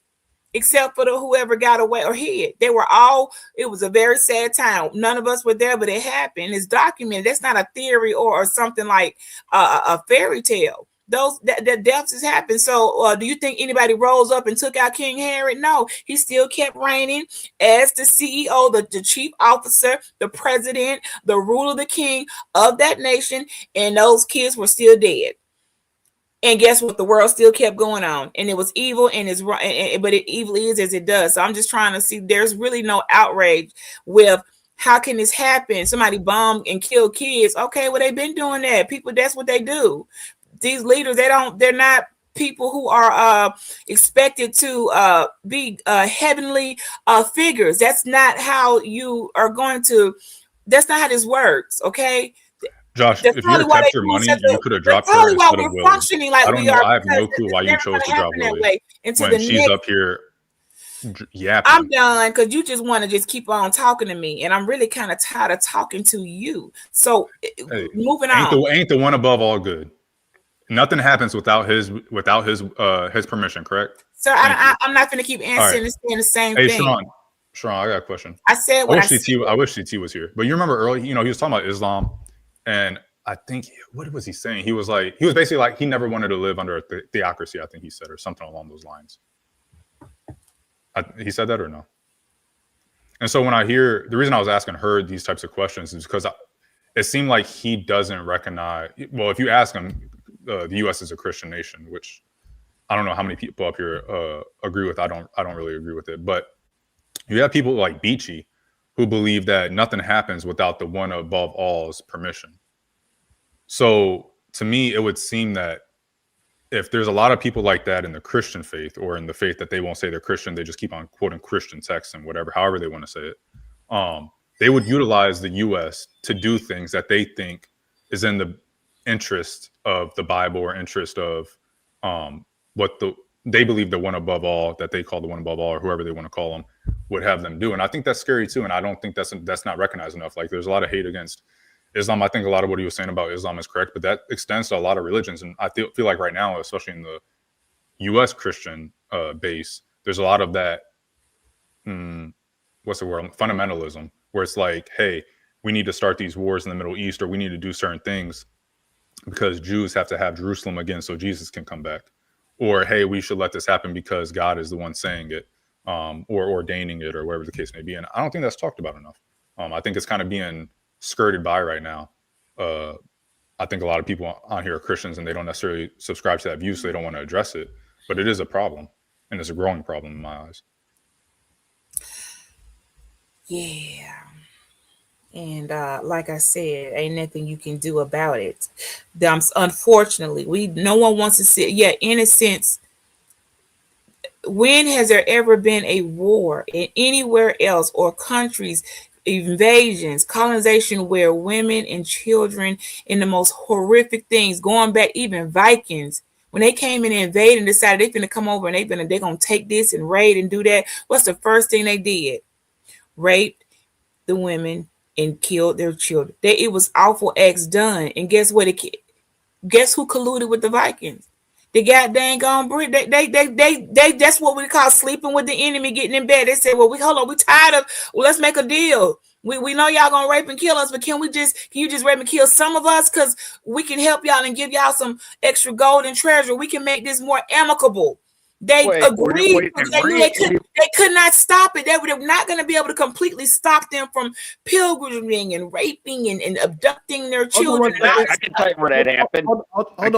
except for whoever got away or hid. They were all. It was a very sad time. None of us were there, but it happened. It's documented. That's not a theory or something like a fairy tale. That deaths has happened. So do you think anybody rose up and took out King Harry? No, he still kept reigning as the CEO, the chief officer, the president, the ruler, the king of that nation, and those kids were still dead. And guess what? The world still kept going on, and it was evil, and it's right, but evil is as it does. So I'm just trying to see. There's really no outrage with how can this happen? Somebody bombed and killed kids. Okay, well they've been doing that. People, that's what they do. These leaders, they're not people who are expected to be heavenly figures. That's not how you are going to. That's not how this works. Okay. Josh, if you had kept your money, you could have dropped her instead of Will. Functioning like we are. I have no clue why you chose to drop Willie when she's up here yapping. I'm done because you just want to just keep on talking to me, and I'm really kind of tired of talking to you. So moving on. Ain't the one above all good? Nothing happens without his permission, correct? Sir, I'm not going to keep answering and saying the same thing. Hey, Sharon, I got a question. I said what I said. I wish CT was here. But you remember early, he was talking about Islam, and I think, what was he saying? He was basically like, he never wanted to live under a theocracy, I think he said, or something along those lines. He said that or no? And so when the reason I was asking her these types of questions is because it seemed like he doesn't recognize, well, if you ask him, the U.S. is a Christian nation, which I don't know how many people up here agree with. I don't really agree with it. But you have people like Beachy who believe that nothing happens without the one above all's permission. So to me, it would seem that if there's a lot of people like that in the Christian faith, or in the faith that they won't say they're Christian, they just keep on quoting Christian texts and whatever, however they want to say it, they would utilize the U.S. to do things that they think is in the interest of the Bible, or interest of what they believe the one above all, that they call the one above all, or whoever they want to call them, would have them do. And I think that's scary too. And I don't think that's not recognized enough. Like, there's a lot of hate against Islam. I think a lot of what he was saying about Islam is correct, but that extends to a lot of religions. And I feel like right now, especially in the U.S. Christian base, there's a lot of that, what's the word, fundamentalism, where it's like, hey, we need to start these wars in the Middle East, or we need to do certain things because Jews have to have Jerusalem again so Jesus can come back. Or, hey, we should let this happen because God is the one saying it, or ordaining it, or whatever the case may be. And I don't think that's talked about enough. I think it's kind of being skirted by right now. I think a lot of people on here are Christians and they don't necessarily subscribe to that view, so they don't want to address it. But it is a problem, and it's a growing problem in my eyes. Yeah. And like I said, ain't nothing you can do about it. Unfortunately, no one wants to see. Yeah, in a sense, when has there ever been a war in anywhere else, or countries, invasions, colonization, where women and children in the most horrific things, going back, even Vikings, when they came in and invaded and decided they're going to come over and they're going to take this and raid and do that, what's the first thing they did? Raped the women and killed their children. It was awful acts done. And guess what? Guess who colluded with the Vikings? The goddamn gone Brit. They that's what we call sleeping with the enemy, getting in bed. They said, well, we tired of, let's make a deal. We know y'all gonna rape and kill us, but can you just rape and kill some of us? Because we can help y'all and give y'all some extra gold and treasure. We can make this more amicable. They agreed because they knew they could not stop it. They were not going to be able to completely stop them from pilgriming and raping and abducting their children. I can tell you where that happened. I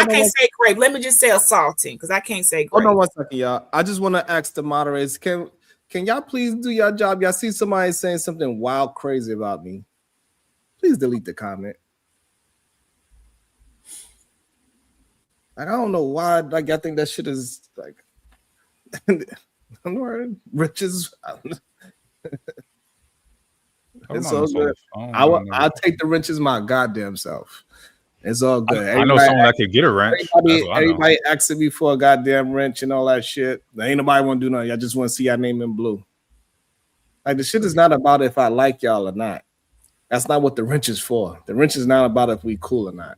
can't say rape. Let me just say assaulting because I can't say rape. Hold on 1 second, y'all. I just want to ask the moderators, can y'all please do your job? Y'all see somebody saying something wild crazy about me? Please delete the comment. Like, I don't know why. Like, I think that shit is like, I'm riches. It's all good. I'll take the wrenches my goddamn self. It's all good. I know someone that could get a wrench. Everybody asking me for a goddamn wrench and all that shit. Ain't nobody want to do nothing. I just want to see your name in blue. Like, the shit is not about if I like y'all or not. That's not what the wrench is for. The wrench is not about if we cool or not.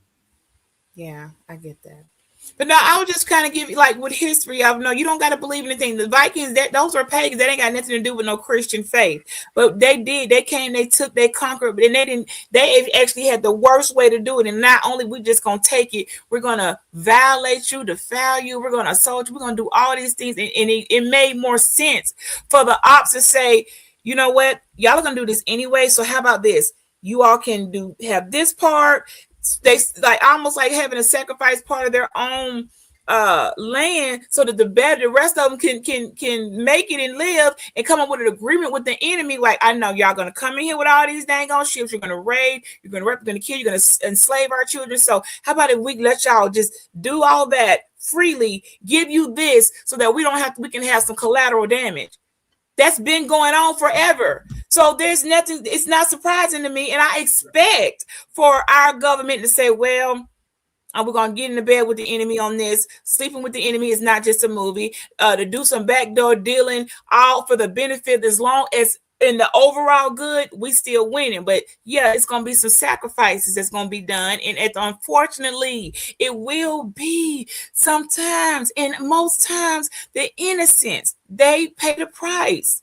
Yeah, I get that. But no, I would just kind of give you like with history of no, you don't got to believe anything. The Vikings, those are pagans. That ain't got nothing to do with no Christian faith. But they did. They came. They took. They conquered. But then they didn't. They actually had the worst way to do it. And not only we just gonna take it, we're gonna violate you, defile you. We're gonna assault you. We're gonna do all these things. And it made more sense for the ops to say, you know what, y'all are gonna do this anyway. So how about this? You all can have this part. They like almost like having a sacrifice part of their own land so that the rest of them can make it and live and come up with an agreement with the enemy. Like, I know y'all gonna come in here with all these dang on ships, you're gonna raid, you're gonna rape, you're gonna kill, you're gonna enslave our children. So how about if we let y'all just do all that freely, give you this so that we can have some collateral damage. That's been going on forever. So there's nothing, it's not surprising to me. And I expect for our government to say, well, we're going to get in the bed with the enemy on this. Sleeping with the enemy is not just a movie. To do some backdoor dealing, all for the benefit, as long as in the overall good, we still winning. But yeah, it's going to be some sacrifices that's going to be done. And unfortunately, it will be sometimes, and most times, the innocents, they pay the price.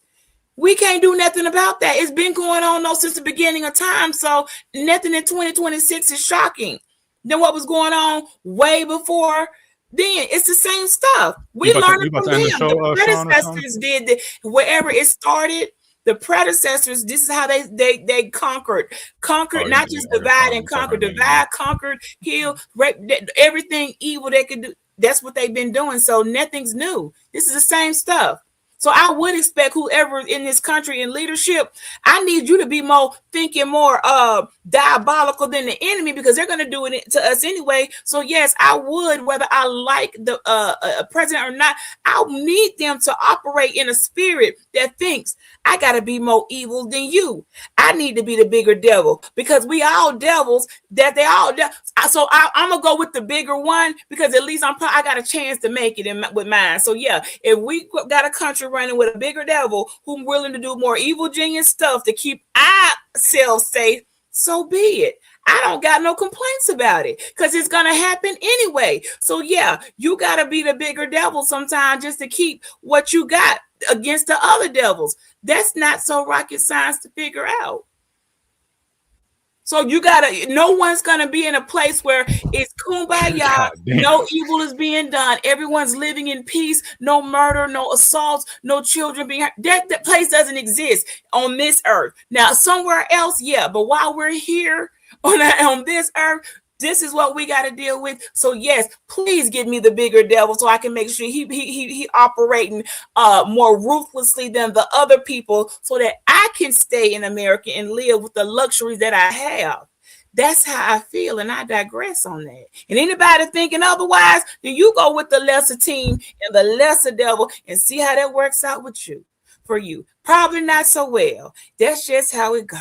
We can't do nothing about that. It's been going on since the beginning of time. So nothing in 2026 is shocking than what was going on way before then. It's the same stuff. We learned from them. The predecessors did wherever it started. The predecessors, this is how they conquered, not just divide and conquer, divide, conquered, kill, rape, everything evil they could do. That's what they've been doing. So nothing's new. This is the same stuff. So I would expect whoever in this country in leadership, I need you to be thinking more diabolical than the enemy, because they're going to do it to us anyway. So yes, I would, whether I like the president or not, I'll need them to operate in a spirit that thinks I got to be more evil than you. I need to be the bigger devil, because we all devils. So I'm gonna go with the bigger one, because at least I got a chance to make it with mine. So yeah, if we got a country running with a bigger devil who's willing to do more evil genius stuff to keep ourselves safe, so be it. I don't got no complaints about it, because it's gonna happen anyway. So yeah, you gotta be the bigger devil sometimes just to keep what you got against the other devils. That's not so rocket science to figure out. So no one's gonna be in a place where it's kumbaya, no evil is being done, everyone's living in peace, no murder, no assaults, no children being hurt. That place doesn't exist on this earth. Now somewhere else, yeah, but while we're here on this earth, this is what we got to deal with. So yes, please give me the bigger devil so I can make sure he operating more ruthlessly than the other people, so that I can stay in America and live with the luxuries that I have. That's how I feel, and I digress on that. And anybody thinking otherwise, then you go with the lesser team and the lesser devil and see how that works out with you. For you, probably not so well. That's just how it goes.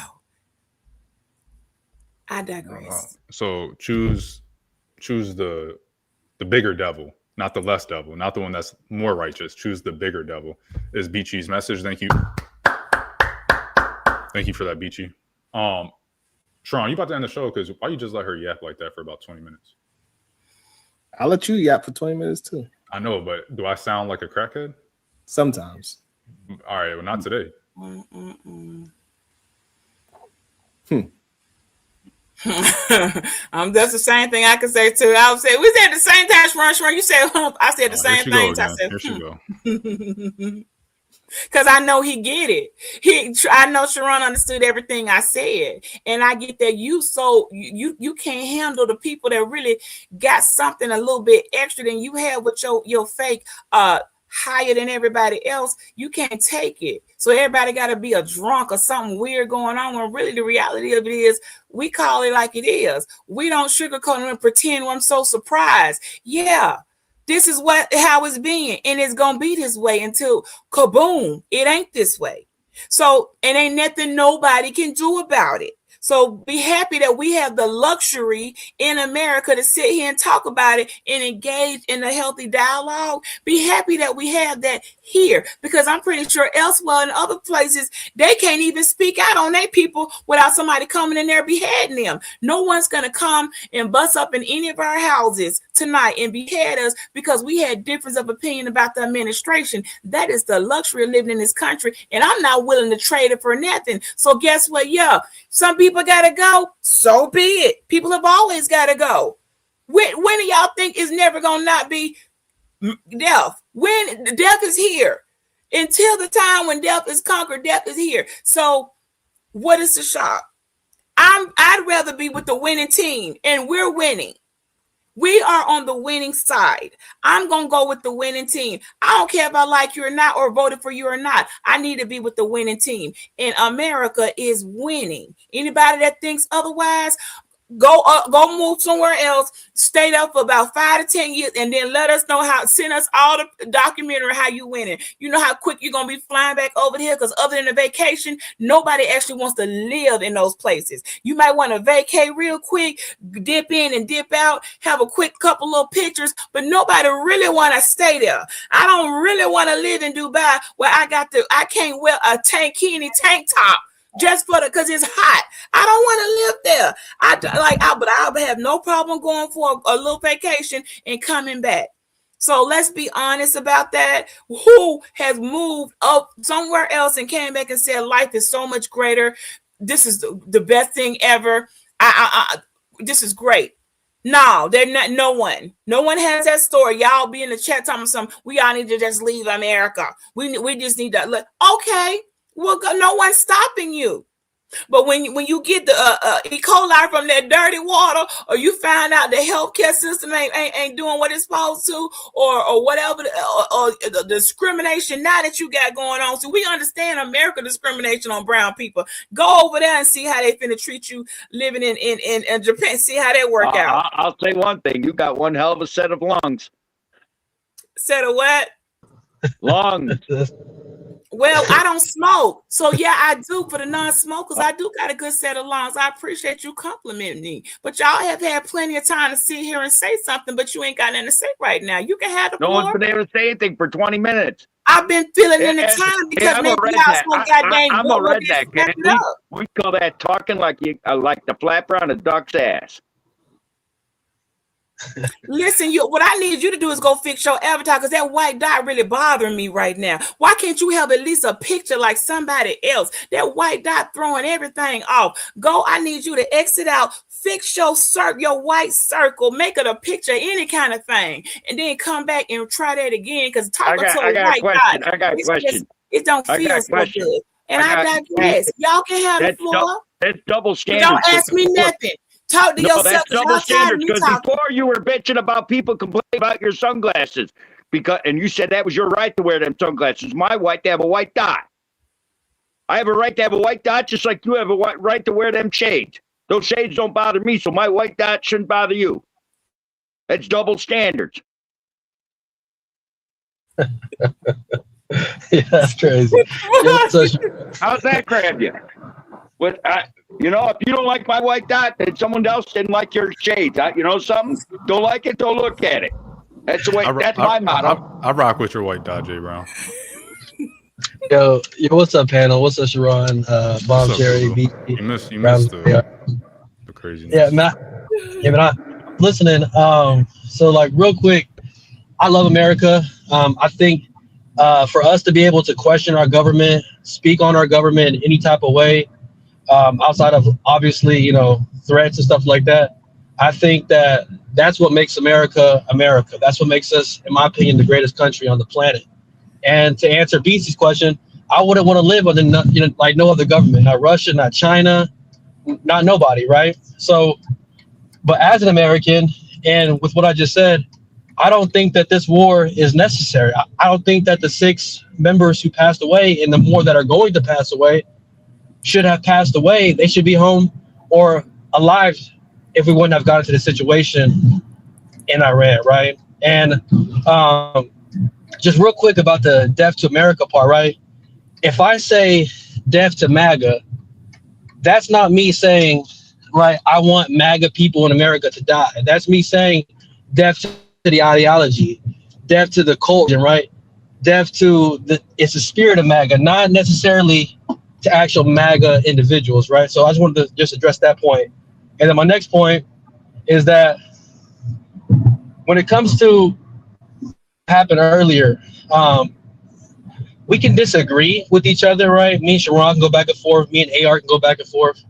I digress. So choose the bigger devil, not the less devil, not the one that's more righteous. Choose the bigger devil. Is Beachy's message. Thank you. Thank you for that, Beachy. Sharon, you about to end the show, because why you just let her yap like that for about 20 minutes? I'll let you yap for 20 minutes too. I know, but do I sound like a crackhead? Sometimes. All right, well, not today. That's the same thing I can say too. I would say we said the same time, Sharon. You said hump. I said the same thing. I said, here she go. Because I know he get it. I know Sharon understood everything I said, and I get that you can't handle the people that really got something a little bit extra than you have with your fake higher than everybody else. You can't take it. So everybody got to be a drunk or something weird going on. When really the reality of it is, we call it like it is. We don't sugarcoat it and pretend I'm so surprised. Yeah. This is how it's been, and it's gonna be this way until kaboom, it ain't this way. So it ain't nothing nobody can do about it. So be happy that we have the luxury in America to sit here and talk about it and engage in a healthy dialogue. Be happy that we have that here, because I'm pretty sure elsewhere in other places, they can't even speak out on their people without somebody coming in there beheading them. No one's going to come and bust up in any of our houses tonight and behead us because we had difference of opinion about the administration. That is the luxury of living in this country, and I'm not willing to trade it for nothing. So guess what? Yeah, some people got to go. So be it. People have always got to go. When do y'all think is never going to not be death? When death is here, until the time when death is conquered, death is here. So what is the shock? I'd rather be with the winning team, and we're winning. We are on the winning side. I'm going to go with the winning team. I don't care if I like you or not, or voted for you or not. I need to be with the winning team. And America is winning. Anybody that thinks otherwise, go move somewhere else, stay there for about 5 to 10 years, and then let us know send us all the documentary how you winning. You know how quick you're going to be flying back over here, because other than a vacation, nobody actually wants to live in those places. You might want to vacate real quick, dip in and dip out, have a quick couple little pictures, but nobody really want to stay there. I don't really want to live in Dubai where I can't wear a tankini tank top just because it's hot. I don't want to live there. But I have no problem going for a little vacation and coming back. So let's be honest about that. Who has moved up somewhere else and came back and said life is so much greater? This is the best thing ever. This is great. No, they're not. No one has that story. Y'all be in the chat talking something. We all need to just leave America. We just need to look. Okay. Well, no one's stopping you. But when you get the E. coli from that dirty water, or you find out the healthcare system ain't doing what it's supposed to, or whatever, or the discrimination now that you got going on. So we understand America discrimination on brown people. Go over there and see how they finna treat you living in Japan. See how that work out. I'll say one thing. You got one hell of a set of lungs. Set of what? Lungs. Well, I don't smoke. So yeah, I do. For the non-smokers, I do got a good set of lungs. I appreciate you complimenting me. But y'all have had plenty of time to sit here and say something, but you ain't got nothing to say right now. You can have the floor. No one's been able to say anything for 20 minutes. I've been feeling in the time because maybe y'all so goddamn. I'm a redneck, man. We call that talking like the flapper on a duck's ass. Listen, what I need you to do is go fix your avatar, because that white dot really bothering me right now. Why can't you have at least a picture like somebody else? That white dot throwing everything off. I need you to exit out, fix your white circle, make it a picture, any kind of thing, and then come back and try that again. Because talking to a white dot, I got a question. It don't feel so good. And I digress. Y'all can have the floor. That's double standard. Don't ask me nothing. Talk to yourself. That's double standards, because before you were bitching about people complaining about your sunglasses, and you said that was your right to wear them sunglasses. My right to have a white dot. I have a right to have a white dot, just like you have a right to wear them shades. Those shades don't bother me, so my white dot shouldn't bother you. That's double standards. Yeah, that's crazy. How's that grab you? If you don't like my white dot, then someone else didn't like your shades. You know something? Don't like it, don't look at it. That's the way. That's my motto. I rock with your white dot, J Brown. Yo, what's up, panel? What's up, Sharon? Bomb Cherry, B. You missed the craziness. Yeah, man. I'm listening. So, like, real quick, I love America. I think For us to be able to question our government, speak on our government in any type of way, outside of obviously, threats and stuff like that, I think that that's what makes America America. That's what makes us, in my opinion, the greatest country on the planet. And to answer BC's question, I wouldn't want to live under like no other government, not Russia, not China, not nobody, right? So, but as an American, and with what I just said, I don't think that this war is necessary. I don't think that the 6 members who passed away and the more that are going to pass away should have passed away. They should be home or alive if we wouldn't have gotten to the situation in Iran, right? And just real quick about the death to America part, right? If I say death to MAGA, that's not me saying, right, I want MAGA people in America to die. That's me saying death to the ideology, death to the culture, right? Death to it's the spirit of MAGA, not necessarily to actual MAGA individuals, right? So I just wanted to just address that point. And then my next point is that when it comes to happened earlier, we can disagree with each other, right? Me and Sharon can go back and forth. Me and AR can go back and forth.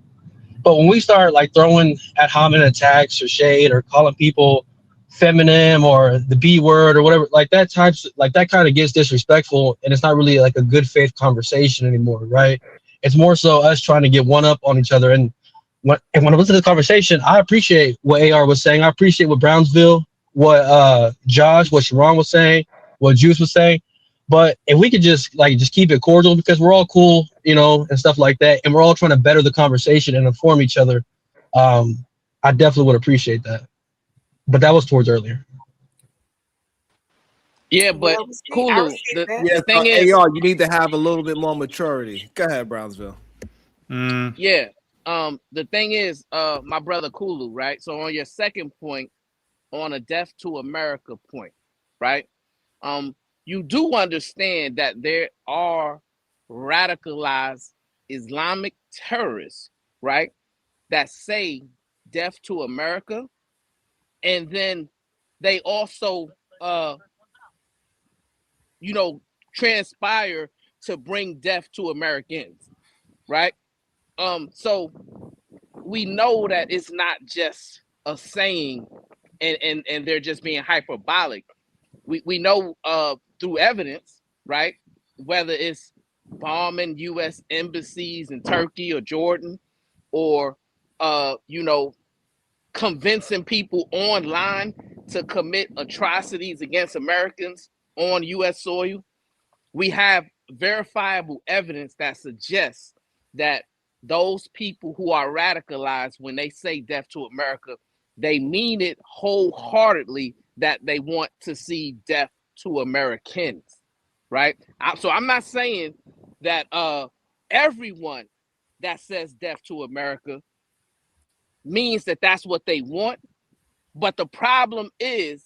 But when we start like throwing ad hominem attacks or shade or calling people feminine or the B word or whatever, like that kind of gets disrespectful, and it's not really like a good faith conversation anymore, right? It's more so us trying to get one up on each other. And when I listen to the conversation, I appreciate what AR was saying. I appreciate what Brownsville, what Josh, what Sharon was saying, what Juice was saying. But if we could just keep it cordial, because we're all cool, and stuff like that, and we're all trying to better the conversation and inform each other, I definitely would appreciate that. But that was towards earlier. Yeah, but Kulu, the thing is, AR, you need to have a little bit more maturity. Go ahead, Brownsville. Yeah. The thing is, my brother Kulu, right? So on your second point, on a death to America point, right? You do understand that there are radicalized Islamic terrorists, right, that say death to America, and then they also, transpire to bring death to Americans, right? So we know that it's not just a saying, and they're just being hyperbolic. We know through evidence, right? Whether it's bombing U.S. embassies in Turkey or Jordan, or convincing people online to commit atrocities against Americans on U.S. soil. We have verifiable evidence that suggests that those people who are radicalized, when they say death to America, they mean it wholeheartedly, that they want to see death to Americans, right? So I'm not saying that everyone that says death to America means that that's what they want. But the problem is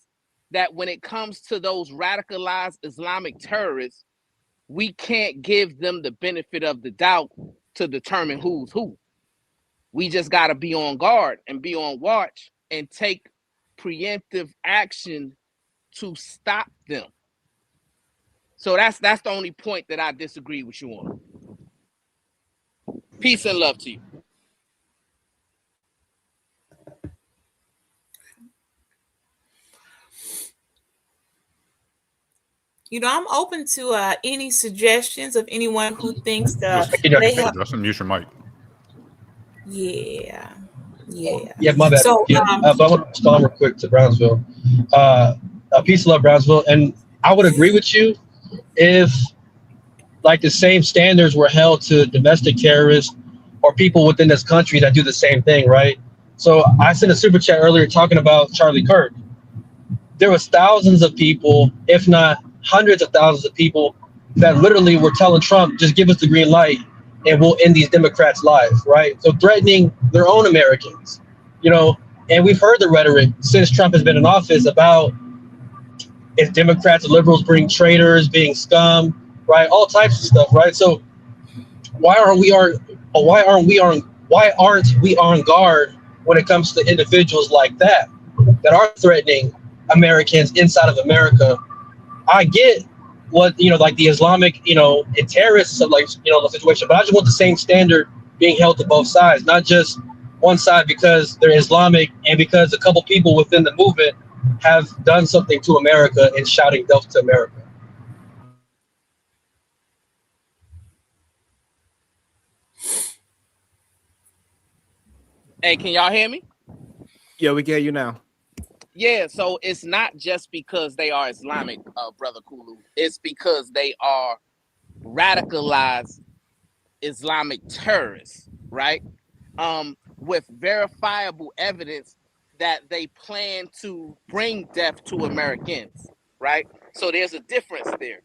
that when it comes to those radicalized Islamic terrorists, we can't give them the benefit of the doubt to determine who's who. We just got to be on guard and be on watch and take preemptive action to stop them. So that's the only point that I disagree with you on. Peace and love to you. I'm open to any suggestions of anyone who thinks that they have. Justin, mute your mic. Yeah, my bad. So, I want to respond real quick to Brownsville. Peace, love, Brownsville, and I would agree with you if like the same standards were held to domestic terrorists or people within this country that do the same thing, right? So I sent a super chat earlier talking about Charlie Kirk. There was thousands of people, if not hundreds of thousands of people, that literally were telling Trump, just give us the green light and we'll end these Democrats' lives, right? So threatening their own Americans, and we've heard the rhetoric since Trump has been in office about if Democrats and liberals bring traitors, being scum, right? All types of stuff, right? So why aren't we on guard when it comes to individuals like that are threatening Americans inside of America? I get what like the Islamic and terrorists of the situation, but I just want the same standard being held to both sides, not just one side because they're Islamic and because a couple people within the movement have done something to America and shouting death to America. Hey, can y'all hear me? Yeah, we can hear you now. Yeah, so it's not just because they are Islamic, Brother Kulu. It's because they are radicalized Islamic terrorists, right? With verifiable evidence that they plan to bring death to Americans, right? So there's a difference there.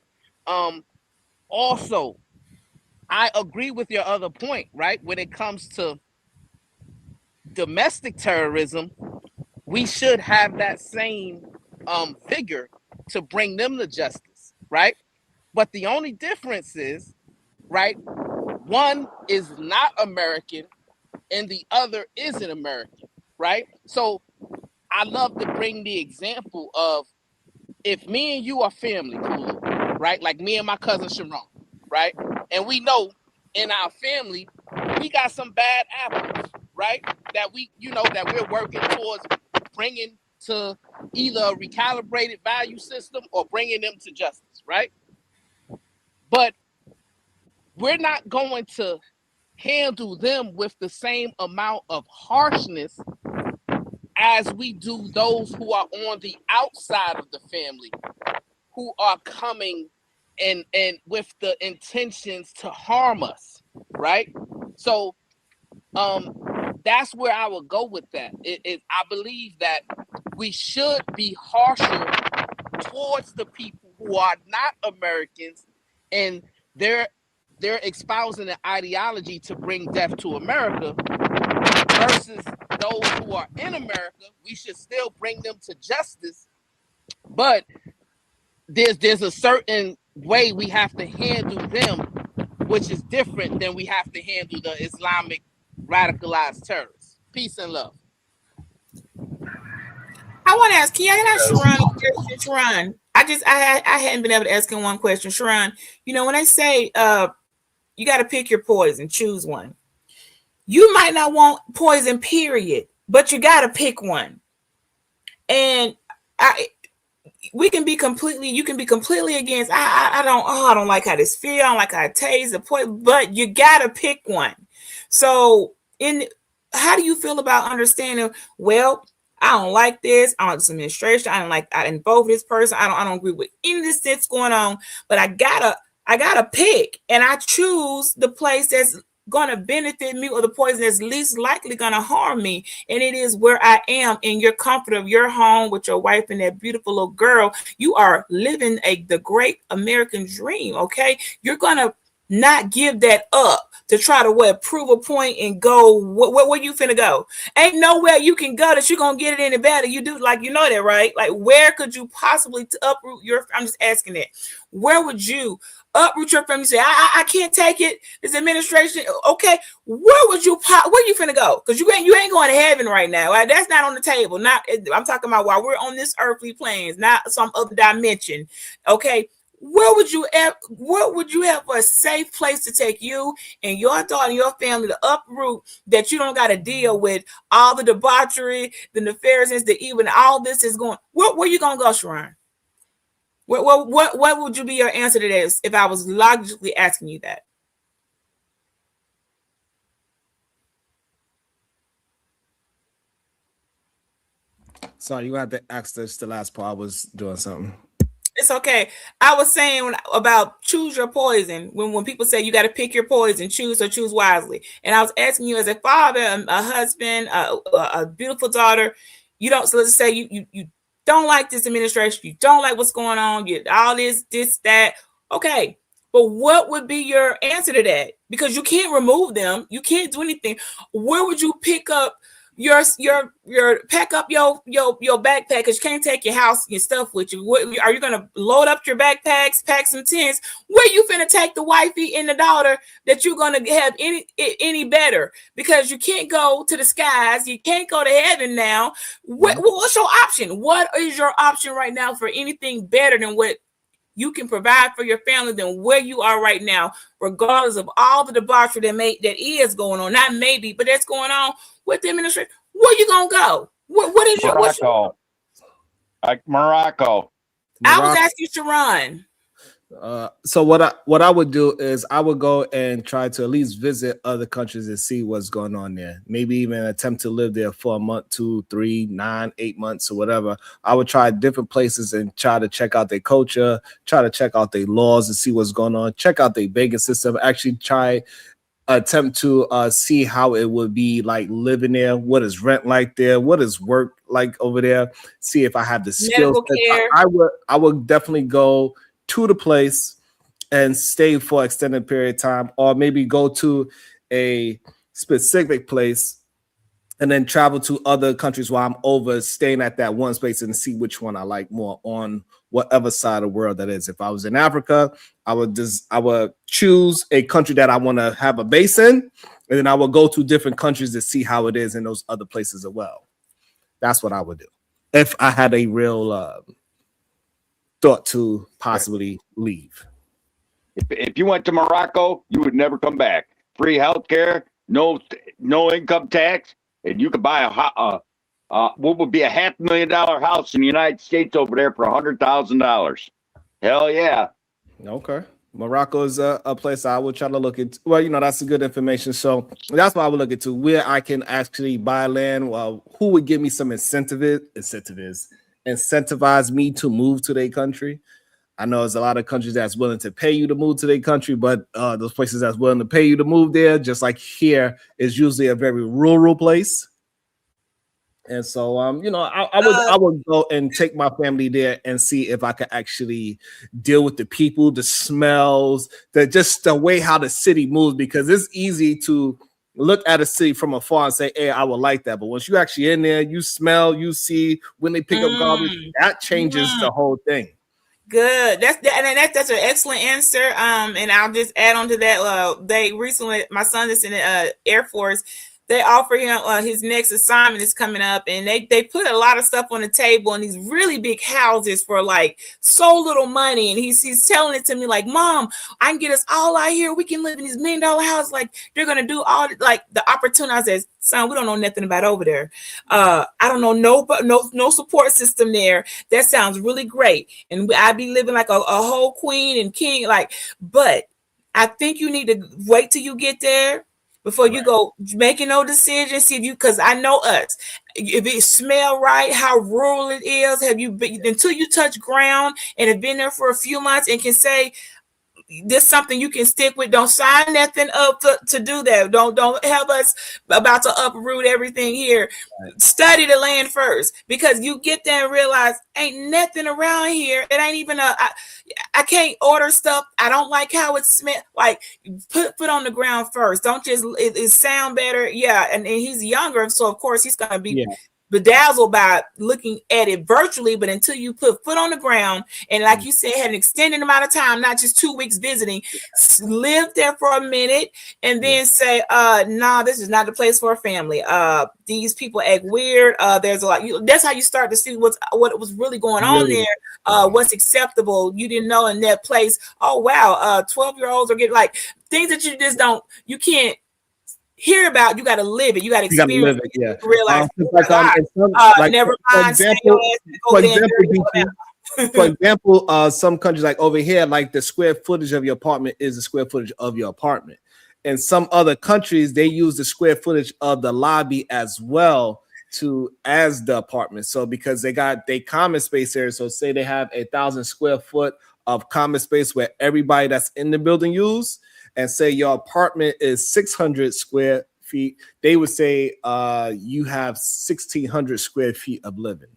Also, I agree with your other point, right? When it comes to domestic terrorism, we should have that same vigor to bring them to justice, right? But the only difference is, right, one is not American and the other isn't American, right? So I love to bring the example of if me and you are family, Kulu, right? Like me and my cousin Sharon, right? And we know in our family, we got some bad apples, right? That that we're working towards bringing to either a recalibrated value system or bringing them to justice, right? But we're not going to handle them with the same amount of harshness as we do those who are on the outside of the family, who are coming and with the intentions to harm us, right? So that's where I would go with that. I believe that we should be harsher towards the people who are not Americans and they're espousing an ideology to bring death to America versus those who are in America. We should still bring them to justice, but there's a certain way we have to handle them, which is different than we have to handle the Islamic radicalized terrorists. Peace and love. I want to ask, can I ask Sharon a question? Sharon, I hadn't been able to ask him one question. Sharon, when I say you got to pick your poison, choose one. You might not want poison, period, but you got to pick one. And you can be completely against. I don't like how this feels. I don't like how it tastes. The poison, but you got to pick one. So, how do you feel about understanding? Well, I don't like this. I don't like this administration. I don't like. I didn't vote for this person. I don't agree with any of this that's going on. But I gotta pick, and I choose the place that's going to benefit me or the poison that's least likely going to harm me. And it is where I am in your comfort of your home with your wife and that beautiful little girl. You are living the great American dream. Okay. You're going to not give that up to try to prove a point and go where you finna go. Ain't nowhere you can go that you're gonna get it any better. You do, like, that, right? Like, where could you possibly uproot your, I'm just asking that, where would you uproot your family? Say, I can't take it, this administration. Okay, where you finna go? Because you ain't going to heaven right now, right? That's not on the table. I'm talking about while we're on this earthly planes, not some other dimension. Okay, where would you have a safe place to take you and your daughter and your family to uproot, that you don't got to deal with all the debauchery, the nefariousness, the evil, all this is going? Where you gonna go, Sharon? What would you be your answer to this if I was logically asking you that? Sorry, you had to ask this the last part. I was doing something. It's okay. I was saying about choose your poison. When people say you got to pick your poison, choose wisely. And I was asking you, as a father, a husband, a beautiful daughter, so let's say you don't like this administration, you don't like what's going on, all this, that. Okay. But what would be your answer to that? Because you can't remove them. You can't do anything. Where would you pick up your pack up your backpack, because you can't take your house, your stuff with you? Are you gonna load up your backpacks, pack some tents? Where you finna take the wifey and the daughter that you're gonna have any better? Because you can't go to the skies, you can't go to heaven now. What's your option? What is your option right now for anything better than what you can provide for your family than where you are right now, regardless of all the debauchery that is going on. Not maybe, but that's going on with the administration. Where you gonna go? What is your Morocco? Like Morocco. I was asking Sharon. So what I would do is I would go and try to at least visit other countries and see what's going on there. Maybe even attempt to live there for a month, 2, 3, 9, 8 months or whatever. I would try different places and try to check out their culture, try to check out their laws and see what's going on, check out their banking system, actually attempt to see how it would be like living there. What is rent like there? What is work like over there? See if I have the skills. I would definitely go to the place and stay for an extended period of time, or maybe go to a specific place and then travel to other countries while I'm over staying at that one space and see which one I like more on whatever side of the world that is. If I was in Africa, I would choose a country that I want to have a base in, and then I would go to different countries to see how it is in those other places as well. That's what I would do if I had a real thought to possibly leave. If you went to Morocco, you would never come back. Free healthcare, no income tax, and you could buy what would be a $500,000 house in the United States over there for $100,000. Hell yeah. Okay. Morocco is a place I would try to look into. Well, that's a good information. So that's what I would look into, where I can actually buy land. Well, who would give me some incentivize me to move to their country. I know there's a lot of countries that's willing to pay you to move to their country, but those places that's willing to pay you to move there, just like here, is usually a very rural place. And so, I would go and take my family there and see if I could actually deal with the people, the smells, just the way how the city moves, because it's easy to look at a city from afar and say, hey, I would like that. But once you actually in there, you smell, you see when they pick up garbage, that changes the whole thing. Good. That's an excellent answer. And I'll just add on to that. They recently, my son is in the Air Force. They offer him his next assignment is coming up, and they put a lot of stuff on the table in these really big houses for like so little money. And he's telling it to me like, Mom, I can get us all out here. We can live in these $1 million houses. Like they're gonna do all like the opportunity. I said, son, we don't know nothing about over there. I don't know no support system there. That sounds really great, and I'd be living like a whole queen and king. But I think you need to wait till you get there before you go making no decisions. See if because I know us. If it smell right, how rural it is, have you been until you touch ground and have been there for a few months and can say this something you can stick with. Don't sign nothing up to do that. Don't have us about to uproot everything here. Right. Study the land first, because you get there and realize ain't nothing around here. It ain't even I can't order stuff. I don't like how it smells. Like put on the ground first. Don't just it sound better. Yeah, and he's younger, so of course he's gonna be bedazzled by looking at it virtually, but until you put foot on the ground and like you said, had an extended amount of time, not just 2 weeks visiting, live there for a minute and then say, nah, this is not the place for a family. These people act weird. There's a lot. That's how you start to see what was really going on there. What's acceptable. You didn't know in that place. Oh wow, 12-year-olds are getting like things that you just you can't hear about. You got to live it. You got to experience it. Yeah. Realize. Never mind. For example, some countries like over here, like the square footage of your apartment is the square footage of your apartment. In some other countries, they use the square footage of the lobby as well as the apartment. So because they got their common space area, so say they have 1,000 square foot of common space where everybody that's in the building use, and say your apartment is 600 square feet, they would say you have 1,600 square feet of living.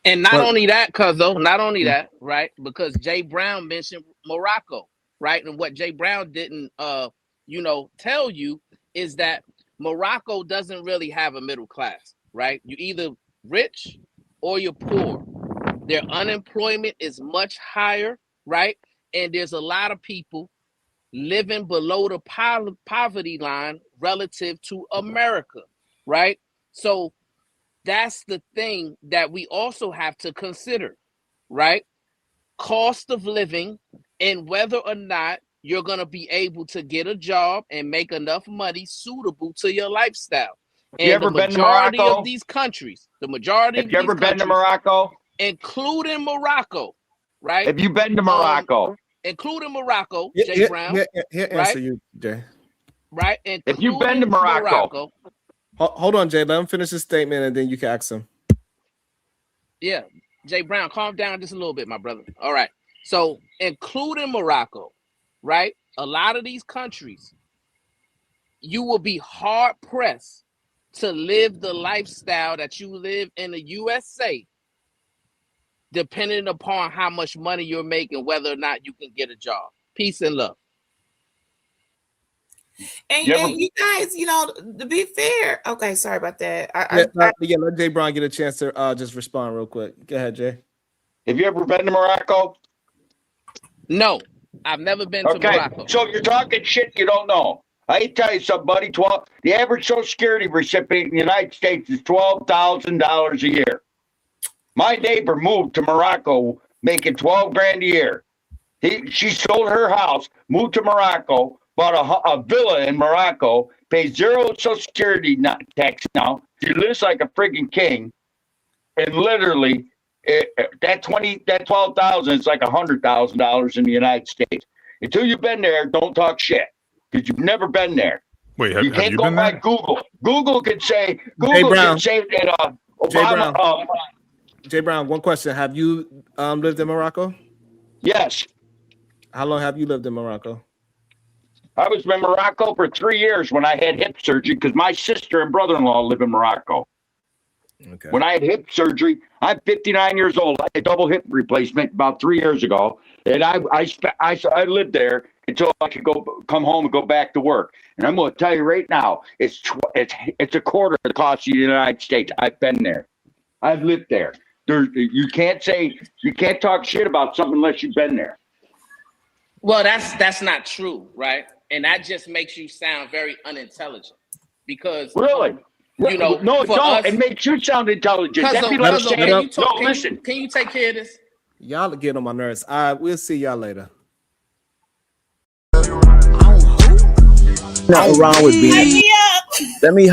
And not only that, that, right? Because Jay Brown mentioned Morocco, right? And what Jay Brown didn't, tell you is that Morocco doesn't really have a middle class, right? You're either rich or you're poor. Their unemployment is much higher, right? And there's a lot of people living below the poverty line relative to America, right? So that's the thing that we also have to consider, right? cost of living and whether or not you're going to be able to get a job and make enough money suitable to your lifestyle. You ever been to Morocco? Of these countries, the majority of these countries. Have you ever been to Morocco? Including Morocco, right? Have you been to Morocco? Including Morocco, Jay Brown. Here answer you, Jay. Right? Have you been to Morocco? Hold on, Jay. Let him finish his statement and then you can ask him. Yeah. Jay Brown, calm down just a little bit, my brother. All right. So including Morocco, right? A lot of these countries, you will be hard pressed to live the lifestyle that you live in the USA, depending upon how much money you're making, whether or not you can get a job. Peace and love. And you guys, you know, to be fair, okay, sorry about that. Let Jay Brown get a chance to just respond real quick. Go ahead, Jay. Have you ever been to Morocco? No, I've never been to Morocco. So you're talking shit you don't know. I tell you something, buddy. The average Social Security recipient in the United States is $12,000 a year. My neighbor moved to Morocco making $12,000 a year. She sold her house, moved to Morocco, bought a villa in Morocco, pays zero Social Security tax now. She lives like a friggin' king, and literally that $12,000 is like $100,000 in the United States. Until you've been there, don't talk shit because you've never been there. Wait, you can't go by Google. Google can say that Obama. Jay Brown, one question: have you lived in Morocco? Yes. How long have you lived in Morocco? I was in Morocco for 3 years when I had hip surgery because my sister and brother-in-law live in Morocco. Okay. When I had hip surgery, I'm 59 years old. I had double hip replacement about 3 years ago, and I lived there until I could come home and go back to work. And I'm going to tell you right now, it's a quarter of the cost of the United States. I've been there. I've lived there. You can't talk shit about something unless you've been there. Well, that's not true, right? And that just makes you sound very unintelligent because really. You know, no, it don't. It makes you sound intelligent. Can you take care of this? Y'all get on my nerves. All right, we'll see y'all later. Nothing wrong with being. Let me